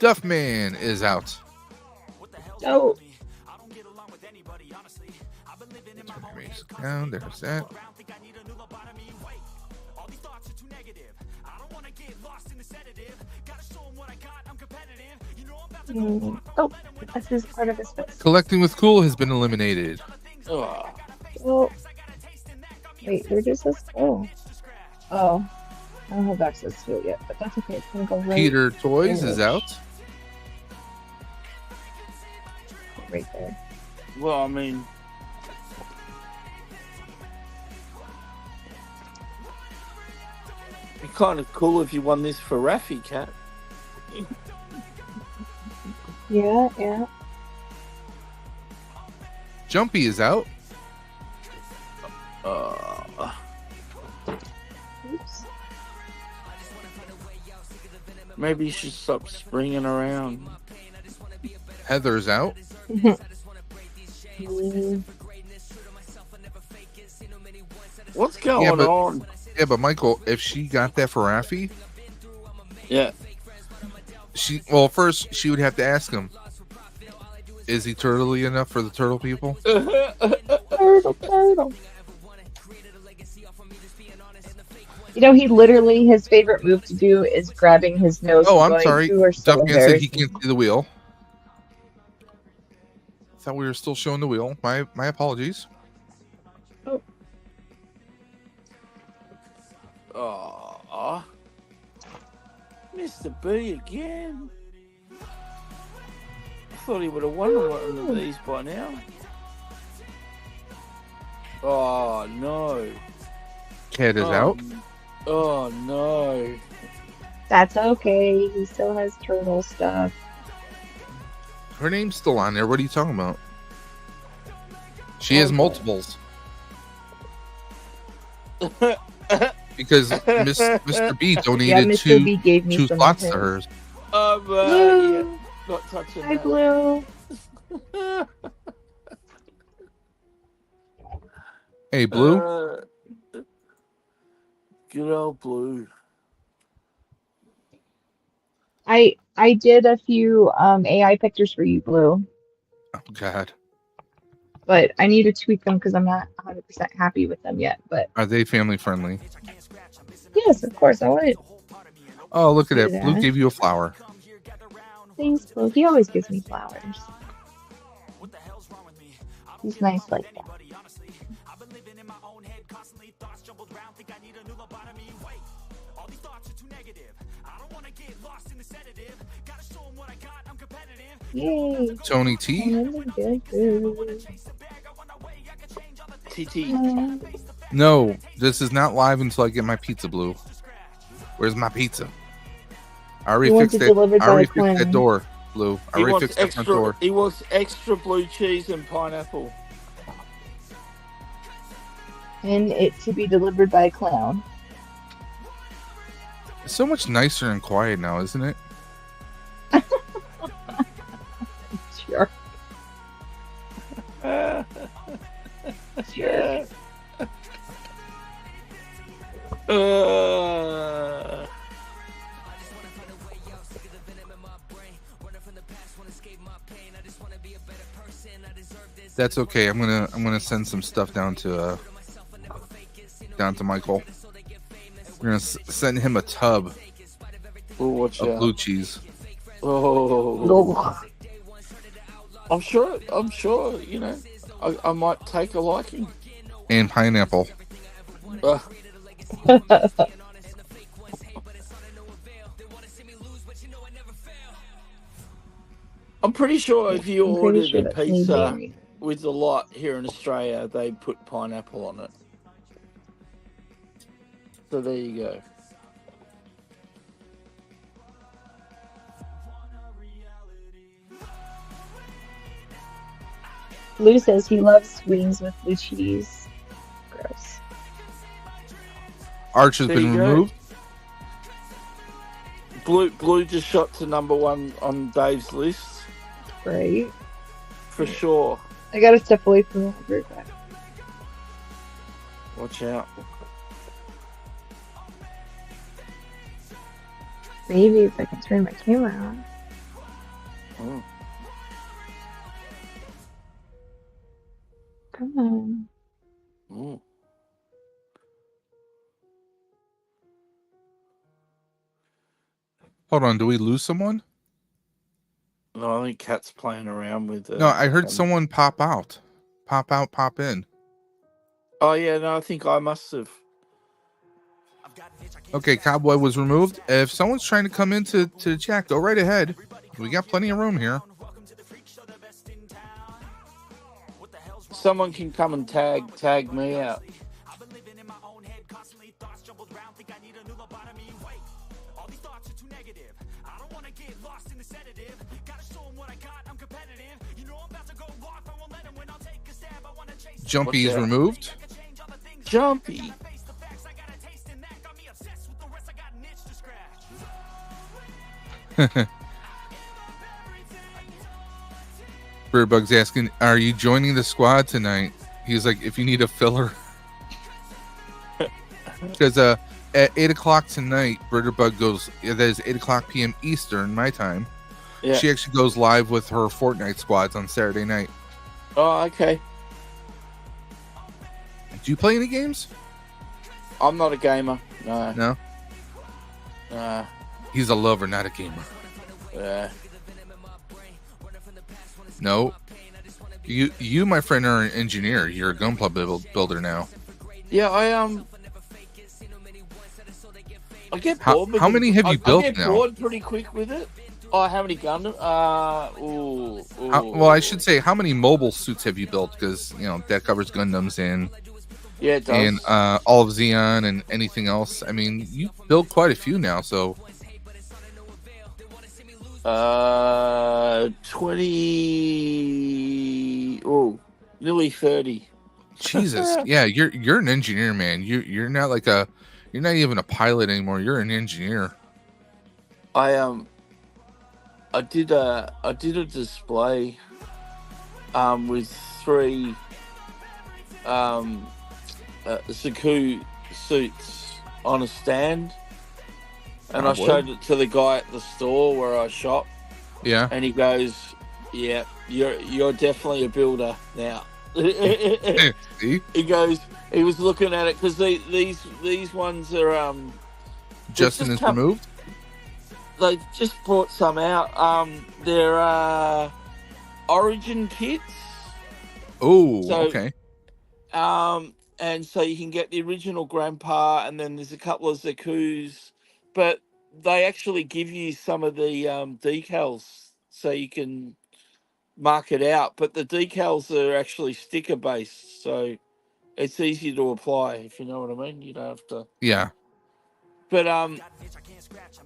Duffman is out. Oh. Down, there's that. Oh, this is part of his face. Collecting with Cool has been eliminated. Well, wait, where does this go? Oh, I don't have access to it yet, but that's okay. It's gonna go right. Peter Toys is out. Right there. Well, I mean, it'd be kind of cool if you won this for Raffy, Cat. Yeah. Jumpy is out. Oops. Maybe you should stop springing around. Heather's out. What's going on? Yeah, but Michael, if she got that for Raffy, first she would have to ask him, is he turtly enough for the turtle people? Turtle. You know, his favorite move to do is grabbing his nose. Oh, I'm sorry. So Duffman said he can't see the wheel. Thought we were still showing the wheel. My apologies. Oh, Mr. B again. I thought he would have won one of these by now. Oh no. Cat is out. Oh no. That's okay. He still has turtle stuff. Her name's still on there. What are you talking about? She has multiples. Because Mr. B donated B gave me two slots to hers. Yeah, not touching Hi, that. Blue. Hey, Blue. Good old Blue. I did a few AI pictures for you, Blue. Oh, God. But I need to tweak them because I'm not 100% happy with them yet. But Are they family friendly? yes, of course I would. Oh, look at that. Blue gave you a flower. Thanks, Blue. He always gives me flowers. He's nice like that. Yay. Tony T? TT. No, this is not live until I get my pizza, Blue. Where's my pizza? I already fixed that. I already fixed that door. Blue. I already fixed the front door. He wants extra blue cheese and pineapple. And it to be delivered by a clown. It's so much nicer and quiet now, isn't it? Sure. Sure. That's okay. I'm gonna send some stuff down to Michael. We're gonna send him a tub of blue cheese. Oh, I'm sure. You know, I might take a liking. And pineapple. I'm pretty sure if you ordered a pizza with a lot here in Australia, they put pineapple on it. So there you go. Blue says he loves wings with blue cheese. Gross. Arch has been removed. Blue just shot to #1 on Dave's list. Right. For sure. I gotta step away from that very back. Watch out. Maybe if I can turn my camera on. Oh. Come on. Oh. Hold on, do we lose someone? No, I think Cat's playing around with it. No, I heard someone pop out. Pop out, pop in. Oh, yeah, no, I think I must have. Okay, Cowboy was removed. If someone's trying to come into the chat, go right ahead. We got plenty of room here. Someone can come and tag me out. Jumpy is removed. Jumpy. Birdbug's asking, are you joining the squad tonight? He's like, if you need a filler. Because at 8 o'clock tonight, Birdbug goes, that is 8 o'clock p.m. Eastern, my time. Yeah. She actually goes live with her Fortnite squads on Saturday night. Oh, okay. Do you play any games? I'm not a gamer. No. No? He's a lover, not a gamer. Yeah. No. You, my friend, are an engineer. You're a gunpla builder now. Yeah, I get bored. How many have you built now? I get bored pretty quick with it. Oh, how many Gundam? Well, I should say, how many mobile suits have you built? Because, you know, that covers Gundams and... Yeah, it does. And all of Xeon and anything else. I mean, you built quite a few now, so... 20... Oh, nearly 30. Jesus. Yeah, you're an engineer, man. You're not like a... You're not even a pilot anymore. You're an engineer. I did a display with 3 Zaku suits on a stand, and I showed it to the guy at the store where I shop. Yeah, and he goes, "Yeah, you're definitely a builder now." See? He goes, he was looking at it because these ones are Justin is removed. They just brought some out. They're Origin kits. Oh, okay. And so you can get the original Grandpa, and then there's a couple of Zakus, but they actually give you some of the decals so you can mark it out. But the decals are actually sticker based, so it's easy to apply, if you know what I mean. You don't have to. Yeah. But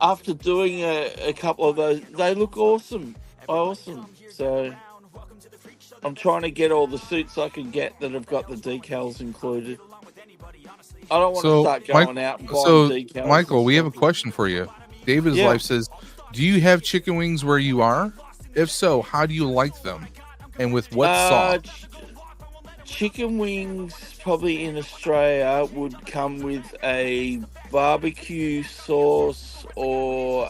after doing a couple of those, they look awesome. Awesome. So I'm trying to get all the suits I can get that have got the decals included. I don't want to start going out and buying decals. Michael, we have a question for you. David's life says, do you have chicken wings where you are? If so, how do you like them? And with what sauce? Chicken wings, probably in Australia, would come with a barbecue sauce or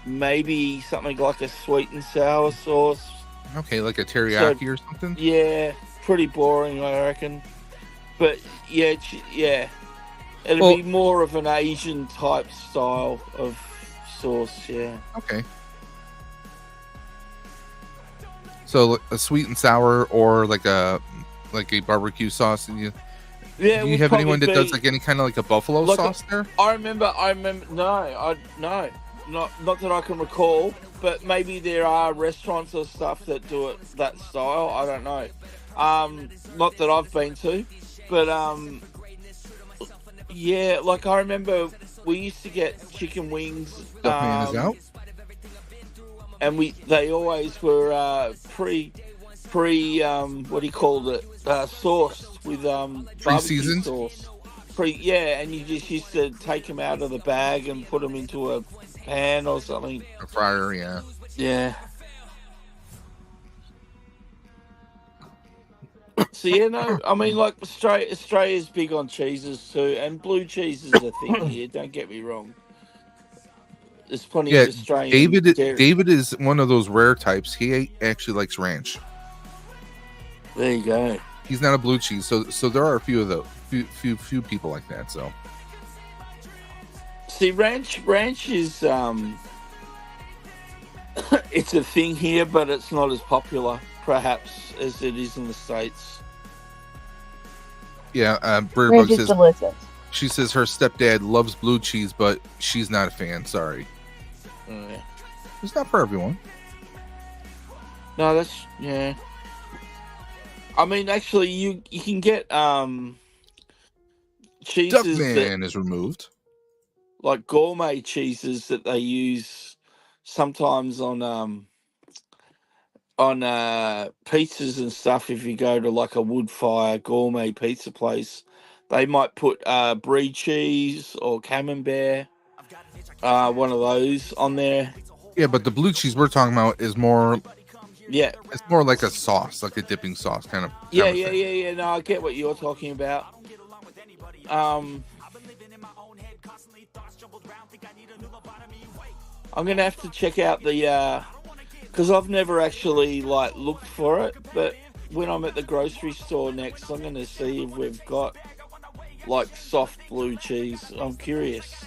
maybe something like a sweet and sour sauce. Okay, like a teriyaki or something? Yeah, pretty boring, I reckon. But yeah, it'll be more of an Asian type style of sauce. Yeah. Okay. So a sweet and sour, or like a barbecue sauce. And do you have anyone that does like any kind of like a buffalo sauce there? I remember. No, not that I can recall. But maybe there are restaurants or stuff that do it that style. I don't know. Not that I've been to. But yeah, like I remember we used to get chicken wings. Duckman is out. And they always were pre what do you call it? Sourced with barbecue sauce. And you just used to take them out of the bag and put them into a pan or something. A fryer, yeah. Yeah. So yeah, no, I mean, like Australia's big on cheeses too, and blue cheese is a thing here. Don't get me wrong. There's plenty of Australian. David is one of those rare types. He actually likes ranch. There you go. He's not a blue cheese, so there are a few of those, few people like that. So, see, ranch is it's a thing here, but it's not as popular, perhaps, as it is in the States. Yeah, Ranch is delicious. She says her stepdad loves blue cheese, but she's not a fan. Sorry. Yeah. It's not for everyone. No, that's yeah. I mean, actually, you can get cheeses. Duckman is removed. Like gourmet cheeses that they use sometimes on pizzas and stuff. If you go to like a wood fire gourmet pizza place, they might put brie cheese or camembert, one of those on there. Yeah, but the blue cheese we're talking about is more. Yeah, it's more like a sauce, like a dipping sauce kind of. Yeah. No, I get what you're talking about. I'm gonna have to check out the because I've never actually like looked for it, but when I'm at the grocery store next, I'm gonna see if we've got like soft blue cheese. I'm curious.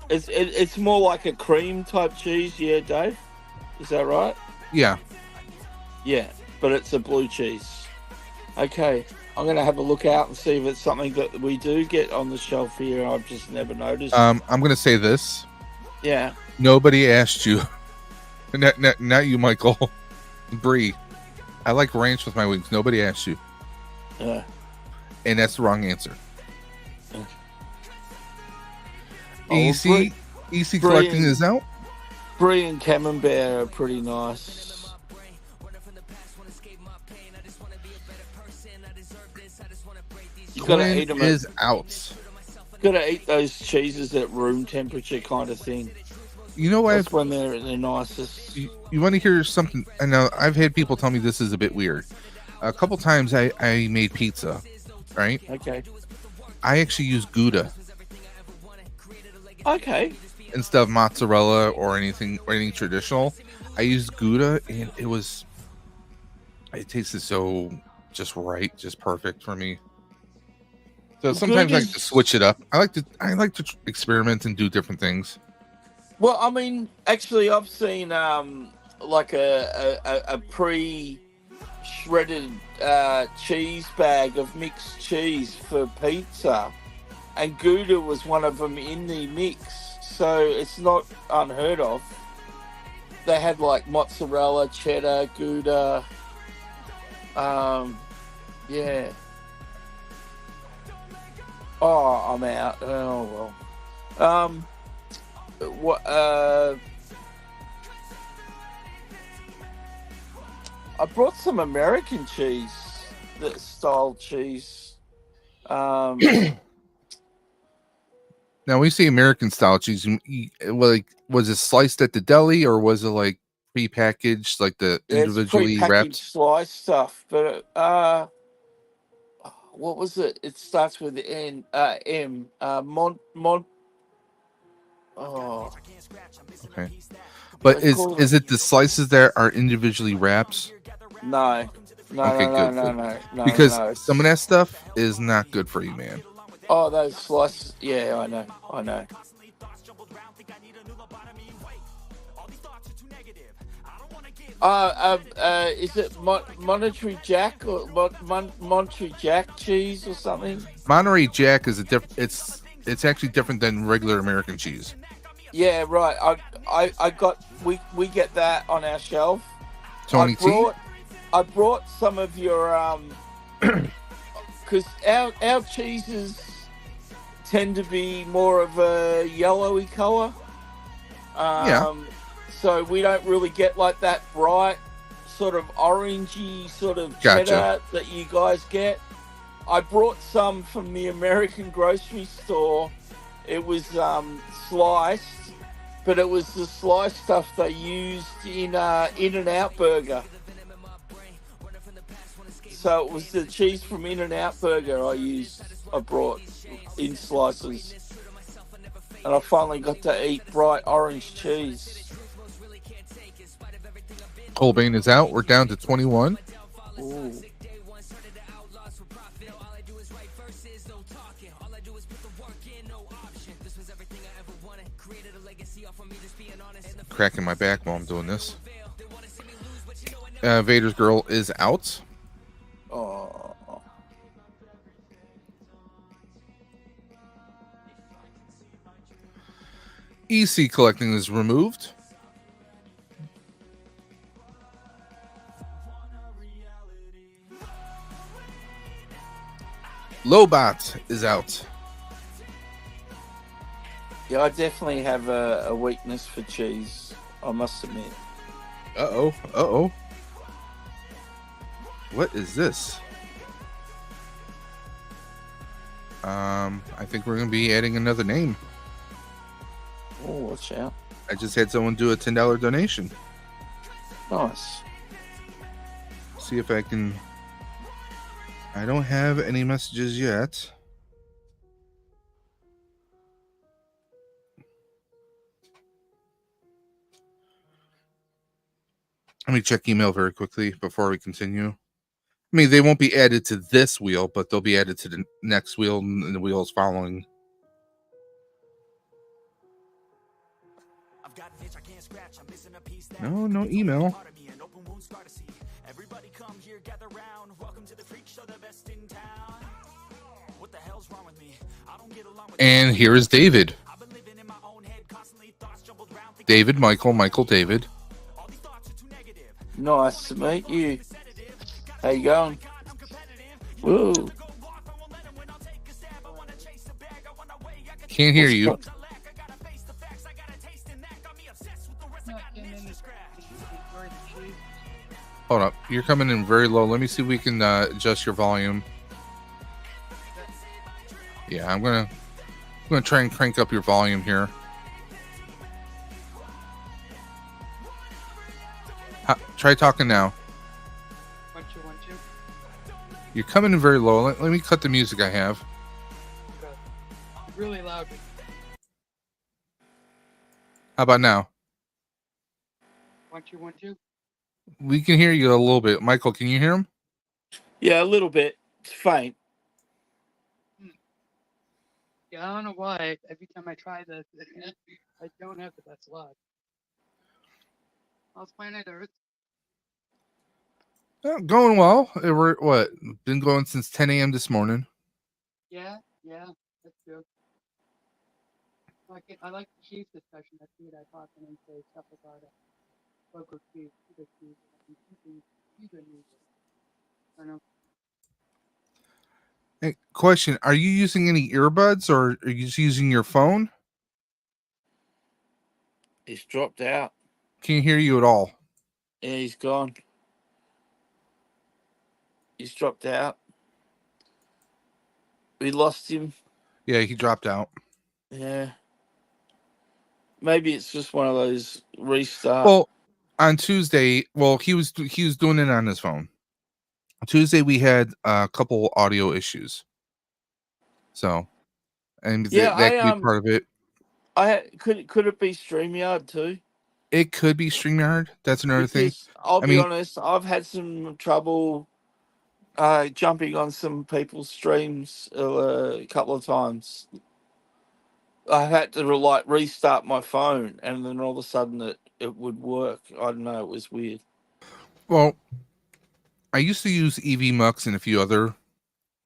It's more like a cream type cheese, yeah, Dave? Is that right? Yeah. Yeah, but it's a blue cheese. Okay, I'm going to have a look out and see if it's something that we do get on the shelf here. I've just never noticed. I'm going to say this. Yeah. Nobody asked you. Not you, Michael. Brie. I like ranch with my wings. Nobody asked you. Yeah. And that's the wrong answer. EC collecting is out. Brie and camembert are pretty nice. You gotta eat them. Is out. Gotta eat those cheeses at room temperature, kind of thing. You know what? That's when they're at their nicest. You want to hear something? I know I've had people tell me this is a bit weird. A couple times I made pizza, right? Okay. I actually use Gouda. Okay. Instead of mozzarella or anything traditional, I used Gouda, and it tasted so just right, just perfect for me. So sometimes I like to switch it up. I like to experiment and do different things. Well, I mean, actually, I've seen like a pre-shredded cheese bag of mixed cheese for pizza, and Gouda was one of them in the mix. So it's not unheard of. They had like mozzarella, cheddar, Gouda. Yeah. Oh, I'm out. Oh well. I brought some American cheese, style cheese. Now, we say American style cheese. Like, was it sliced at the deli, or was it like pre-packaged, like the It's individually pre-packaged wrapped? slice stuff, but what was it? It starts with M. Oh, Okay, but they call is it the slices that are individually wrapped? No. Okay, good. No. Because some of that stuff is not good for you, man. Oh, those slices. Yeah, I know. Is it Monterey Jack or Monterey Jack cheese or something? Monterey Jack is it's actually different than regular American cheese. Yeah, right. I got we get that on our shelf. Tony T. I brought some of your because our cheeses tend to be more of a yellowy color. Yeah. So we don't really get like that bright sort of orangey sort of cheddar that you guys get. I brought some from the American grocery store. It was sliced, but it was the sliced stuff they used in In-N-Out Burger. So it was the cheese from In-N-Out Burger I brought in slices. And I finally got to eat bright orange cheese. Colbane is out. We're down to 21. Ooh. Cracking my back while I'm doing this. Vader's girl is out. Oh. EC collecting is removed. Lobot is out. Yeah, I definitely have a weakness for cheese, I must admit. Uh-oh. What is this? I think we're going to be adding another name. Oh, watch out. I just had someone do a $10 donation. Nice. See if I can... I don't have any messages yet. Let me check email very quickly before we continue. I mean, they won't be added to this wheel, but they'll be added to the next wheel and the wheels following. No email. Everybody come here, gather round. Welcome to the freak show, the best in town. What the hell's wrong with me? I don't get along with. And here is David. David, Michael, David. Nice to meet you. How you going? Woo. Can't hear you. Hold up. You're coming in very low. Let me see if we can adjust your volume. Yeah, I'm gonna try and crank up your volume here. Try talking now. 1 2 1 2. You're coming in very low. Let me cut the music I have. Really loud. How about now? 1 2 1 2. We can hear you a little bit. Michael, can you hear him? Yeah, a little bit. It's faint. Yeah, I don't know why. Every time I try this, I don't have the best luck. How's planet Earth? Going well. We're been going since 10 a.m. this morning. Yeah, that's good. I like the cheese discussion. That's what I talk and say stuff about local cheese, cheese, I don't know. Hey, question: are you using any earbuds or are you just using your phone? He's dropped out. Can't hear you at all. Yeah, he's gone. He's dropped out. We lost him. Yeah, he dropped out. Yeah. Maybe it's just one of those restart. Well, on Tuesday, he was doing it on his phone. Tuesday we had a couple audio issues. So, and that could be part of it. Could it be StreamYard too? It could be StreamYard. That's another thing. I'll be honest, I've had some trouble jumping on some people's streams a couple of times. I had to restart my phone, and then all of a sudden it would work. I don't know. It was weird. Well, I used to use EVMux and a few other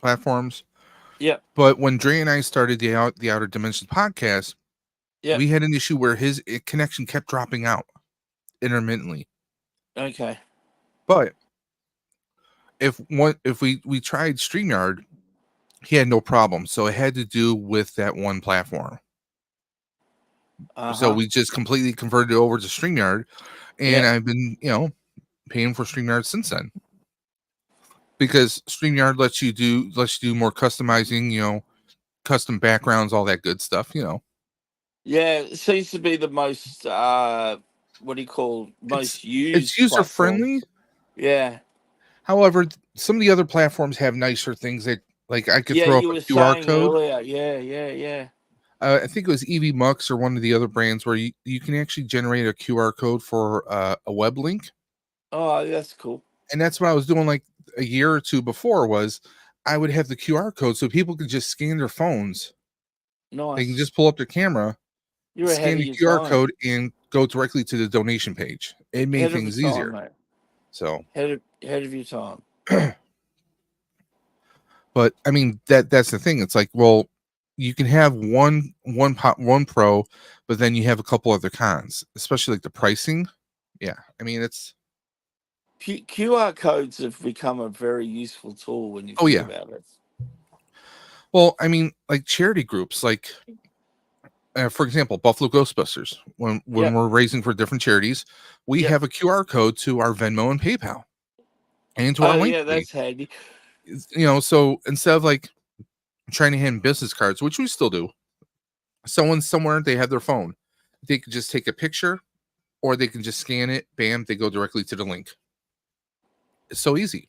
platforms. Yeah. But when Dre and I started the Outer Dimensions podcast, we had an issue where his connection kept dropping out intermittently. Okay. But if we tried StreamYard, he had no problem. So it had to do with that one platform. So we just completely converted it over to StreamYard, and I've been, paying for StreamYard since then. Because StreamYard lets you do more customizing, custom backgrounds, all that good stuff, Yeah, it seems to be the most most used. It's user friendly. Yeah. However, some of the other platforms have nicer things that, like, I could throw up a QR code. Earlier. Yeah. I think it was EVMux or one of the other brands where you can actually generate a QR code for a web link. Oh, that's cool. And that's what I was doing like a year or two before. Was I would have the QR code so people could just scan their phones. Nice. They can just pull up their camera, scan the QR code, and go directly to the donation page. It made things easier. Mate. So ahead of your time. But I mean that's the thing. It's like, well, you can have one pro, but then you have a couple other cons, especially like the pricing. Yeah, I mean it's QR codes have become a very useful tool when you think about it. Well, I mean, like charity groups, like for example, Buffalo Ghostbusters. When we're raising for different charities, we have a QR code to our Venmo and PayPal, and to our link. Yeah, that's handy. So instead of like trying to hand business cards, which we still do, someone somewhere, they have their phone, they can just take a picture, or they can just scan it. Bam, they go directly to the link. It's so easy.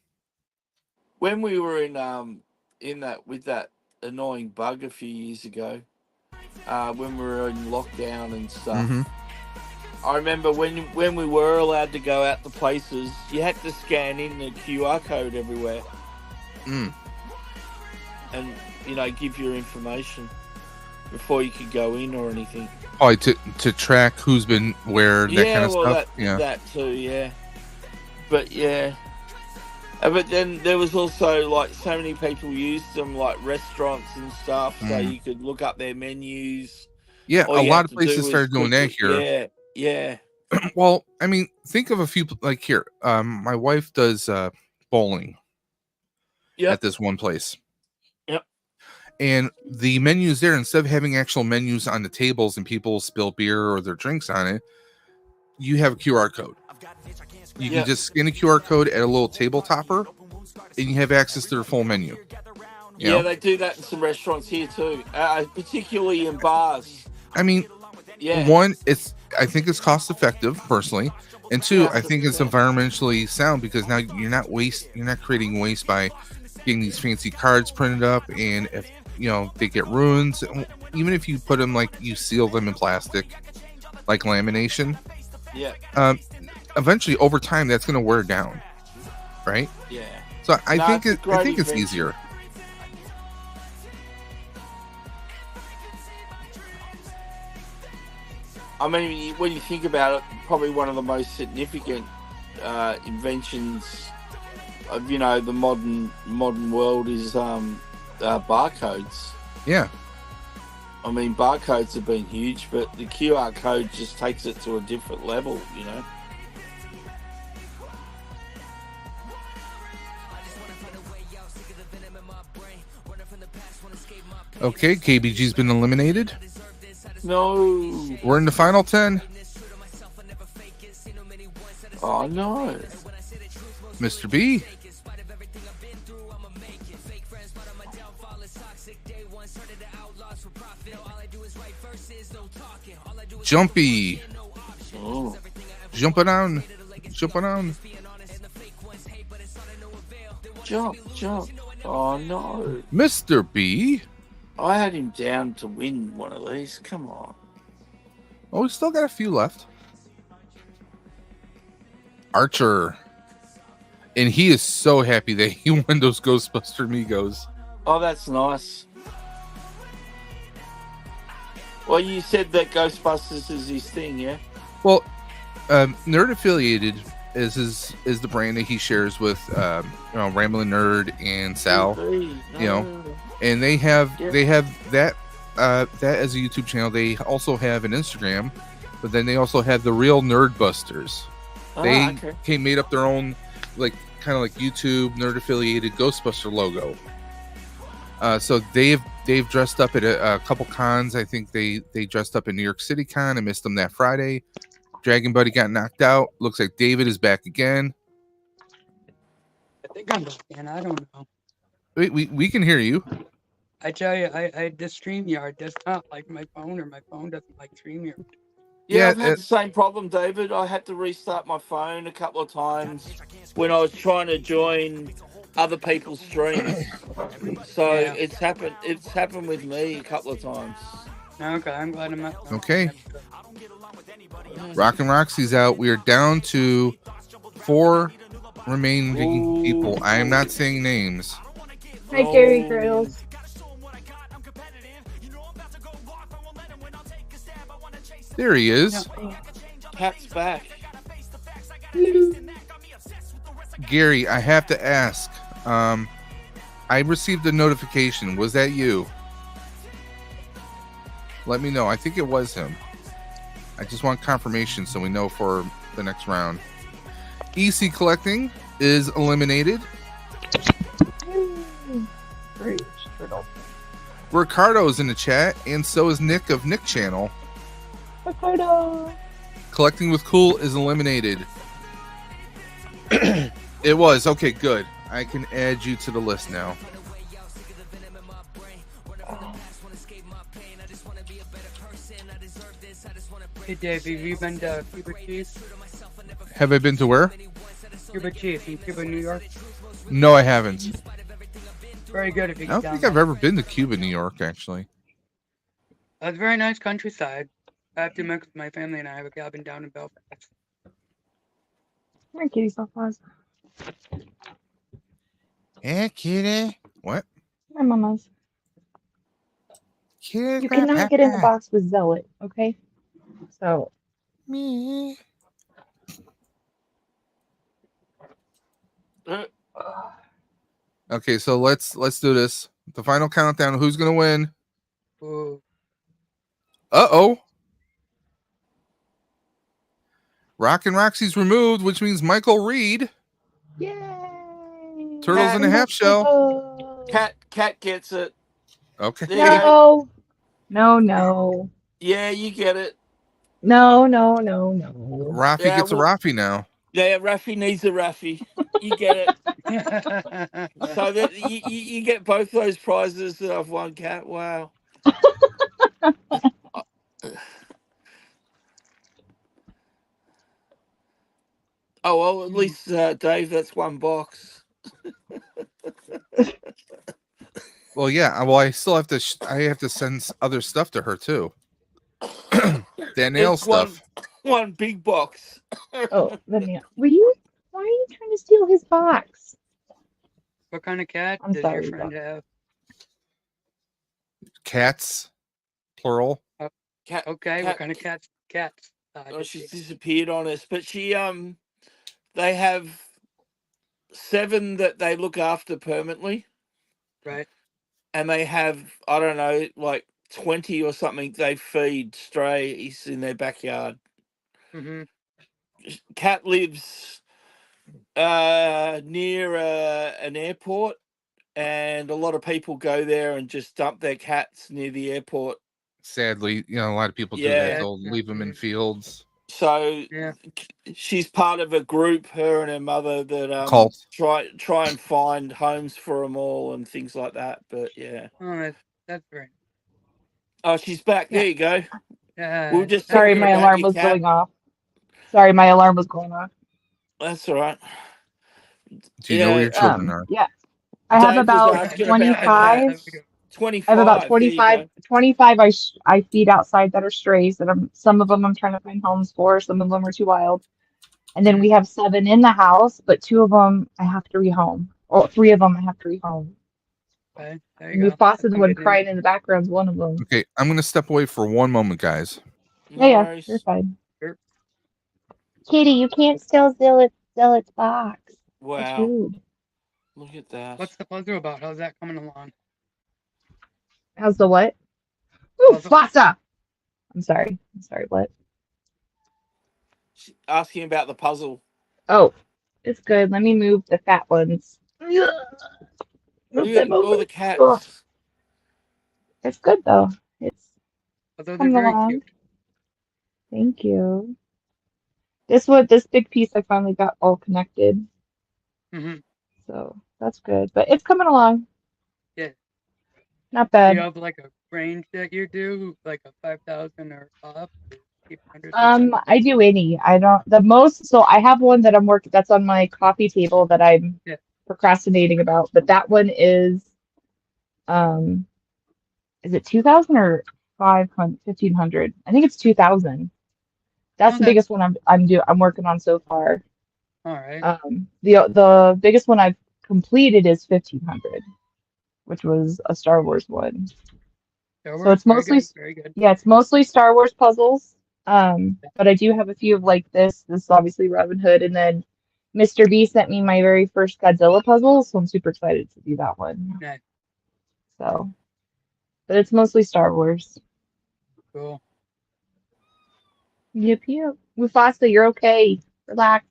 When we were in that with that annoying bug a few years ago, when we were in lockdown and stuff, I remember when we were allowed to go out to places, you had to scan in the QR code everywhere, and give your information before you could go in or anything. Oh, to track who's been where, that kind of stuff. That too, yeah. But but then there was also like so many people used them, like restaurants and stuff, so you could look up their menus. Yeah, a lot of places started doing that here. Yeah. Well, I mean, think of a few, like here. My wife does bowling at this one place. Yep. And the menus there, instead of having actual menus on the tables and people spill beer or their drinks on it, you have a QR code. You can just scan a QR code at a little table topper, and you have access to their full menu. Yeah, they do that in some restaurants here too, particularly in bars. I mean, one, I think it's cost effective personally, and two, I think it's environmentally sound because now you're not creating waste by getting these fancy cards printed up, and if they get ruined, even if you put them you seal them in plastic, like lamination. Yeah. Eventually, over time, that's going to wear down, right? Yeah. So I think it's easier. I mean, when you think about it, probably one of the most significant inventions of the modern world is barcodes. Yeah. I mean, barcodes have been huge, but the QR code just takes it to a different level, Okay, KBG's been eliminated. No. We're in the final 10. Oh, no. Mr. B. Jumpy. Oh. Jumping on. Jumping on. Jump. Oh, no. Mr. B. I had him down to win one of these. Come on. Oh, we still got a few left. Archer. And he is so happy that he won those Ghostbuster Migos. Oh, that's nice. Well, you said that Ghostbusters is his thing, yeah? Well, Nerd Affiliated is the brand that he shares with Ramblin' Nerd and Sal. And they have that as a YouTube channel. They also have an Instagram, but then they also have the Real Nerd Busters. They made up their own kind of like YouTube Nerd Affiliated Ghostbuster logo. So they've dressed up at a couple cons. I think they dressed up in New York City Con. I missed them that Friday. Dragon Buddy got knocked out. Looks like David is back again. I think I'm back in. I don't know. We can hear you. I tell you, I the StreamYard does not like my phone, or my phone doesn't like StreamYard. Yeah, I've had the same problem, David. I had to restart my phone a couple of times when I was trying to join other people's streams. So it's happened with me a couple of times. Okay, I'm glad I'm not. Okay. Rockin' Roxy's out. We are down to 4 remaining people. I am not saying names. Hi, Gary Grails. There he is. Pat's back. Gary, I have to ask. I received a notification. Was that you? Let me know. I think it was him. I just want confirmation so we know for the next round. EC Collecting is eliminated. Great. Ricardo's in the chat, and so is Nick of Nick Channel. Ricardo. Collecting with Cool is eliminated. It was. Okay, good. I can add you to the list now. Hey, Dave, have you been to Cuba Chief? Have I been to where? Cuba Chief in Cuba, New York. No, I haven't. Very good if you I get don't down think there. I've ever been to Cuba, New York, actually. It's a very nice countryside. I have to mix with my family, and I have a cabin down in Belfast. Come here, kitty soft paws. Hey, kitty. What? Hi, mamas. Kitty. You cannot get in the box with Zealot, okay? So. Me. Okay, so let's do this. The final countdown. Who's gonna win? Ooh. Uh-oh. Rockin' Roxy's removed, which means Michael Reed. Yay! Turtles in a half shell. Cat gets it. Okay. No. No. Yeah, you get it. No. Rafi gets a Rafi now. Yeah, Rafi needs a Rafi. You get it. So that you get both those prizes that I've won, Cat. Wow. Oh well, at least Dave, that's one box. Well, yeah. Well, I still have to. I have to send other stuff to her too. That nail It's stuff. One big box. Oh, the nail. Why are you trying to steal his box? What kind of cat I'm does sorry, your friend have? Cats, plural. Cat. Okay, what kind of cats? Cats. Oh, she's disappeared on us, but she they have 7 that they look after permanently. Right. And they have, I don't know, like 20 or something they feed strays in their backyard. Mm-hmm. Cat lives near an airport, and a lot of people go there and just dump their cats near the airport. Sadly, a lot of people do that. They'll leave them in fields. So she's part of a group, her and her mother, that Cult. try and find homes for them all and things like that. But yeah. Oh, that's very. Oh, she's back. There you go. We'll just Sorry, talking my about alarm your was cat. going off. Sorry, my alarm was going off. That's all right. Do you know where your children are? Yeah. I have Dave was about asking about the 25. cat. I have about 25. There you 25. go. 25 I feed outside that are strays. Some of them I'm trying to find homes for. Some of them are too wild. And then we have 7 in the house, but 2 of them I have to rehome. Or 3 of them I have to rehome. Okay, there you go. Mufasa, That's the some one good news. crying in the background, is one of them. Okay, I'm gonna step away for one moment, guys. Yeah, Nice. you're fine. Sure. Kitty, you can't steal Zillot's box. That's Wow. rude. Look at that. What's the puzzle about? How's that coming along? How's the what? Ooh, Puzzle. Mufasa! I'm sorry, what? Asking about the puzzle. Oh, it's good. Let me move the fat ones. Move Look them at all over. the Ugh. cats. It's good though. It's But those are coming very along. cute. Thank you. This big piece I finally got all connected. Mm-hmm. So that's good. But it's coming along. Yeah. Not Do you bad. have like a range that you do, like a 5,000 or up, or 800? I do any. I don't the most so I have one that I'm working that's on my coffee table that I'm Yeah. procrastinating about, but that one is it 2,000 or 500 1,500? I think it's 2,000. That's the Okay. biggest one I'm working on so far. All right. The biggest one I've completed is 1,500, which was a Star Wars one. Star So Wars, it's mostly, very good. yeah, it's mostly Star Wars puzzles. But I do have a few of like this. This is obviously Robin Hood, and then Mr. B sent me my very first Godzilla puzzle, so I'm super excited to do that one. Nice. So, but it's mostly Star Wars. Cool. Yep, yep. Mufasa, you're okay. Relax.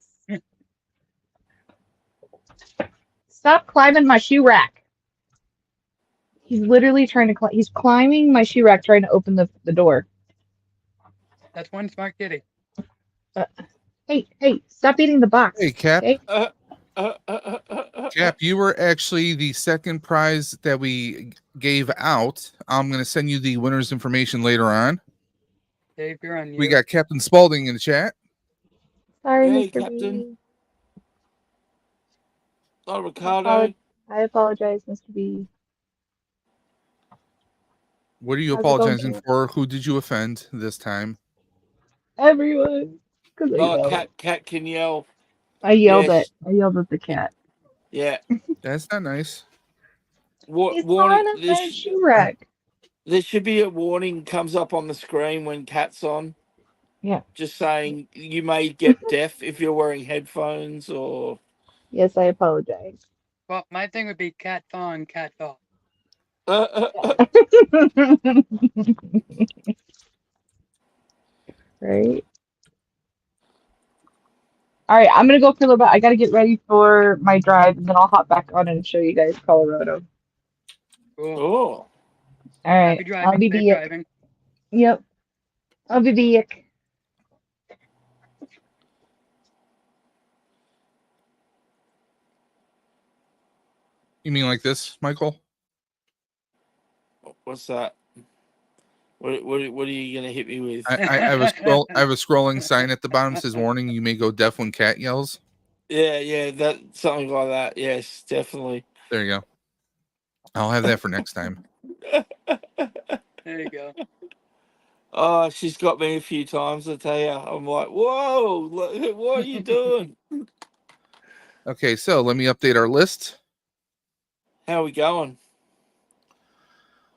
Stop climbing my shoe rack. He's literally trying to he's climbing my shoe rack trying to open the door. That's one smart kitty. Hey, stop eating the box. Hey, Cap. Okay? Cap, you were actually the second prize that we gave out. I'm going to send you the winner's information later on. Dave, you're on We mute. got Captain Spaulding in the chat. Sorry, Hey, Mr. Captain. B. Oh, Ricardo. I apologize, Mr. B. What are you How's it going, apologizing Kat? for? Who did you offend this time? Everyone. Because I Oh, yelled. cat can yell. I yelled Yes. at the cat. Yeah. That's not nice. He's Warning. climbing my shoe rack. There should be a warning comes up on the screen when cat's on. Yeah. Just saying you may get deaf if you're wearing headphones or. Yes, I apologize. Well, my thing would be cats on, cats off. Right? All right, I'm gonna go for a little bit. I gotta get ready for my drive, and then I'll hop back on and show you guys Colorado. Cool. Oh. All right, Happy driving. I'll be Safe back. driving. Yep, I'll be back. You mean like this, Michael? What's that? What are you gonna hit me with? I have a scrolling sign at the bottom that says warning, you may go deaf when cat yells. Yeah, that something like that. Yes, definitely. There you go. I'll have that for next time. There you go. Oh, she's got me a few times, I tell you. I'm like, whoa, what are you doing? Okay, so let me update our list. How are we going?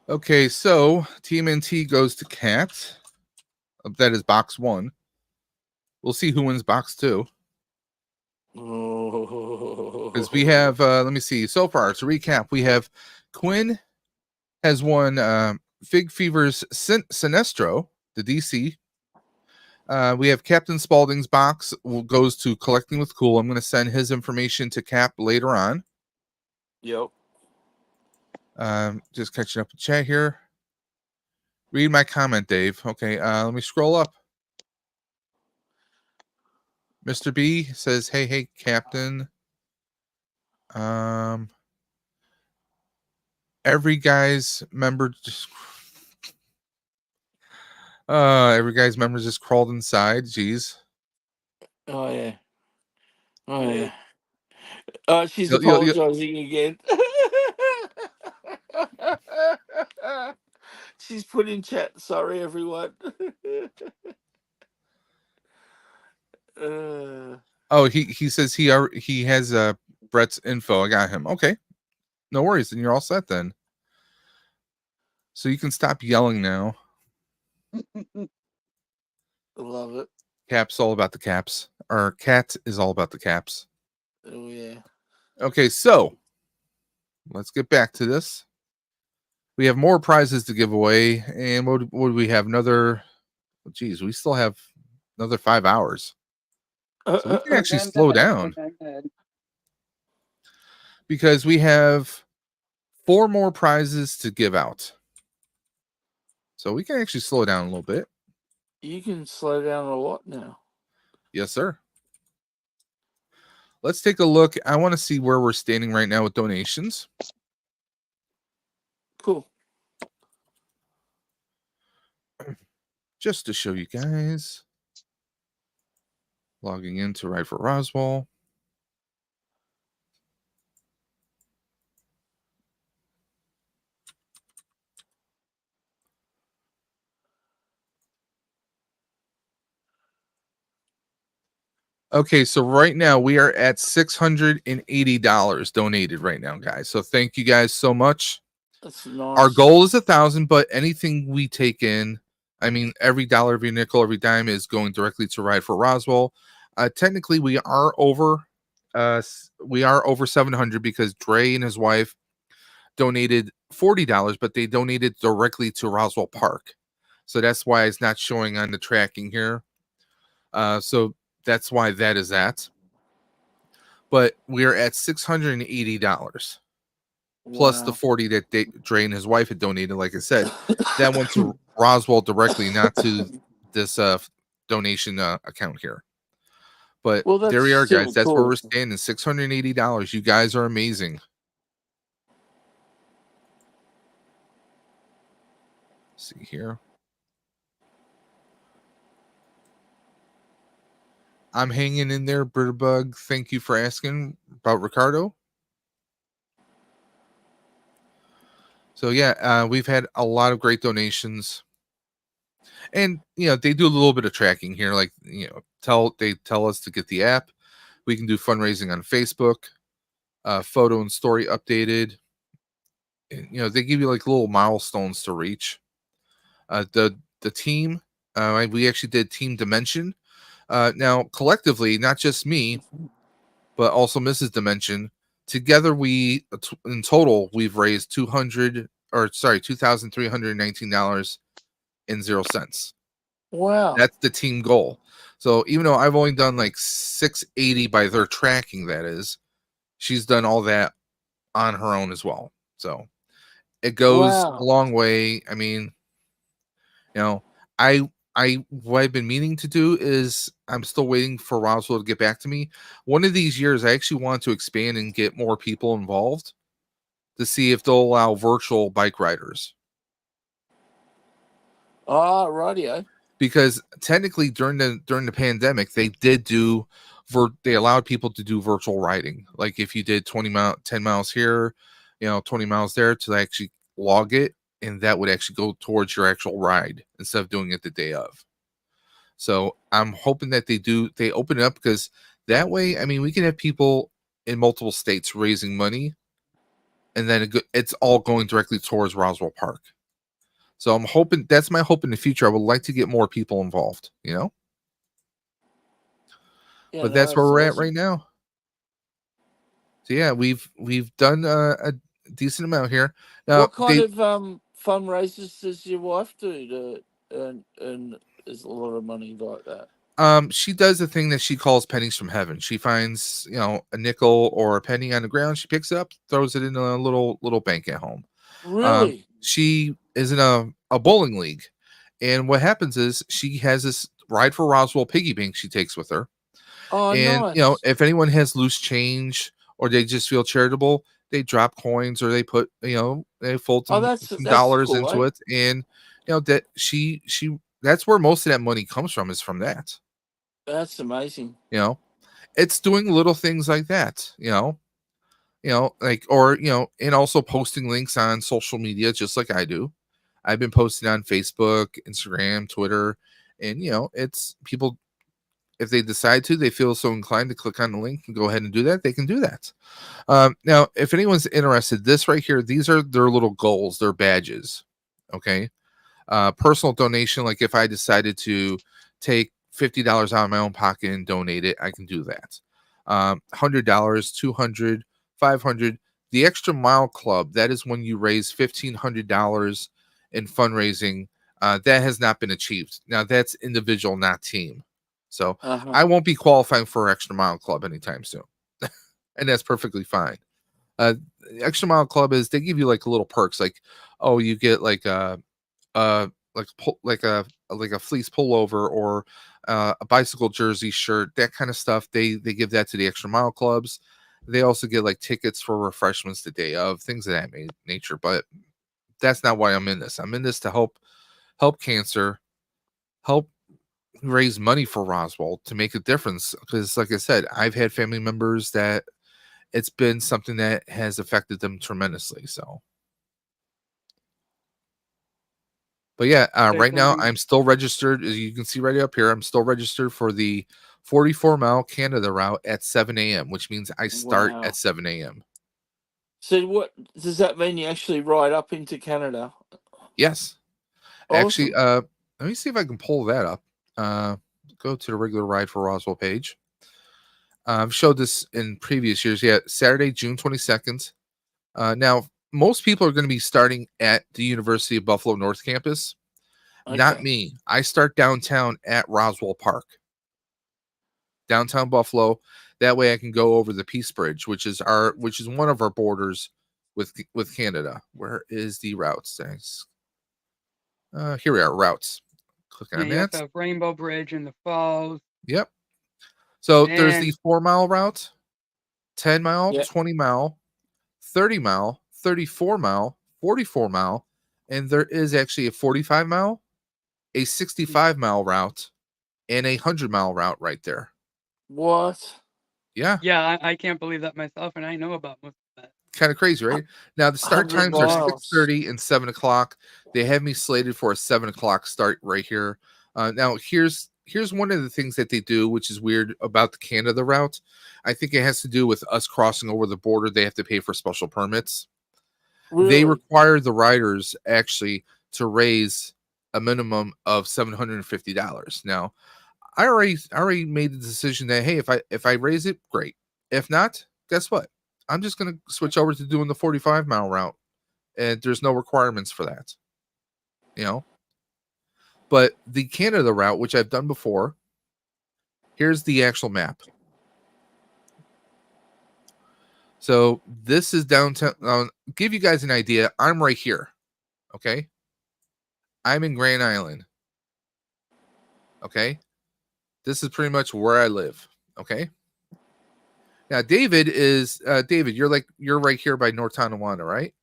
Okay, so TMNT goes to Cat. That is box 1. We'll see who wins box 2. Because we have, let me see. So far, to recap, we have Quinn has won Fig Fever's Sinestro, the DC. We have Captain Spaulding's box goes to Collecting with Cool. I'm going to send his information to Cap later on. Yep. Just catching up in chat here. Read my comment, Dave. Okay, let me scroll up. Mr. B says, hey, Captain. Every guy's member. Every guy's member just crawled inside. Jeez. Oh yeah. Oh yeah. She's You'll- apologizing again. She's put in chat. Sorry, everyone. Oh, he says he has Brett's info. I got him. Okay, no worries. Then you're all set then. So you can stop yelling now. Love it. Cap's all about the caps. Or cat is all about the caps. Oh yeah. Okay, so let's get back to this. We have more prizes to give away, and what do we have? Another. Geez, we still have another 5 hours, so we can actually slow down because we have 4 more prizes to give out. So we can actually slow down a little bit. You can slow down a lot now. Yes, sir. Let's take a look. I want to see where we're standing right now with donations. Cool. Just to show you guys. Logging into Ride for Roswell. Okay, so right now we are at $680 donated right now, guys. So thank you guys so much. That's nice. Our goal is 1,000, but anything we take in, I mean, every dollar, every nickel, every dime is going directly to Ride for Roswell. Technically, we are over 700 because Dre and his wife donated $40, but they donated directly to Roswell Park. So that's why it's not showing on the tracking here. So that's why that is that. But we're at $680 plus the 40 that Dre and his wife had donated. Like I said, that went to Roswell directly, not to this donation account here. But there we are, guys. That's where we're standing. $680. You guys are amazing. Let's see here. I'm hanging in there, Birdbug. Thank you for asking about Ricardo. So yeah, we've had a lot of great donations, and they do a little bit of tracking here. Like they tell us to get the app. We can do fundraising on Facebook, photo and story updated. And, they give you like little milestones to reach. The team, we actually did Team Dimension. Now collectively, not just me, but also Mrs. Dimension. Together, in total we've raised $2,319.00. Wow. That's the team goal. So even though I've only done like 680 by their tracking, that is, she's done all that on her own as well. So it goes a long way. I mean, what I've been meaning to do is I'm still waiting for Roswell to get back to me. One of these years, I actually want to expand and get more people involved to see if they'll allow virtual bike riders. Radio. Because technically during the pandemic, they allowed people to do virtual riding. Like if you did 10 miles here, 20 miles there, to actually log it, and that would actually go towards your actual ride instead of doing it the day of. So I'm hoping that they open it up, because that way, I mean, we can have people in multiple states raising money, and then it's all going directly towards Roswell Park. So I'm hoping, that's my hope in the future. I would like to get more people involved, Yeah, but that's where we're at right now. So yeah, we've done a decent amount here. Now, what kind of fundraisers does your wife do to earn is a lot of money like that? She does a thing that she calls pennies from heaven. She finds, a nickel or a penny on the ground. She picks it up, throws it in a little bank at home. Really? She is in a bowling league, and what happens is she has this Ride for Roswell piggy bank she takes with her. Oh, and nice. If anyone has loose change, or they just feel charitable, they drop coins, or they put they fold some dollars cool, into it, and that she That's where most of that money comes from, is from that. That's amazing. It's doing little things like that, like, or, and also posting links on social media, just like I do. I've been posting on Facebook, Instagram, Twitter, and, it's people, if they decide to, they feel so inclined to click on the link and go ahead and do that, they can do that. Now, if anyone's interested, this right here, these are their little goals, their badges. Okay. Personal donation, like if I decided to take $50 out of my own pocket and donate it, I can do that. $100, $200, $500. The Extra Mile Club, that is when you raise $1,500 in fundraising. That has not been achieved. Now, that's individual, not team. So I won't be qualifying for Extra Mile Club anytime soon. And that's perfectly fine. Extra Mile Club is, they give you like little perks, like, oh, you get like a like a fleece pullover, or a bicycle jersey shirt, that kind of stuff. They give that to the Extra Mile Clubs. They also get like tickets for refreshments the day of, things of that nature. But that's not why I'm in this. I'm in this to help cancer, help raise money for Roswell, to make a difference. Because like I said, I've had family members that it's been something that has affected them tremendously. So, but yeah, right now I'm still registered. As you can see right up here, I'm still registered for the 44-mile Canada route at 7 a.m., which means I start at 7 a.m. So what does that mean? You actually ride up into Canada? Yes. Awesome. Actually, let me see if I can pull that up. Go to the regular Ride for Roswell page. I've showed this in previous years. Yeah, Saturday, June 22nd. Now, most people are going to be starting at the University of Buffalo North Campus. Okay. Not me. I start downtown at Roswell Park. Downtown Buffalo. That way I can go over the Peace Bridge, which is one of our borders with Canada. Where is the routes? Here we are, routes. Click on that. You have Rainbow Bridge in the falls. Yep. So there's the 4-mile route, 10 mile, 20 mile, 30 mile, 34 mile, 44 mile, and there is actually a 45 mile, a 65 mile route, and a 100-mile route right there. What? Yeah. Yeah, I can't believe that myself, and I know about most of that. Kind of crazy, right? Now the start times are 6:30 and 7 o'clock. They have me slated for a 7 o'clock start right here. Now here's one of the things that they do, which is weird about the Canada route. I think it has to do with us crossing over the border. They have to pay for special permits. Really? They require the riders actually to raise a minimum of $750. Now, I already made the decision that, hey, if I raise it, great. If not, guess what? I'm just going to switch over to doing the 45-mile route, and there's no requirements for that. But the Canada route, which I've done before, here's the actual map. So this is downtown. Give you guys an idea. I'm right here. Okay. I'm in Grand Island. Okay. This is pretty much where I live. Okay. Now, David, you're right here by North Tonawanda, right?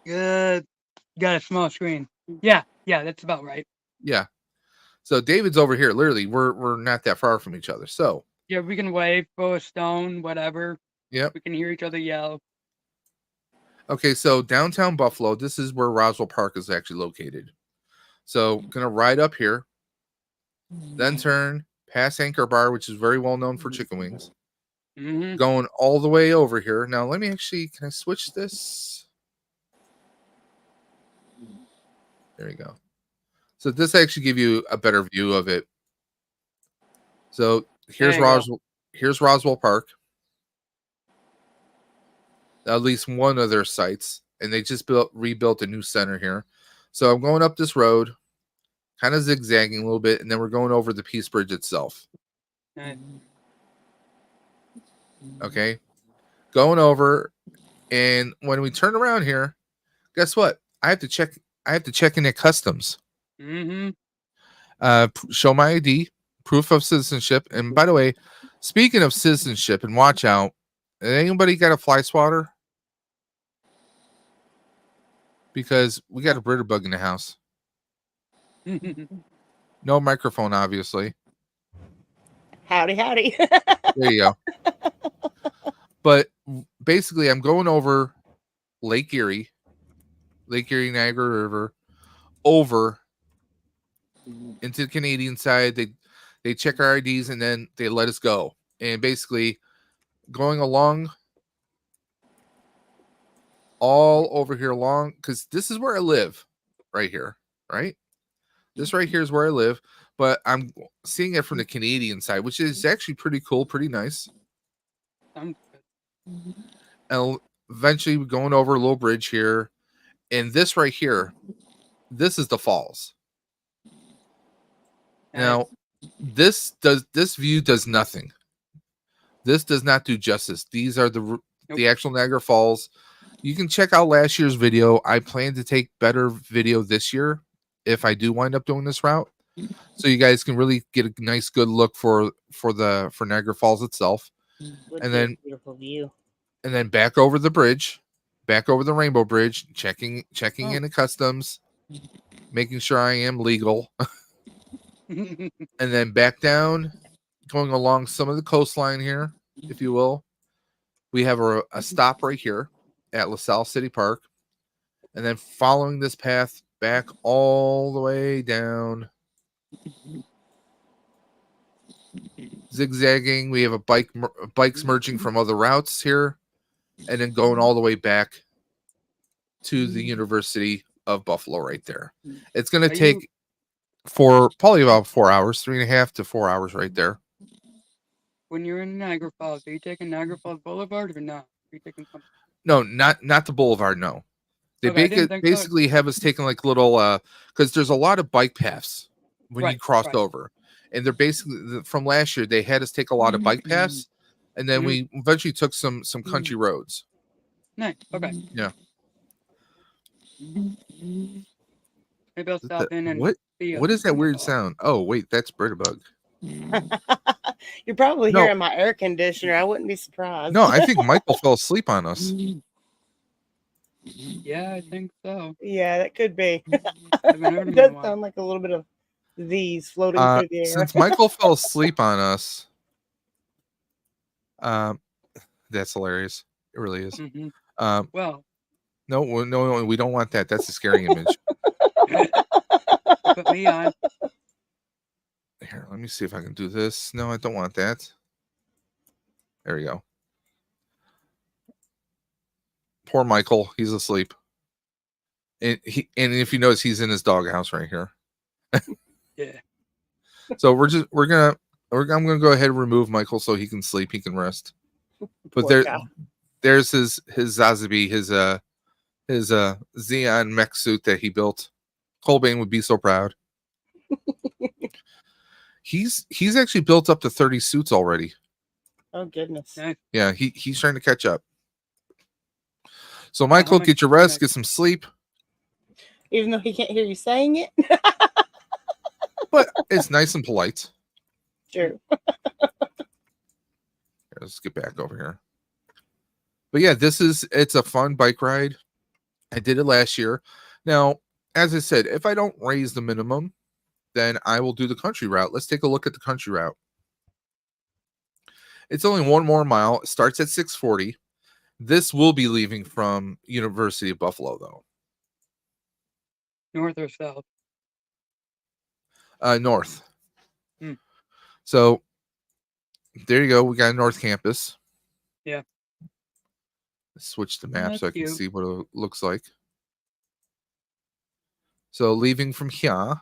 Got a small screen. Yeah, that's about right. Yeah. So David's over here. Literally, we're not that far from each other. So yeah, we can wave, throw a stone, whatever. Yeah. We can hear each other yell. Okay, so downtown Buffalo, this is where Roswell Park is actually located. So gonna ride up here, then turn past Anchor Bar, which is very well known for chicken wings. Mm-hmm. Going all the way over here. Now let me actually, can I switch this? There you go. So this actually give you a better view of it. So here's Roswell Park. At least one of their sites, and they just rebuilt a new center here. So I'm going up this road, kind of zigzagging a little bit, and then we're going over the Peace Bridge itself. Okay, going over, and when we turn around here, guess what? I have to check in at customs. Mm-hmm. Show my ID, proof of citizenship, and by the way, speaking of citizenship, and watch out, anybody got a fly swatter? Because we got a Britter bug in the house. No microphone, obviously. Howdy, howdy. There you go. But basically, I'm going over Lake Erie, Niagara River, over into the Canadian side. They check our IDs and then they let us go. And basically, going along all over here along, because this is where I live, right here, right? This right here is where I live, but I'm seeing it from the Canadian side, which is actually pretty cool, pretty nice. Sounds And eventually we're going over a little bridge here. And this right here, this is the falls. good. Now, this view does nothing. This does not do justice. These are the actual Niagara Falls. You can check out last year's video. I plan to take better video this year if I do wind up doing this route, so you guys can really get a nice, good look for Niagara Falls itself. Would And be a then beautiful view. and then back over the bridge, back over the Rainbow Bridge, checking in at customs, making sure I am legal, and then back down, going along some of the coastline here, if you will. We have a stop right here at LaSalle City Park, and then following this path back all the way down, zigzagging. We have bikes merging from other routes here, and then going all the way back to the University of Buffalo right there. It's going to take for probably about 4 hours, 3.5 to 4 hours right there. When you're in Niagara Falls, are you taking Niagara Falls Boulevard or not? Are you taking something? No, not the boulevard. No, they basically have us taking like little because there's a lot of bike paths when you crossed over, and they're basically from last year. They had us take a lot of bike paths, and then we eventually took some country roads. Nice. Okay. Yeah. Maybe I'll stop in and What see is that weird sound? Oh wait, that's Brittabug. You're probably No. hearing my air conditioner. I wouldn't be surprised. No, I think Michael fell asleep on us. Yeah, I think so. Yeah, that could be. Haven't heard him It in a does while. sound like a little bit of these floating through the air. Since Michael fell asleep on us, that's hilarious. It really is. Well, no, we don't want that. That's a scary image. put me on. Here, let me see if I can do this. No, I don't want that. There we go. Poor Michael, he's asleep. And if you notice, he's in his doghouse right here. Yeah. So I'm gonna go ahead and remove Michael so he can sleep, he can rest. But there's his Zazabi, his Xeon mech suit that he built. Colbane would be so proud. He's actually built up to 30 suits already. Oh goodness. Yeah, he's trying to catch up. So Michael, get your rest, get some sleep. Even though he can't hear you saying it. But it's nice and polite. True. Let's get back over here. But yeah, it's a fun bike ride. I did it last year. Now, as I said, if I don't raise the minimum, then I will do the country route. Let's take a look at the country route. It's only 1 more mile. It starts at 6:40. This will be leaving from University of Buffalo, though. North or south? North. So there you go. We got North Campus. Yeah. Let's switch the map That's so I can cute. see what it looks like. So leaving from here.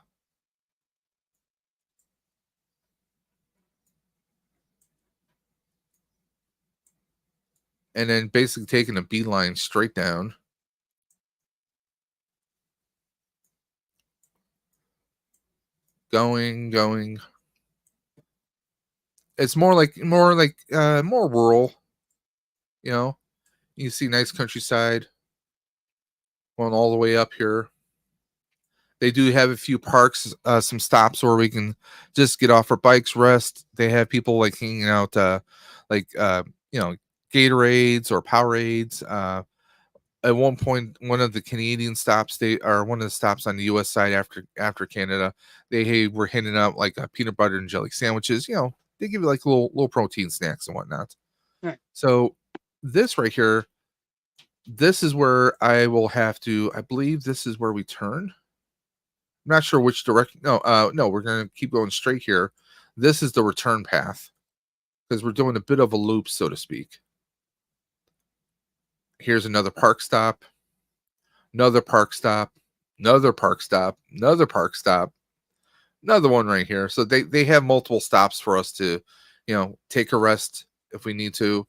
And then basically taking a beeline straight down. Going. It's more rural. You know, you see nice countryside going all the way up here. They do have a few parks, some stops where we can just get off our bikes, rest. They have people like hanging out, Gatorades or Powerades. at one point, one of the Canadian stops, one of the stops on the U.S. side after Canada, they were handing out like peanut butter and jelly sandwiches. They give you like little protein snacks and whatnot. Right. So this right here, this is where I will have to. I believe this is where we turn. I'm not sure which direction. No, we're gonna keep going straight here. This is the return path because we're doing a bit of a loop, so to speak. Here's another park stop, another park stop, another park stop, another park stop, another one right here. So they have multiple stops for us to, take a rest if we need to.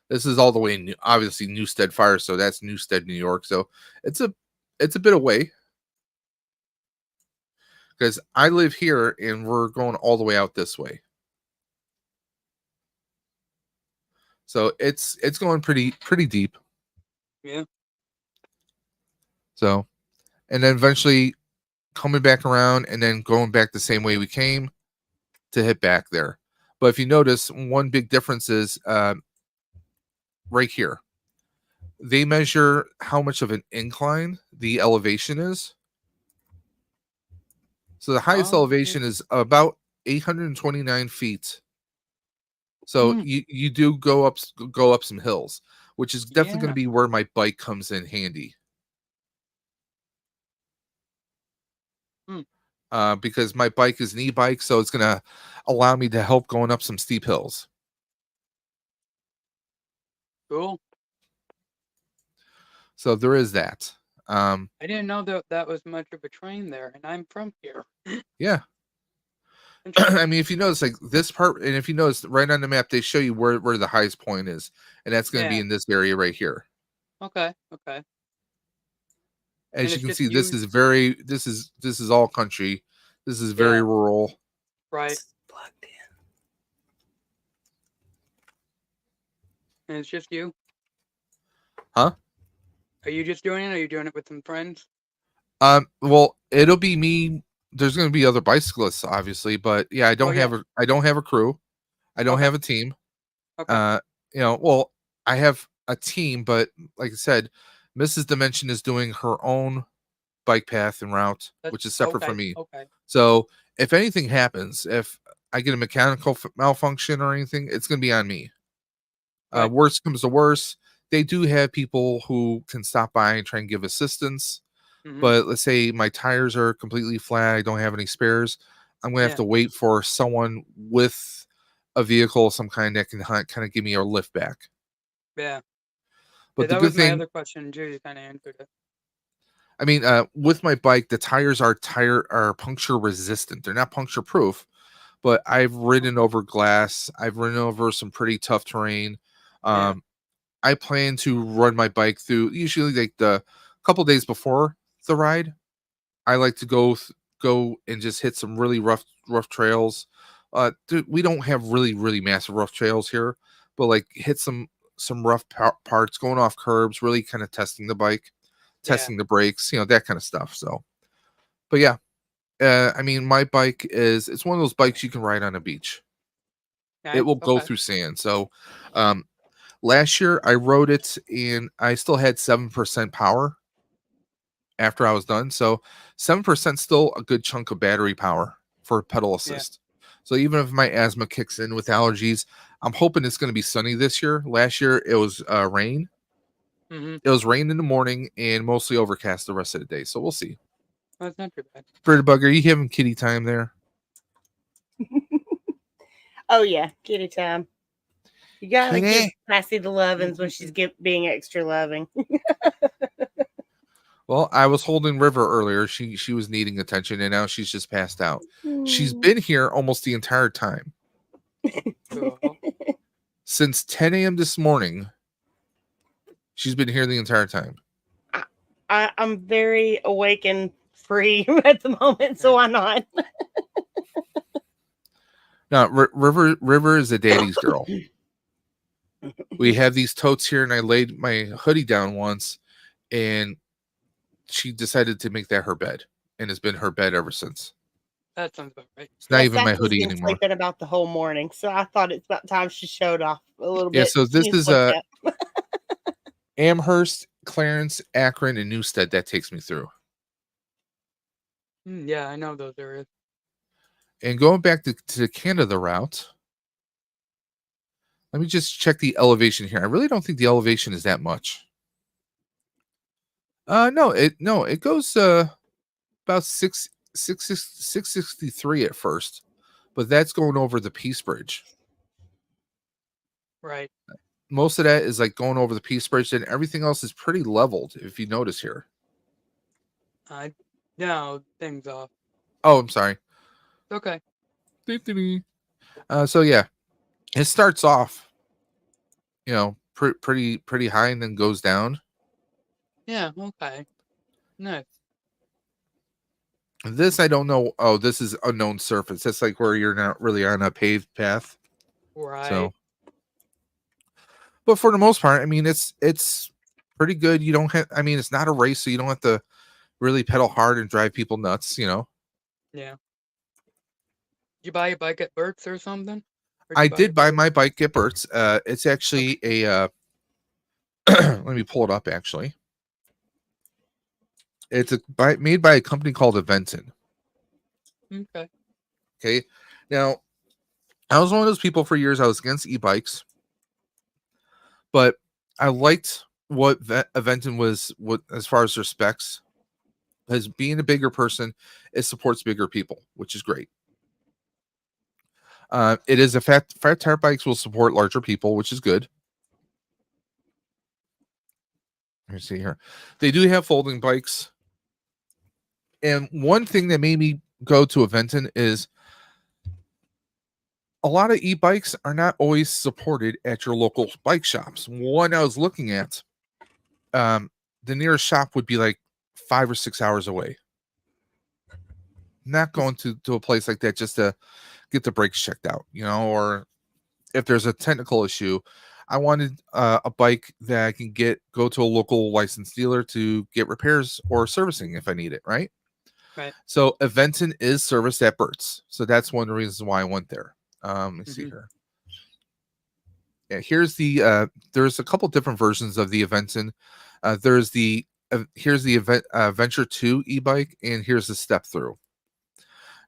This is all the way in, obviously, Newstead Fire, so that's Newstead, New York. So it's a bit away because I live here and we're going all the way out this way. So it's going pretty deep. Yeah. So, and then eventually coming back around and then going back the same way we came to hit back there. But if you notice, one big difference is right here. They measure how much of an incline the elevation is. So the highest elevation is about 829 feet. So you do go up some hills, which is definitely going to be where my bike comes in handy. Because my bike is an e-bike, so it's going to allow me to help going up some steep hills. Cool. So there is that. I didn't know that was much of a train there, and I'm from here. Yeah. I mean, if you notice, like this part, and if you notice right on the map, they show you where the highest point is, and that's going to be in this area right here. Okay. As you can see, this is all country. This is very rural. Right. Plugged in. And it's just you? Huh? Are you just doing it, or are you doing it with some friends? Well, it'll be me. There's going to be other bicyclists, obviously, but yeah, I don't have a crew. I don't have a team. Okay. Well, I have a team, but like I said, Mrs. Dimension is doing her own bike path and route, which is separate from me. Okay. So if anything happens, if I get a mechanical malfunction or anything, it's going to be on me. Right. Worst comes to worst, they do have people who can stop by and try and give assistance. But let's say my tires are completely flat, I don't have any spares, I'm going to have to wait for someone with a vehicle of some kind that can kind of give me a lift back. Yeah. But that was my other question too. You kind of answered it. I mean, with my bike, the tires are puncture resistant. They're not puncture proof, but I've ridden over glass. I've ridden over some pretty tough terrain. I plan to run my bike through usually like the couple days before the ride. I like to go and just hit some really rough trails. We don't have really massive rough trails here, but like hit some rough parts, going off curbs, really kind of testing the bike, testing the brakes, that kind of stuff. So, but yeah, I mean, my bike it's one of those bikes you can ride on a beach. It will go through sand. So, last year I rode it and I still had 7% power after I was done. So 7% still a good chunk of battery power for pedal assist. So even if my asthma kicks in with allergies, I'm hoping it's going to be sunny this year. Last year it was rain. It was rain in the morning and mostly overcast the rest of the day. So we'll see. Well, that's not too bad. Bird Bug, are you having kitty time there? Oh yeah, kitty time. You gotta give Classy the lovins when she's being extra loving. Well, I was holding River earlier. She was needing attention, and now she's just passed out. She's been here almost the entire time. Since 10 a.m. this morning, she's been here the entire time. I'm very awake and free at the moment, so why not? No, River is a daddy's girl. We have these totes here, and I laid my hoodie down once, and she decided to make that her bed, and it's been her bed ever since. That sounds about right. It's not even my hoodie been anymore. Sleeping about the whole morning, so I thought it's about time she showed off a little bit. Yeah, so this is Amherst, Clarence, Akron, and Newstead. That takes me through. Yeah, I know those areas. And going back to the Canada route, let me just check the elevation here. I really don't think the elevation is that much. No, it goes about 663 at first, but that's going over the Peace Bridge. Right. Most of that is like going over the Peace Bridge, and everything else is pretty leveled. If you notice here. No, things off. Oh, I'm sorry. Okay. So yeah, it starts off, pretty high and then goes down. Yeah. Okay. Nice. This I don't know. Oh, this is unknown surface. That's like where you're not really on a paved path. Right. So, but for the most part, I mean, it's pretty good. You don't have. I mean, it's not a race, so you don't have to really pedal hard and drive people nuts. Yeah. Did you buy a bike at Burt's or something? I did buy my bike at Burt's. It's actually a. Let me pull it up. Actually, it's made by a company called Aventon. Okay. Okay. Now, I was one of those people for years. I was against e-bikes, but I liked what Aventon was. What as far as their specs, as being a bigger person, it supports bigger people, which is great. It is a fat tire bikes will support larger people, which is good. Let me see here. They do have folding bikes. And one thing that made me go to Aventon is a lot of e-bikes are not always supported at your local bike shops. One I was looking at, the nearest shop would be like 5 or 6 hours away. Not going to a place like that just to get the brakes checked out, or if there's a technical issue. I wanted a bike that I can go to a local licensed dealer to get repairs or servicing if I need it, right? Right. So Aventon is serviced at Burt's. So that's one of the reasons why I went there. Let me see here. Yeah, here's the there's a couple different versions of the Aventon. There's the here's the Venture 2 e-bike, and here's the step through.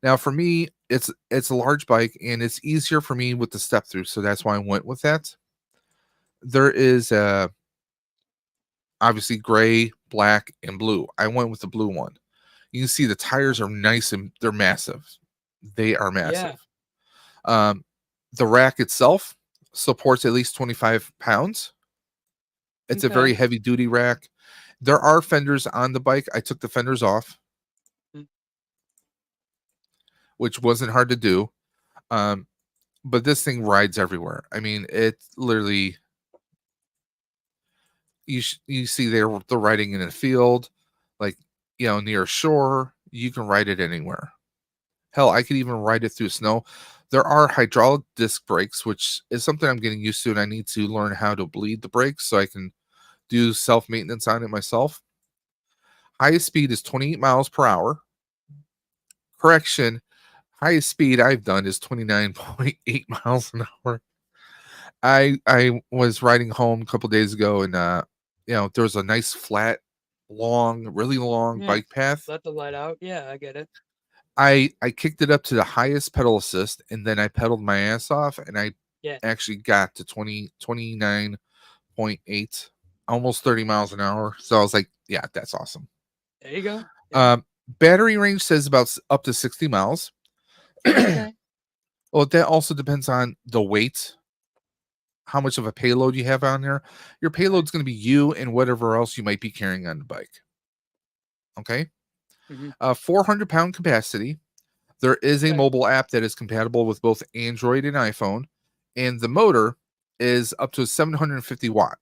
Now for me, it's a large bike and it's easier for me with the step through, so that's why I went with that. There is obviously gray, black, and blue. I went with the blue one. You can see the tires are nice and they're massive. They are massive. Yeah. The rack itself supports at least 25 pounds. It's a very heavy duty rack. There are fenders on the bike. I took the fenders off, which wasn't hard to do. But this thing rides everywhere. I mean, it literally, you see the riding in a field, like, near a shore. You can ride it anywhere. Hell, I could even ride it through snow. There are hydraulic disc brakes, which is something I'm getting used to, and I need to learn how to bleed the brakes so I can do self-maintenance on it myself. Highest speed is 28 miles per hour. Correction, highest speed I've done is 29.8 miles an hour. I was riding home a couple days ago, and there was a nice flat, really long bike path. Let the light out. Yeah, I get it. I kicked it up to the highest pedal assist, and then I pedaled my ass off, and I actually got to 29.8, almost 30 miles an hour. So I was like, yeah, that's awesome. There you go. Yeah. Battery range says about up to 60 miles. Okay. Well, that also depends on the weight, how much of a payload you have on there. Your payload's going to be you and whatever else you might be carrying on the bike. Okay. 400-pound capacity. There is a mobile app that is compatible with both Android and iPhone, and the motor is up to 750 watt.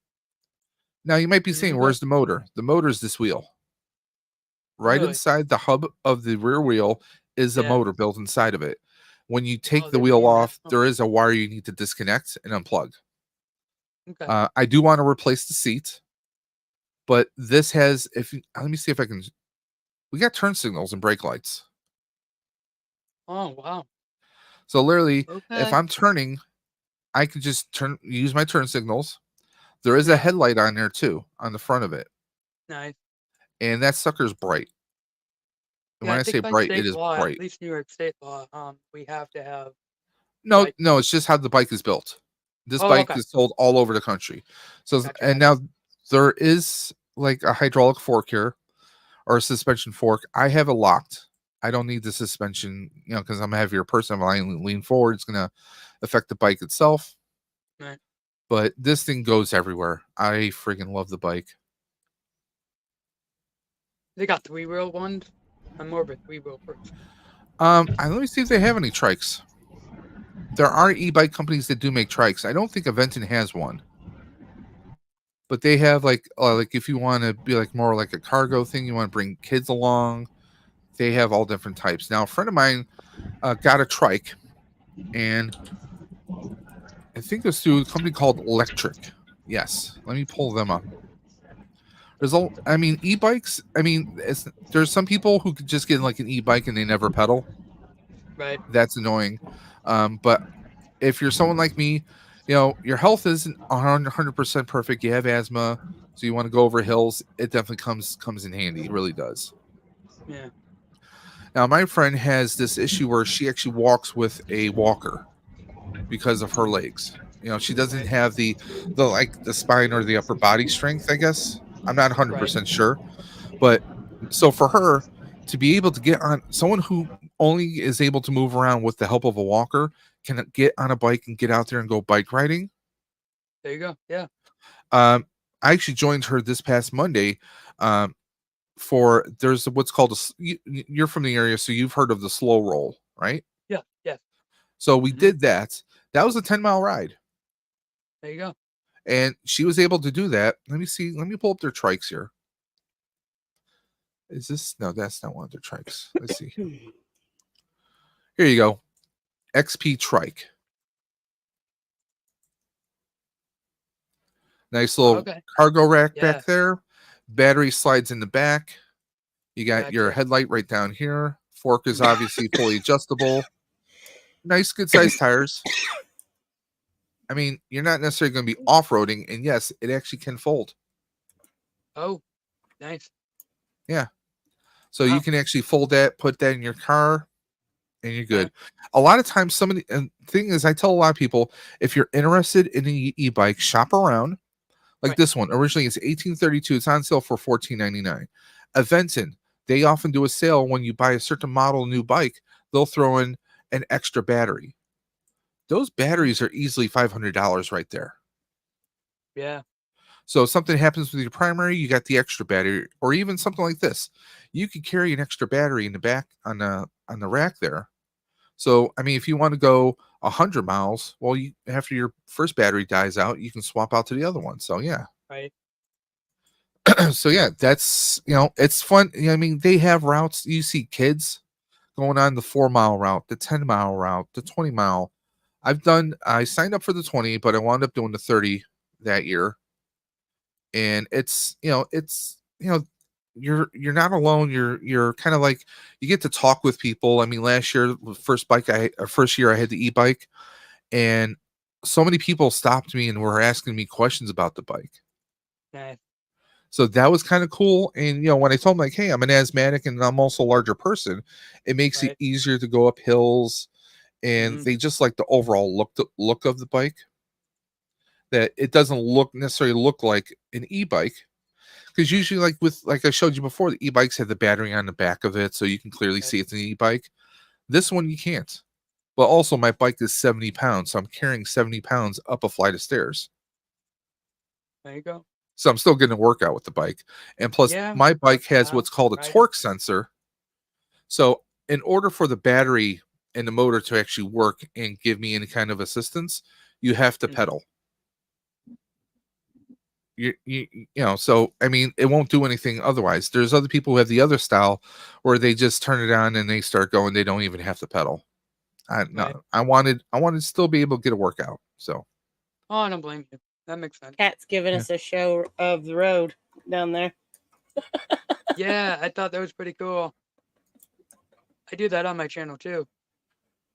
Now you might be saying, where's the motor? The motor is this wheel. Right inside the hub of the rear wheel is a motor built inside of it. When you take the wheel off, there is a wire you need to disconnect and unplug. Okay. I do want to replace the seat, but this has, let me see if I can. We got turn signals and brake lights. Oh, wow. So literally, if I'm turning, I can just use my turn signals. There is a headlight on there too, on the front of it. Nice. And that sucker's bright. And Yeah, when I say by bright, state it is law, bright. at least New York State law, we have to have. No, it's just how the bike is built. This bike is sold all over the country. So, and now there is like a hydraulic fork here, or a suspension fork. I have it locked. I don't need the suspension, because I'm a heavier person. If I lean forward, it's going to affect the bike itself. Right. But this thing goes everywhere. I freaking love the bike. They got 3-wheel ones. I'm more of a 3-wheel person. Let me see if they have any trikes. There are e-bike companies that do make trikes. I don't think Aventon has one. But they have like if you want to be like more like a cargo thing, you want to bring kids along, they have all different types. Now, a friend of mine got a trike, and I think it was through a company called Electric. Yes, let me pull them up. E-bikes. There's some people who could just get like an e-bike and they never pedal. Right. That's annoying. But if you're someone like me, your health isn't 100% perfect. You have asthma, so you want to go over hills. It definitely comes in handy. It really does. Yeah. Now, my friend has this issue where she actually walks with a walker because of her legs. She doesn't have the spine or the upper body strength, I guess. I'm not 100% sure. But so for her to be able to get on, someone who only is able to move around with the help of a walker can get on a bike and get out there and go bike riding. There you go. Yeah. I actually joined her this past Monday. There's what's called you're from the area, so you've heard of the slow roll, right? Yeah. Yeah. So we did that. That was a 10-mile ride. There you go. And she was able to do that. Let me see. Let me pull up their trikes here. Is this? No, that's not one of their trikes. Let's see. Here you go. XP trike. Nice little cargo rack back there. Battery slides in the back. You got your headlight right down here. Fork is obviously fully adjustable. Nice, good sized tires. You're not necessarily going to be off-roading, and yes, it actually can fold. Oh, nice. Yeah. So you can actually fold that, put that in your car, and you're good. A lot of times, and thing is, I tell a lot of people, if you're interested in an e-bike, shop around. Like this one, originally it's $1832. It's on sale for $14.99. Aventon, they often do a sale when you buy a certain model new bike. They'll throw in an extra battery. Those batteries are easily $500 right there. Yeah. So if something happens with your primary, you got the extra battery, or even something like this. You could carry an extra battery in the back on the rack there. So, if you want to go 100 miles, well, after your first battery dies out, you can swap out to the other one. So, yeah. Right. So, yeah, that's, it's fun. They have routes. You see kids going on the 4-mile route, the 10-mile route, the 20-mile. I signed up for the 20, but I wound up doing the 30 that year. And it's you're not alone. You're kind of like, you get to talk with people. Last year, first year I had the e-bike, and so many people stopped me and were asking me questions about the bike. Nice. So that was kind of cool. And when I told them, like, hey, I'm an asthmatic and I'm also a larger person, it makes it easier to go up hills. And they just like the overall look of the bike, that it doesn't necessarily look like an e-bike, because usually, like I showed you before, the e-bikes have the battery on the back of it, so you can clearly see it's an e-bike. This one you can't. But also, my bike is 70 pounds, so I'm carrying 70 pounds up a flight of stairs. There you go. So I'm still getting a workout with the bike, and plus my bike has what's called a torque sensor. So in order for the battery and the motor to actually work and give me any kind of assistance, you have to pedal. So it won't do anything otherwise. There's other people who have the other style where they just turn it on and they start going. They don't even have to pedal. I wanted to still be able to get a workout. So. Oh, I don't blame you. That makes sense. Cat's giving us a show of the road down there. Yeah, I thought that was pretty cool. I do that on my channel too.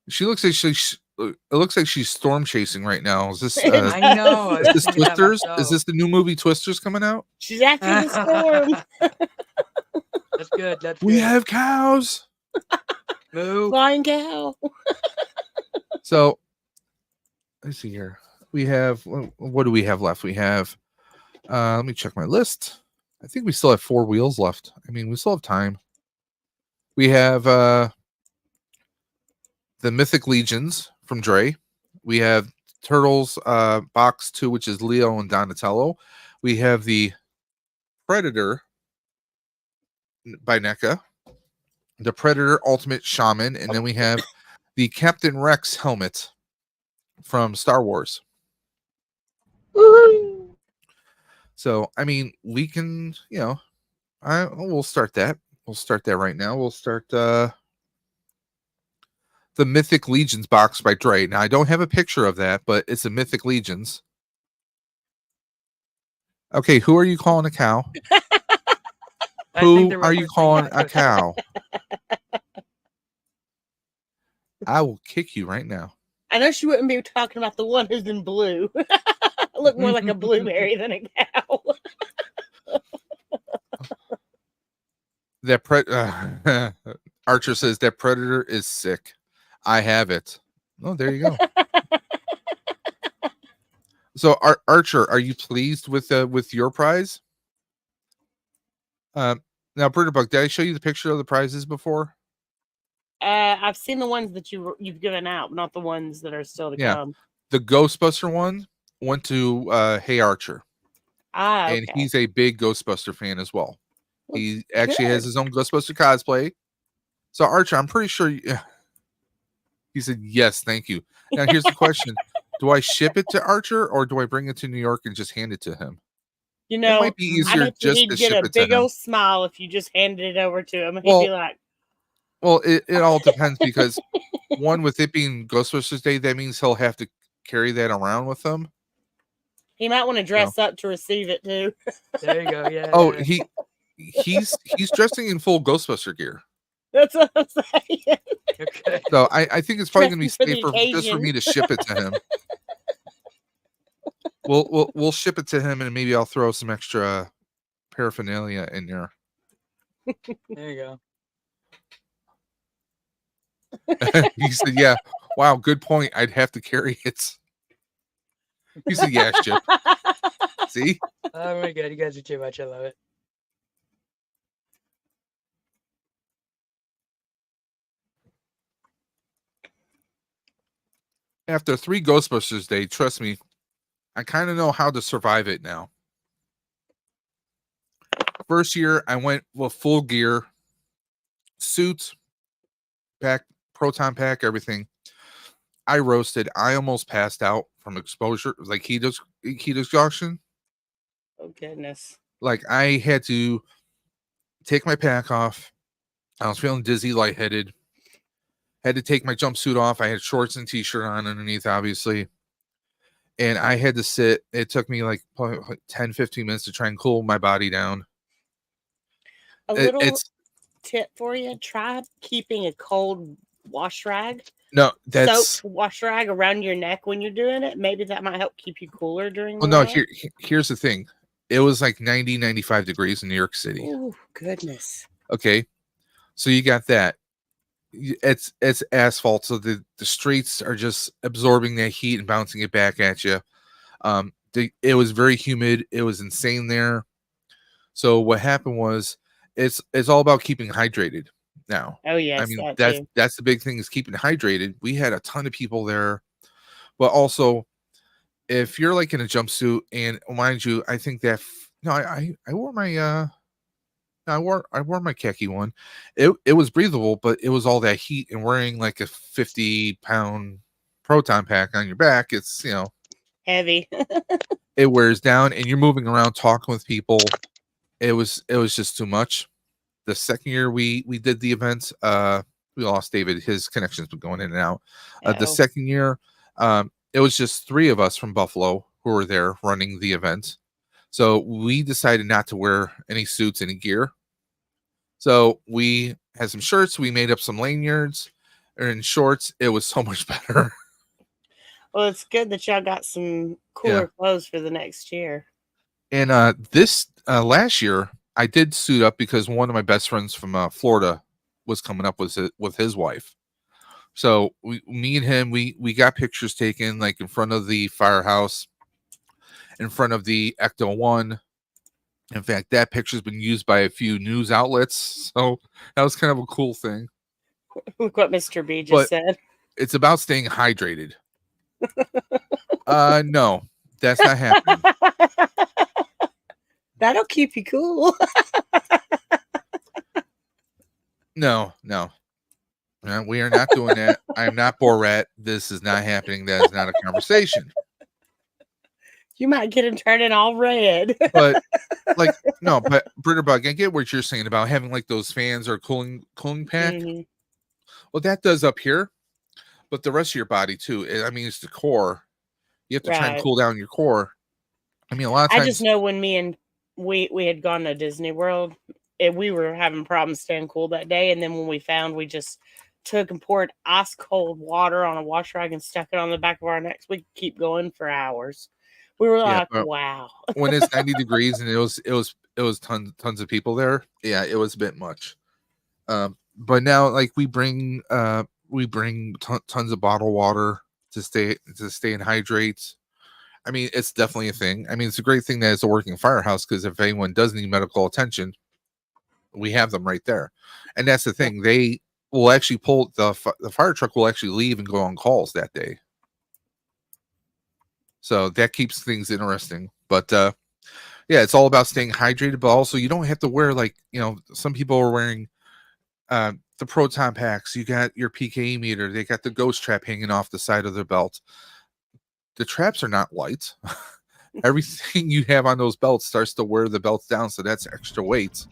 She looks like It looks like she's storm chasing right now. Is this? I know. I Is was this thinking that Twisters? Is myself. this the new movie Twisters coming out? She's after the storm. That's good. That's We good. have cows. Moo. Flying cow. So let's see here. We have what do we have left? We have let me check my list. I think we still have 4 wheels left. I mean, we still have time. We have the Mythic Legions from Dre. We have Turtles box 2, which is Leo and Donatello. We have the Predator by NECA, the Predator Ultimate Shaman, and then we have the Captain Rex helmet from Star Wars. Woo-hoo. So, I mean, we can, we'll start that. We'll start that right now. We'll start the Mythic Legions box by Dre. Now, I don't have a picture of that, but it's a Mythic Legions. Okay, who are you calling a cow? Who are you calling a cow? I will kick you right now. I know she wouldn't be talking about the one who's in blue. Look more like a blueberry than a cow. That Archer says that Predator is sick. I have it. Oh, there you go. So, Archer, are you pleased with your prize? Now, Britterbug, did I show you the picture of the prizes before? I've seen the ones that you've given out, not the ones that are still to come. The Ghostbuster one went to Hey Archer. Okay. And he's a big Ghostbuster fan as well. He actually Good. has his own Ghostbuster cosplay. So, Archer, I'm pretty sure he said, yes, thank you. Now, here's the question. Do I ship it to Archer or do I bring it to New York and just hand it to him? You know, it might be easier just he'd to get ship a it to big him. old smile if you just handed it over to him. He'd Well, be like, well, it all depends because one, with it being Ghostbusters Day, that means he'll have to carry that around with him. he might want to dress up to receive it too. There you go. Yeah. Oh, yeah. he's dressing in full Ghostbuster gear. That's what I'm saying. Okay. So I think it's probably gonna be Dressing for the safer just for me to ship it to him. We'll ship it to him and maybe I'll throw some extra paraphernalia in there. There you go. He said, yeah, wow, good point. I'd have to carry it. He said, yeah, Chip. See? Oh my god, you guys are too much. I love it. After 3 Ghostbusters Day, trust me, I kind of know how to survive it now. First year, I went with full gear, suit, pack, proton pack, everything. I roasted. I almost passed out from exposure, like heat exhaustion. Oh goodness. Like I had to take my pack off. I was feeling dizzy, lightheaded. Had to take my jumpsuit off. I had shorts and t-shirt on underneath, obviously. And I had to sit. It took me like 10, 15 minutes to try and cool my body down. A little tip for you: try keeping a cold wash rag. No, that's soaked wash rag around your neck when you're doing it. Maybe that might help keep you cooler during the no, ride. here's the thing. It was like 90, 95 degrees in New York City. Oh, goodness. Okay. So you got that. It's asphalt, so the streets are just absorbing that heat and bouncing it back at you. It was very humid. It was insane there. So what happened was it's all about keeping hydrated now. Oh yes, I mean that's the big thing is keeping hydrated. We had a ton of people there, but also if you're like in a jumpsuit, and mind you, I think that I wore my I wore my khaki one. It was breathable, but it was all that heat, and wearing like a 50-pound proton pack on your back, it's heavy. It wears down, and you're moving around talking with people. It was just too much. The second year we did the event, we lost David. His connection's been going in and out. The second year, it was just 3 of us from Buffalo who were there running the event. So we decided not to wear any suits, any gear. So we had some shirts. We made up some lanyards and shorts. It was so much better. Well, it's good that y'all got some cooler clothes for the next year. And this last year, I did suit up because one of my best friends from Florida was coming up with his wife. So me and him, we got pictures taken like in front of the firehouse, in front of the Ecto 1. In fact, that picture's been used by a few news outlets. So that was kind of a cool thing. Look what Mr. B just said. It's about staying hydrated. No, that's not happening. That'll keep you cool. No. We are not doing that. I am not Borat. This is not happening. That is not a conversation. You might get him turning all red. But but Britterbug, I get what you're saying about having like those fans or cooling pack. Mm-hmm. Well, that does up here, but the rest of your body too. I mean, it's the core. You have to try and cool down your core. I mean, a lot of times. I just know when me and we had gone to Disney World, and we were having problems staying cool that day, and then when we found, we just took and poured ice cold water on a wash rag and stuck it on the back of our necks. We could keep going for hours. We were like, wow. When it's 90 degrees and it was tons of people there. Yeah, it was a bit much. But now like we bring tons of bottled water to stay and hydrate. I mean, it's definitely a thing. I mean, it's a great thing that it's a working firehouse because if anyone does need medical attention, we have them right there. And that's the thing. They will actually pull the fire truck will actually leave and go on calls that day. So that keeps things interesting. But yeah, it's all about staying hydrated, but also you don't have to wear like, some people are wearing the proton packs. You got your PKE meter. They got the ghost trap hanging off the side of their belt. The traps are not light. Everything you have on those belts starts to wear the belts down, so that's extra weight.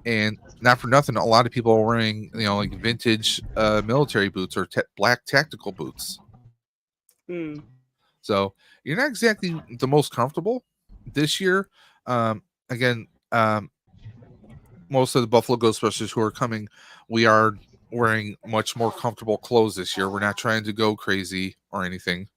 And not for nothing, a lot of people are wearing, like vintage military boots or black tactical boots. Hmm. So you're not exactly the most comfortable this year. Again, most of the Buffalo Ghostbusters who are coming, we are wearing much more comfortable clothes this year. We're not trying to go crazy or anything.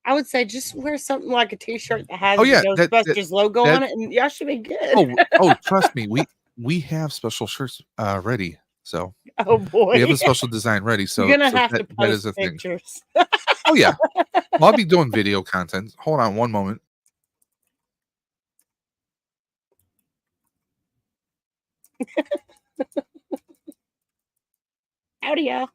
I would say just wear something like a t-shirt that has the Ghostbusters logo on it, and y'all should be good. Oh, trust me, we have special shirts ready. So oh boy, we have a special design ready. So you're gonna have to post that is a pictures. Thing. Oh yeah, well, I'll be doing video content. Hold on one moment. Howdy, y'all.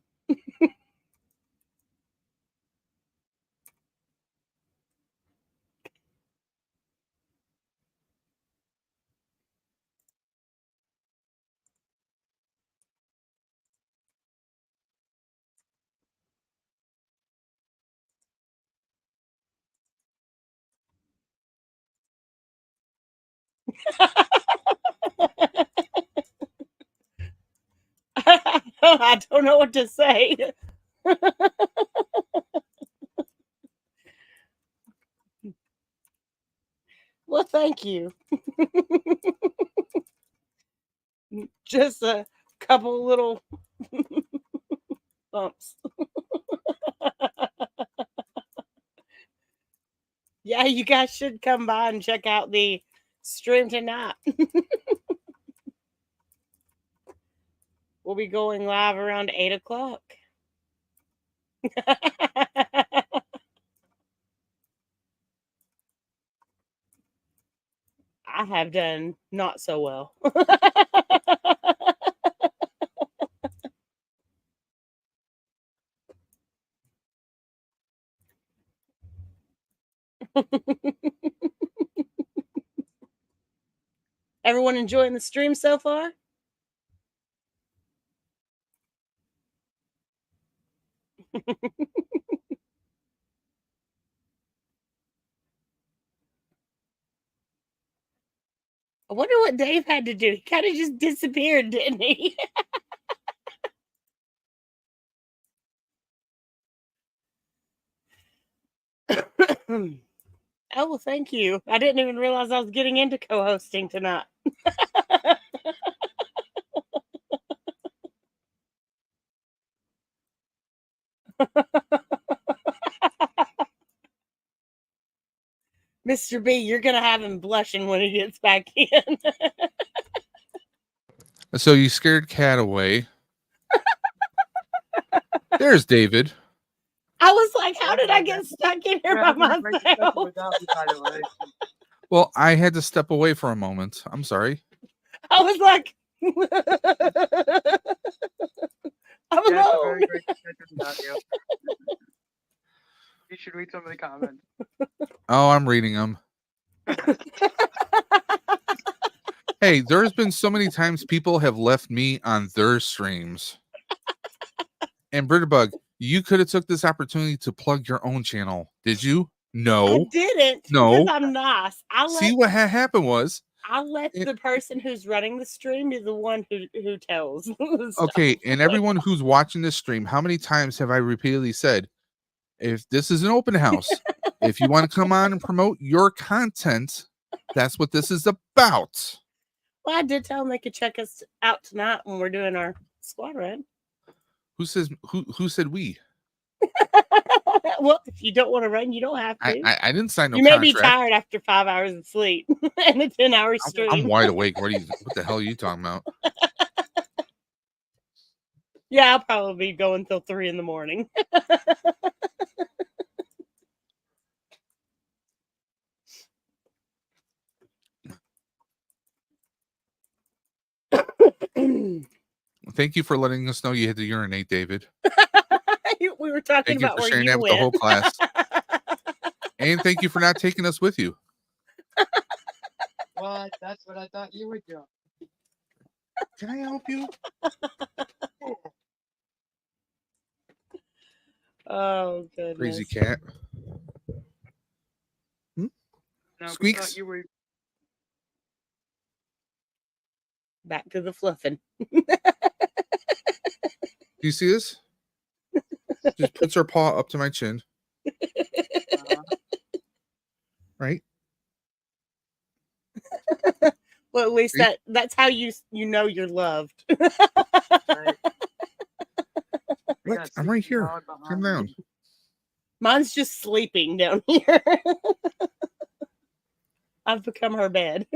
I don't know what to say. Well, thank you. Just a couple little bumps. Yeah, you guys should come by and check out the stream tonight. We'll be going live around 8 o'clock. I have done not so well. Everyone enjoying the stream so far? I wonder what Dave had to do. He kind of just disappeared, didn't he? Oh, well, thank you. I didn't even realize I was getting into co-hosting tonight. Mr. B, you're gonna have him blushing when he gets back in. So you scared Cat away. There's David. I was like, how did I get stuck in here by myself? Well, I had to step away for a moment. I'm sorry. I was like, I'm Yeah, it's a alone. very great discussion about you. You should read some of the comments. Oh, I'm reading them. Hey, there's been so many times people have left me on their streams. And Britterbug, you could have took this opportunity to plug your own channel. Did you? No. I didn't. No. Because I'm nice. See what happened was. I let the person who's running the stream be the one who tells. Okay, and everyone who's watching this stream, how many times have I repeatedly said, if this is an open house, if you want to come on and promote your content, that's what this is about. Well, I did tell them they could check us out tonight when we're doing our squad run. Who said we? Well, if you don't want to run, you don't have to. I didn't sign no You may contract. be tired after 5 hours of sleep and a 10-hour stream. I'm wide awake. What the hell are you talking about? Yeah, I'll probably be going till 3 in the morning. Thank you for letting us know you had to urinate, David. We were talking Thank you about for where sharing you that with went. the whole class. And thank you for not taking us with you. What? That's what I thought you would do. Can I help you? Oh, goodness. Crazy cat. No, we Squeaks? thought you were. Back to the fluffing. Do you see this? Just puts her paw up to my chin. Right? Well, at least that's how you know you're loved. What? I'm right here. Calm down. Mine's just sleeping down here. I've become her bed.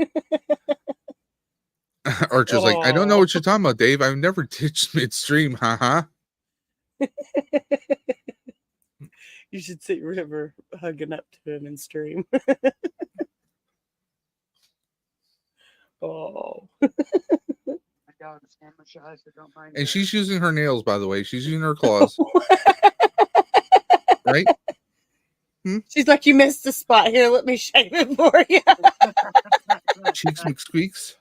Archer's like, I don't know what you're talking about, Dave. I've never ditched midstream, haha. You should see River hugging up to him in stream. Oh. And she's using her nails, by the way. She's using her claws. Right? She's like, you missed a spot here. Let me shave it for you. Cheeks McSqueaks.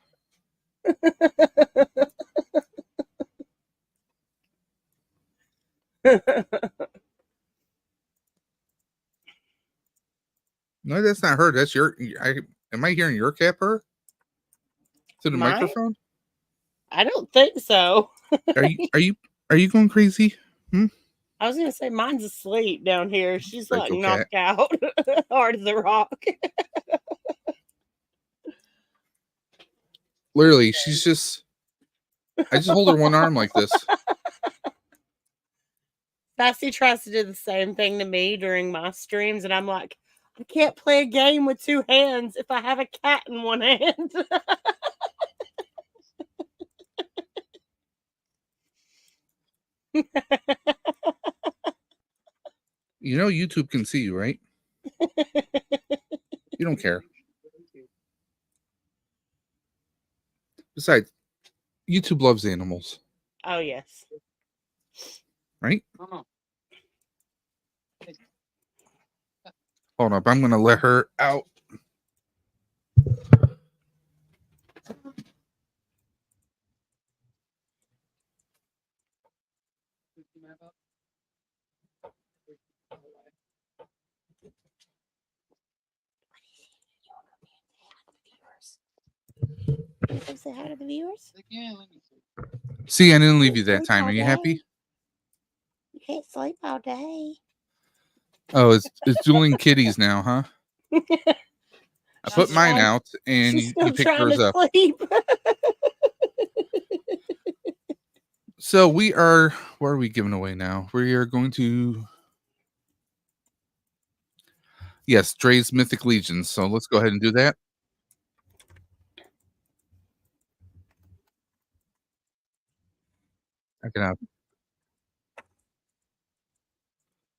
No, that's not her. That's your. Am I hearing your cat purr? To the Mine? microphone? I don't think so. Are you going crazy? I was gonna say mine's asleep down here. She's like Psycho knocked out hard as a rock. Literally, she's just. I just hold her one arm like this. Sassy tries to do the same thing to me during my streams, and I'm like, I can't play a game with two hands if I have a cat in one hand. You know YouTube can see you, right? You don't care. Besides, YouTube loves animals, Oh, yes. right? Hold up, I'm going to let her out. Say hi to the viewers. See, I didn't leave you that time. Are you happy? You can't sleep all day. Oh, it's dueling kitties now, huh? I put mine out, and you picked hers up. So we are. What are we giving away now? We are going to. Yes, Dre's Mythic Legions. So let's go ahead and do that. I can have.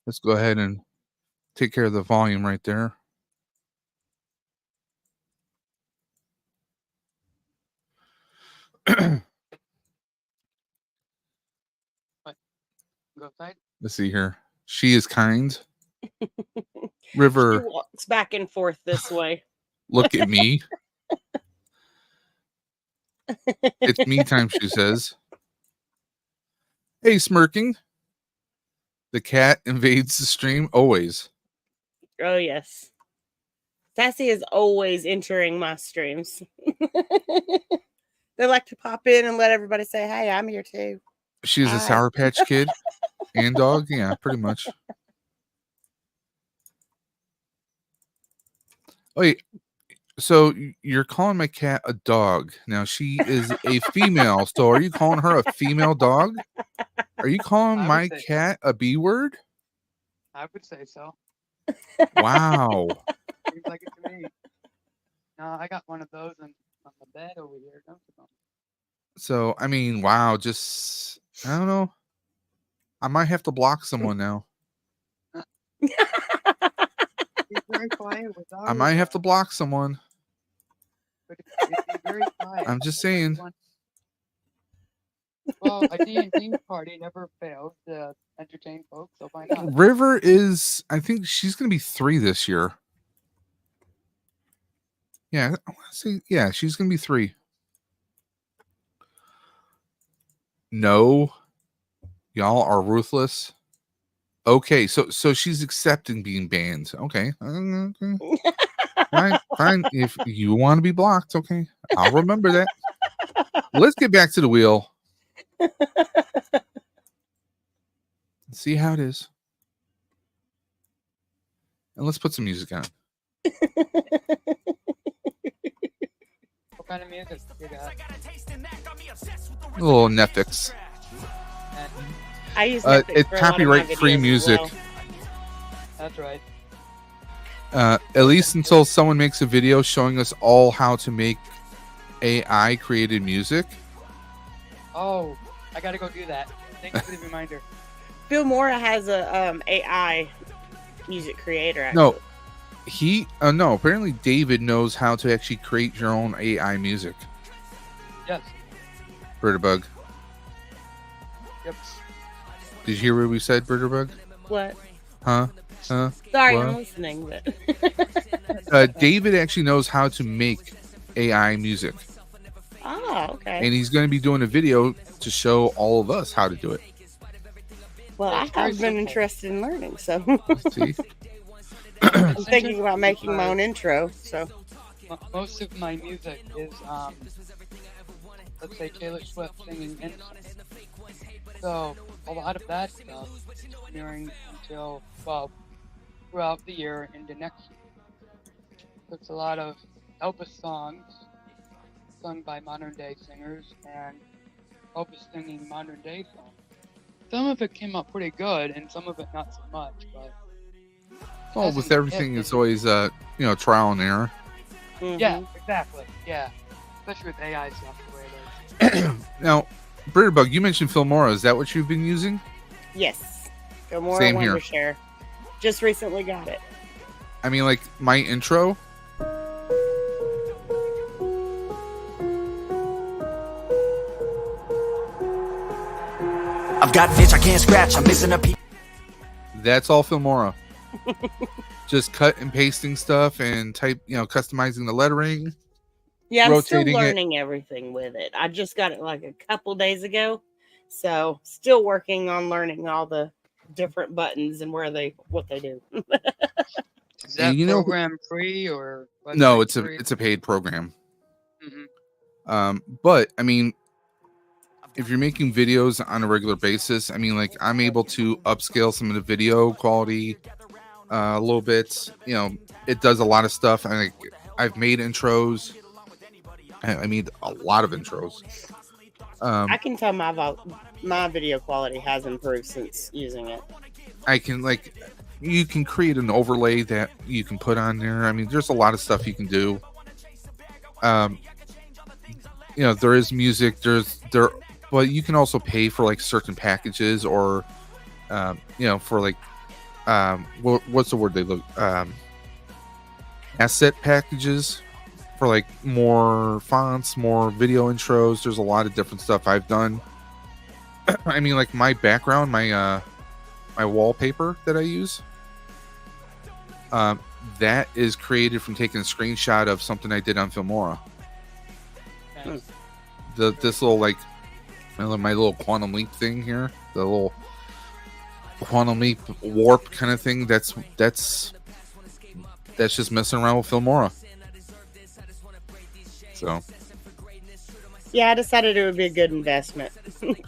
Let's go ahead and take care of the volume right there. Go outside. Let's see here. She is kind. River. She walks back and forth this way. Look at me. It's me time, she says. Hey, smirking. The cat invades the stream always. Oh, yes. Sassy is always entering my streams. They like to pop in and let everybody say, hey, I'm here too. She's a Sour Patch Kid and dog. Yeah, pretty much. Wait, so you're calling my cat a dog. Now, she is a female. So are you calling her a female dog? Are you calling my cat a B word? I would say so. Wow. Seems like it to me. No, I got one of those on the bed over here. Don't you know? So, I mean, wow. Just, I don't know. I might have to block someone now. He's very quiet with I might have to block someone. But it's very quiet. I'm just saying. Well, a D&D party never fails to entertain folks, so why not? River is, I think she's going to be 3 this year. Yeah, I want to say, yeah, she's going to be 3. No, y'all are ruthless. Okay, so she's accepting being banned. Okay. Fine. If you want to be blocked, okay. I'll remember that. Let's get back to the wheel. See how it is. And let's put some music on. What kind of music you got? A little Netflix. I use Netflix it's for a lot of my copyright-free videos as music. well. That's right. At least until someone makes a video showing us all how to make AI created music. Oh, I gotta go do that. Thank you for the reminder. Phil Mora has a AI music creator. Actually. No, no. Apparently, David knows how to actually create your own AI music. Yes. Birderbug. Yep. Did you hear what we said, Birderbug? What? Huh? Sorry, what? I'm listening. But David actually knows how to make AI music. Oh, okay. And he's going to be doing a video to show all of us how to do it. Well, I have been interested in learning, so See? I'm thinking about making my own intro. So most of my music is, let's say, Taylor Swift singing Innocent. So a lot of that stuff is premiering until, well, throughout the year into next year. So it's a lot of Elvis songs sung by modern day singers and Elvis singing modern day songs. Some of it came out pretty good, and some of it not so much. But Well, with everything, it's always trial and error. mm-hmm. Yeah, exactly. Yeah, especially with AI stuff the way it is. Now, Birderbug, you mentioned Filmora. Is that what you've been using? Yes, Filmora Same here. Wondershare. Just recently got it. I mean, like my intro. I've got an itch I can't scratch. I'm missing a piece. That's all Filmora. Just cut and pasting stuff and customizing the lettering. Yeah, I'm still rotating it. learning everything with it. I just got it like a couple days ago, so still working on learning all the different buttons and what they do. Is that program free or? No, it's free? a paid program. Mm-hmm. But I mean, if you're making videos on a regular basis, I mean, like I'm able to upscale some of the video quality a little bit. You know, it does a lot of stuff. I've made intros. I made a lot of intros. I can tell my video quality has improved since using it. I can you can create an overlay that you can put on there. I mean, there's a lot of stuff you can do. There is music. But you can also pay for like certain packages, or for like what's the word they look asset packages for like more fonts, more video intros. There's a lot of different stuff I've done. I mean, like my background, my wallpaper that I use, that is created from taking a screenshot of something I did on Filmora. This little like my little quantum leap thing here, the little quantum leap warp kind of thing. That's just messing around with Filmora. So yeah, I decided it would be a good investment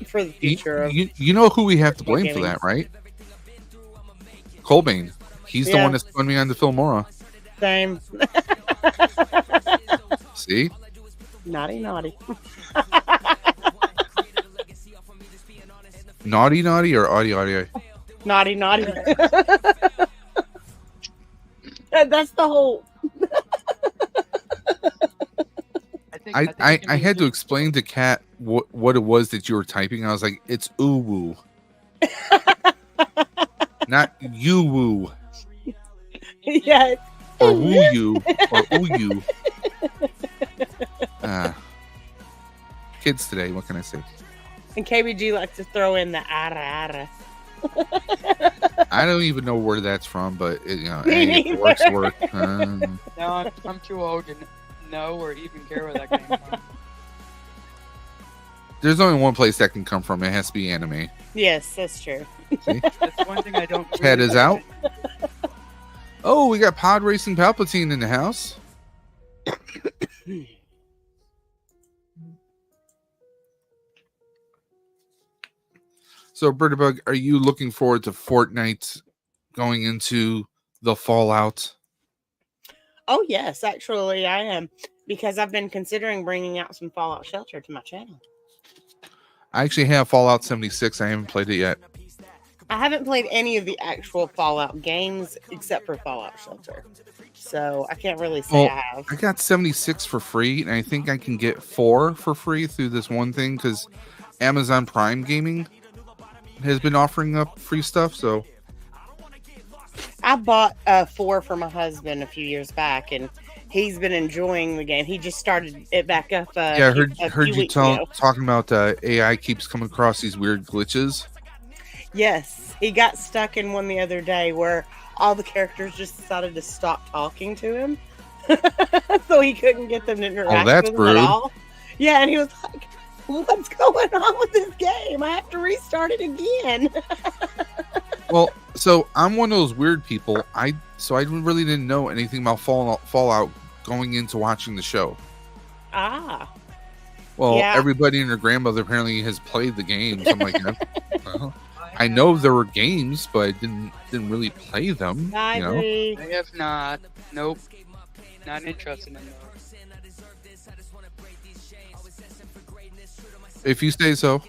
for the future. You know who we have to blame for that, right? Colbane. He's the one that spun me on the Filmora. Same. See? Naughty. Naughty or audio? Naughty. That's the whole. I had to explain to Kat what it was that you were typing. I was like, it's ooh-woo. Not you-woo. Yeah. Or woo-you. Or ooh-you. Kids today, what can I say? And KBG likes to throw in the ara. I don't even know where that's from, but Me it works. No, I'm too old to know or even care where that came from. There's only one place that can come from. It has to be anime. Yes, that's true. See? That's one thing I don't. Cat is out. Oh, we got Pod Racing Palpatine in the house. So, Birdabug, are you looking forward to Fortnite going into the Fallout? Oh, yes, actually, I am. Because I've been considering bringing out some Fallout Shelter to my channel. I actually have Fallout 76. I haven't played it yet. I haven't played any of the actual Fallout games except for Fallout Shelter. So I can't really say I have. I got 76 for free, and I think I can get 4 for free through this one thing because Amazon Prime Gaming has been offering up free stuff. So I bought 4 for my husband a few years back, and he's been enjoying the game. He just started it back up. Yeah, I heard you talking about AI keeps coming across these weird glitches. Yes, he got stuck in one the other day where all the characters just decided to stop talking to him, so he couldn't get them to interact with him at all. Yeah, and he was like, "What's going on with this game? I have to restart it again." Well, so I'm one of those weird people. I really didn't know anything about Fallout going into watching the show. Ah. Well, everybody and their grandmother apparently has played the games. I'm like, well, I know there were games, but I didn't really play them. I agree. I have not. Nope. Not interested in those. If you say so.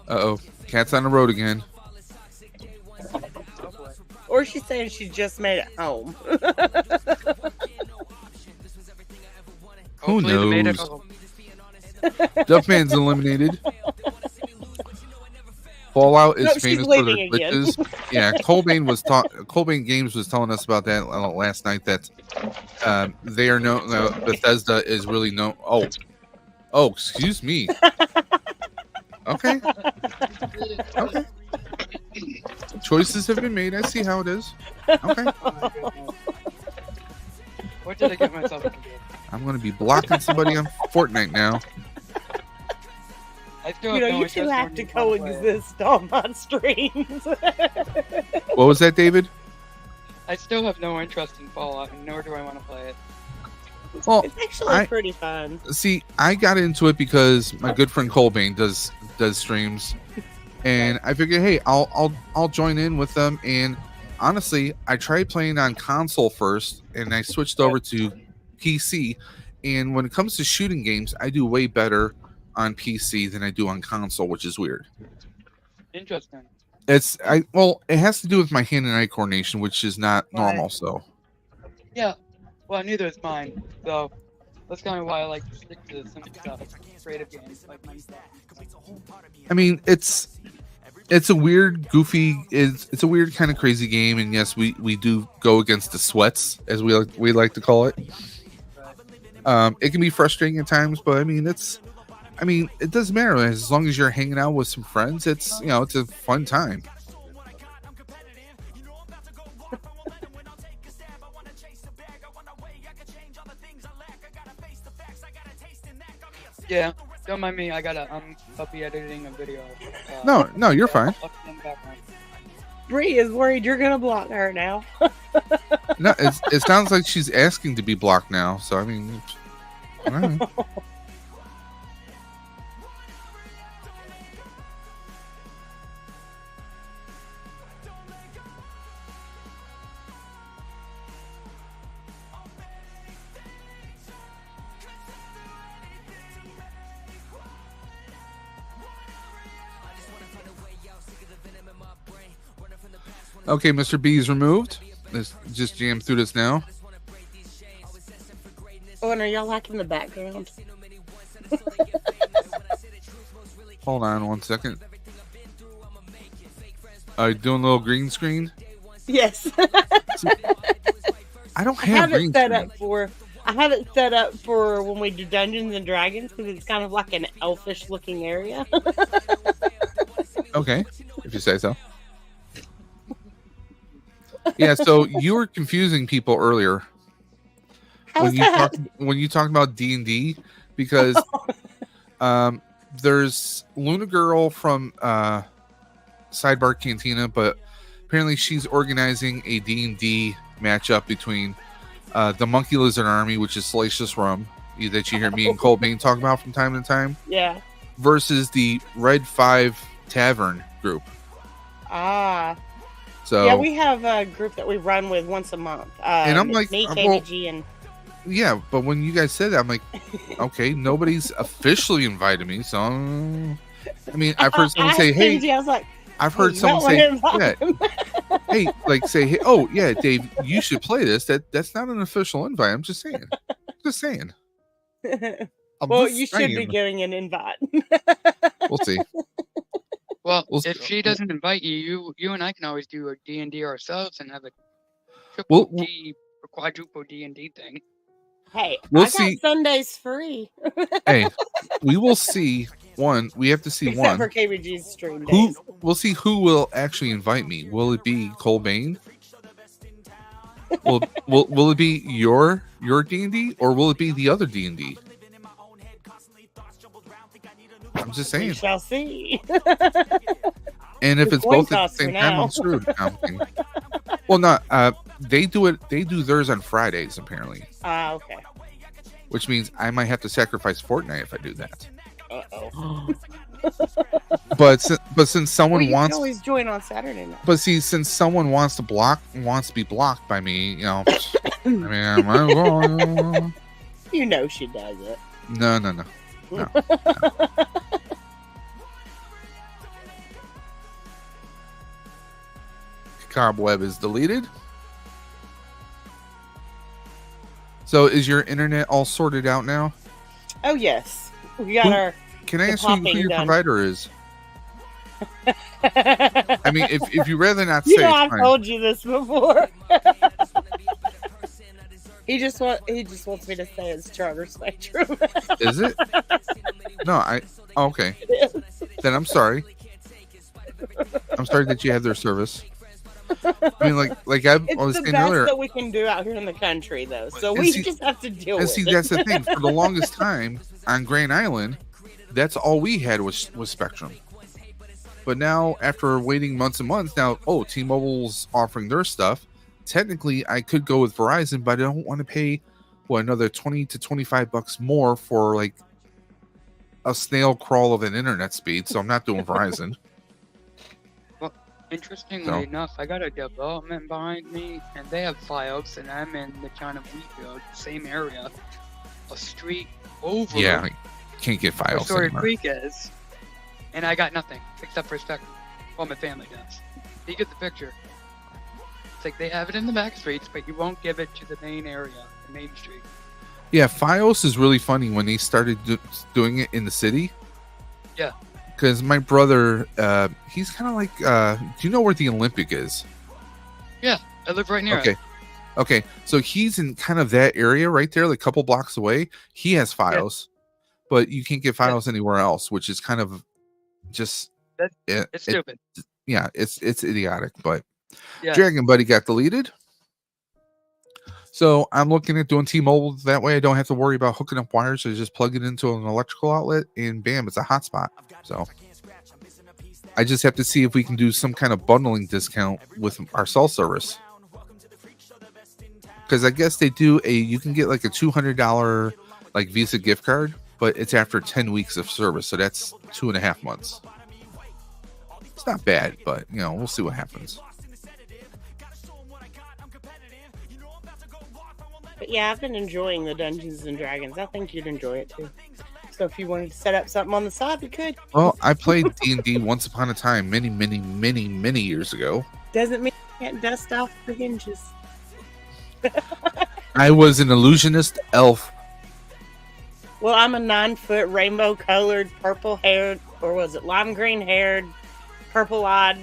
Uh-oh. Cat's on the road again. Or she's saying she just made it home. Who knows? Duffman's eliminated. Fallout is famous for their glitches. Yeah, Colbane Games was telling us about that last night. That they are known. Bethesda is really known. Oh, excuse me. Okay. Choices have been made. I see how it is. Okay. What did I get myself into? I'm going to be blocking somebody on Fortnite now. You two have to coexist on my streams. What was that, David? I still have no interest in Fallout, and nor do I want to play it. Well, it's actually pretty fun. See, I got into it because my good friend Colbane does streams, and I figured, hey, I'll join in with them. And honestly, I tried playing on console first, and I switched over to PC. And when it comes to shooting games, I do way better on PC than I do on console, which is weird. Interesting. Well, it has to do with my hand and eye coordination, which is not normal. So yeah, well, neither is mine. So that's kind of why I like to stick to some stuff, creative games like Minecraft. I mean, it's a weird, goofy, it's a weird kind of crazy game, and yes, we do go against the sweats, as we like to call it. It can be frustrating at times, but I mean, it doesn't matter as long as you're hanging out with some friends. It's it's a fun time. Yeah, don't mind me. I'll be editing a video. No, you're fine. Bree is worried you're gonna block her now. No, it sounds like she's asking to be blocked now. So I mean, all right. Okay, Mr. B is removed. Let's just jam through this now. Oh, and are y'all liking the background? Hold on 1 second. Are you doing a little green screen? Yes. I don't have green screen. I have it set up for when we do Dungeons and Dragons because it's kind of like an elfish looking area. Okay, if you say so. Yeah, so you were confusing people earlier when you talked about D&D because there's Luna Girl from Sidebar Cantina, but apparently she's organizing a D&D matchup between the Monkey Lizard Army, which is Salacious Rum, that you hear me and Cole Bain talk about from time to time. Yeah. Versus the Red 5 Tavern group. Ah. So yeah, we have a group that we run with once a month. And I'm like, me, KBG, and yeah, but when you guys said that, I'm like, okay, nobody's officially invited me, so I mean, I've heard someone say, "Hey," KBG, I was like, I've heard someone say, yeah, "Hey," like say, "Hey, oh yeah, Dave, you should play this." That's not an official invite. I'm just saying, just saying. Well, you should be getting an invite. We'll see. Well, if she doesn't invite you, you and I can always do a D&D ourselves and have a triple D or quadruple D&D thing. Hey, we'll I got Sundays free. Hey, we will see. We have to see Except for KBG's stream days. We'll see who will actually invite me. Will it be Cole Bain? Will it be your D&D or will it be the other D&D? I'm just saying. We shall see. And if it's both at the same time, I'm screwed. Well, no. They do theirs on Fridays apparently. Okay. Which means I might have to sacrifice Fortnite if I do that. Uh-oh. But since someone you wants, can always join on Saturday night. But see, since someone wants to be blocked by me, I mean, you know she does it. No. Cobweb is deleted. So is your internet all sorted out now? Oh yes, we got Can I ask you who your provider is? I mean, if you rather not say, I've told you this before. He just wants me to say it's Charter Spectrum. Is it? No, okay. Then I'm sorry. I'm sorry that you have their service. I mean, like I was saying earlier, it's the best that we can do out here in the country, though. So we just have to deal with it. And see, that's the thing. For the longest time on Grand Island, that's all we had was Spectrum. But now, after waiting months and months, now T-Mobile's offering their stuff. Technically, I could go with Verizon, but I don't want to pay another $20 to $25 more for like a snail crawl of an internet speed. So I'm not doing Verizon. Well, interestingly enough, I got a development behind me, and they have Fios, and I'm in the town of Wheatfield, same area, a street over can't get where Files Sawyer anymore. Creek is, and I got nothing except for Spectrum. Well, my family does. You get the picture. It's like they have it in the back streets, but you won't give it to the main area, the main street. Yeah, Fios is really funny when they started doing it in the city. Yeah. Because my brother, he's kind of like, do you know where the Olympic is? Yeah, I live right near it. Okay, so he's in kind of that area right there, like a couple blocks away. He has Fios, but you can't get Fios anywhere else, which is kind of just it's stupid. It's idiotic. But Yeah. Dragon Buddy got deleted, so I'm looking at doing T-Mobile. That way, I don't have to worry about hooking up wires. I just plug it into an electrical outlet, and bam, it's a hotspot. So I just have to see if we can do some kind of bundling discount with our cell service. Because I guess they do you can get like a $200 like Visa gift card, but it's after 10 weeks of service. So that's 2.5 months. It's not bad, but we'll see what happens. But yeah, I've been enjoying the Dungeons and Dragons. I think you'd enjoy it too. So if you wanted to set up something on the side, you could. Well, I played D&D once upon a time, many years ago. Doesn't mean you can't dust off the hinges. I was an illusionist elf. Well, I'm a 9-foot, rainbow-colored, purple-haired, or was it lime green-haired, purple-eyed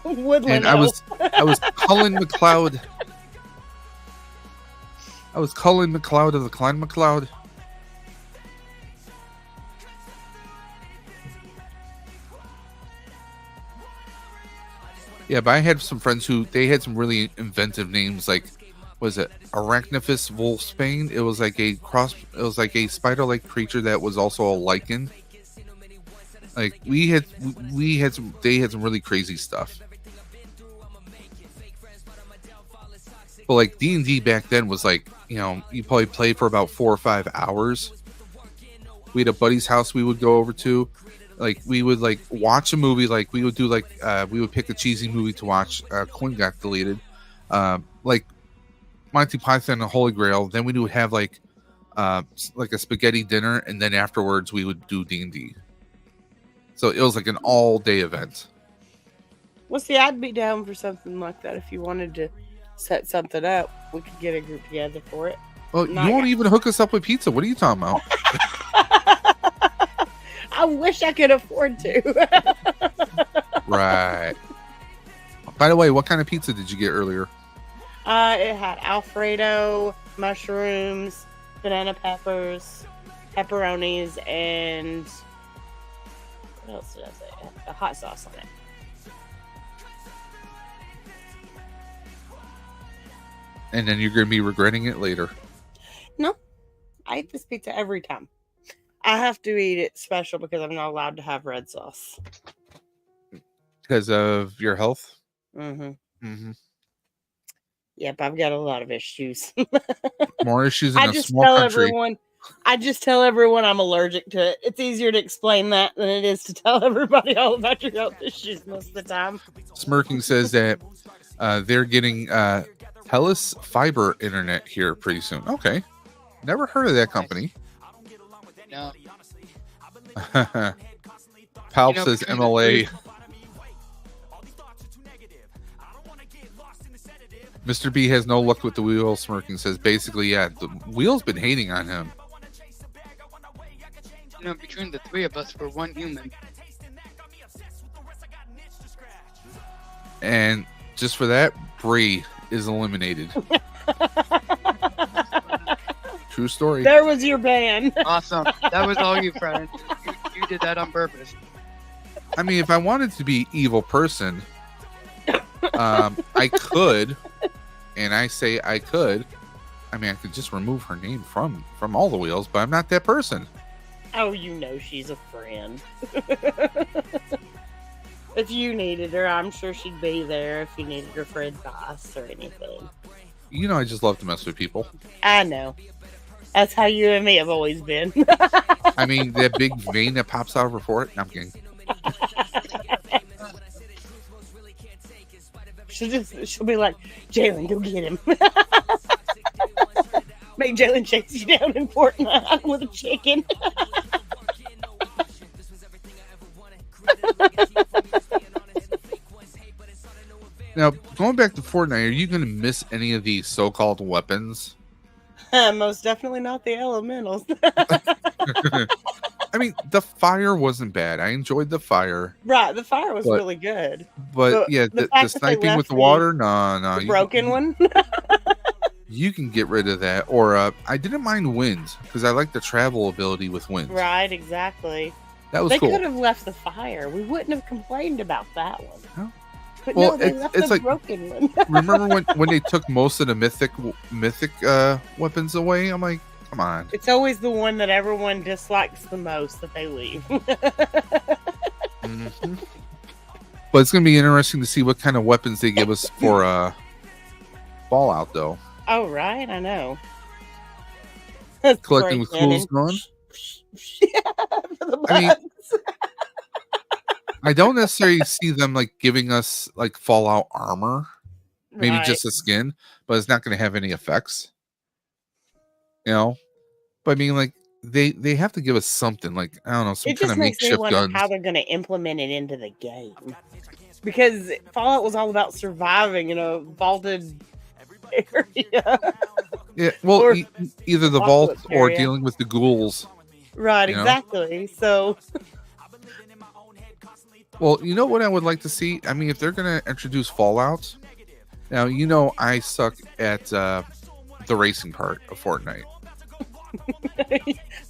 woodland And I elf. was Cullen McLeod. I was Cullen McLeod of the Clan McLeod. Yeah, but I had some friends who they had some really inventive names, like was it Arachnophis wolfsbane? It was like a cross. It was like a spider-like creature that was also a lichen. Like they had some really crazy stuff. But like D&D back then was like, you probably played for about 4 or 5 hours. We had a buddy's house we would go over to. Like we would like watch a movie. Like we would do like we would pick a cheesy movie to watch. Quinn got deleted. Like Monty Python and the Holy Grail. Then we would have like a spaghetti dinner, and then afterwards we would do D&D. So it was like an all-day event. Well, see, I'd be down for something like that if you wanted to set something up. We could get a group together for it. Well, you won't even hook us up with pizza. What are you talking about? I wish I could afford to. Right. By the way, what kind of pizza did you get earlier? It had Alfredo, mushrooms, banana peppers, pepperonis, and what else did I say? A hot sauce on it. And then you're going to be regretting it later. No, I eat this pizza every time. I have to eat it special because I'm not allowed to have red sauce. Because of your health? Mm-hmm. Mm-hmm. Yep, I've got a lot of issues. More issues in a small country. I just tell everyone I'm allergic to it. It's easier to explain that than it is to tell everybody all about your health issues most of the time. Smirking says that they're getting Hellas fiber internet here pretty soon. Okay. Never heard of that company. No. Palp says MLA. Mr. B has no luck with the wheel. Smirking says basically, yeah, the wheel's been hating on him. Between the three of us, we're one human. And just for that, Bree is eliminated. True story. There was your ban. Awesome. That was all you, friend. You did that on purpose. I mean, if I wanted to be evil person, I could, and I say I could. I mean, I could just remove her name from all the wheels, but I'm not that person. Oh, she's a friend. If you needed her, I'm sure she'd be there if you needed her for advice or anything. I just love to mess with people. I know. That's how you and me have always been. I mean, that big vein that pops out of her forehead. No, I'm kidding. She'll be like, Jalen, go get him. Make Jalen chase you down in Fortnite with a chicken. Now, going back to Fortnite, are you going to miss any of these so-called weapons? Most definitely not the elementals. I mean, the fire wasn't bad. I enjoyed the fire. Right, the fire was really good. But yeah, the sniping with the water, no. The broken one. You can get rid of that. Or I didn't mind wind because I like the travel ability with wind. Right, exactly. That was cool. They could have left the fire. We wouldn't have complained about that one. No. But well, no, they left the like broken one. remember when they took most of the mythic weapons away? I'm like, come on. It's always the one that everyone dislikes the most that they leave. Mm-hmm. But it's gonna be interesting to see what kind of weapons they give us for Fallout, though. Oh right, I know. Collecting with tools going. I mean, I don't necessarily see them like giving us like Fallout armor, maybe just a skin, but it's not going to have any effects. You know, but I mean, like they have to give us something, like I don't know, some kind of makeshift guns. How they're going to implement it into the game, because Fallout was all about surviving in a vaulted area. Yeah, well, either the vault or dealing with the ghouls. Right, exactly. So. Well, you know what I would like to see? I mean, if they're going to introduce Fallout, now, you know, I suck at the racing part of Fortnite.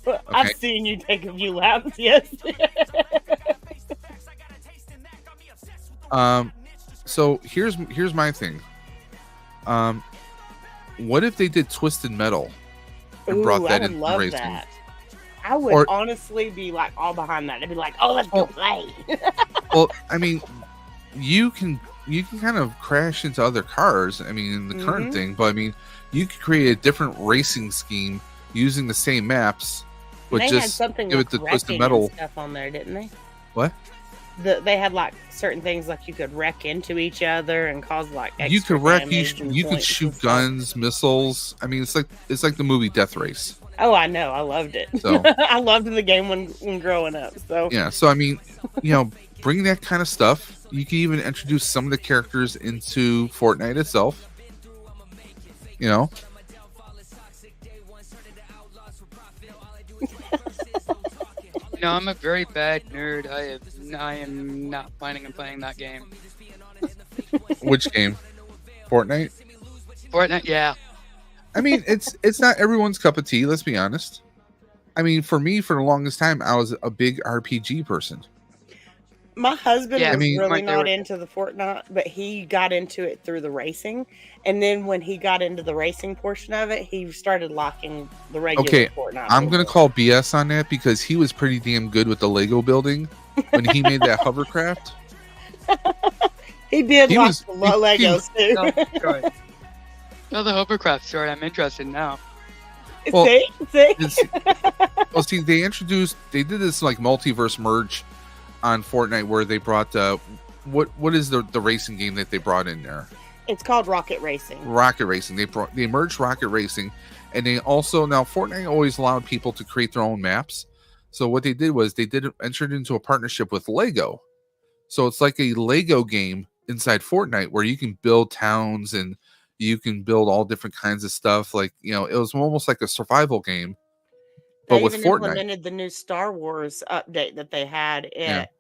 Well, okay. I've seen you take a few laps, yes. So here's my thing. What if they did Twisted Metal and brought that into racing? That. I would honestly be like all behind that. I'd be like, "Oh, let's go play." Well, I mean, you can kind of crash into other cars. I mean, in the current thing, but I mean, you could create a different racing scheme using the same maps, but just give it the Twisted Metal stuff on there, didn't they? What? They had like certain things like you could wreck into each other and cause like extra you could wreck. You could points shoot guns, missiles. I mean, it's like the movie Death Race. Oh, I know. I loved it. So, I loved the game when growing up. So yeah. So I mean, you know, bring that kind of stuff. You can even introduce some of the characters into Fortnite itself. You know. No, I'm a very bad nerd. I am not planning on playing that game. Which game? Fortnite? Fortnite, yeah. I mean, it's not everyone's cup of tea, let's be honest. I mean, for me, for the longest time, I was a big RPG person. My husband was really not into the Fortnite, but he got into it through the racing. And then when he got into the racing portion of it, he started liking the regular Fortnite. I'm going to call BS on that because he was pretty damn good with the Lego building when he made that hovercraft. He did like the Legos too. No, the hovercraft story. I'm interested now. Well, see? Well, see, they did this like multiverse merge on Fortnite where they brought what is the racing game that they brought in there? It's called Rocket Racing. Rocket Racing. They merged Rocket Racing, and they also now Fortnite always allowed people to create their own maps. So what they did was they entered into a partnership with Lego. So it's like a Lego game inside Fortnite where you can build towns and you can build all different kinds of stuff. Like, you know, it was almost like a survival game. But with Fortnite, implemented the new Star Wars update that they had,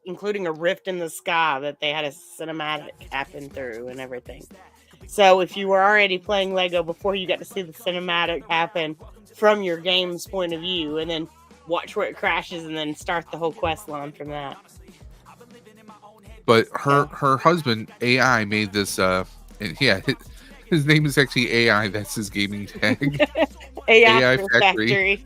including a rift in the sky that they had a cinematic happen through and everything. So if you were already playing Lego before, you got to see the cinematic happen from your game's point of view, and then watch where it crashes, and then start the whole quest line from that. But her husband AI made this. And yeah, his name is actually AI. That's his gaming tag. AI Factory.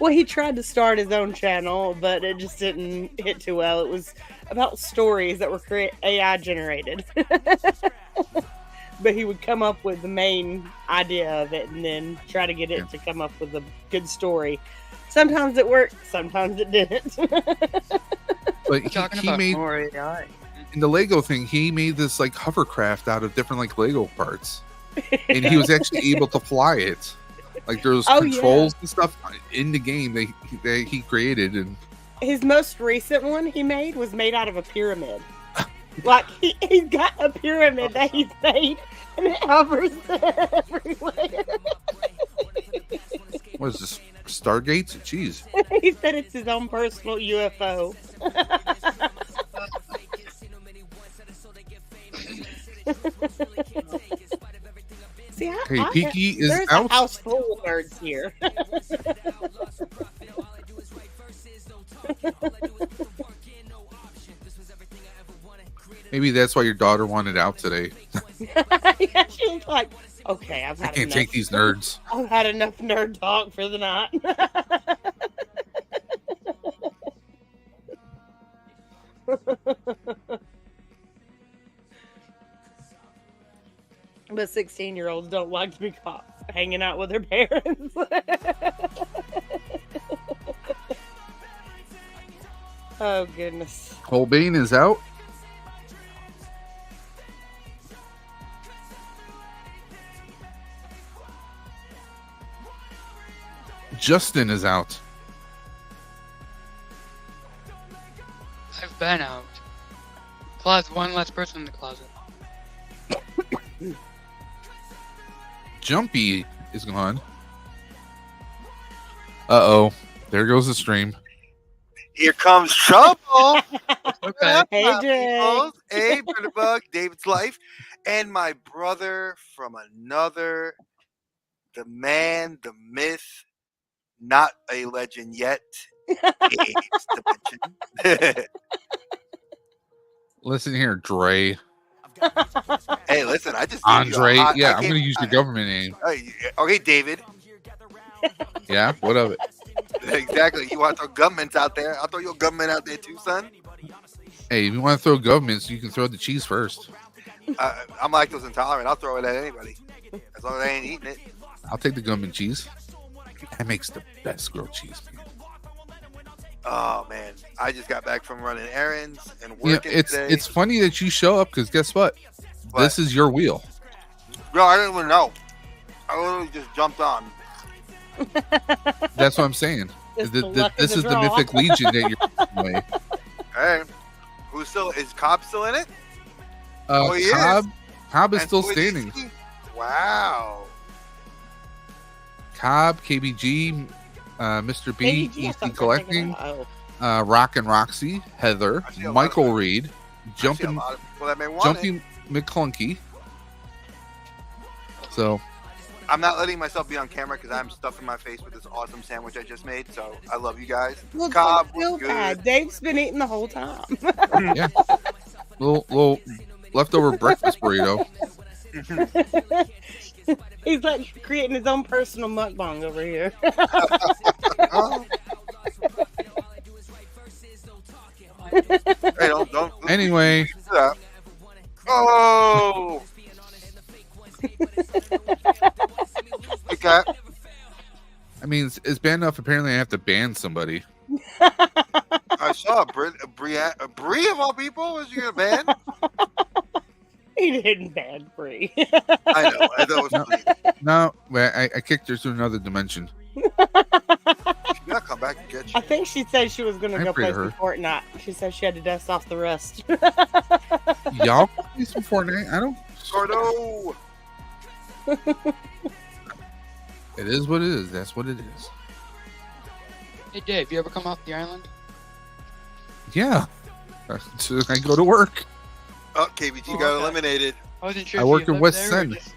Well, he tried to start his own channel, but it just didn't hit too well. It was about stories that were AI generated. But he would come up with the main idea of it and then try to get it to come up with a good story. Sometimes it worked, sometimes it didn't. But he made more AI. In the Lego thing, he made this like hovercraft out of different like Lego parts. And he was actually able to fly it. Like there's controls and stuff in the game that he created. And his most recent one he made was made out of a pyramid. Like he's got a pyramid that he's made, and it hovers everywhere. What is this? Stargates? Jeez. He said it's his own personal UFO. See, Hey, Peaky is there's out. a house full of nerds here. Maybe that's why your daughter wanted out today. Yeah, she was like, okay, I've I had can't enough. take these nerds. I've had enough nerd talk for the night. But 16-year-olds don't like to be caught hanging out with their parents. Oh, goodness. Holbein is out. Justin is out. I've been out. Plus one less person in the closet. Jumpy is gone. Uh-oh. There goes the stream. Here comes trouble. Okay. Hey, Jay. Hey, Brother Bug, David's life, and my brother from another, the man, the myth, not a legend yet. Dave's Dimension. Listen here, Dre. Hey, listen, I just Andre. gave you Yeah, I'm going to use your government name. Okay, David. Yeah, what of it? Exactly. You want to throw governments out there? I'll throw your government out there too, son. Hey, if you want to throw governments, you can throw the cheese first. I'm lactose intolerant. I'll throw it at anybody as long as I ain't eating it. I'll take the government cheese. That makes the best grilled cheese. Oh man, I just got back from running errands and Yeah, working today. it's funny that you show up because guess what? This is your wheel. Bro, I didn't even know. I literally just jumped on. That's what I'm saying. It's the luck of This the is the draw. mythic legion that you're way. Hey, who's still? Is Cobb still in it? He Cobb is And still who standing. he? Wow. Cobb, KBG, Mr. B, KBG, I EC thought you were Collecting, thinking of- Rock and Roxy, Heather, I see a lot Michael of- Reed, I see a Jumping lot of people that may want it. McClunky. So I'm not letting myself be on camera because I'm stuffing my face with this awesome sandwich I just made. So I love you guys. Well, Cobb don't feel was bad. good. Dave's been eating the whole time. yeah, little leftover breakfast burrito. He's like creating his own personal mukbang over here. Oh. Hey, don't Anyway, do that. Oh. Okay. I mean, it's bad enough. Apparently, I have to ban somebody. I saw Brie of all people. Was you gonna ban? He didn't ban Bree. I know. I thought it was funny. No, I kicked her to another dimension. She gotta come back and get you. I think she said she was going to I go pray play to her. some Fortnite. She said she had to dust off the rust. Y'all play some Fortnite? I don't. Gordo. It is what it is. That's what it is. Hey Dave, you ever come off the island? Yeah. I go to work. Oh, KBG got eliminated. I wasn't sure. I if work you in lived West there or End. just-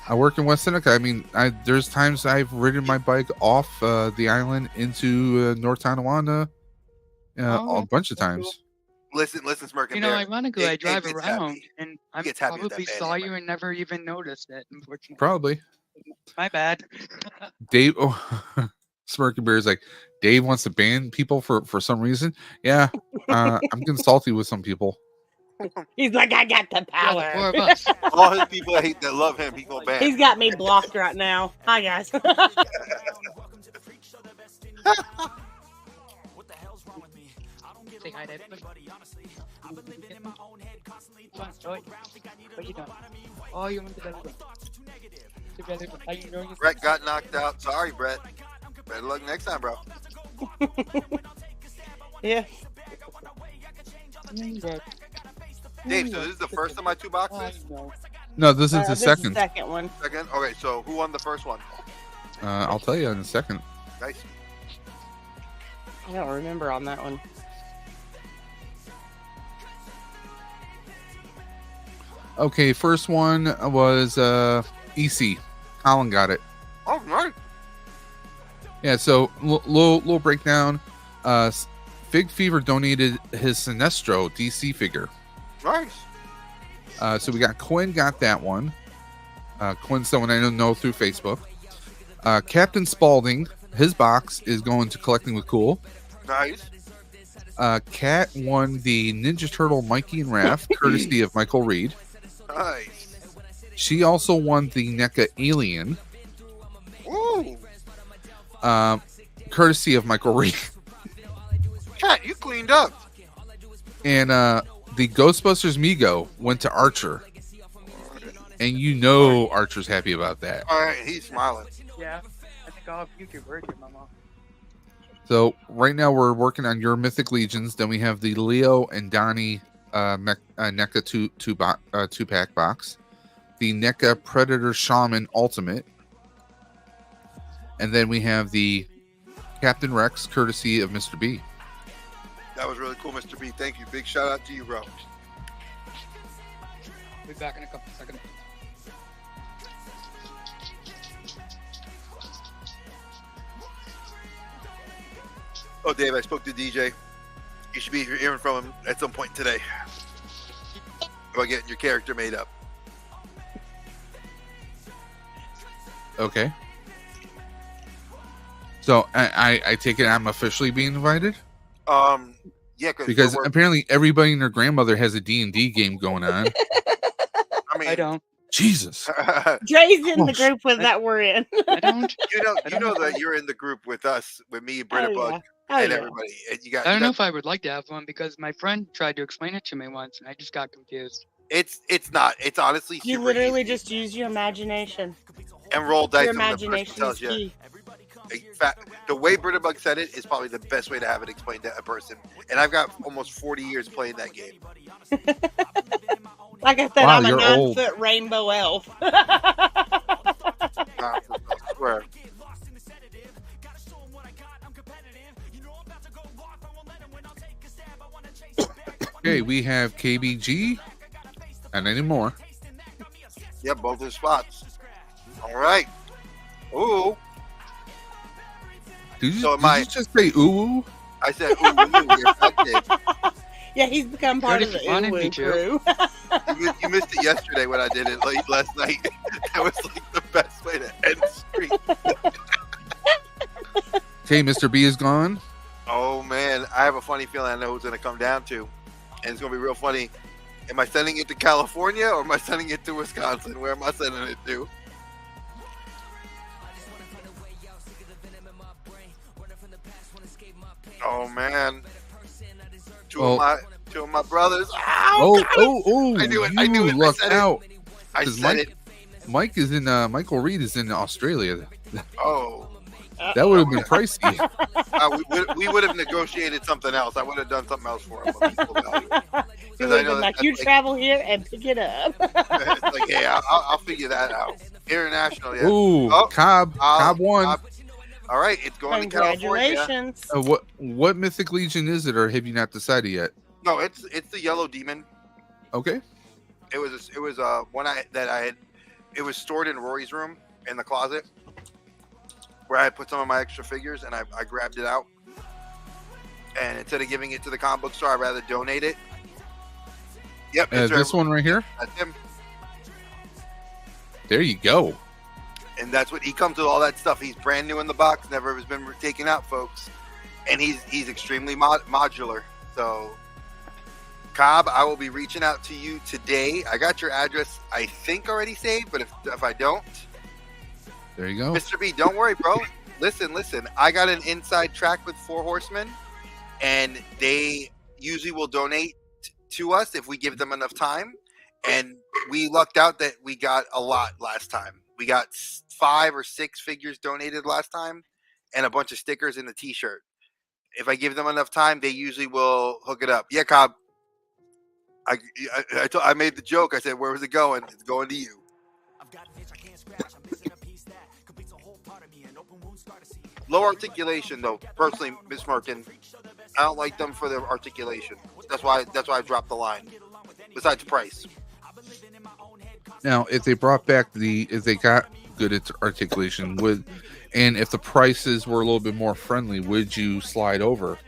I work in West Seneca. I mean, there's times I've ridden my bike off the island into North Tonawanda a bunch of times. Listen, Smirking You know, Bear. ironically, I drive gets around happy. and I gets happy with probably that band saw anyway. you and never even noticed it. Unfortunately, Probably. my bad. Dave, Smirking Bear is like, Dave wants to ban people for some reason. Yeah, I'm getting salty with some people. He's like, I got the Yeah, the power. four of us. All his people that love him, he gonna ban. He's got me blocked right now. Hi, guys. Say hi to everybody. What you doing? Oh, you went to bed. How you doing? Brett got knocked out. Sorry, Brett. Better luck next time, bro. Yeah. Dave, so this is the first of my two boxes? No, this is the This is second. the second one. Second? Okay, so who won the first one? I'll tell you in a second. Nice. I don't remember on that one. Okay, first one was EC. Colin got it. Oh, nice. Yeah, so little breakdown. Fig Fever donated his Sinestro DC figure. Nice. So we got Quinn got that one. Quinn's someone I don't know through Facebook. Captain Spaulding, his box is going to Collecting with Cool. Nice. Kat won the Ninja Turtle Mikey and Raph, courtesy of Michael Reed. Nice. She also won the NECA Alien, Ooh. courtesy of Michael Reed. Kat, you cleaned up. And the Ghostbusters Mego went to Archer. And you know Archer's happy about that. All right, he's smiling. Yeah, I think I'll have YouTube birthday, Mama. So right now we're working on your Mythic Legions. Then we have the Leo and Donnie NECA two-pack box. The NECA Predator Shaman Ultimate. And then we have the Captain Rex, courtesy of Mr. B. That was really cool, Mr. B. Thank you. Big shout out to you, bro. Be back in a couple seconds. Oh, Dave, I spoke to DJ. You should be hearing from him at some point today about getting your character made up. Okay. So I take it I'm officially being invited? Yeah, because apparently everybody and their grandmother has a D&D game going on. I mean, I don't. Jesus. Jay's in the group with that we're in. I don't. You know that you're in the group with us, with me, Britta Bug, and everybody. And I don't know if I would like to have one because my friend tried to explain it to me once and I just got confused. It's not. It's honestly You super literally easy. just use your imagination. And roll dice. Your when the person imagination is tells you. key. In fact, the way Britta Bug said it is probably the best way to have it explained to a person. And I've got almost 40 years playing that game. Like I said, Wow, I'm a you're 9-foot rainbow elf. I swear. Okay, we have KBG and any more. Yeah, both his spots. All right. Ooh. Did you, So did am I- you just say ooh? I said, ooh, you're effective. Yeah, he's become part of the wanted me Uwu to. crew. You missed it yesterday when I did it late last night. That was like the best way to end the stream. Okay, Mr. B is gone. Oh man, I have a funny feeling I know who's going to come down to, and it's going to be real funny. Am I sending it to California or am I sending it to Wisconsin? Where am I sending it to? Oh man, two of my brothers. Ow, Oh! I knew it. I knew you it. I lucked said it. out. I 'Cause said it. Mike is in. Michael Reed is in Australia. Oh, That would have been pricey. we would have negotiated something else. I would have done something else for him. He would have been like, you travel here and pick it up. It's like, hey, I'll figure that out. International, yeah. Ooh, Oh, Cobb won. All right, it's going to California. Congratulations. What Mythic Legion is it, or have you not decided yet? No, it's the Yellow Demon. Okay. It was one that I had. It was stored in Rory's room in the closet, where I had put some of my extra figures, and I grabbed it out. And instead of giving it to the comic book store, I'd rather donate it. Yep, it's This one right here. That's him. There you go. And that's what he comes with, all that stuff. He's brand new in the box, never has been taken out, folks. And he's extremely modular. So, Cobb, I will be reaching out to you today. I got your address, I think, already saved, but if I don't, There you go. Mr. B, don't worry, bro. Listen. I got an inside track with 4 Horsemen, and they usually will donate to us if we give them enough time. And we lucked out that we got a lot last time. We got 5 or 6 figures donated last time, and a bunch of stickers and a T-shirt. If I give them enough time, they usually will hook it up. Yeah, Cobb. I made the joke. I said, "Where was it going? It's going to you." Low articulation, though. Personally, Miss Merkin, I don't like them for their articulation. That's why I dropped the line. Besides price. Now, if they brought back if they got good at articulation, and if the prices were a little bit more friendly, would you slide over?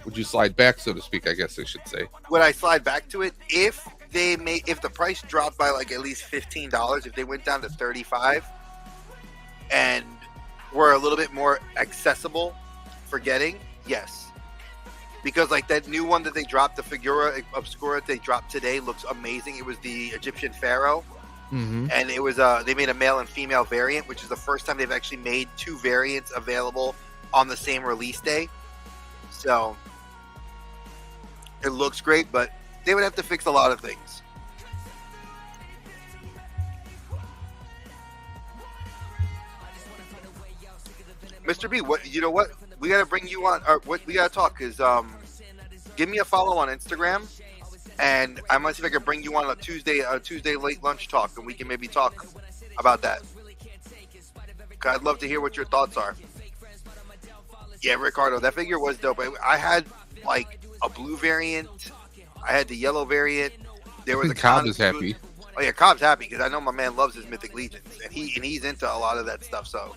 Would you slide back, so to speak? I guess I should say. Would I slide back to it if the price dropped by like at least $15? If they went down to $35 and were a little bit more accessible for getting, yes. Because like that new one that they dropped, the Figura Obscura they dropped today, looks amazing. It was the Egyptian Pharaoh, and it was they made a male and female variant, which is the first time they've actually made two variants available on the same release day. So it looks great, but they would have to fix a lot of things. Mr. B, what you know what? We gotta bring you on, or what we gotta talk is give me a follow on Instagram, and I might see if I can bring you on a Tuesday late lunch talk, and we can maybe talk about that. I'd love to hear what your thoughts are. Yeah, Ricardo, that figure was dope. I had like a blue variant, I had the yellow variant. There was a Cobb is happy. Oh yeah, Cobb's happy because I know my man loves his Mythic Legions, and he's into a lot of that stuff. So.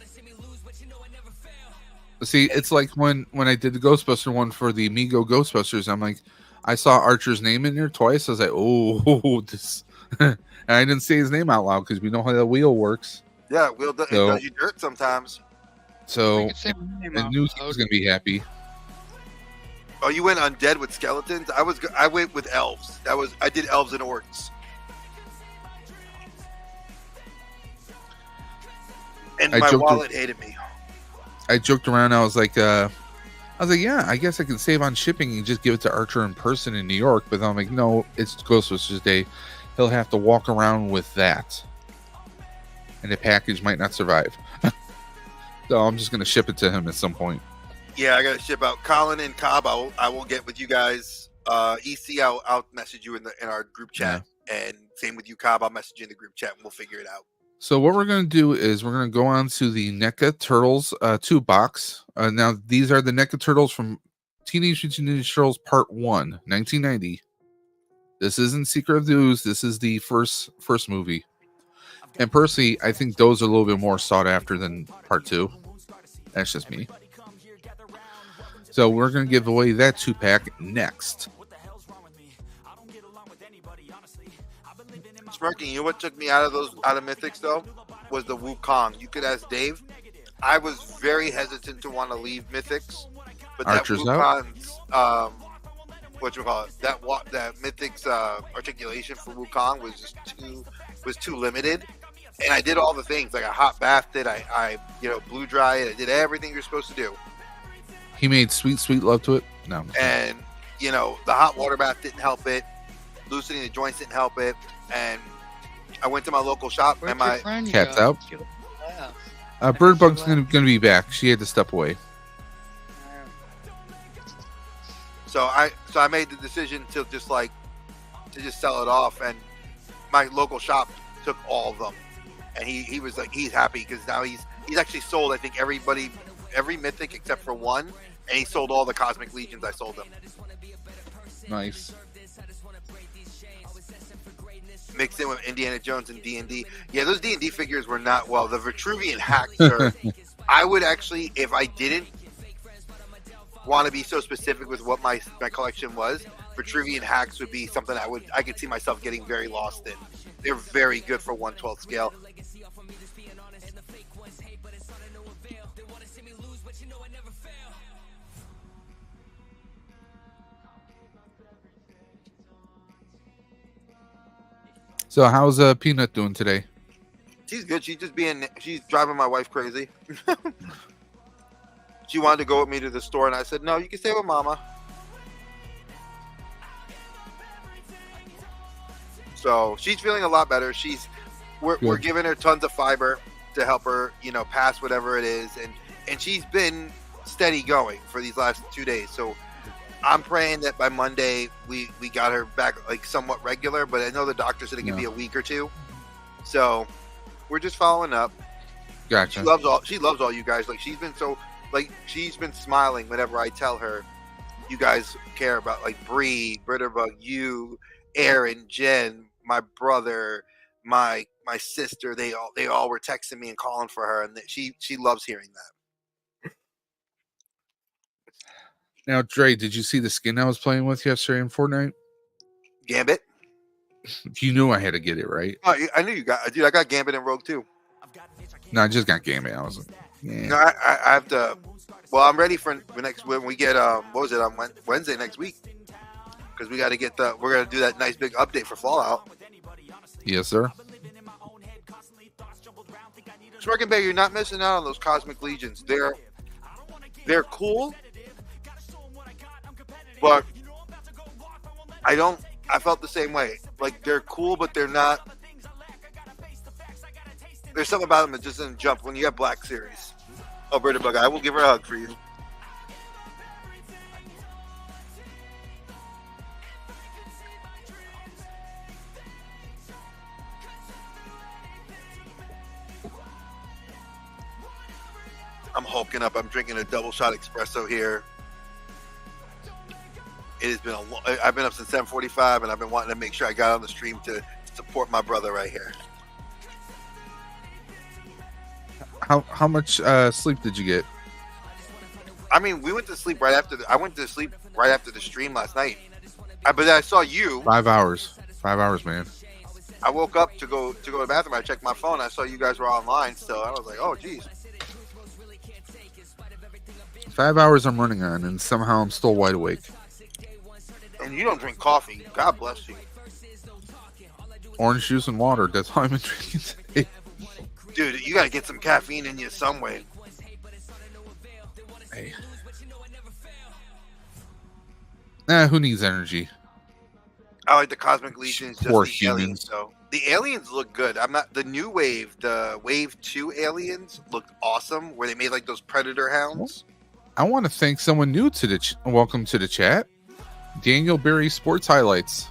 See, it's like when I did the Ghostbuster one for the Amigo Ghostbusters, I'm like, I saw Archer's name in there twice. I was like, oh, this. And I didn't say his name out loud because we know how the wheel works. Yeah, it does you dirt sometimes. So I knew he was going to be happy. Oh, you went undead with skeletons? I went with elves. I did elves and orcs. And my wallet hated me. I joked around. I was like, yeah, I guess I can save on shipping and just give it to Archer in person in New York. But I'm like, no, it's Ghostbusters Day. He'll have to walk around with that, and the package might not survive. So I'm just gonna ship it to him at some point. Yeah, I gotta ship out Colin and Cobb. I will get with you guys. EC, I'll message you in our group chat, and same with you, Cobb. I'll message you in the group chat, and we'll figure it out. So what we're going to do is we're going to go on to the NECA Turtles 2 box. Now, these are the NECA Turtles from Teenage Mutant Ninja Turtles Part 1, 1990. This isn't Secret of the Ooze. This is the first movie. And personally, I think those are a little bit more sought after than Part 2. That's just me. So we're going to give away that 2-pack next. Smirking, you know what took me out of Mythics though was the Wukong. You could ask Dave. I was very hesitant to want to leave Mythics, but Archer's that Wukong's that Mythics articulation for Wukong was just too limited. And I did all the things, like I hot bathed it, I blew dry it, I did everything you're supposed to do. He made sweet love to it. No. And the hot water bath didn't help it. Loosening the joints didn't help it. And I went to my local shop. Where'd and my cat's out. Bird Bug's gonna be back. She had to step away. So I made the decision to just sell it off, and my local shop took all of them, and he was like, he's happy because now he's actually sold, I think, every Mythic except for one, and he sold all the Cosmic Legions I sold him. Nice. Mixed in with Indiana Jones and D&D. Yeah, those D&D figures were not well. The Vitruvian hacks are. I would actually, if I didn't want to be so specific with what my collection was, Vitruvian hacks would be something I could see myself getting very lost in. They're very good for 1/12 scale. So how's Peanut doing today? She's good. She's driving my wife crazy. She wanted to go with me to the store, and I said, no, you can stay with Mama. So she's feeling a lot better. We're giving her tons of fiber to help her, pass whatever it is, and she's been steady going for these last 2 days. So I'm praying that by Monday we got her back like somewhat regular, but I know the doctor said it could be a week or two. So we're just following up. Gotcha. She loves all you guys. Like she's been smiling whenever I tell her you guys care about like Bree, Britterbug, you, Aaron, Jen, my brother, my sister. They all were texting me and calling for her, and she loves hearing that. Now, Dre, did you see the skin I was playing with yesterday in Fortnite? Gambit. You knew I had to get it, right? Oh, I knew you got. Dude, I got Gambit and Rogue too. No, I just got Gambit. I was like, yeah. No, I have to. Well, I'm ready for next when we get what was it on Wednesday next week? Because we got to get we're gonna do that nice big update for Fallout. Yes, sir. Smirking Bay, you're not missing out on those Cosmic Legions. They're cool, but I felt the same way. Like they're cool, but they're not. There's something about them that just doesn't jump when you have Black Series. Oh, Britterbug, I will give her a hug for you. I'm hulking up. I'm drinking a double shot espresso here. It has been I've been up since 7:45, and I've been wanting to make sure I got on the stream to support my brother right here. How much sleep did you get? I mean, we went to sleep right after. I went to sleep right after the stream last night. But then I saw you. 5 hours. 5 hours, man. I woke up to go to the bathroom. I checked my phone. I saw you guys were online still. I was like, oh, geez. 5 hours I'm running on, and somehow I'm still wide awake. And you don't drink coffee. God bless you. Orange juice and water. That's all I've been drinking today. Dude, you got to get some caffeine in you some way. Hey. Who needs energy? I like the Cosmic Legions. Poor just the humans. aliens, though. The aliens look good. I'm not the new wave. The Wave 2 aliens looked awesome, where they made like those Predator hounds. I want to thank someone new to the welcome to the chat. Daniel Berry Sports Highlights.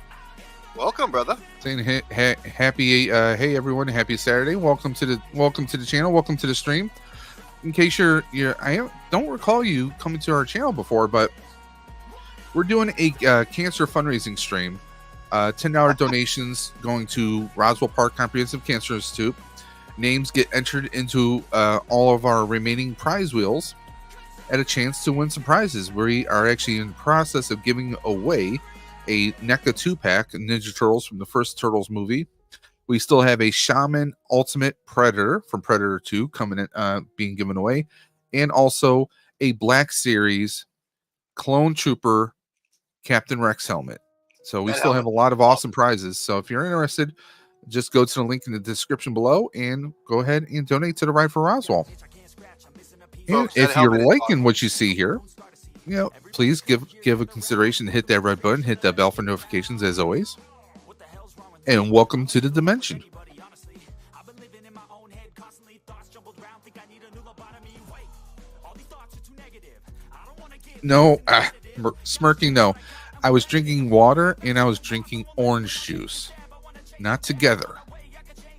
Welcome, brother. Saying happy hey everyone, happy Saturday. Welcome to the channel. Welcome to the stream. In case don't recall you coming to our channel before, but we're doing a cancer fundraising stream. $10 donations going to Roswell Park Comprehensive Cancer Institute. Names get entered into all of our remaining prize wheels at a chance to win some prizes. We are actually in the process of giving away a NECA 2-pack Ninja Turtles from the first Turtles movie. We still have a Shaman Ultimate Predator from Predator 2 coming in, being given away, and also a Black Series Clone Trooper Captain Rex helmet. So we still have a lot of awesome prizes. So if you're interested, just go to the link in the description below and go ahead and donate to the Ride for Roswell. And if you're liking what you see here, please give a consideration to hit that red button, hit that bell for notifications as always. And welcome to the dimension. No, smirking, no. I was drinking water and I was drinking orange juice. Not together.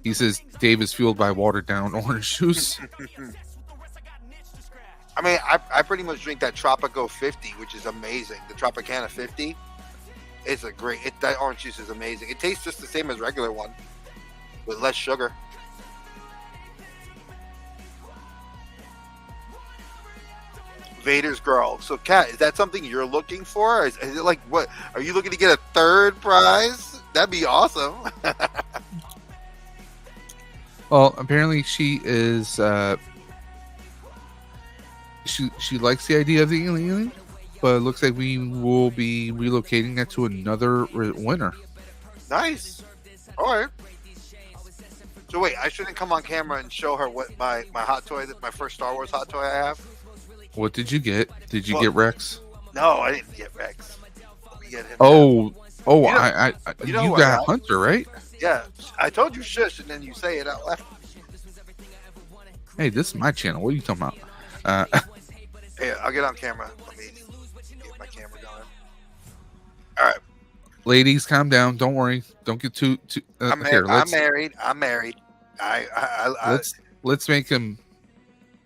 He says Dave is fueled by watered down orange juice. I mean, I pretty much drink that Tropico 50, which is amazing. The Tropicana 50. It's that orange juice is amazing. It tastes just the same as regular one, with less sugar. Vader's girl. So, Kat, is that something you're looking for? Is it like what? Are you looking to get a third prize? That'd be awesome. Well, apparently she is. She likes the idea of the alien, but it looks like we will be relocating that to another winner. Nice. All right. So wait, I shouldn't come on camera and show her what my hot toy, my first Star Wars hot toy I have. What did you get? Did you get Rex? No, I didn't get Rex. Let me get him. You got Hunter, right? Yeah, I told you shush, and then you say it out loud. Hey, this is my channel. What are you talking about? Hey, I'll get on camera. Let me get my camera going. All right. Ladies, calm down. Don't worry. Don't get too. I'm here, married. Let's make him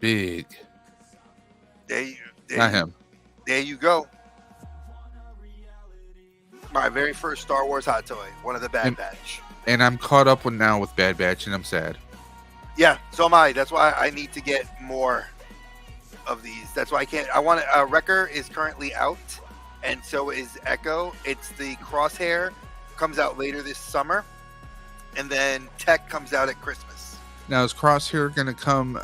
big. Not him. There you go. My very first Star Wars hot toy, one of the Bad Batch. And I'm caught up now with Bad Batch, and I'm sad. Yeah, so am I. That's why I need to get more of these. That's why I can't. I want Wrecker is currently out, and so is Echo. It's the Crosshair, comes out later this summer, and then Tech comes out at Christmas. Now, is Crosshair going to come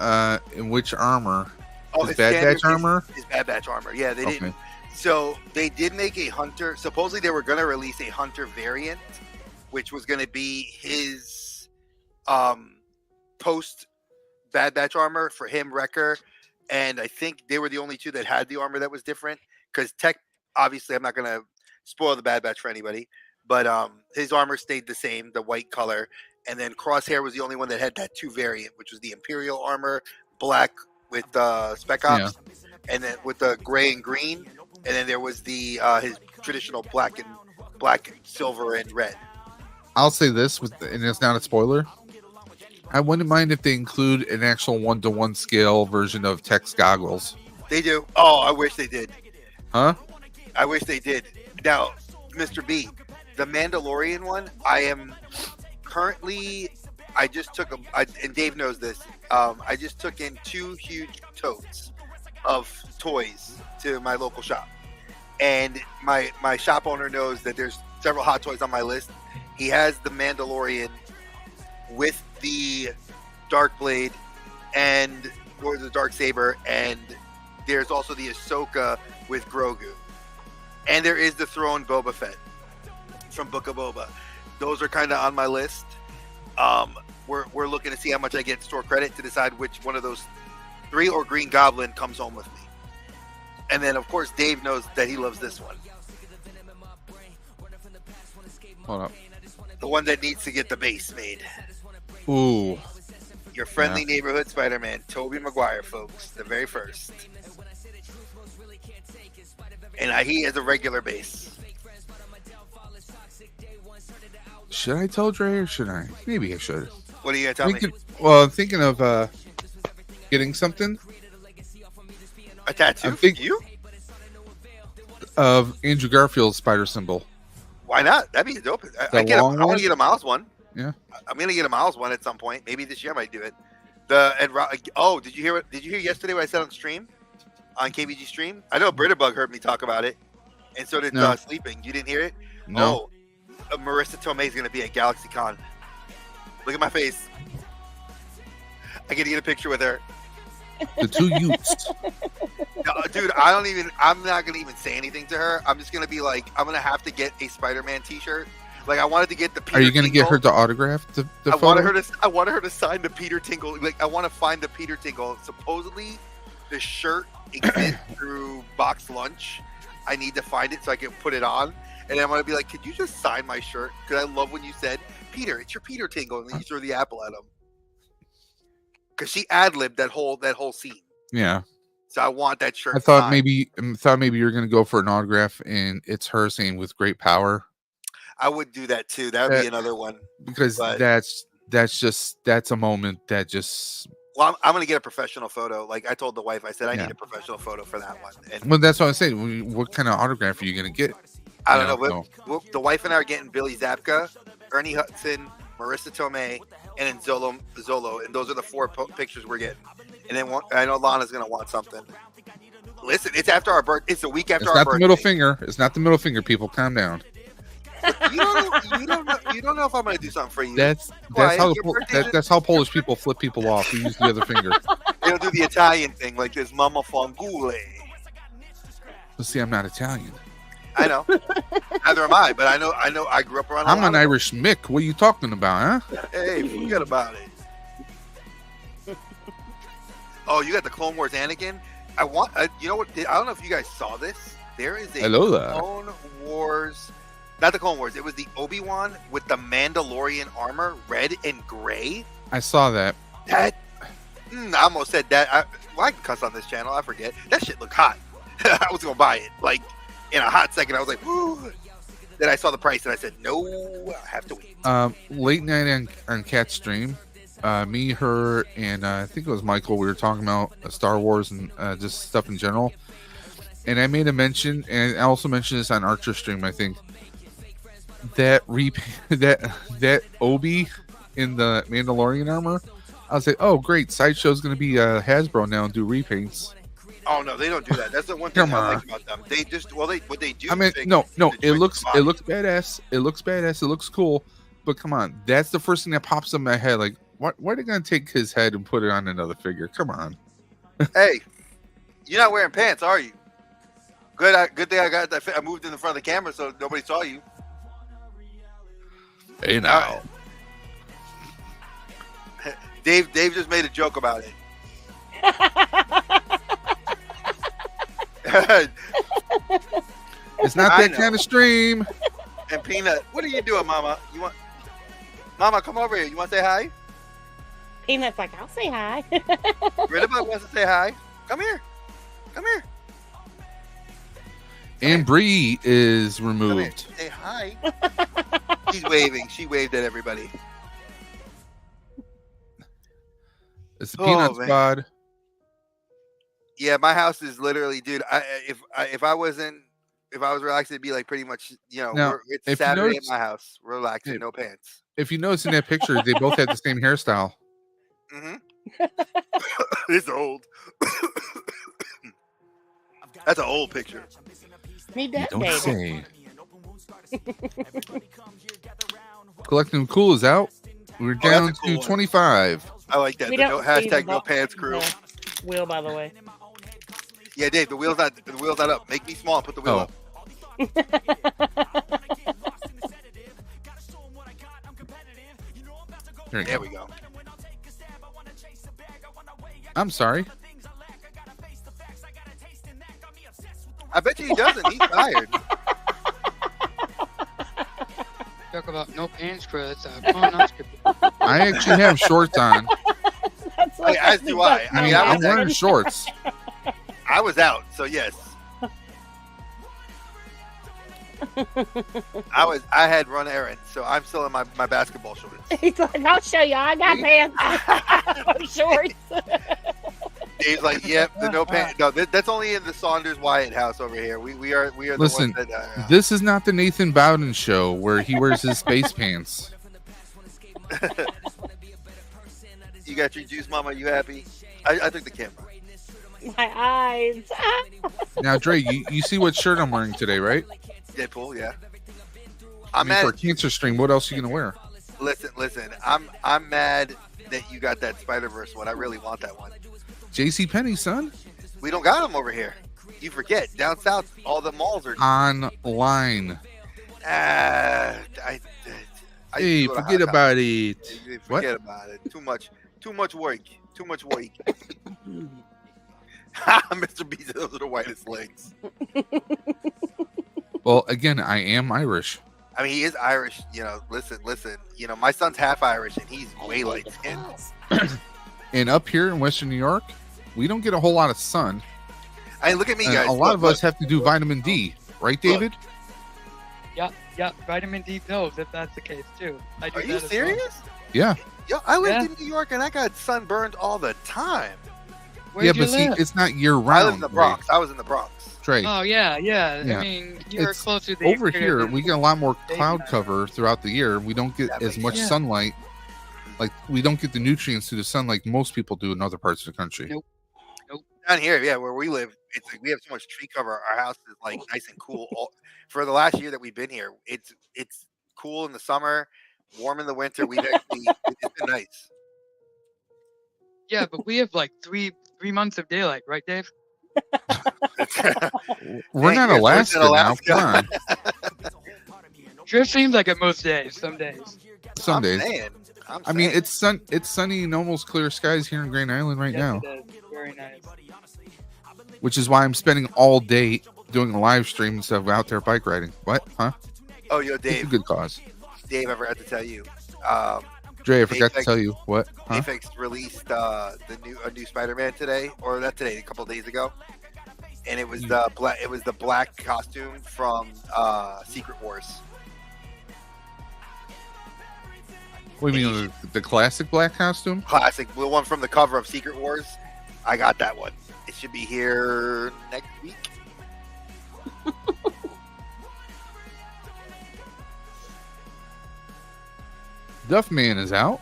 in which armor? Oh, is Bad Batch armor? Is Bad Batch armor. Yeah, they didn't. So they did make a Hunter. Supposedly they were going to release a Hunter variant, which was going to be his post Bad Batch armor for him, Wrecker. And I think they were the only two that had the armor that was different. Because Tech, obviously, I'm not going to spoil the Bad Batch for anybody, but his armor stayed the same, the white color. And then Crosshair was the only one that had that 2 variant, which was the Imperial armor, black with Spec Ops, and then with the gray and green. And then there was the his traditional black, silver, and red. I'll say this, and it's not a spoiler. I wouldn't mind if they include an actual 1-to-1 scale version of Tech's goggles. They do. Oh, I wish they did. Huh? I wish they did. Now, Mr. B, the Mandalorian one, I am currently. I just took and Dave knows this. I just took in 2 huge totes of toys to my local shop, and my shop owner knows that there's several hot toys on my list. He has the Mandalorian with the Dark Blade or the Dark Saber, and there's also the Ahsoka with Grogu, and there is the Throne Boba Fett from Book of Boba. Those are kind of on my list. We're looking to see how much I get store credit to decide which one of those 3 or Green Goblin comes home with me. And then, of course, Dave knows that he loves this one. Hold up. The one that needs to get the base made. Ooh. Your friendly neighborhood Spider-Man, Tobey Maguire, folks. The very first. And he has a regular base. Should I tell Dre or should I? Maybe I should. What are you going to tell me? Well, I'm thinking of getting something. A tattoo for you? Of Andrew Garfield's spider symbol. Why not? That'd be dope. I want to get a Miles one. Yeah. I'm going to get a Miles one at some point. Maybe this year I might do it. Did you hear yesterday what I said on stream? On KBG stream? I know Britterbug heard me talk about it. And so did Sleeping. You didn't hear it? No. Oh, Marissa Tomei is going to be at GalaxyCon. Look at my face. I get to get a picture with her. The 2 youths. No, dude, I'm not going to even say anything to her. I'm just going to be like, I'm going to have to get a Spider-Man t-shirt. Like, I wanted to get the Peter Are you going to get Tingle. her to autograph the I photo? wanted her to sign the Peter Tingle. Like, I want to find the Peter Tingle. Supposedly, the shirt exists through Box Lunch. I need to find it so I can put it on. And I'm going to be like, could you just sign my shirt? Because I love when you said, Peter, it's your Peter Tingle. And then you throw the apple at him. Because she ad-libbed that whole scene. Yeah. So I want that shirt. I thought maybe you were going to go for an autograph and it's her saying with great power. I would do that too. That would be another one. Because that's a moment that just. Well, I'm going to get a professional photo. Like I told the wife, I said, I need a professional photo for that one. And well, that's what I saying. What kind of autograph are you going to get? I don't know. The wife and I are getting Billy Zabka, Ernie Hudson, Marissa Tomei, and then Zolo. And those are the 4 pictures we're getting. And then I know Lana's going to want something. Listen, it's after our birthday. It's a week after our birthday. It's not the middle finger. It's not the middle finger, people. Calm down. You don't know if I'm going to do something for you. That's how Polish people flip people off. They use the other finger. They don't do the Italian thing like this Mama Fangule. But see, I'm not Italian. I know. Neither am I, but I know I grew up around. I'm an Irish Mick. What are you talking about, huh? Hey, forget about it. Oh, you got the Clone Wars Anakin? You know what? I don't know if you guys saw this. There is a Clone Wars, not the Clone Wars. It was the Obi-Wan with the Mandalorian armor, red and gray. I saw that. I almost said that. I can cuss on this channel. I forget. That shit looked hot. I was gonna buy it. Like in a hot second, I was like, "Ooh!" Then I saw the price and I said, no, I have to wait. Late night on Cat's stream, me, her, and I think it was Michael. We were talking about Star Wars and just stuff in general. And I made a mention, and I also mentioned this on Archer stream. I think that that Obi in the Mandalorian armor. I was like, oh great, Sideshow's going to be Hasbro now and do repaints. Oh no, they don't do that. That's the one thing I like about them. They just what they do. I mean, no, it looks badass. It looks badass. It looks cool. But come on, that's the first thing that pops in my head. Like, why are they going to take his head and put it on another figure? Come on. Hey, you're not wearing pants, are you? Good thing I got that. I moved in the front of the camera so nobody saw you. Hey now. Dave just made a joke about it. It's not that kind of stream. And Peanut, what are you doing, Mama? Mama, come over here. You want to say hi? Peanut's like, I'll say hi. Ridabug wants to say hi. Come here. And Bree is removed. Say hi. She's waving. She waved at everybody. It's the Peanut Squad. Yeah, my house is literally, dude. If I was relaxed, it'd be like pretty much, Now, it's Saturday at my house, relaxing, no pants. If you notice in that picture, they both had the same hairstyle. Mm-hmm. It's old. That's an old picture. Me You don't say. Collecting Cool is out. We're down to 25. I like that. Hashtag no pants crew. Wheel, by the way. Yeah, Dave, the wheel's not up. Make me small and put the wheel up. There we go. I'm sorry. I bet you he doesn't. He's tired. Talk about no pants crew. That's a colonoscopy. I actually have shorts on. As do I. I mean, I'm wearing shorts. I was out, so yes. I had run errands, so I'm still in my basketball shorts. He's like, I'll show you. I got pants. Shorts. Dave's like, yep, the no pants. No, that's only in the Saunders Wyatt house over here. We are Listen, the ones that, this is not the Nathan Bowden show where he wears his space pants. You got your juice, Mama? You happy? I took the camera. My eyes. Now, Dre, you see what shirt I'm wearing today, right? Deadpool, yeah. I mean, for a cancer stream, what else are you gonna wear? Listen. I'm mad that you got that Spider-Verse one. I really want that one. JCPenney, son. We don't got them over here. You forget. Down south, all the malls are online. Hey, forget about it. Forget about it. Too much work. Mr. B's those are the whitest legs. Well, again, I am Irish. I mean, he is Irish. Listen. My son's half Irish, and he's way light skinned. And up here in Western New York, we don't get a whole lot of sun. I mean, look at me, guys. A lot of us have to do vitamin D, right, David? Yeah, vitamin D pills, if that's the case, too. Are you serious? Well. Yeah. Yo, I lived in New York, and I got sunburned all the time. Where'd you see, live? it's not year-round. I live in the Bronx. Right? I was in the Bronx. Trey. Oh, yeah. I mean, you're closer to over here, we get a lot more cloud cover throughout the year. We don't get as much sunlight. Like, we don't get the nutrients through the sun like most people do in other parts of the country. Nope. Down here, where we live, it's like we have so much tree cover. Our house is like nice and cool. For the last year that we've been here, it's cool in the summer, warm in the winter. It's been nice. Yeah, but we have like three months of daylight, right, Dave? We're not Alaska now. Come on. Sure seems like it most days. Some days. Some days. I mean, it's sunny and almost clear skies here in Grand Island right now. It is. Very nice. Which is why I'm spending all day doing a live stream instead of out there bike riding. What? Huh? Oh, yo, Dave. It's a good cause. Dave, I forgot to tell you. Dre, I forgot to tell you. What? Huh? Aphex released a new Spider-Man today, or not today, a couple days ago, and it was the black costume from Secret Wars. What do you mean, the classic black costume? Classic, the one from the cover of Secret Wars. I got that one. It should be here next week. Duff Man is out.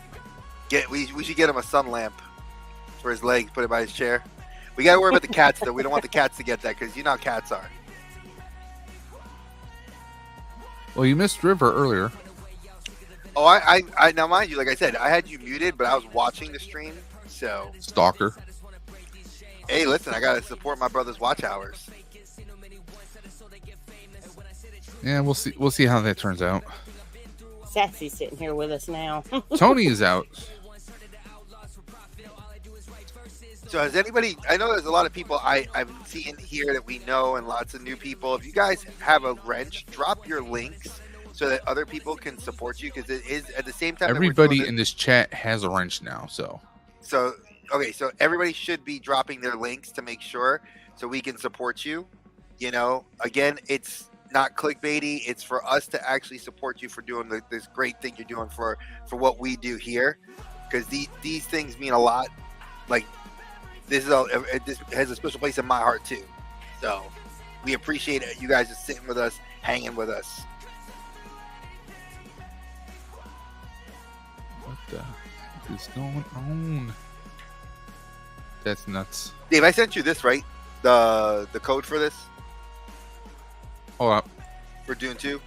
We should get him a sun lamp for his legs, put it by his chair. We got to worry about the cats, though. We don't want the cats to get that because you know how cats are. Well, you missed River earlier. Oh, I now mind you, like I said, I had you muted, but I was watching the stream, so. Stalker. Hey, listen, I gotta support my brother's watch hours. Yeah, we'll see. We'll see how that turns out. Sassy's sitting here with us now. Tony is out. So has anybody? I know there's a lot of people I've seen here that we know, and lots of new people. If you guys have a wrench, drop your links so that other people can support you, because it is at the same time. Everybody in this chat has a wrench now, so. Okay, so everybody should be dropping their links to make sure so we can support you. You know, again, it's not clickbaity. It's for us to actually support you for doing this great thing you're doing for what we do here, because these things mean a lot. Like this has a special place in my heart too. So we appreciate it. You guys just sitting with us, hanging with us. What the heck is going on? That's nuts. Dave, I sent you this, right? The code for this? Hold up. For Dune 2?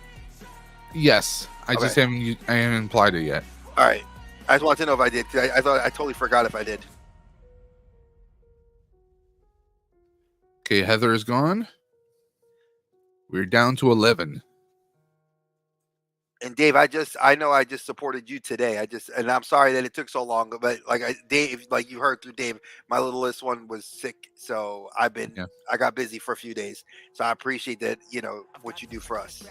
Yes. I just haven't applied it yet. All right. I just wanted to know if I did, because I thought I totally forgot if I did. Okay, Heather is gone. We're down to 11. And Dave, I know I just supported you today. And I'm sorry that it took so long, but Dave, like you heard through Dave, my littlest one was sick, so I got busy for a few days. So I appreciate that, you know, what you do for us.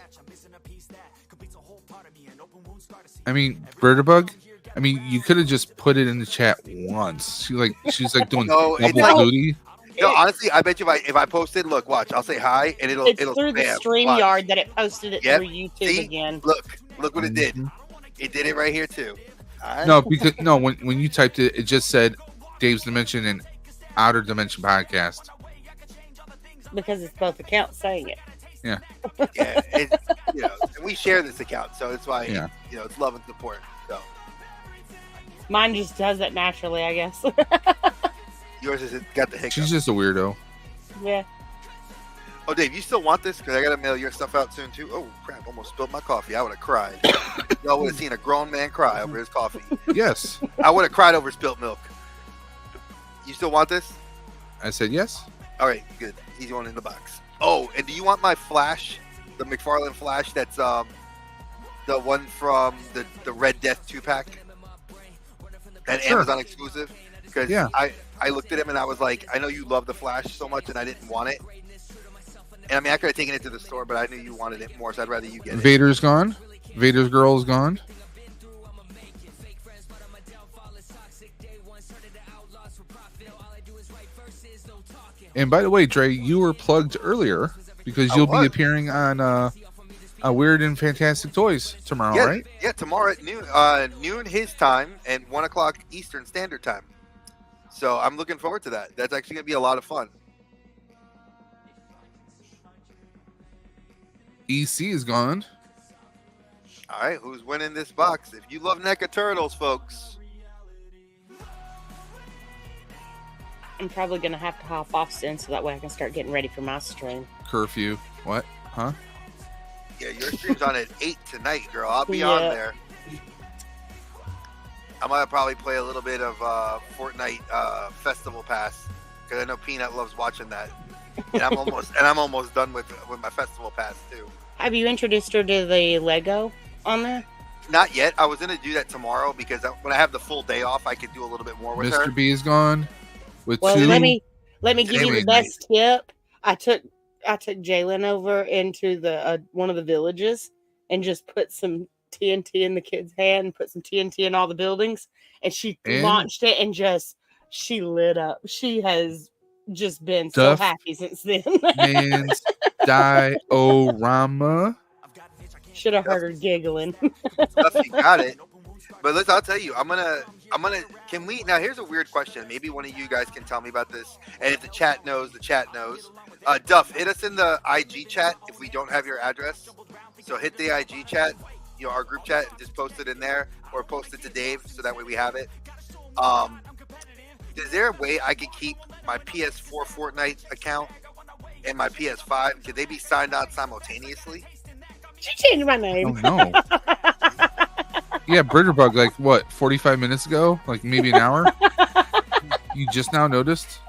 I mean, Vertibug, I mean, you could have just put it in the chat once. She's like doing double duty. No, honestly, I bet you if I posted, look, watch, I'll say hi, and it'll through the StreamYard that it posted it through YouTube. See? Again. Look what it did. It did it right here too. Right. No, because when you typed it, it just said Dave's Dimension and Outer Dimension Podcast. Because it's both accounts saying it. Yeah. Yeah. You know, we share this account, so it's why you know it's love and support. So mine just does it naturally, I guess. Yours has got the hiccup. She's just a weirdo. Yeah. Oh, Dave, you still want this? Because I got to mail your stuff out soon, too. Oh, crap. Almost spilled my coffee. I would have cried. Y'all would have seen a grown man cry over his coffee. Yes. I would have cried over spilt milk. You still want this? I said yes. All right, good. He's going in the box. Oh, and do you want my Flash? The McFarlane Flash that's the one from the Red Death 2-pack? That Amazon exclusive? Because I looked at him and I was like, I know you love the Flash so much and I didn't want it. And I mean, I could have taken it to the store, but I knew you wanted it more, so I'd rather you get it. Vader's gone. Vader's girl is gone. And by the way, Dre, you were plugged earlier because you'll be appearing on a Weird and Fantastic Toys tomorrow, right? Yeah, tomorrow at noon his time and 1 o'clock Eastern Standard Time. So I'm looking forward to that. That's actually going to be a lot of fun. EC is gone. All right, who's winning this box? If you love NECA Turtles, folks. I'm probably going to have to hop off soon so that way I can start getting ready for my stream. Curfew. What? Huh? Yeah, your stream's on at 8 tonight, girl. I'll be on there. I might probably play a little bit of Fortnite Festival Pass because I know Peanut loves watching that. And I'm almost done with my Festival Pass too. Have you introduced her to the Lego on there? Not yet. I was going to do that tomorrow because when I have the full day off, I could do a little bit more with her. Mr. B is gone. Let me give you the best tip. I took Jalen over into the one of the villages and just put some TNT in the kid's hand, put some TNT in all the buildings, and she launched it and she lit up. She has just been so happy since then. Man's diorama. Should have heard her giggling. Duff, you got it. But listen, I'll tell you, I'm gonna. Can we now? Here's a weird question. Maybe one of you guys can tell me about this. And if the chat knows, the chat knows. Duff, hit us in the IG chat if we don't have your address. So hit the IG chat, our group chat, and just post it in there, or post it to Dave, so that way we have it. Is there a way I could keep my PS4 Fortnite account and my PS5? Could they be signed on simultaneously? She changed my name. Oh no. Yeah, Britterbug, like what, 45 minutes ago? Like maybe an hour? You just now noticed?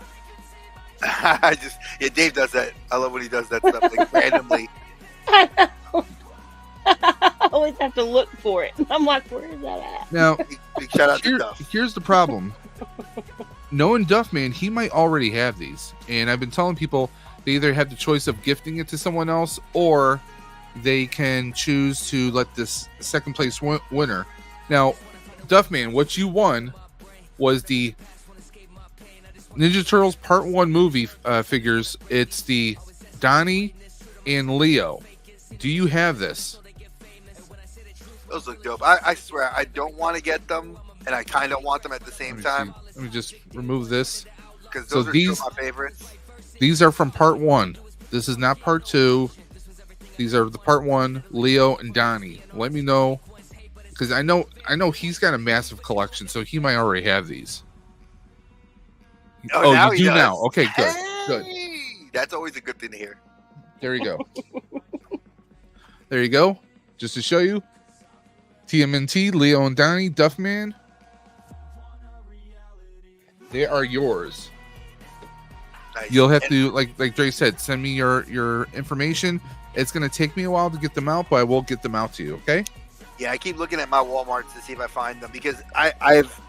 Dave does that. I love when he does that stuff, like randomly. I know. I always have to look for it. I'm like, where is that at? Now, big shout out to Duff. Here's the problem. Knowing Duffman, he might already have these. And I've been telling people they either have the choice of gifting it to someone else, or they can choose to let this second place winner. Now, Duffman, what you won was the Ninja Turtles Part 1 movie figures. It's the Donnie and Leo. Do you have this? Those look dope. I swear, I don't want to get them, and I kind of want them at the same time. Let me just remove this. Because those are two of my favorites. These are from Part 1. This is not Part 2. These are the Part 1, Leo and Donnie. Let me know, because I know he's got a massive collection, so he might already have these. Oh, you do now. Okay, good. Good. That's always a good thing to hear. There you go. There you go. Just to show you, TMNT, Leo and Donnie, Duffman, they are yours. Nice. You'll have to, like Dre said, send me your information. It's going to take me a while to get them out, but I will get them out to you, okay? Yeah, I keep looking at my Walmarts to see if I find them, because I've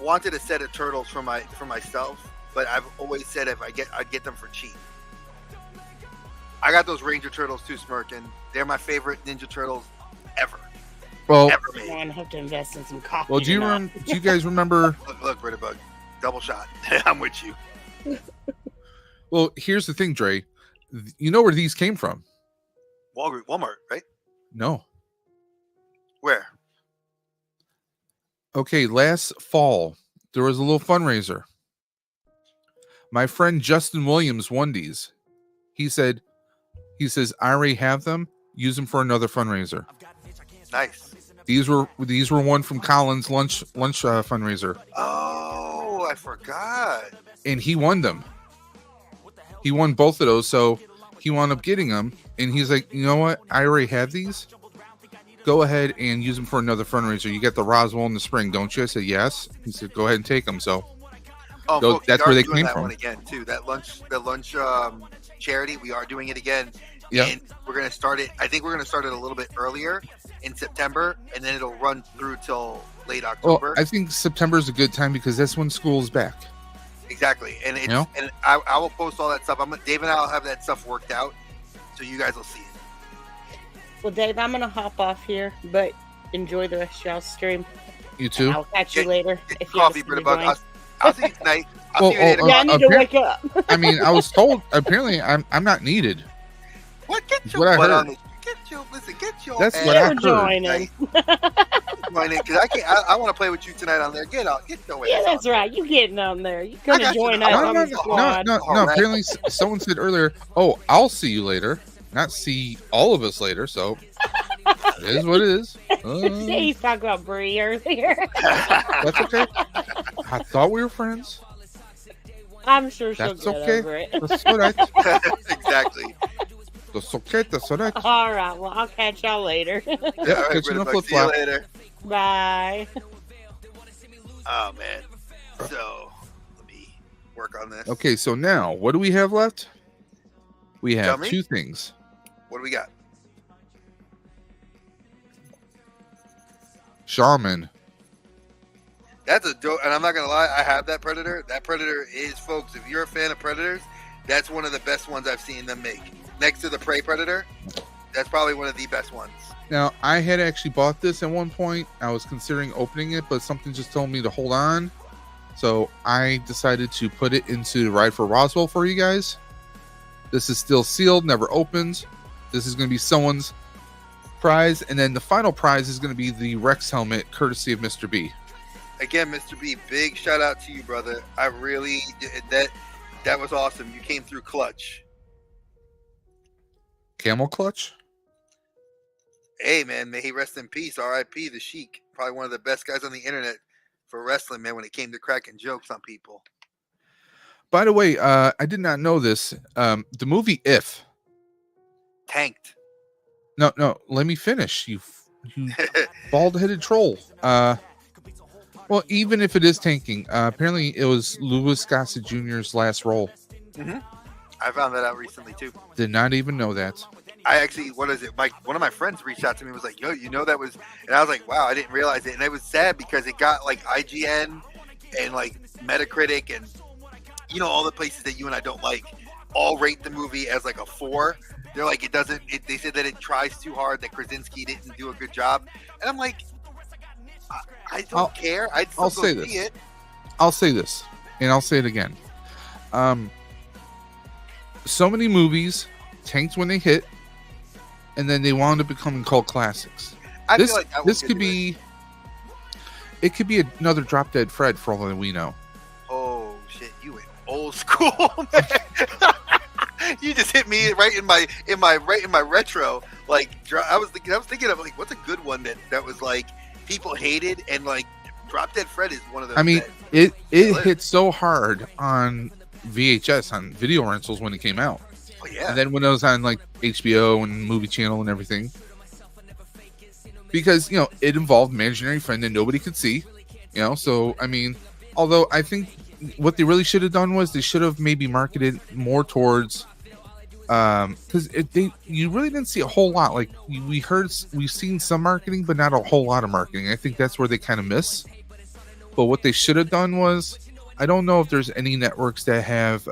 wanted a set of turtles for myself, but I've always said I'd get them for cheap. I got those Ranger Turtles too, Smirkin. They're my favorite Ninja Turtles ever. Well, ever made. I have to invest in some coffee. Well, do you guys remember? Look, Britterbug, double shot. I'm with you. Well, here's the thing, Dre. You know where these came from? Walmart, right? No. Where? Okay, last fall there was a little fundraiser. My friend Justin Williams won these. He says, I already have them. Use them for another fundraiser. Nice. These were one from Colin's lunch fundraiser. Oh, I forgot. And he won them. He won both of those, so he wound up getting them. And he's like, you know what? I already have these. Go ahead and use them for another fundraiser. You get the Roswell in the spring, don't you? I said yes. He said, go ahead and take them. So folks, that's where they came that from. One again too. The lunch charity. We are doing it again. Yeah. And we're gonna start it. I think we're gonna start it a little bit earlier in September, and then it'll run through till late October. Well, I think September is a good time because that's when school's back. Exactly, and and I will post all that stuff. Dave and I will have that stuff worked out, so you guys will see it. Well, Dave, I'm gonna hop off here, but enjoy the rest of y'all's stream. You too. I'll catch you later. If you coffee, Britterbug. I'll see you tonight. Well, I need to wake up. I mean, I was told apparently I'm not needed. What? Get your what butt I on heard. this. Get your. That's ass what I You're heard. joining. Because I can't. I want to play with you tonight on there. Get your ass. Yeah, that's right. You getting on there? You gonna join us on the squad? No. Apparently, someone said earlier, "Oh, I'll see you later." Not see all of us later. So it is what it is. He's talking about Bree earlier. That's okay. I thought we were friends. I'm sure she'll That's get okay. over it. That's all right. Exactly. That's okay. That's all right. All right. Well, I'll catch y'all later. Yeah, All right, catch you in a Britterbug, flip see you flop. later. Bye. Oh man. So let me work on this. Okay, so now what do we have left? We Tell have me. two things. What do we got? Shaman. That's a dope, and I'm not gonna lie, I have that Predator. That Predator is, folks, if you're a fan of Predators, that's one of the best ones I've seen them make. Next to the Prey Predator, that's probably one of the best ones. Now, I had actually bought this at one point. I was considering opening it, but something just told me to hold on. So I decided to put it into the Ride for Roswell for you guys. This is still sealed, never opened. This is going to be someone's prize, and then the final prize is going to be the Rex helmet, courtesy of Mr. B. Again, Mr. B, big shout out to you, brother. I really that was awesome. You came through clutch. Camel clutch. Hey, man, may he rest in peace. R.I.P. The Sheik, probably one of the best guys on the internet for wrestling, man. When it came to cracking jokes on people. By the way, I did not know this. The movie If tanked. No, let me finish. You bald-headed troll. Well, even if it is tanking, apparently it was Louis Gossett Jr.'s last role. Mm-hmm. I found that out recently too. Did not even know that. I actually, one of my friends reached out to me and was like, "Yo, you know that was," and I was like, "Wow, I didn't realize it." And it was sad because it got like IGN and like Metacritic and all the places that you and I don't like all rate the movie as like a 4. They're like, it doesn't. They said that it tries too hard. That Krasinski didn't do a good job, and I'm like, I don't care. I'll say this. I'll say this, and I'll say it again. So many movies tanked when they hit, and then they wound up becoming cult classics. I feel like this could be. It could be another Drop Dead Fred for all that we know. Oh shit! You went old school, man. You just hit me right in my retro. Like I was thinking of like what's a good one that was like people hated and like Drop Dead Fred is one of those. I mean, it hit so hard on VHS on video rentals when it came out. Oh yeah. And then when it was on like HBO and Movie Channel and everything, because it involved an imaginary friend that nobody could see. So I mean, although I think what they really should have done was they should have maybe marketed more towards because you really didn't see a whole lot. Like we've seen some marketing, but not a whole lot of marketing. I think that's where they kind of miss. But what they should have done was, I don't know if there's any networks that have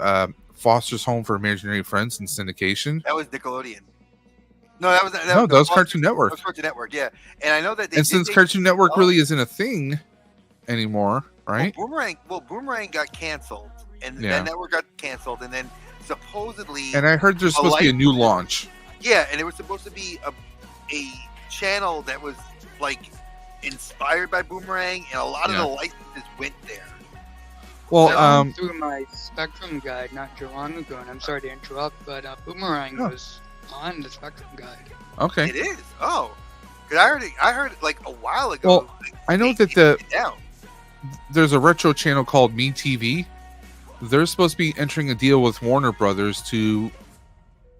Foster's Home for Imaginary Friends in syndication. That was Nickelodeon. No, that was Cartoon Network. That was Cartoon Network, yeah. And I know that since Cartoon Network really isn't a thing anymore, right? Boomerang got canceled, and that network got canceled, and then supposedly. And I heard there's supposed to be a new launch. Yeah, and it was supposed to be a channel that was like inspired by Boomerang, and a lot of the licenses went there. Well, through my Spectrum guide not too long ago, and I'm sorry to interrupt, but Boomerang was on the Spectrum guide. Okay. It is. Oh, because I heard it like a while ago. Well, I know that there's a retro channel called Me TV. They're supposed to be entering a deal with Warner Brothers to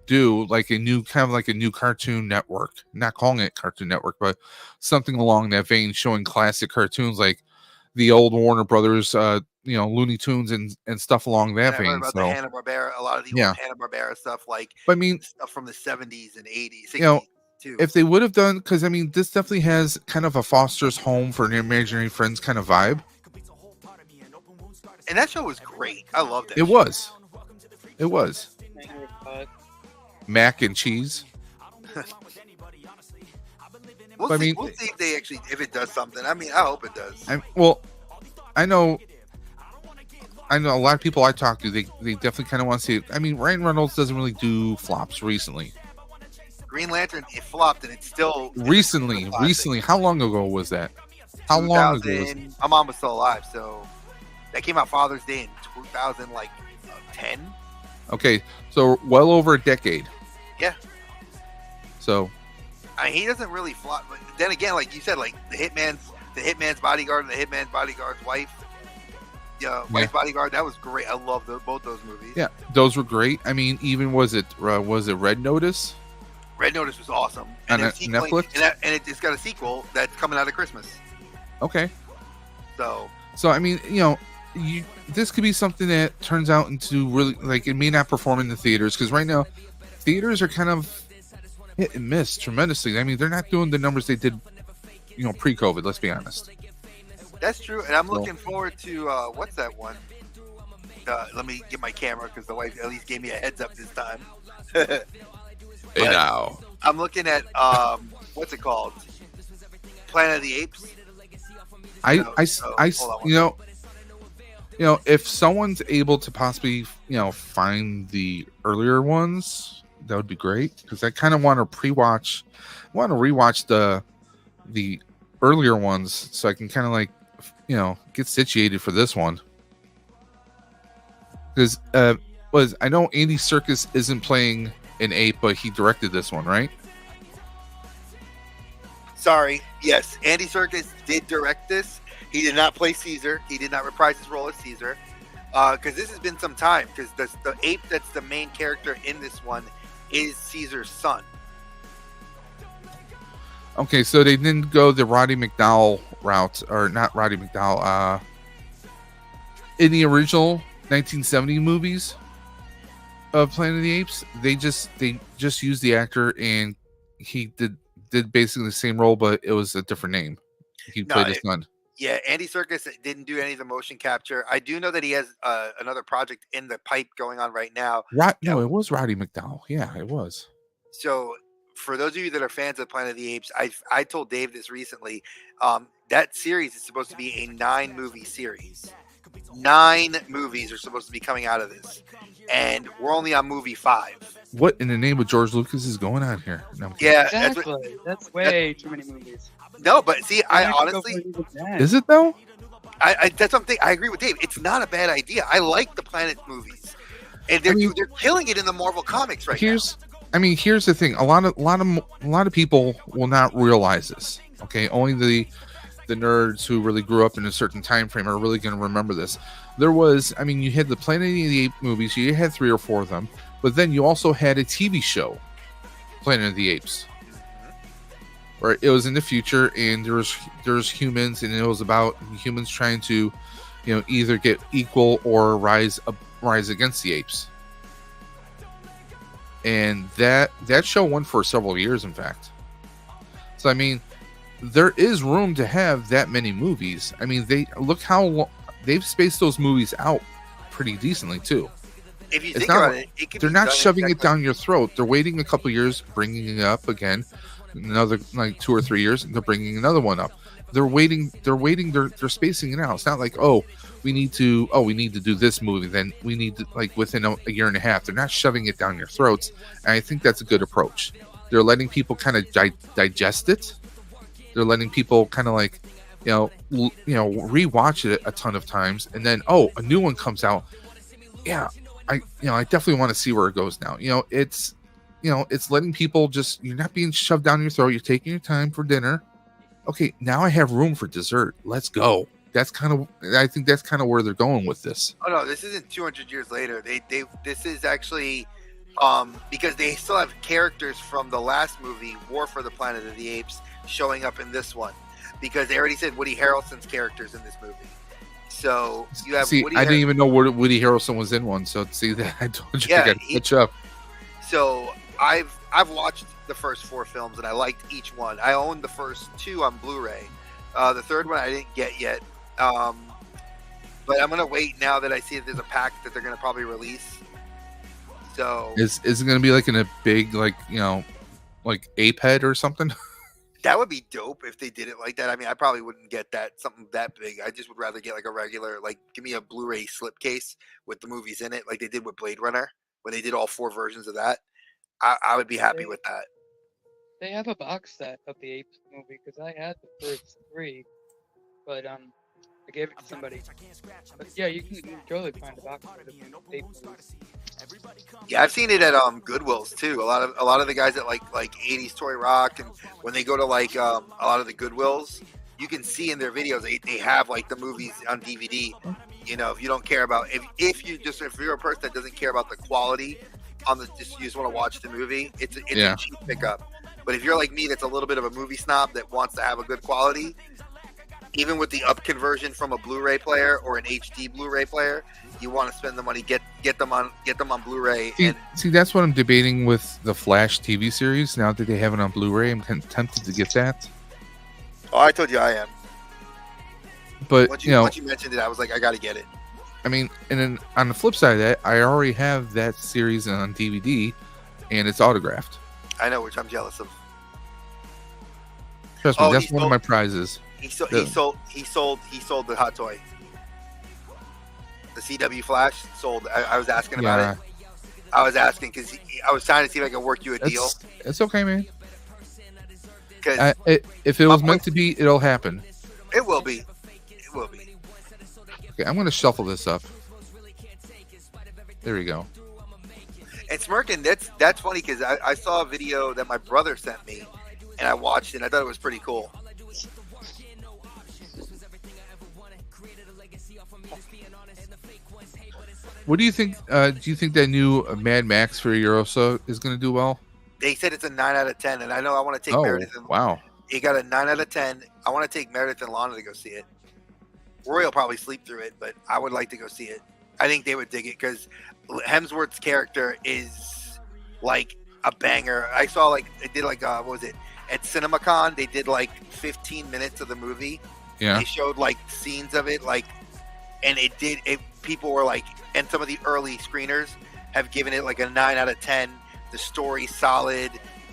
do like a new Cartoon Network. Not calling it Cartoon Network, but something along that vein, showing classic cartoons like the old Warner Brothers, Looney Tunes and stuff along that vein. About the Hanna-Barbera, a lot of the old Hanna-Barbera stuff, like stuff from the 70s and 80s, 60s too. If they would have done, because I mean, this definitely has kind of a Foster's Home for Imaginary Friends kind of vibe. And that show was great. I loved it. It was. Mac and cheese. We'll see if it does something. I mean, I hope it does. I know a lot of people I talk to, they definitely kind of want to see it. I mean, Ryan Reynolds doesn't really do flops recently. Green Lantern, it flopped, and it's still recently. How long ago was that? How long ago was it? My mom was still alive, so that came out Father's Day in 2010. Okay, so well over a decade. Yeah. So, he doesn't really flop. But then again, like you said, like the Hitman's Bodyguard and the Hitman's Bodyguard's wife. Wife's Bodyguard. That was great. I love both those movies. Yeah, those were great. I mean, even was it Red Notice? Red Notice was awesome. And Netflix, and it's got a sequel that's coming out at Christmas. Okay. So I mean, this could be something that turns out into really, like, it may not perform in the theaters, because right now theaters are kind of hit and miss tremendously. I mean, they're not doing the numbers they did, pre-COVID. Let's be honest. That's true, and I'm looking forward to what's that one? Let me get my camera because the wife at least gave me a heads up this time. Hey now, I'm looking at what's it called? Planet of the Apes. If someone's able to possibly find the earlier ones, that would be great, because I kind of want to rewatch the earlier ones so I can kind of like, get situated for this one. Because I know Andy Serkis isn't playing an ape, but he directed this one, right? Sorry. Yes, Andy Serkis did direct this. He did not play Caesar. He did not reprise his role as Caesar. Because this has been some time. Because the ape that's the main character in this one is Caesar's son. Okay, so they didn't go the Roddy McDowell route, or not Roddy McDowell. In the original 1970 movies of Planet of the Apes, they just used the actor, and he did basically the same role, but it was a different name. He played his son. Yeah, Andy Serkis didn't do any of the motion capture. I do know that he has another project in the pipe going on right now. No, it was Roddy McDowell. Yeah, it was. So for those of you that are fans of Planet of the Apes, I told Dave this recently. That series is supposed to be a 9-movie series. 9 movies are supposed to be coming out of this, and we're only on movie 5. What in the name of George Lucas is going on here? No, yeah, exactly. That's way too many movies. No, but see, I honestly, is it though? That's something I agree with Dave. It's not a bad idea. I like the Planet movies, and they're killing it in the Marvel comics right now. Here's the thing. A lot of people will not realize this. Okay, only the nerds who really grew up in a certain time frame are really going to remember this. There was, you had the Planet of the Apes movies. You had 3 or 4 of them, but then you also had a TV show, Planet of the Apes, where it was in the future, and there's humans, and it was about humans trying to, either get equal or rise against the apes. And that show won for several years, in fact. So there is room to have that many movies. They look how long they've spaced those movies out pretty decently too. If you think about it, they're not shoving it down your throat. They're waiting a couple years, bringing it up again. Another 2 or 3 years, and they're bringing another one up. They're waiting. They're spacing it out. It's not like, we need to do this movie, then we need to, like, within a year and a half. They're not shoving it down your throats, and I think that's a good approach. They're letting people kind of digest it. They're letting people kind of like, rewatch it a ton of times, and then a new one comes out. Yeah, I definitely want to see where it goes now. It's letting people you're not being shoved down your throat. You're taking your time for dinner. Okay, now I have room for dessert. Let's go. I think that's kind of where they're going with this. Oh no, this isn't 200 years later. This is actually because they still have characters from the last movie, War for the Planet of the Apes, showing up in this one, because they already said Woody Harrelson's characters in this movie. So you have. I didn't even know Woody Harrelson was in one. So see that I told you I got to catch up. So I've watched the first 4 films, and I liked each one. I own the first 2 on Blu-ray. The third one I didn't get yet. But I'm gonna wait now that I see that there's a pack that they're gonna probably release. So is it gonna be like in a big like ape head or something? That would be dope if they did it like that. I probably wouldn't get something that big. I just would rather get like a regular, give me a Blu-ray slipcase with the movies in it, like they did with Blade Runner when they did all 4 versions of that. I would be happy with that. They have a box set of the Apes movie, because I had the first 3, but I gave it to somebody. But yeah, you can totally find a box set of the Ape movies. Yeah, I've seen it at Goodwills too. A lot of the guys at like 80s Toy Rock, and when they go to a lot of the Goodwills, you can see in their videos they have like the movies on DVD. If you don't care about if you're a person that doesn't care about the quality on you just want to watch the movie, it's a cheap pickup. But if you're like me, that's a little bit of a movie snob that wants to have a good quality, even with the up conversion from a Blu-ray player or an HD Blu-ray player, you want to spend the money, get them on Blu-ray. See, that's what I'm debating with the Flash TV series. Now that they have it on Blu-ray, I'm kind of tempted to get that. Oh, I told you I am. But once you mentioned it, I was like, I got to get it. And then on the flip side of that, I already have that series on DVD, and it's autographed. I know, which I'm jealous of. Trust me, that's one of my prizes. He sold the hot toy. The CW Flash sold. I was asking about it. I was asking because I was trying to see if I could work you a deal. It's okay, man. Because if it was meant to be, it'll happen. it will be. It will be. Okay, I'm gonna shuffle this up. There we go. And Smirkin, that's funny because I saw a video that my brother sent me, and I watched it. And I thought it was pretty cool. What do you think? Do you think that new Mad Max Furiosa is going to do well? They said it's a 9 out of 10, and I know I want to take Meredith. Wow! He got a 9 out of 10. I want to take Meredith and Lana to go see it. Roy will probably sleep through it, but I would like to go see it. I think they would dig it because Hemsworth's character is like a banger. I saw they did what was it at CinemaCon? They did 15 minutes of the movie. Yeah. They showed scenes of it, and people were and some of the early screeners have given it a 9 out of 10. The story's solid.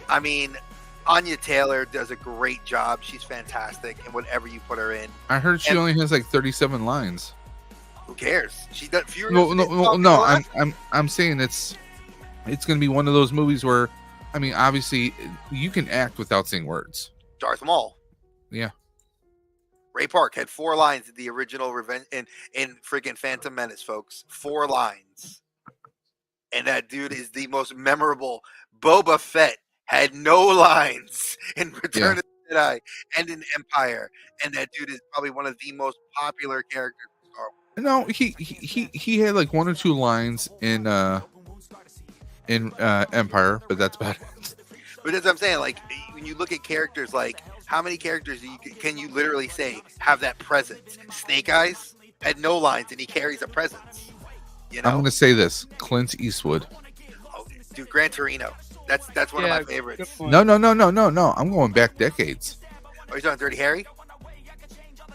I mean, Anya Taylor does a great job. She's fantastic in whatever you put her in. I heard she only has 37 lines. Who cares? She does. No. I'm saying it's going to be one of those movies where, I mean, obviously you can act without saying words. Darth Maul. Yeah. Ray Park had 4 lines in the original Revenge in freaking Phantom Menace, folks. 4 lines. And that dude is the most memorable. Boba Fett had no lines in Return of the Jedi and in Empire. And that dude is probably one of the most popular characters in Star Wars. No, he had 1 or 2 lines in Empire, but that's about it. But that's what I'm saying. When you look at characters, how many characters can you literally say have that presence? Snake Eyes had no lines, and he carries a presence. You know? I'm going to say this: Clint Eastwood. Oh, dude, Gran Torino. That's one of my favorites. No. I'm going back decades. Oh, you're talking Dirty Harry?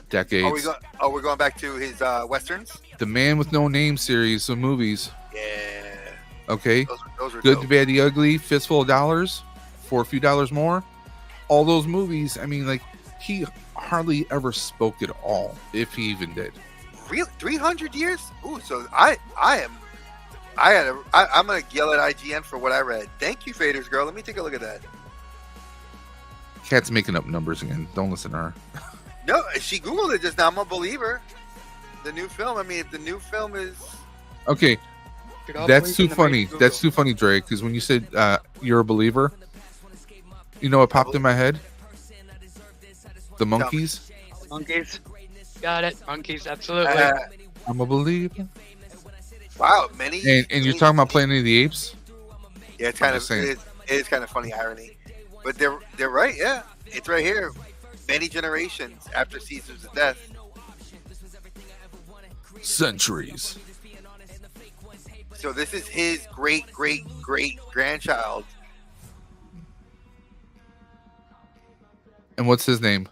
Decades. We're going back to his westerns. The Man with No Name series of movies. Yeah. Okay. Those were Good, dope. the Bad, the Ugly, Fistful of Dollars, For a Few Dollars More. All those movies. I mean, he hardly ever spoke at all, if he even did. Really, 300 years? Ooh, so I'm gonna yell at IGN for what I read. Thank you, Faders girl. Let me take a look at that. Cat's making up numbers again. Don't listen to her. No, she Googled it just now. I'm a believer. The new film. I mean, if the new film is okay, that's too funny. That's too funny, Drake. Because when you said you're a believer, you know what popped in my head? The Monkeys. Monkeys. Got it. Monkeys. Absolutely. I'm a believer. Wow, and you're talking about Planet of the Apes? Yeah, it's kind of it is kind of funny irony, but they're right. Yeah, it's right here. Many generations after Caesar's death. Centuries. So this is his great grandchild. And what's his name?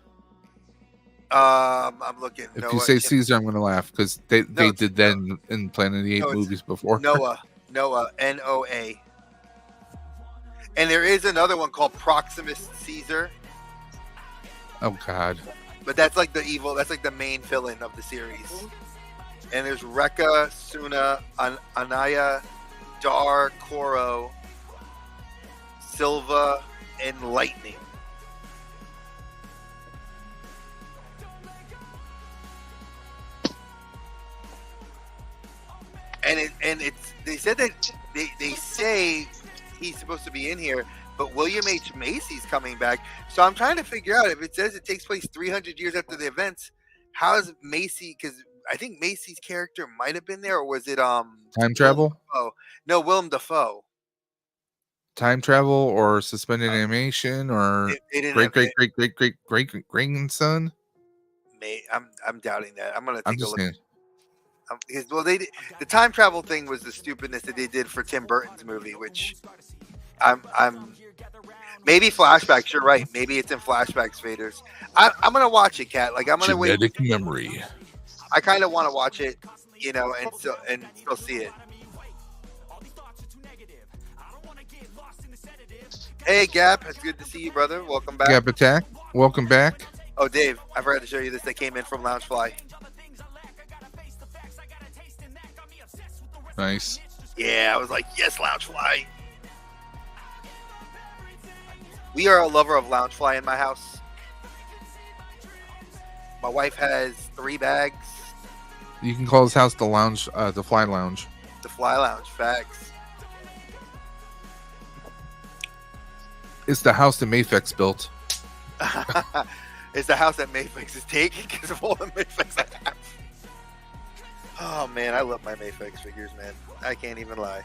I'm looking. If Noah, you say Caesar, I'm going to laugh because they did that in Planet of the Apes movies before. Noah, Noah. And there is another one called Proximus Caesar. Oh God! But that's the evil. That's the main villain of the series. And there's Rekka, Suna, Anaya, Dar, Koro, Silva, and Lightning. And it's they said that they say he's supposed to be in here, but William H. Macy's coming back. So I'm trying to figure out if it says it takes place 300 years after the events. How is Macy? Because I think Macy's character might have been there, or was it time travel? No, Willem Dafoe. Time travel or suspended animation or great grandson? I'm doubting that. I'm gonna take a look. Saying. Because the time travel thing was the stupidness that they did for Tim Burton's movie, which I'm maybe flashbacks. You're right. Maybe it's in flashbacks, Faders. I'm gonna watch it, Kat. I'm gonna wait. Genetic memory. I kind of want to watch it, and still see it. Hey, Gap. It's good to see you, brother. Welcome back. Gap Attack. Welcome back. Oh, Dave, I forgot to show you this. That came in from Loungefly. Nice. Yeah, I was like, yes, Loungefly. We are a lover of Loungefly in my house. My wife has 3 bags. You can call this house the lounge, the Fly Lounge. The Fly Lounge, facts. It's the house that Mayfix built. It's the house that Mayfix is taking because of all the Mayfix I have. Oh man, I love my Mayfix figures, man. I can't even lie.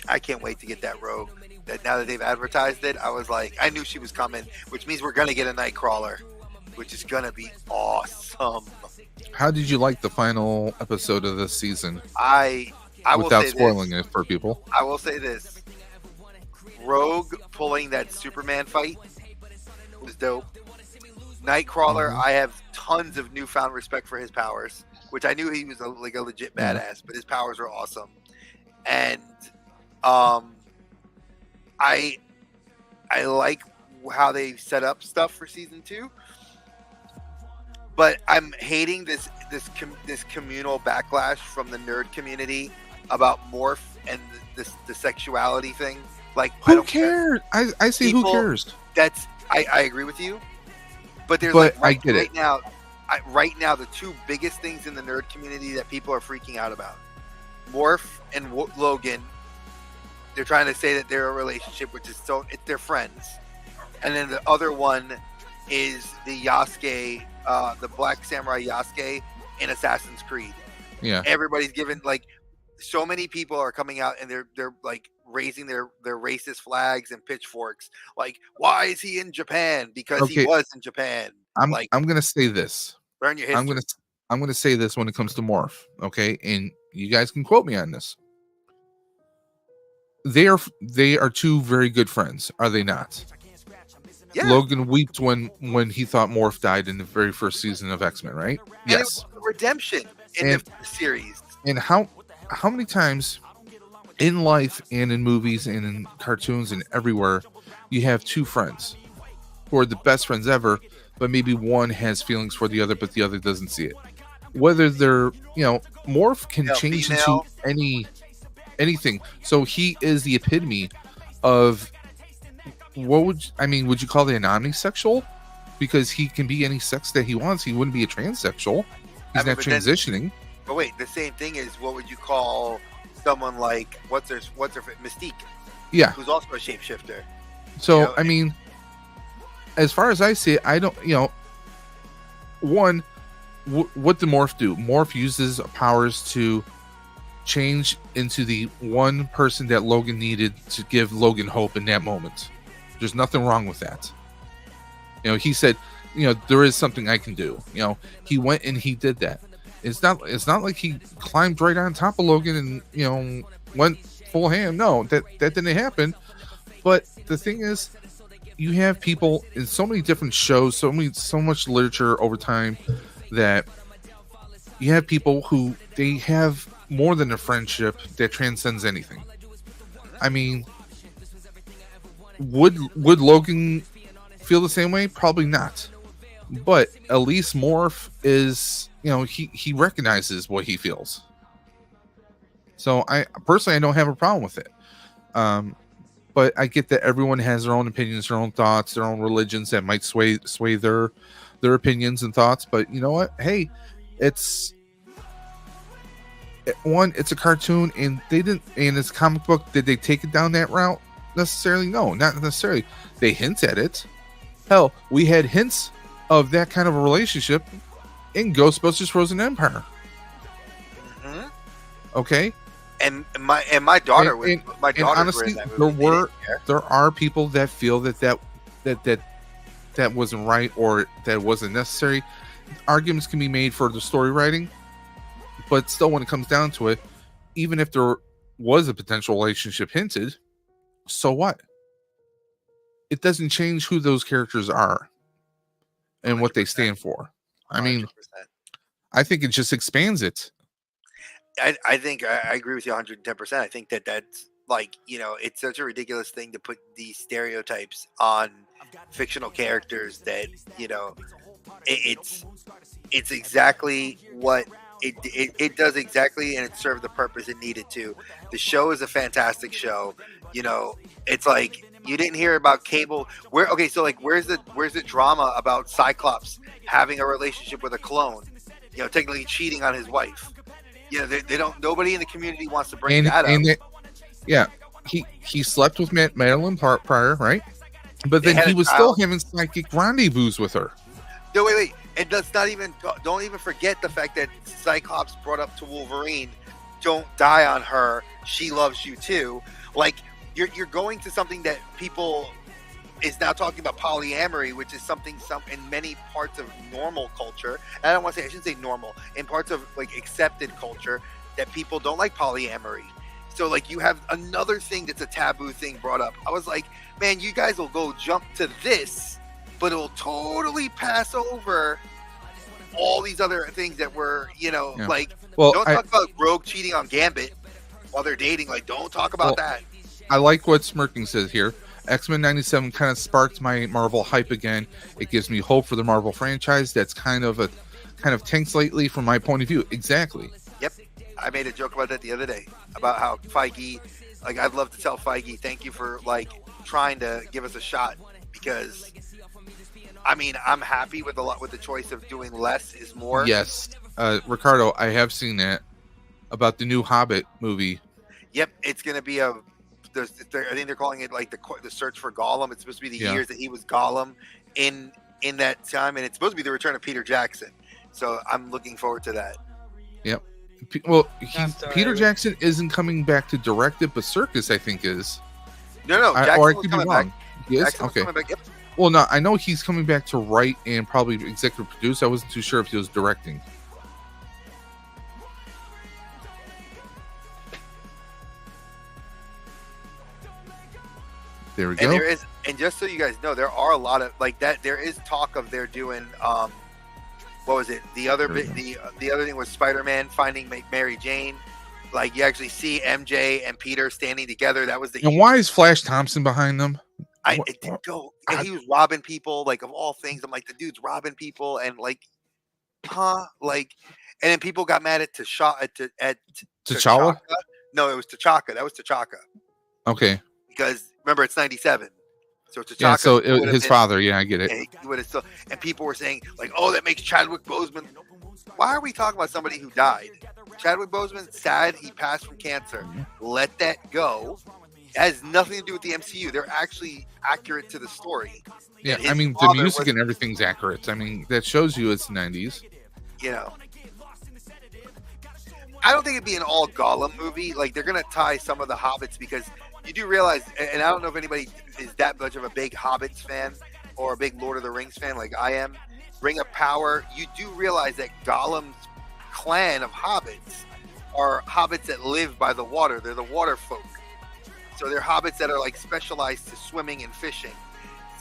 I can't wait to get that Rogue. That now that they've advertised it, I was like, I knew she was coming, which means we're gonna get a Nightcrawler, which is gonna be awesome. How did you like the final episode of this season? I without will say spoiling this. it for people. I will say this: Rogue pulling that Superman fight was dope. Nightcrawler, I have tons of newfound respect for his powers, which I knew he was a legit badass, but his powers are awesome. And I like how they set up stuff for season 2, but I'm hating this communal backlash from the nerd community about Morph and the sexuality thing. Like, who cares? I say who cares? That's I agree with you, but there's I get it now. Right now, the 2 biggest things in the nerd community that people are freaking out about: Morph and Logan. They're trying to say that they're a relationship, which is they're friends. And then the other one is the Yasuke, the Black Samurai Yasuke in Assassin's Creed. Yeah. Everybody's given, like, so many people are coming out and they're like raising their racist flags and pitchforks. Like, why is he in Japan? Because he was in Japan. I'm gonna say this. Learn your history. I'm gonna say this when it comes to Morph, okay? And you guys can quote me on this. They are 2 very good friends, are they not? Yeah. Logan wept when he thought Morph died in the very first season of X-Men, right? And yes. It was redemption in the series. And how many times in life and in movies and in cartoons and everywhere you have 2 friends who are the best friends ever, but maybe one has feelings for the other, but the other doesn't see it. Whether they're, Morph can change into anything. So he is the epitome of would you call the omnisexual? Because he can be any sex that he wants. He wouldn't be a transsexual. He's not transitioning. But wait, the same thing is, what would you call someone like what's her Mystique? Yeah, who's also a shapeshifter. So as far as I see it, I don't. One, what did Morph do? Morph uses powers to change into the one person that Logan needed to give Logan hope in that moment. There's nothing wrong with that. He said, there is something I can do. He went and he did that. It's not like he climbed right on top of Logan and went full ham. No, that didn't happen. But the thing is, you have people in so many different shows, so much literature over time, that you have people who they have more than a friendship that transcends anything. I mean, would Logan feel the same way? Probably not. But at least Morph is, he recognizes what he feels. So I personally don't have a problem with it. But I get that everyone has their own opinions, their own thoughts, their own religions that might sway their opinions and thoughts. But you know what? Hey, it's a cartoon, and it's a comic book. Did they take it down that route necessarily? No, not necessarily. They hint at it. Hell, we had hints of that kind of a relationship in Ghostbusters Frozen Empire. Mm-hmm. Okay. And my daughter was my daughter. Honestly, there are people that feel that wasn't right or that wasn't necessary. Arguments can be made for the story writing, but still, when it comes down to it, even if there was a potential relationship hinted, so what? It doesn't change who those characters are and 100%. What they stand for. I mean, 100%. I think it just expands it. I think I agree with you 110%. I think that's like, it's such a ridiculous thing to put these stereotypes on fictional characters that, it's exactly what it does exactly, and it served the purpose it needed to. The show is a fantastic show. It's like you didn't hear about Cable. Where's the drama about Cyclops having a relationship with a clone? Technically cheating on his wife. They don't. Nobody in the community wants to bring that up. He slept with Madeline Pryor, right? But then he was still having psychic rendezvous with her. No, wait. And let's not even don't even forget the fact that Cyclops brought up to Wolverine, "Don't die on her. She loves you too." Like you're going to something that people is now talking about polyamory, which is something in many parts of normal culture. And I shouldn't say normal, in parts of like accepted culture, that people don't like polyamory. So like you have another thing that's a taboo thing brought up. I was like, man, you guys will go jump to this, but it will totally pass over all these other things that were, like, don't talk about Rogue cheating on Gambit while they're dating. Like, don't talk about that. I like what Smirking says here. X-Men 97 kind of sparked my Marvel hype again. It gives me hope for the Marvel franchise that's kind of tanks lately from my point of view. Exactly. Yep. I made a joke about that the other day about how Feige, like, I'd love to tell Feige, thank you for like trying to give us a shot, because I mean, I'm happy with the choice of doing less is more. Yes. Ricardo, I have seen that about the new Hobbit movie. Yep. It's going to be I think they're calling it like the search for Gollum. It's supposed to be the years that he was Gollum in that time, and it's supposed to be the return of Peter Jackson. So I'm looking forward to that. Yep. Well, Peter Jackson isn't coming back to direct it, but Serkis, I think, is. No, Jackson's coming back. He is? Jackson's okay. Coming back. Yep. Well, no, I know he's coming back to write and probably executive produce. I wasn't too sure if he was directing. There we go. And just so you guys know, there are a lot of like that. There is talk of they're doing. What was it? The other thing was Spider-Man finding Mary Jane. Like you actually see MJ and Peter standing together. That was the. And why is Flash Thompson behind them? It didn't go. And he was robbing people. Like of all things, I'm like, the dude's robbing people, and like, like, and then people got mad at T'Challa. No, it was T'Chaka. That was T'Chaka. Okay. Because remember, it's 97. So T'Chaka. Yeah, so his father. Yeah, I get it. He would have still. And people were saying like, "Oh, that makes Chadwick Boseman." Why are we talking about somebody who died? Chadwick Boseman, sad he passed from cancer. Let that go. It has nothing to do with the MCU. They're actually accurate to the story. Yeah, I mean, the music and everything's accurate. I mean, that shows you it's the 90s. I don't think it'd be an all Gollum movie. Like, they're going to tie some of the Hobbits, because you do realize, and I don't know if anybody is that much of a big Hobbits fan or a big Lord of the Rings fan like I am. Ring of Power, you do realize that Gollum's clan of hobbits are hobbits that live by the water. They're the water folk. So they're hobbits that are like specialized to swimming and fishing.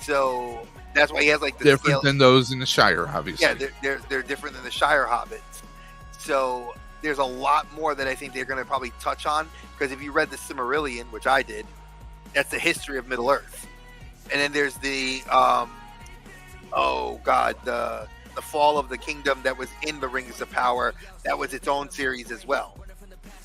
So that's why he has like the different than those in the Shire, obviously. Yeah, they're different than the Shire hobbits. So there's a lot more that I think they're going to probably touch on, because if you read the Silmarillion, which I did, that's the history of Middle Earth. And then there's the the fall of the kingdom that was in the Rings of Power. That was its own series as well.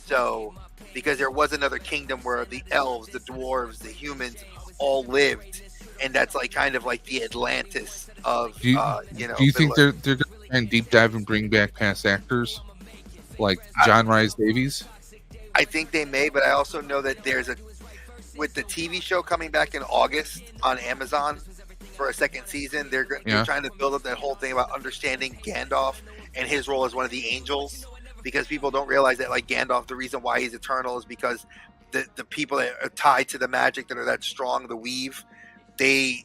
So, because there was another kingdom where the elves, the dwarves, the humans all lived, and that's like kind of like the Atlantis of do you think they're going to try and deep dive and bring back past actors like John Rhys Davies? I think they may, but I also know that with the TV show coming back in August on Amazon for a second season, they're trying to build up that whole thing about understanding Gandalf and his role as one of the angels, because people don't realize that like Gandalf, the reason why he's eternal is because the people that are tied to the magic that are that strong, the weave, they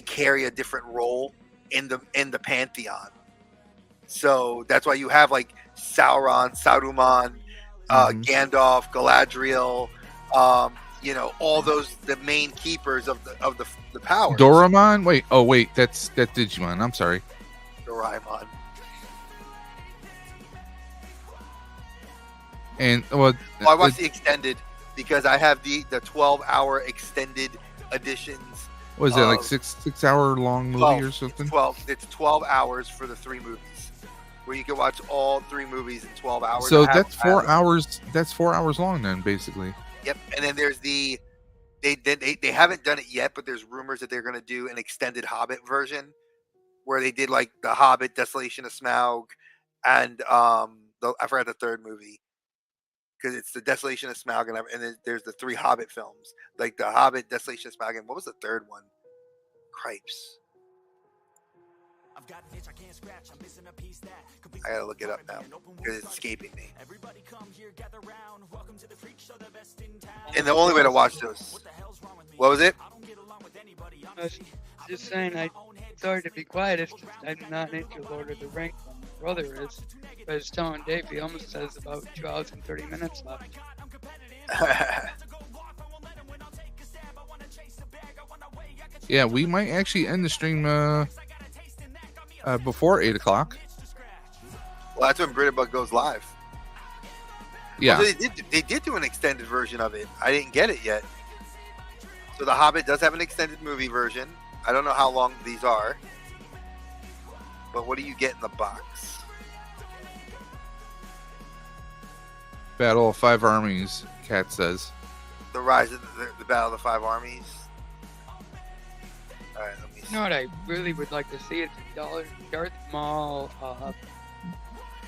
carry a different role in the pantheon. So that's why you have like Sauron, Saruman, Gandalf, Galadriel, all those, the main keepers of the powers. Doraemon? Wait, that's Digimon. I'm sorry. Doraemon. And I watched the extended. because I have the 12-hour extended editions. Was it like 6 hour long movie 12, or something? 12. It's 12 hours for the 3 movies, where you can watch all 3 movies in 12 hours. So that's 4 hours. That's 4 hours long then, basically. Yep. And then there's the they haven't done it yet, but there's rumors that they're going to do an extended Hobbit version, where they did like the Hobbit, Desolation of Smaug, and I forgot the third movie. Because it's the Desolation of Smaug, and then there's the 3 Hobbit films, like the Hobbit, Desolation of Smaug, and what was the third one? Cripes. I gotta look it up now because it's escaping me. And the only way to watch those. What was it? I was just saying, sorry to be quiet. It's just I'm not into Lord of the Rings. My brother is. But I was telling Dave, he almost has about 2 hours and 30 minutes left. Yeah, we might actually end the stream before 8 o'clock. Well, that's when Britterbug goes live. Yeah. Well, they did do an extended version of it. I didn't get it yet. So The Hobbit does have an extended movie version. I don't know how long these are. But what do you get in the box? Battle of 5 Armies, Cat says. The Rise of the Battle of the 5 Armies. All right, let me see. You know what I really would like to see? It's Darth Maul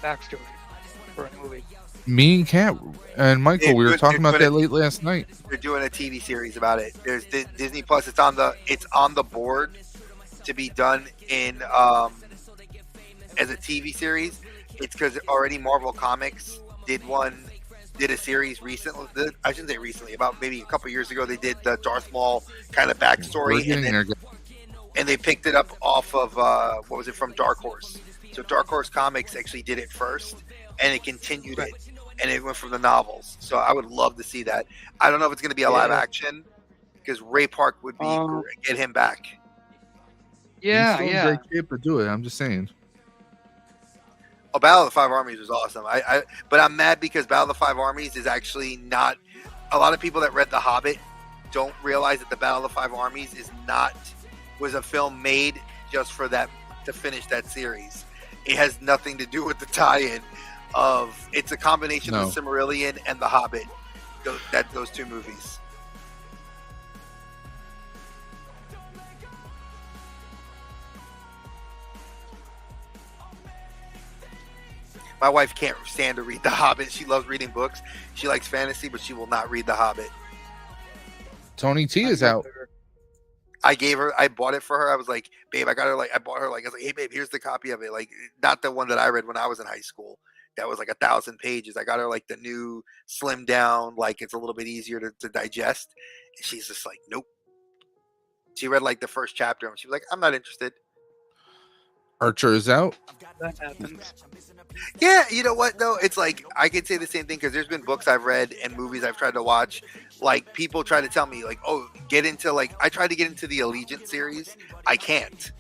backstory for a movie. Me and Cat and Michael, we were talking about that late last night. They're doing a TV series about it. There's Disney Plus. It's on the board to be done in as a TV series. It's because already Marvel Comics did a series recently. I shouldn't say recently, about maybe a couple years ago. They did the Darth Maul kind of backstory, and they picked it up off of what was it, from Dark Horse. So Dark Horse Comics actually did it first, and it continued it, and it went from the novels. So I would love to see that. I don't know if it's going to be a live action, because Ray Park would be get him back. Yeah, He's great shape to do it. I'm just saying. Oh, Battle of the 5 Armies was awesome. But I'm mad because Battle of the 5 Armies is actually not. A lot of people that read The Hobbit don't realize that the Battle of the 5 Armies was a film made just for that, to finish that series. It has nothing to do with the tie-in of. It's a combination of the Silmarillion and The Hobbit. Those 2 movies. My wife can't stand to read The Hobbit. She loves reading books. She likes fantasy, but she will not read The Hobbit. Tony T is out. I bought it for her. I was like, babe, I bought her, I was like, hey, babe, here's the copy of it. Like, not the one that I read when I was in high school. That was like 1,000 pages. I got her like the new slimmed down, like it's a little bit easier to digest. And she's just like, nope. She read like the first chapter and she was like, I'm not interested. Archer is out. That happens. Yeah, you know what though? It's like I could say the same thing because there's been books I've read and movies I've tried to watch. Like people try to tell me, like, oh, get into I tried to get into the Allegiant series. I can't.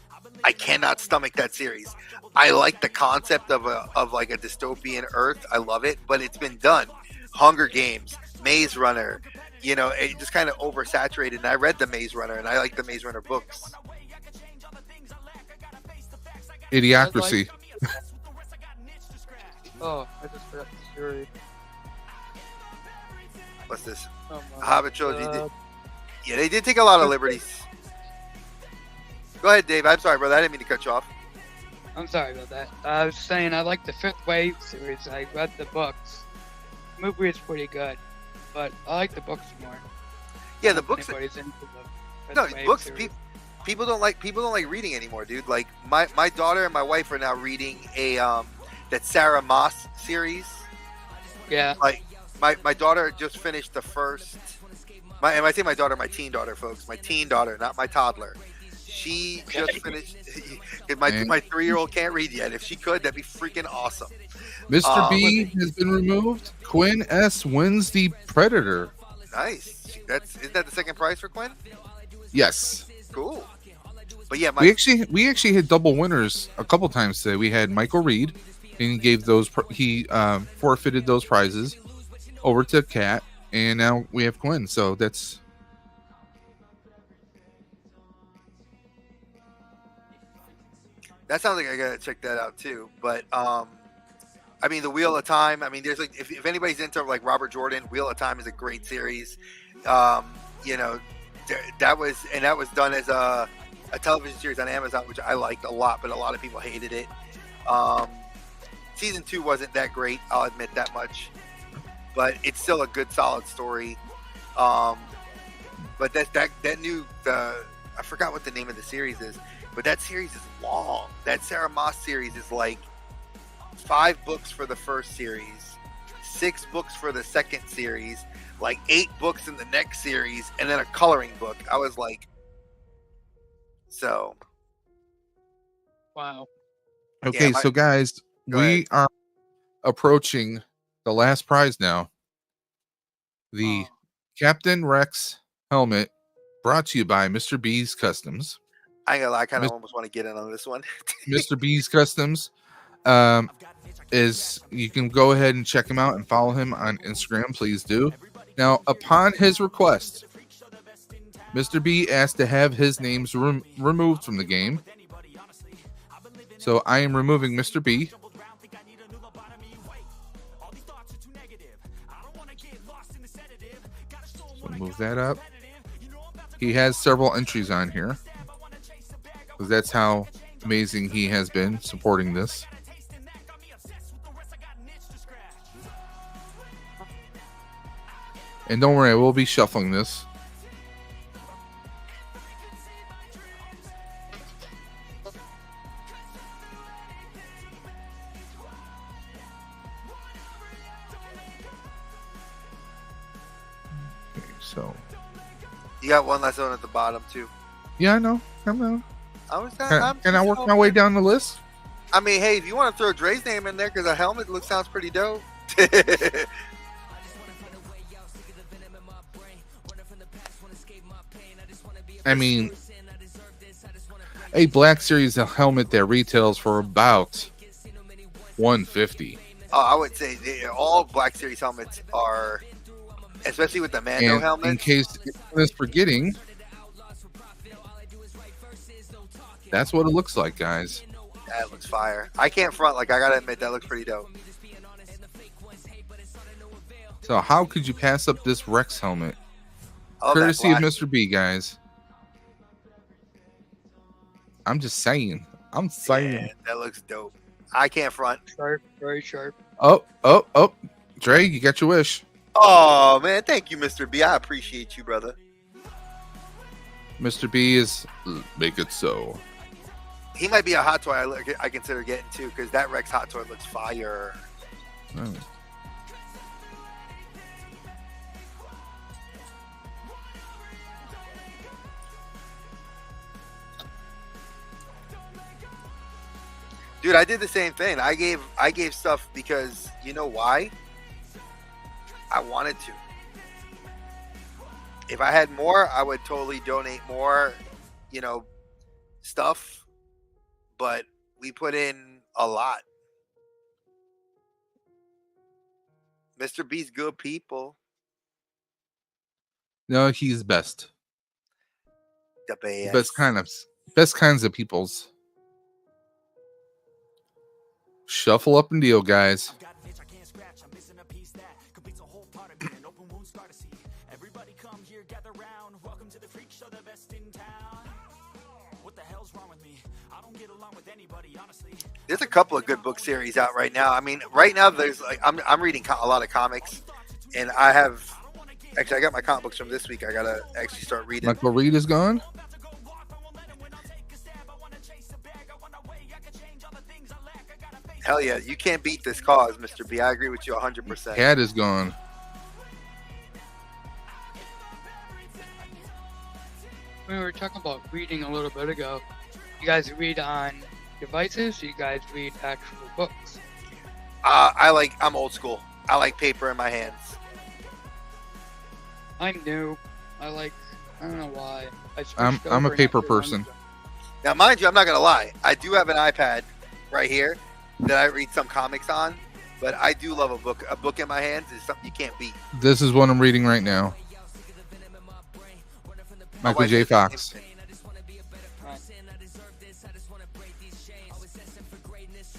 I cannot stomach that series. I like the concept of like a dystopian Earth. I love it, but it's been done. Hunger Games, Maze Runner. You know, it just kind of oversaturated. And I read the Maze Runner, and I like the Maze Runner books. Idiocracy. Oh, I just forgot the story. What's this? Oh Hobbit trilogy. Yeah, they did take a lot of liberties. Go ahead, Dave. I'm sorry, brother. I didn't mean to cut you off. I'm sorry about that. I was saying I like the Fifth Wave series. I read the books. The movie is pretty good, but I like the books more. Yeah, the books. Everybody's into the No, Fifth Wave books. series. People don't like reading anymore, dude. Like my daughter and my wife are now reading that Sarah Moss series. Yeah. Like my daughter just finished the first. And I say my daughter, my teen daughter, folks. My teen daughter, not my toddler. She just finished. My 3-year-old can't read yet. If she could, that'd be freaking awesome. Mr. B has been removed. Quinn S wins the Predator. Nice. Isn't that the second prize for Quinn? Yes. Cool. But yeah, we actually had double winners a couple times today. We had Michael Reed, and he gave those. He forfeited those prizes over to Kat, and now we have Quinn. So that's That sounds like I gotta check that out too. But I mean, the Wheel of Time. I mean, there's like if anybody's into like Robert Jordan, Wheel of Time is a great series. You know, that was done as a television series on Amazon, which I liked a lot, but a lot of people hated it. Season 2 wasn't that great, I'll admit that much, but it's still a good, solid story. But that new I forgot what the name of the series is, but that series is long. That Sarah Moss series is like 5 books for the first series, 6 books for the second series, like 8 books in the next series, and then a coloring book. I was like, so. Wow. okay. So guys, we are approaching the last prize now. The Captain Rex helmet, brought to you by Mr. B's Customs. I ain't gonna lie, I kind of almost want to get in on this one. Mr. B's Customs is, you can go ahead and check him out and follow him on Instagram. Please do. Now, upon his request, Mr. B asked to have his names removed from the game. So I am removing Mr. B. So move that up. He has several entries on here, because that's how amazing he has been supporting this. And don't worry, we'll be shuffling this. Okay, so You got one last one at the bottom too. yeah, I know. Can I work my way down the list? I mean, hey, if you want to throw Dre's name in there, because a helmet sounds pretty dope. I mean, a Black Series helmet that retails for about $150. I would say all Black Series helmets are, especially with the Mando And helmets. in case anyone is forgetting, that's what it looks like, guys. That looks fire. I can't front. Like, I gotta admit, that looks pretty dope. So how could you pass up this Rex helmet? Oh, that Courtesy of black- Mr. B, guys. I'm just saying. I'm saying. Yeah, that looks dope. I can't front. Sharp, very sharp. Oh. Dre, you got your wish. Oh, man. Thank you, Mr. B. I appreciate you, brother. Mr. B is make it so. He might be a hot toy I consider getting too, because that Rex hot toy looks fire. Oh. Dude, I did the same thing. I gave stuff because, you know why? I wanted to. If I had more, I would totally donate more, stuff. But we put in a lot. Mr. B's good people. No, he's best. The Best kinds of peoples. Shuffle up and deal, guys. Everybody come here, gather round. Welcome to the freak show, the best in town. What the hell's wrong with me? I don't get along with anybody, honestly. There's a couple of good book series out right now. I mean, right now there's like I'm reading a lot of comics, and I got my comic books from this week. I gotta actually start reading. Michael Reed is gone. Hell yeah, you can't beat this cause, Mr. B. I agree with you 100%. Cat is gone. We were talking about reading a little bit ago. You guys read on devices, or you guys read actual books? I'm old school. I like paper in my hands. I'm new. I don't know why. I'm a paper person. Now, mind you, I'm not gonna lie. I do have an iPad right here that I read some comics on, But I do love a book. A book in my hands is something you can't beat. This is what I'm reading right now. My Michael wife J. says the same Fox. thing.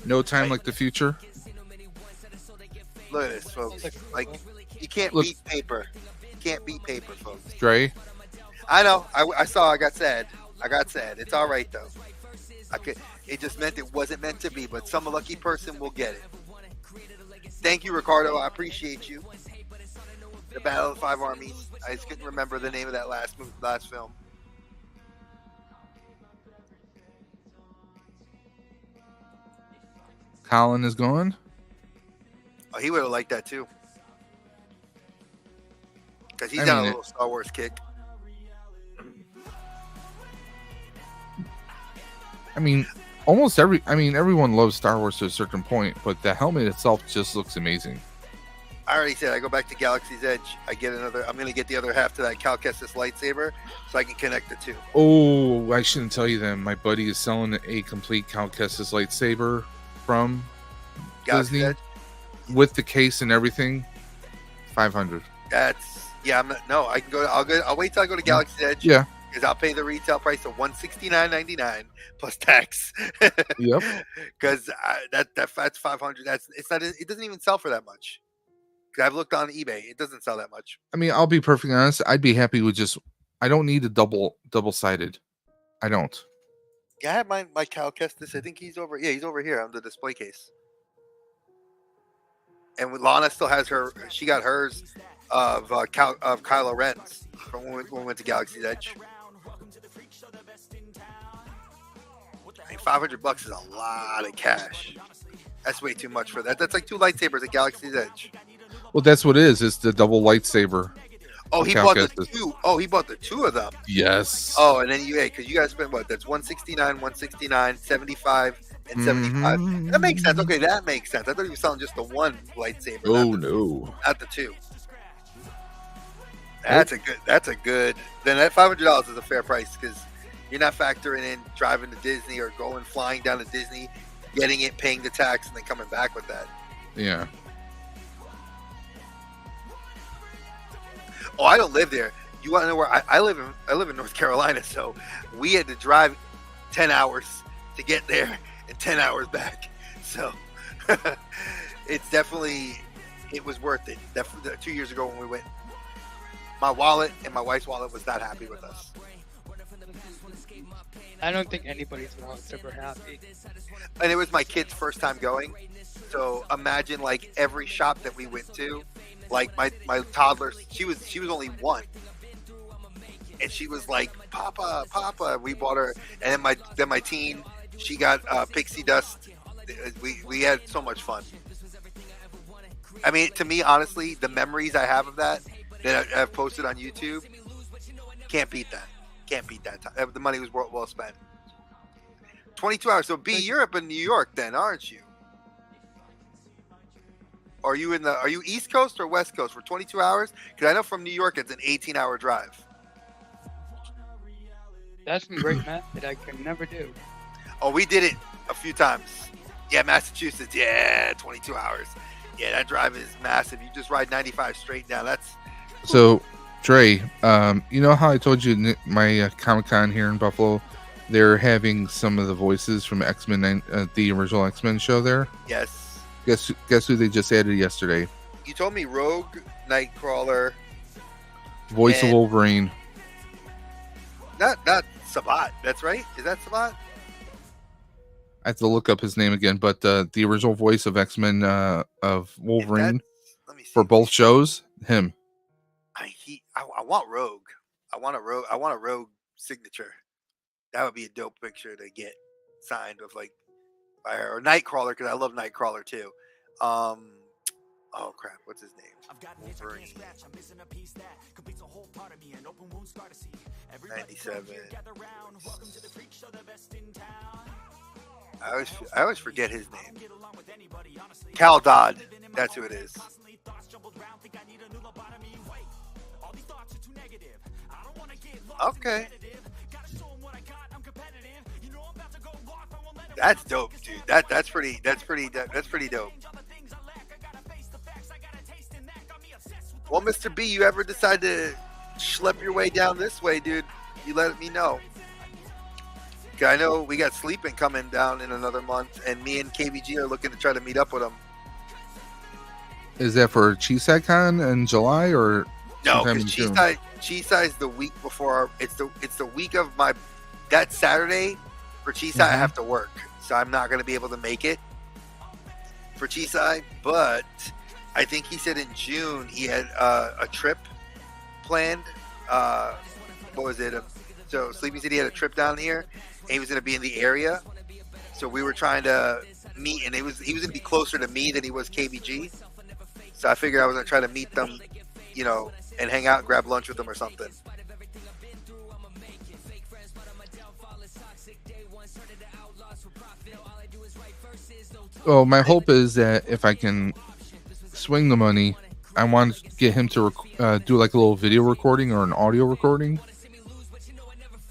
No Time Like the Future. Look at this, folks. Like, you can't Look. beat paper. You can't beat paper, folks. Dre. I know. I saw. I got sad. It's all right though. It just meant it wasn't meant to be. But some lucky person will get it. Thank you, Ricardo. I appreciate you. The Battle of the Five Armies. I just couldn't remember the name of that last film. Colin is gone. Oh, he would have liked that too. Because he's on a little Star Wars kick. I mean, everyone loves Star Wars to a certain point, but the helmet itself just looks amazing. I already said I go back to Galaxy's Edge. I'm going to get the other half to that Cal Kestis lightsaber so I can connect the two. Oh, I shouldn't tell you that. My buddy is selling a complete Cal Kestis lightsaber from Galaxy's Disney Edge? with the case and everything. 500. I can go. I'll wait till I go to Galaxy's Edge. Yeah. Because I'll pay the retail price of $169.99 plus tax. Yep. Because that's 500. It doesn't even sell for that much. I've looked on eBay. It doesn't sell that much. I mean, I'll be perfectly honest. I'd be happy with I don't need a double-sided. I don't. Yeah, I have my Cal Kestis. I think he's over. Yeah, he's over here on the display case. And Lana still has her. She got hers of Kylo Ren's from when we went to Galaxy's Edge. I mean, $500 is a lot of cash. That's way too much for that. That's like 2 lightsabers at Galaxy's Edge. Well, that's what it is. It's the double lightsaber. Oh, he bought the 2. Oh, he bought the 2 of them. Yes. Oh, and then because you guys spent what? That's 169, 75, and 75. That makes sense. Okay, that makes sense. I thought he was selling just the 1 lightsaber. Oh no, not the 2. That's a good. Then that $500 is a fair price because you're not factoring in driving to Disney or flying down to Disney, getting it, paying the tax, and then coming back with that. Yeah. Oh, I don't live there. You want to know where I live? I live in North Carolina, so we had to drive 10 hours to get there and 10 hours back. So it's definitely, it was worth it. 2 years ago when we went, my wallet and my wife's wallet was not happy with us. I don't think anybody's wallet's ever happy. And it was my kid's first time going. So imagine like every shop that we went to, like my toddler, she was only 1. And she was like, Papa. We bought her, and then my teen, she got pixie dust. We had so much fun. I mean, to me, honestly, the memories I have of that I've posted on YouTube, can't beat that. Can't beat that time. The money was well spent. 22 hours. So B, you're up in New York then, aren't you? Are you East Coast or West Coast for 22 hours? Because I know from New York it's an 18-hour drive. That's some great math that I can never do. Oh, we did it a few times. Yeah, Massachusetts. Yeah, 22 hours. Yeah, that drive is massive. You just ride 95 straight down. That's so. Dre, you know how I told you my Comic-Con here in Buffalo, they're having some of the voices from X-Men, the original X-Men show there? Yes. Guess who they just added yesterday? You told me Rogue, Nightcrawler, voice of Wolverine. Not Sabat. That's right. Is that Sabat? I have to look up his name again, but the original voice of X-Men of Wolverine for both shows, him. I want Rogue. I want a Rogue signature. That would be a dope picture to get signed with like by her or Nightcrawler because I love Nightcrawler too. Oh crap, what's his name? Wolverine. 97. I always forget his name. Cal Dodd. That's who it is. Okay. That's dope, dude. That's pretty dope. Well, Mr. B, you ever decide to schlep your way down this way, dude, you let me know. I know we got Sleeping coming down in another month, and me and KBG are looking to try to meet up with him. Is that for ChiSaiCon in July or No, sometime because in June? Chisai is the week before. It's the week of that Saturday for Chisai. I have to work, so I'm not going to be able to make it for Chisai. But I think he said in June he had a trip planned. What was it? So Sleepy said he had a trip down here, and he was going to be in the area. So we were trying to meet, and he was going to be closer to me than he was KBG. So I figured I was going to try to meet them, and hang out, grab lunch with them or something. Well, my hope is that if I can swing the money, I want to get him to do like a little video recording or an audio recording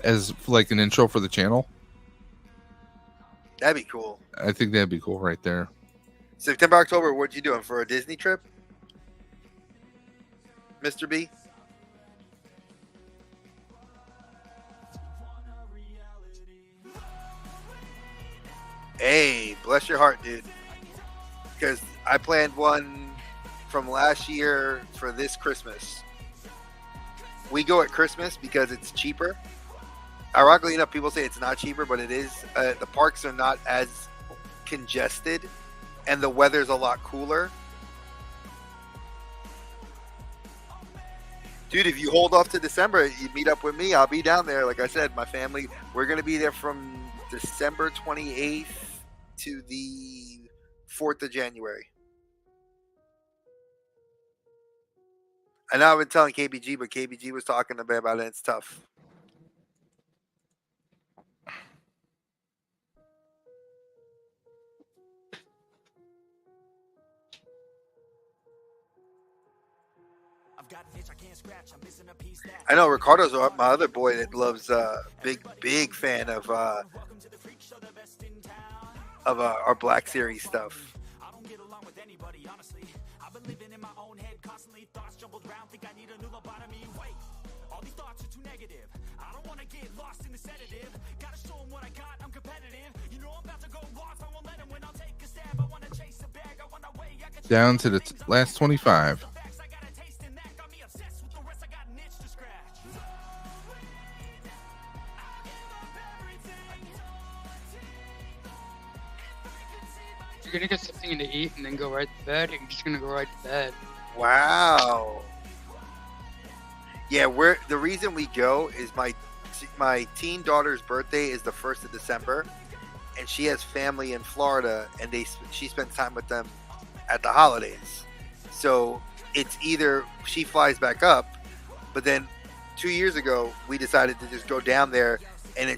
as like an intro for the channel. That'd be cool. I think that'd be cool right there. September, October, what you doing for a Disney trip, Mr. B? Hey, bless your heart, dude. Because I planned one from last year for this Christmas. We go at Christmas because it's cheaper. Ironically enough, people say it's not cheaper, but it is. The parks are not as congested, and the weather's a lot cooler. Dude, if you hold off to December, you meet up with me. I'll be down there. Like I said, my family, we're going to be there from December 28th to the 4th of January. I know I've been telling KBG, but KBG was talking to me about it. It's tough. I know Ricardo's my other boy that loves big fan of our Black Series stuff. Down to the last 25. You're gonna get something to eat and then go right to bed. You're just gonna go right to bed. Wow. Yeah, the reason we go is my teen daughter's birthday is the 1st of December, and she has family in Florida, and she spends time with them at the holidays. So it's either she flies back up, but then 2 years ago we decided to just go down there, and then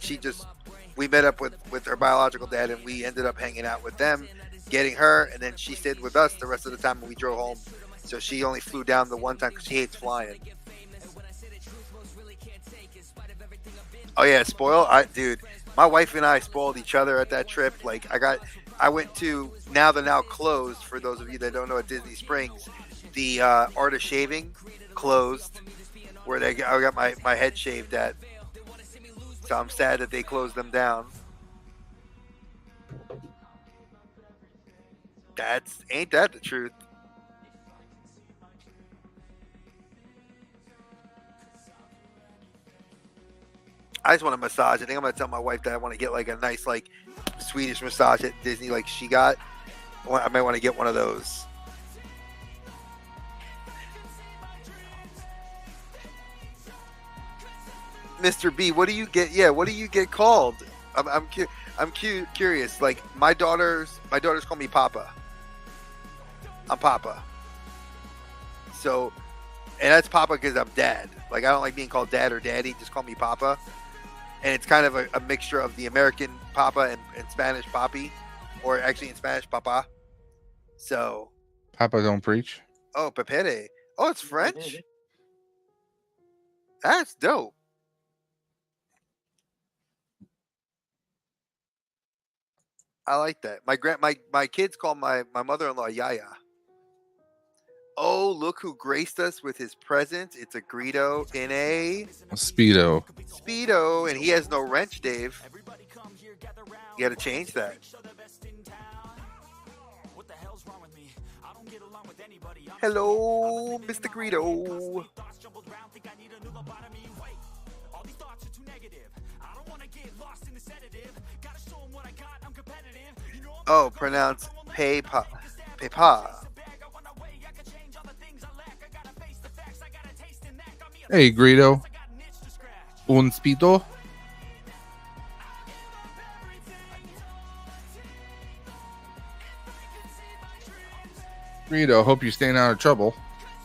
we met up with her biological dad, and we ended up hanging out with them, getting her, and then she stayed with us the rest of the time when we drove home. So she only flew down the one time because she hates flying. Oh yeah, dude, my wife and I spoiled each other at that trip. Like I went to they're now closed. For those of you that don't know, at Disney Springs, the Art of Shaving closed, where I got my head shaved at. So I'm sad that they closed them down. Ain't that the truth? I just want a massage. I think I'm gonna tell my wife that I want to get like a nice like Swedish massage at Disney, like she got. I might want to get one of those. Mr. B, what do you get? Yeah, what do you get called? I'm curious. Like my daughters call me Papa. I'm Papa. So, and that's Papa because I'm Dad. Like I don't like being called Dad or Daddy. Just call me Papa. And it's kind of a mixture of the American Papa and Spanish Papi, or actually in Spanish Papa. So. Papa don't preach. Oh, Pepere. Oh, it's French. That's dope. I like that. My kids call my mother-in-law Yaya. Oh, look who graced us with his presence. It's a Greedo in a Speedo. Speedo, and he has no wrench, Dave. You got to change that. Hello, Mr. Greedo. Oh, pronounce PayPal. PayPal. Hey, Greedo. Un speedo. Greedo, hope you're staying out of trouble.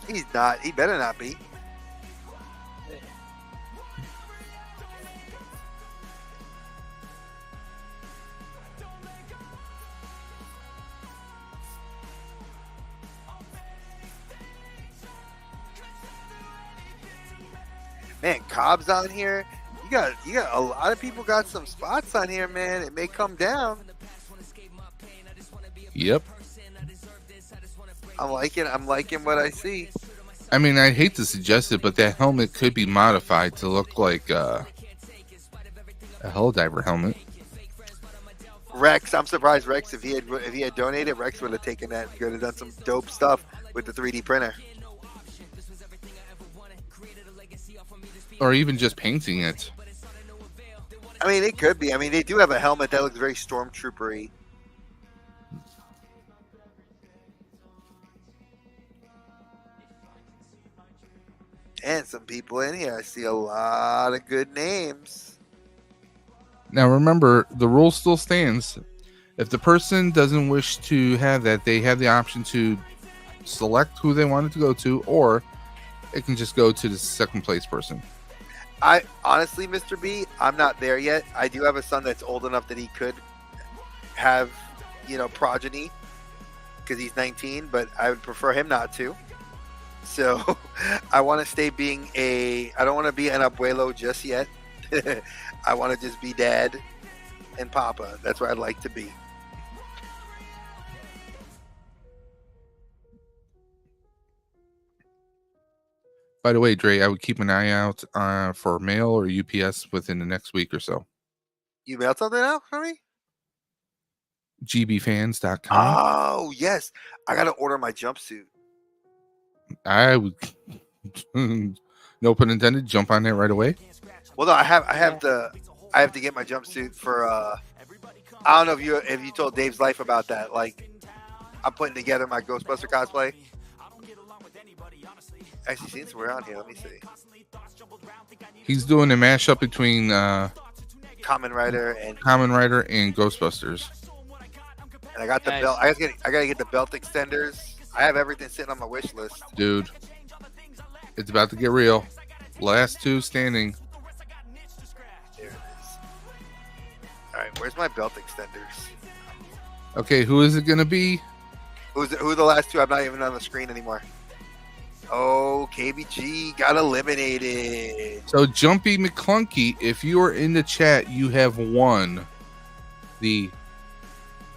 He's not. He better not be. Man, Cobb's on here. You got a lot of people got some spots on here, man. It may come down. Yep. I'm liking what I see. I mean, I hate to suggest it, but that helmet could be modified to look like a helldiver helmet. Rex, I'm surprised Rex, if he had donated, Rex would have taken that. He could have done some dope stuff with the 3D printer. Or even just painting it. I mean, it could be. I mean, they do have a helmet that looks very stormtrooper-y. And some people in here. I see a lot of good names. Now, remember, the rule still stands. If the person doesn't wish to have that, they have the option to select who they want it to go to, or it can just go to the second place person. I honestly, Mr. B, I'm not there yet. I do have a son that's old enough that he could have, progeny because he's 19, but I would prefer him not to. So I want to stay being I don't want to be an abuelo just yet. I want to just be dad and papa. That's where I'd like to be. By the way, Dre, I would keep an eye out for mail or UPS within the next week or so. You mailed something out for me? gbfans.com. Oh, yes. I got to order my jumpsuit. I would, no pun intended, jump on that right away. Well, no, I have to get my jumpsuit for, I don't know if you told Dave's Life about that. Like, I'm putting together my Ghostbuster cosplay. Actually, since we're on here, let me see. He's doing a mashup between Kamen Rider and Ghostbusters. And I got the belt. I gotta get the belt extenders. I have everything sitting on my wish list. Dude, it's about to get real. Last two standing. There it is. All right, where's my belt extenders? Okay, who is it gonna be? Who are the last two? I'm not even on the screen anymore. Oh, KBG got eliminated. So, Jumpy McClunky, if you are in the chat, you have won the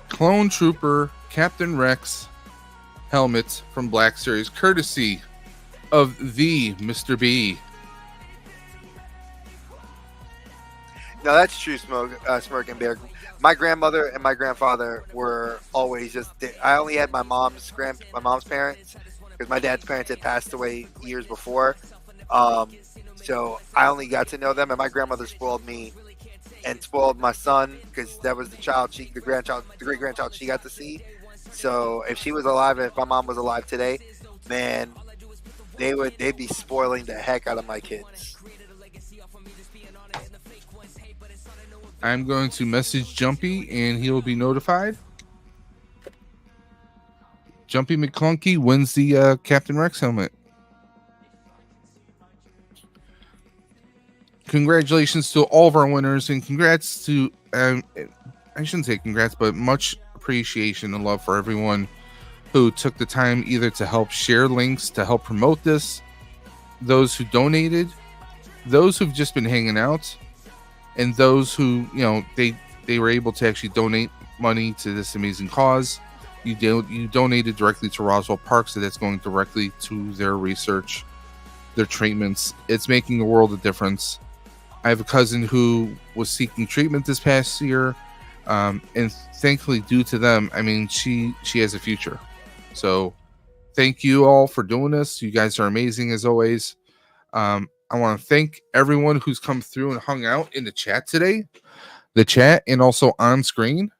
Clone Trooper Captain Rex helmet from Black Series, courtesy of the Mr. B. No, that's true, Smirk and Bear. My grandmother and my grandfather were always I only had my mom's parents, because my dad's parents had passed away years before. So I only got to know them, and my grandmother spoiled me and spoiled my son, because that was the great grandchild she got to see. So if she was alive, if my mom was alive today, man, they'd be spoiling the heck out of my kids. I'm going to message Jumpy, and he will be notified. Jumpy McClunky wins the Captain Rex helmet. Congratulations to all of our winners, and congrats to, I shouldn't say congrats, but much appreciation and love for everyone who took the time either to help share links, to help promote this, those who donated, those who've just been hanging out, and those who, they were able to actually donate money to this amazing cause. You donated directly to Roswell Park, so that's going directly to their research, their treatments. It's making a world of difference. I have a cousin who was seeking treatment this past year, and thankfully, due to them, I mean, she has a future. So thank you all for doing this. You guys are amazing as always. I want to thank everyone who's come through and hung out in the chat today, the chat, and also on screen.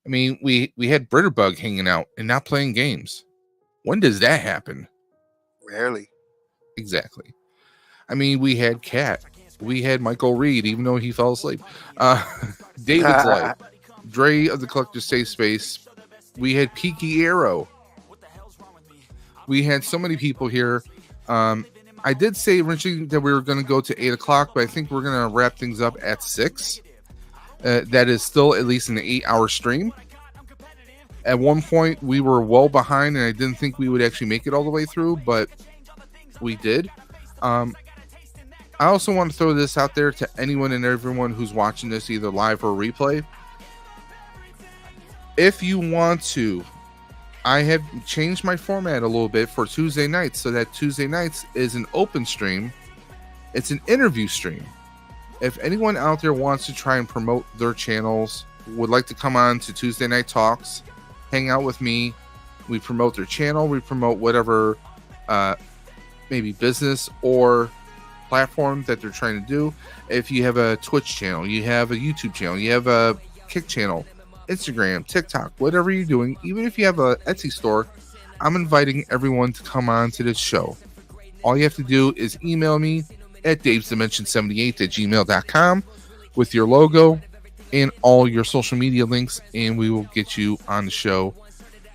I mean, we had Britterbug hanging out and not playing games. When does that happen? Rarely. Exactly. I mean, we had Kat. We had Michael Reed, even though he fell asleep. David's Life. Dre of the Collector's Safe Space. We had Peaky Arrow. We had so many people here. I did say originally that we were going to go to 8 o'clock, but I think we're going to wrap things up at 6. That is still at least an 8-hour stream. At one point, we were well behind, and I didn't think we would actually make it all the way through, but we did. I also want to throw this out there to anyone and everyone who's watching this, either live or replay. If you want to, I have changed my format a little bit for Tuesday nights, so that Tuesday nights is an open stream. It's an interview stream. If anyone out there wants to try and promote their channels, would like to come on to Tuesday Night Talks, hang out with me, we promote their channel, we promote whatever maybe business or platform that they're trying to do. If you have a Twitch channel, you have a YouTube channel, you have a Kick channel, Instagram, TikTok, whatever you're doing, even if you have a Etsy store, I'm inviting everyone to come on to this show. All you have to do is email me at davesdimension78@gmail.com with your logo and all your social media links, and we will get you on the show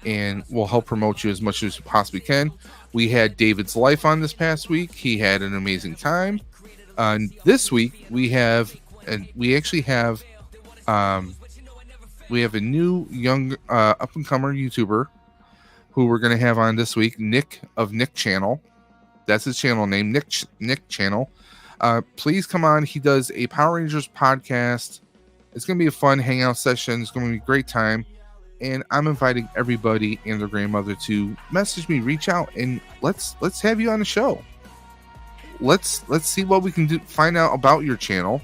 and we'll help promote you as much as we possibly can. We had David's Life on this past week. He had an amazing time. This week we have a new young up and comer YouTuber who we're going to have on this week, Nick of Nick Channel. That's his channel name, Nick Channel. Please come on. He does a Power Rangers podcast. It's going to be a fun hangout session. It's going to be a great time. And I'm inviting everybody and their grandmother to message me, reach out, and let's have you on the show. Let's see what we can do, find out about your channel,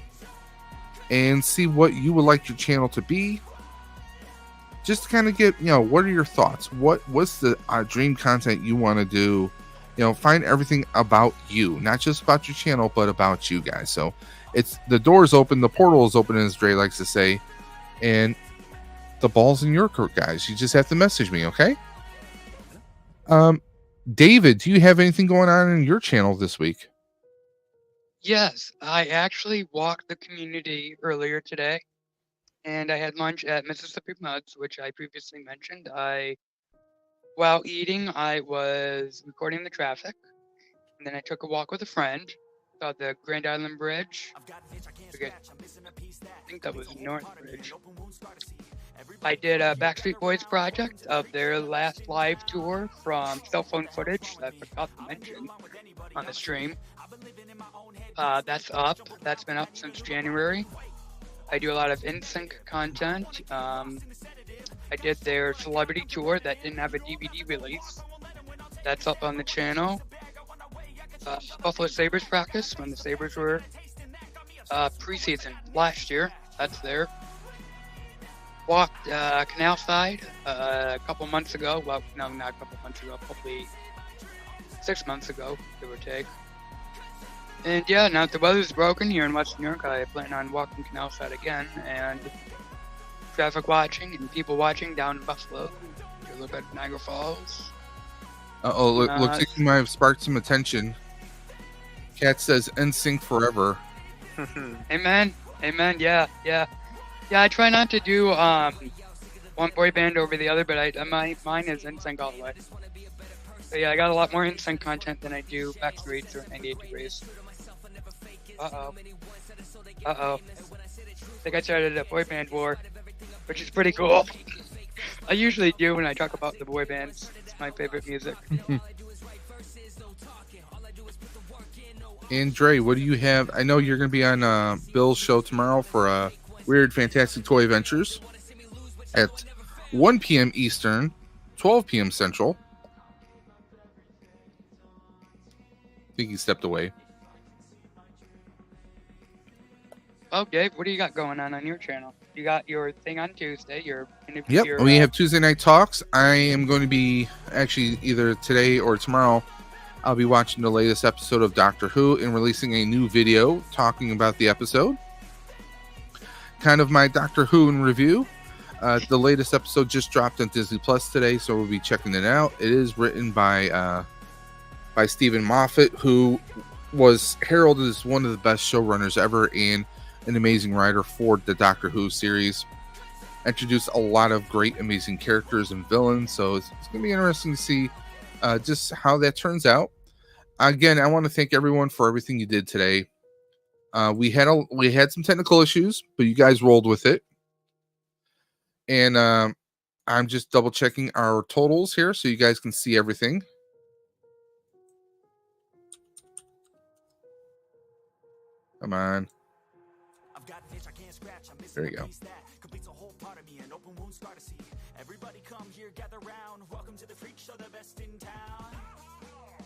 and see what you would like your channel to be. Just to kind of get, what are your thoughts? What's the dream content you want to do? Find everything about you, not just about your channel, but about you guys. So it's the door is open, the portal is open, as Dre likes to say, and the ball's in your court, guys. You just have to message me, okay? David, do you have anything going on in your channel this week? Yes, I actually walked the community earlier today, and I had lunch at Mississippi Muds, which I previously mentioned. While eating, I was recording the traffic, and then I took a walk with a friend, saw the Grand Island Bridge. I think that was North Bridge. I did a Backstreet Boys project of their last live tour from cell phone footage that I forgot to mention on the stream. That's up. That's been up since January. I do a lot of NSYNC content. I did their celebrity tour that didn't have a DVD release. That's up on the channel. Buffalo Sabres practice when the Sabres were preseason last year. That's there. Walked Canal Side a couple months ago. Well, no, not a couple months ago. Probably 6 months ago, give or take. And yeah, now that the weather's broken here in West New York, I plan on walking Canal Side again and traffic watching and people watching down in Buffalo. Do a little bit of Niagara Falls. Looks like you might have sparked some attention. Kat says NSYNC forever. Amen. Yeah. I try not to do one boy band over the other, but mine is NSYNC all the way. So yeah, I got a lot more NSYNC content than I do Backstreets or 98 Degrees. Uh-oh. I think I started a boy band war, which is pretty cool. I usually do when I talk about the boy bands. It's my favorite music. And Dre, what do you have? I know you're going to be on Bill's show tomorrow for Weird Fantastic Toy Adventures at 1 p.m. Eastern, 12 p.m. Central. I think he stepped away. Oh, Dave, what do you got going on your channel? You got your thing on Tuesday. Yep, we have Tuesday night talks. I am going to be actually either today or tomorrow. I'll be watching the latest episode of Doctor Who and releasing a new video talking about the episode. Kind of my Doctor Who in review. The latest episode just dropped on Disney Plus today, so we'll be checking it out. It is written by Stephen Moffat, who was heralded as one of the best showrunners ever and an amazing writer for the Doctor Who series. Introduced a lot of great, amazing characters and villains, so it's going to be interesting to see just how that turns out. Again, I want to thank everyone for everything you did today. We had some technical issues, but you guys rolled with it. And I'm just double checking our totals here so you guys can see everything. Come on. There we go. Everybody come here, gather round. Welcome to the freak show, the best in town.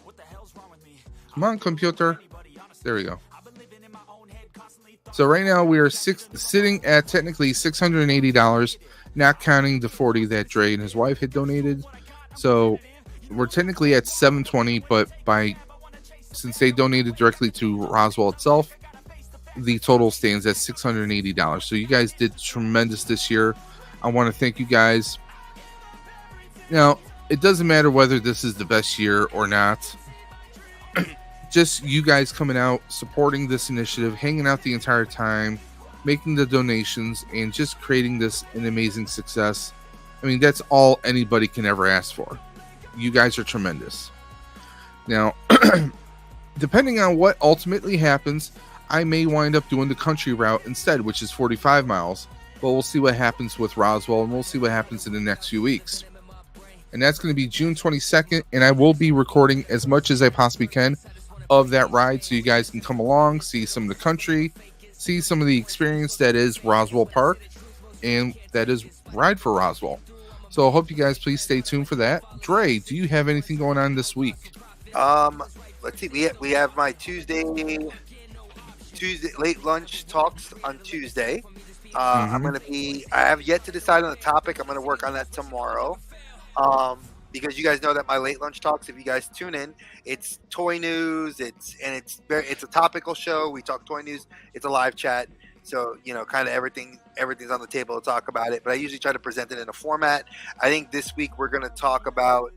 What the hell's wrong with me? Come on, computer. There we go. So right now we are sitting at technically $680, not counting the $40 that Dre and his wife had donated. So we're technically at $720, but since they donated directly to Roswell itself, the total stands at $680. So you guys did tremendous this year. I want to thank you guys. Now, it doesn't matter whether this is the best year or not. Just you guys coming out, supporting this initiative, hanging out the entire time, making the donations, and just creating this an amazing success. I mean, that's all anybody can ever ask for. You guys are tremendous. Now, depending on what ultimately happens, I may wind up doing the country route instead, which is 45 miles. But we'll see what happens with Roswell, and we'll see what happens in the next few weeks. And that's going to be June 22nd, and I will be recording as much as I possibly can of that ride so you guys can come along, see some of the country, see some of the experience that is Roswell Park, and that is Ride for Roswell. So I hope you guys please stay tuned for that. Dre, do you have anything going on this week? Let's see. We have my Tuesday late lunch talks on Tuesday. I have yet to decide on the topic. I'm going to work on that tomorrow. Because you guys know that my late lunch talks, if you guys tune in, it's toy news. It's a topical show. We talk toy news. It's a live chat. So, kind of everything's on the table to talk about it. But I usually try to present it in a format. I think this week we're going to talk about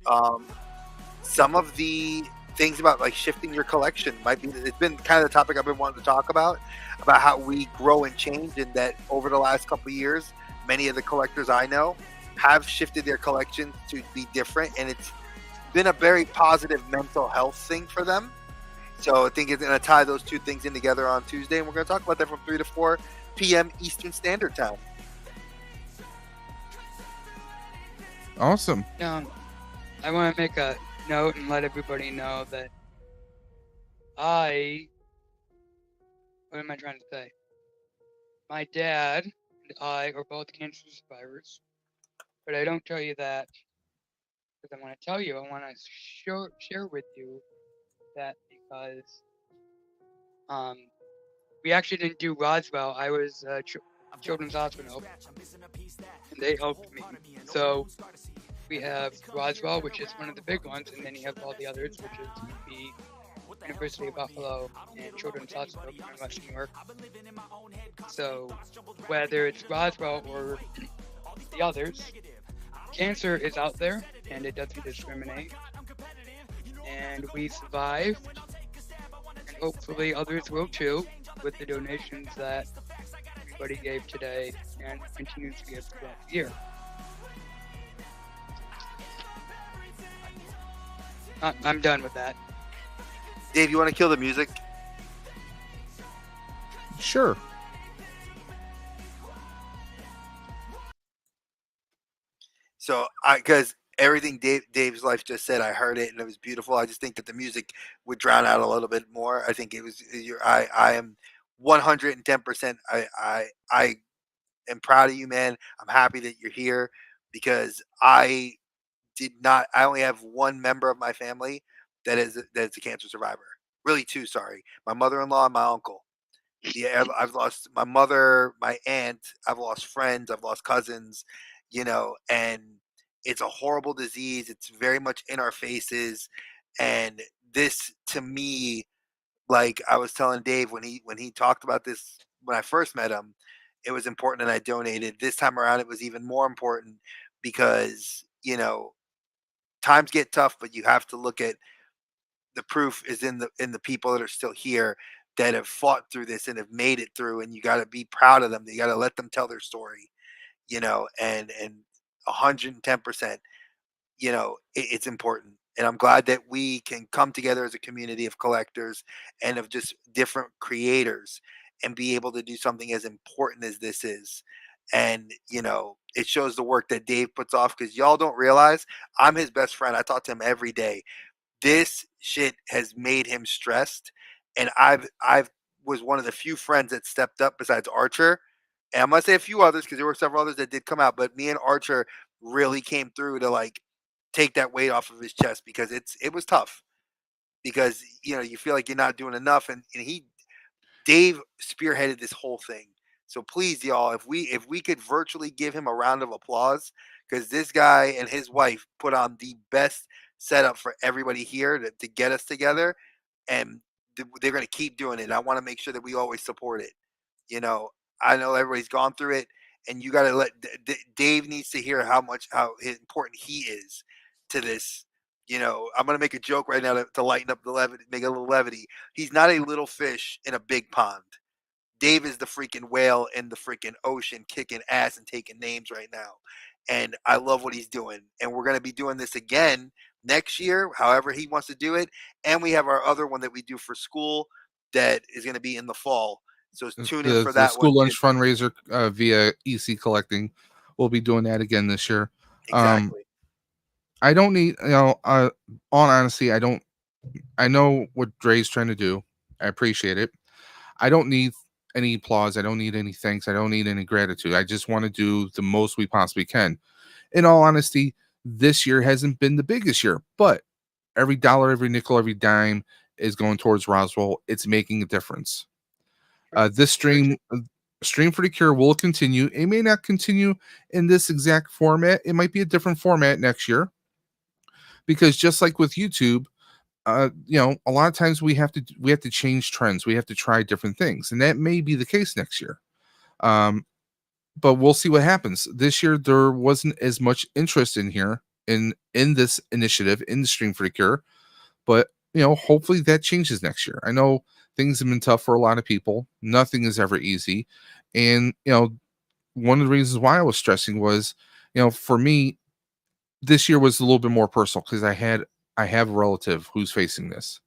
some of the things about like shifting your collection. It's been kind of the topic I've been wanting to talk about how we grow and change, and that over the last couple of years, many of the collectors I know have shifted their collections to be different, and it's been a very positive mental health thing for them. So I think it's going to tie those two things in together on Tuesday, and we're going to talk about that from 3 to 4 p.m. Eastern Standard Time. Awesome. I want to make a note and let everybody know that what am I trying to say? My dad and I are both cancer survivors, but I don't tell you that because I want to tell you. I want to share with you that because we actually didn't do Roswell. I was Children's Hospital, and they helped me. So we have Roswell, which is one of the big ones, and then you have all the others, which is the University of Buffalo and Children's Hospital in West New York. So whether it's Roswell or the others, cancer is out there, and it doesn't discriminate. And we survived, and hopefully others will too, with the donations that everybody gave today and continues to give throughout the year. I'm done with that. Dave, you want to kill the music? Sure. So, because everything Dave's life just said, I heard it and it was beautiful. I just think that the music would drown out a little bit more. I think it was. I am 110%. I am proud of you, man. I'm happy that you're here. because I only have one member of my family that is a cancer survivor. Really two, sorry. My mother-in-law and my uncle. Yeah, I've lost my mother, my aunt, I've lost friends, I've lost cousins, and it's a horrible disease. It's very much in our faces. And this to me, like I was telling Dave when he talked about this when I first met him, it was important and I donated. This time around it was even more important because, times get tough, but you have to look at the proof is in the people that are still here that have fought through this and have made it through, and you got to be proud of them. You got to let them tell their story, and 110%, it's important. And I'm glad that we can come together as a community of collectors and of just different creators and be able to do something as important as this is. And it shows the work that Dave puts off, because y'all don't realize I'm his best friend. I talk to him every day. This shit has made him stressed, and I've was one of the few friends that stepped up besides Archer, and I'm gonna say a few others because there were several others that did come out, but me and Archer really came through to like take that weight off of his chest, because it was tough, because you feel like you're not doing enough, and Dave spearheaded this whole thing. So please, y'all, if we could virtually give him a round of applause, because this guy and his wife put on the best setup for everybody here to get us together, and they're going to keep doing it. I want to make sure that we always support it. You know, I know everybody's gone through it, and you got to let Dave needs to hear how important he is to this. I'm going to make a joke right now to lighten up the levity, make a little levity. He's not a little fish in a big pond. Dave is the freaking whale in the freaking ocean, kicking ass and taking names right now. And I love what he's doing. And we're going to be doing this again next year, however he wants to do it. And we have our other one that we do for school that is going to be in the fall. So tune in for The that one school lunch too. fundraiser via EC Collecting. We'll be doing that again this year. Exactly. I don't need, on honesty, I know what Dre's trying to do. I appreciate it. I don't need any applause. I don't need any thanks. I don't need any gratitude. I just want to do the most we possibly can. In all honesty, this year hasn't been the biggest year, but every dollar, every nickel, every dime is going towards Roswell. It's making a difference. This stream for the Cure will continue. It may not continue in this exact format. It might be a different format next year, because just like with YouTube, a lot of times we have to change trends. We have to try different things, and that may be the case next year. But we'll see what happens. This year there wasn't as much interest in here in this initiative in the Stream for the Cure, but hopefully that changes next year. I know things have been tough for a lot of people. Nothing is ever easy, and one of the reasons why I was stressing was, for me, this year was a little bit more personal because I have a relative who's facing this.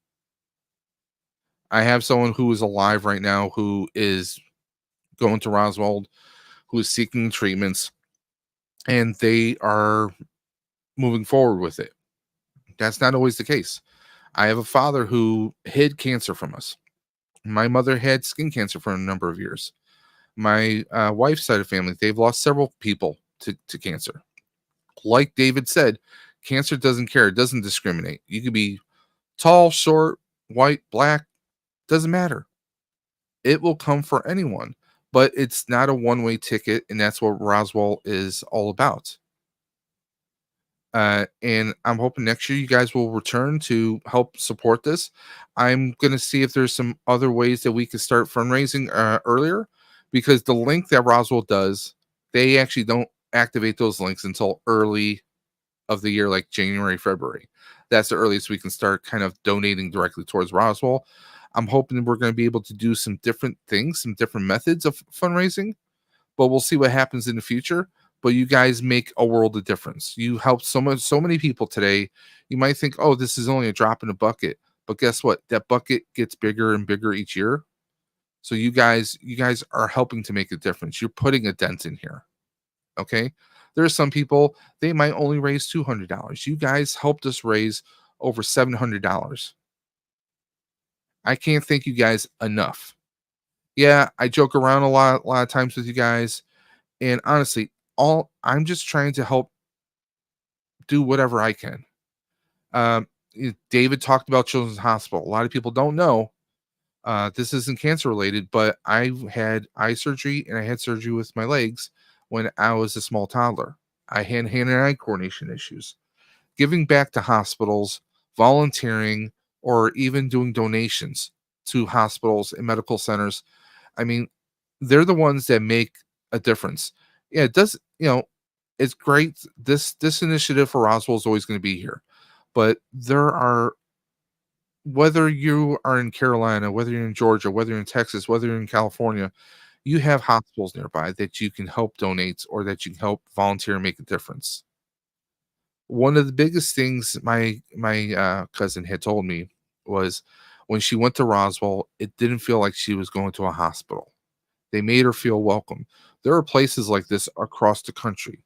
I have someone who is alive right now who is going to Roswell, who is seeking treatments, and they are moving forward with it. That's not always the case. I have a father who hid cancer from us. My mother had skin cancer for a number of years. My wife's side of family, they've lost several people to cancer. Like David said, cancer doesn't care. It doesn't discriminate. You could be tall, short, white, black, doesn't matter. It will come for anyone, but it's not a one-way ticket, and that's what Roswell is all about. And I'm hoping next year you guys will return to help support this. I'm going to see if there's some other ways that we can start fundraising earlier, because the link that Roswell does, they actually don't activate those links until early of the year, like January, February. That's the earliest we can start kind of donating directly towards Roswell. I'm hoping we're going to be able to do some different things, some different methods of fundraising, but we'll see what happens in the future. But you guys make a world of difference. You help so many people today. You might think, oh, this is only a drop in a bucket, but guess what? That bucket gets bigger and bigger each year. So you guys are helping to make a difference. You're putting a dent in here. Okay. There are some people, they might only raise $200. You guys helped us raise over $700. I can't thank you guys enough. Yeah, I joke around a lot of times with you guys, and honestly, I'm just trying to help do whatever I can. David talked about Children's Hospital. A lot of people don't know this isn't cancer related, but I've had eye surgery and I had surgery with my legs when I was a small toddler. I had hand and eye coordination issues. Giving back to hospitals, volunteering, or even doing donations to hospitals and medical centers. I mean, they're the ones that make a difference. Yeah, it does, it's great. This initiative for Roswell is always going to be here. But there are, whether you are in Carolina, whether you're in Georgia, whether you're in Texas, whether you're in California, you have hospitals nearby that you can help donate or that you can help volunteer and make a difference. One of the biggest things my cousin had told me was when she went to Roswell, it didn't feel like she was going to a hospital. They made her feel welcome. There are places like this across the country.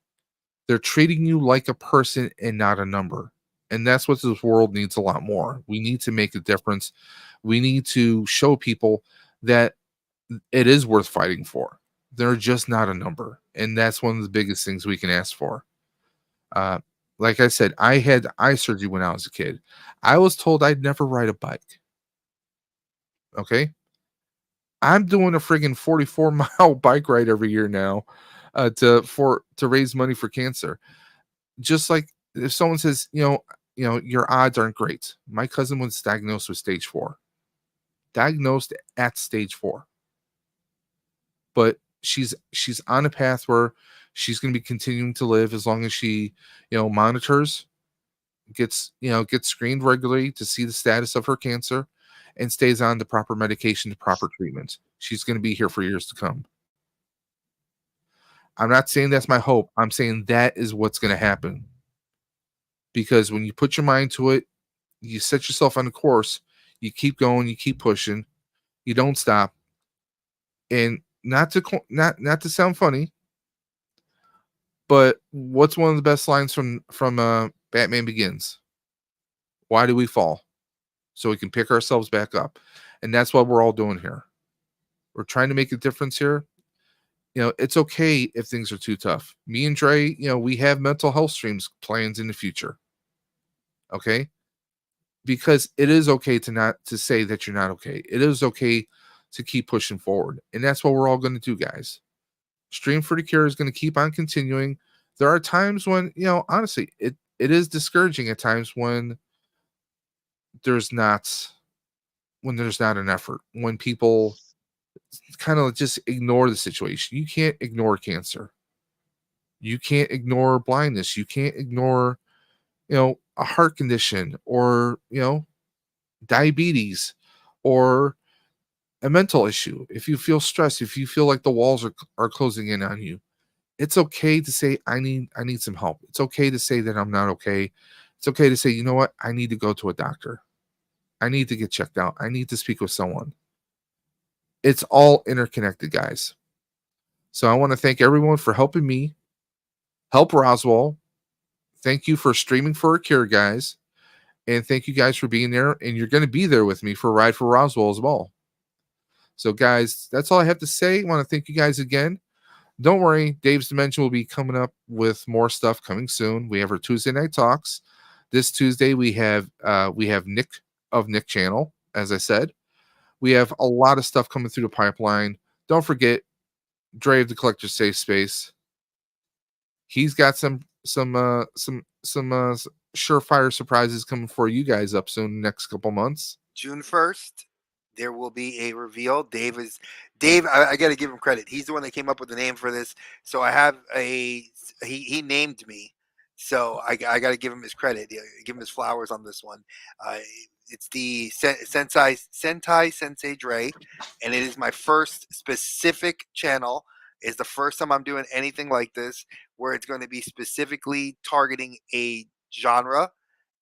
They're treating you like a person and not a number. And that's what this world needs a lot more. We need to make a difference. We need to show people that it is worth fighting for. They're just not a number. And that's one of the biggest things we can ask for. Like I said, I had eye surgery when I was a kid. I was told I'd never ride a bike. Okay? I'm doing a friggin' 44-mile bike ride every year now to raise money for cancer. Just like if someone says, your odds aren't great. My cousin was diagnosed with stage 4. Diagnosed at stage 4. But she's on a path where she's going to be continuing to live as long as she, monitors, gets screened regularly to see the status of her cancer and stays on the proper medication, the proper treatment. She's going to be here for years to come. I'm not saying that's my hope. I'm saying that is what's going to happen. Because when you put your mind to it, you set yourself on a course, you keep going, you keep pushing, you don't stop. And not to sound funny, but what's one of the best lines from Batman Begins? Why do we fall? So we can pick ourselves back up. And that's what we're all doing here. We're trying to make a difference here. It's okay if things are too tough. Me and Dre, we have mental health streams plans in the future. Okay? Because it is okay to say that you're not okay. It is okay to keep pushing forward. And that's what we're all going to do, guys. Stream for the Cure is going to keep on continuing. There are times when, honestly, it is discouraging at times when there's not an effort, when people kind of just ignore the situation. You can't ignore cancer. You can't ignore blindness. You can't ignore, a heart condition or, diabetes or a mental issue. If you feel stressed, if you feel like the walls are closing in on you, it's okay to say, I need some help. It's okay to say that I'm not okay. It's okay to say, you know what? I need to go to a doctor. I need to get checked out. I need to speak with someone. It's all interconnected, guys. So I want to thank everyone for helping me help Roswell. Thank you for streaming for a cure, guys. And thank you guys for being there. And you're going to be there with me for Ride for Roswell as well. So, guys, that's all I have to say. I want to thank you guys again. Don't worry, Dave's Dimension will be coming up with more stuff coming soon. We have our Tuesday night talks. This Tuesday we have Nick of Nick Channel, as I said. We have a lot of stuff coming through the pipeline. Don't forget Dre of the Collector's Safe Space. He's got some surefire surprises coming for you guys up soon next couple months. June 1st, there will be a reveal. Dave, I got to give him credit. He's the one that came up with the name for this. So I have he named me. So I got to give him his credit. Give him his flowers on this one. It's the Sentai Sensei Dre, and it is my first specific channel. It's the first time I'm doing anything like this, where it's going to be specifically targeting a genre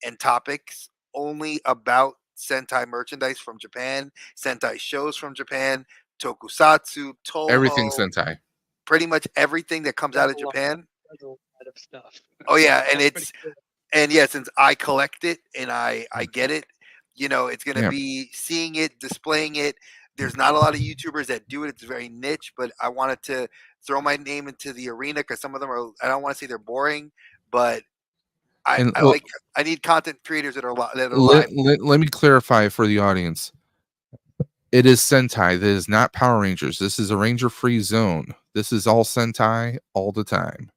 and topics only about Sentai merchandise from Japan, Sentai shows from Japan, Tokusatsu, Toho, everything Sentai, pretty much everything that comes out of Japan. There's a lot of stuff. Oh yeah, and yeah, since I collect it and I get it, it's going to be seeing it, displaying it. There's not a lot of YouTubers that do it. It's very niche, but I wanted to throw my name into the arena because some of them are, I don't want to say they're boring, but I need content creators that are live. Let me clarify for the audience. It is Sentai. That is not Power Rangers. This is a Ranger-free zone. This is all Sentai all the time.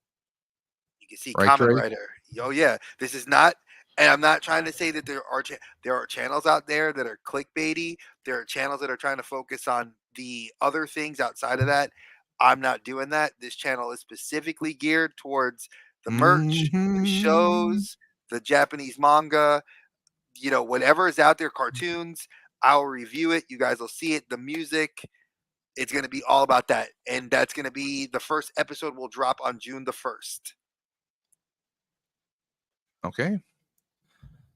You can see Right, Kamen Trey? Rider. Oh yeah, this is not. And I'm not trying to say that there are channels out there that are clickbaity. There are channels that are trying to focus on the other things outside of that. I'm not doing that. This channel is specifically geared towards the merch, the shows, the Japanese manga, whatever is out there, cartoons. I'll review it. You guys will see it. The music, it's going to be all about that. And that's going to be the first episode will drop on June the 1st. Okay.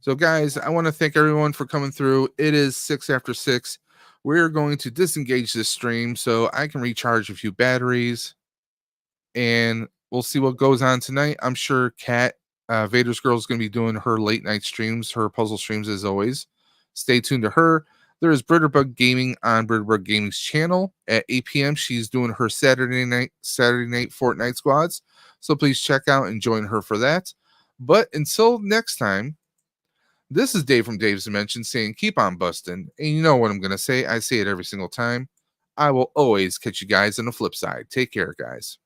So, guys, I want to thank everyone for coming through. It is 6 after 6. We're going to disengage this stream so I can recharge a few batteries. And we'll see what goes on tonight. I'm sure Kat, Vader's Girl, is going to be doing her late night streams, her puzzle streams as always. Stay tuned to her. There is Britterbug Gaming on Britterbug Gaming's channel at 8 p.m. She's doing her Saturday night Fortnite squads. So please check out and join her for that. But until next time, this is Dave from Dave's Dimension saying keep on busting. And you know what I'm going to say. I say it every single time. I will always catch you guys on the flip side. Take care, guys.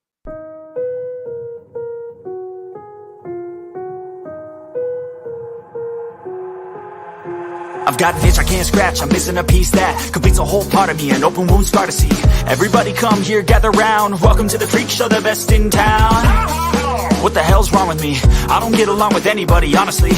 I've got an itch I can't scratch, I'm missing a piece that completes a whole part of me, an open wound scar to see. Everybody come here, gather round, welcome to the freak show, the best in town. What the hell's wrong with me? I don't get along with anybody, honestly.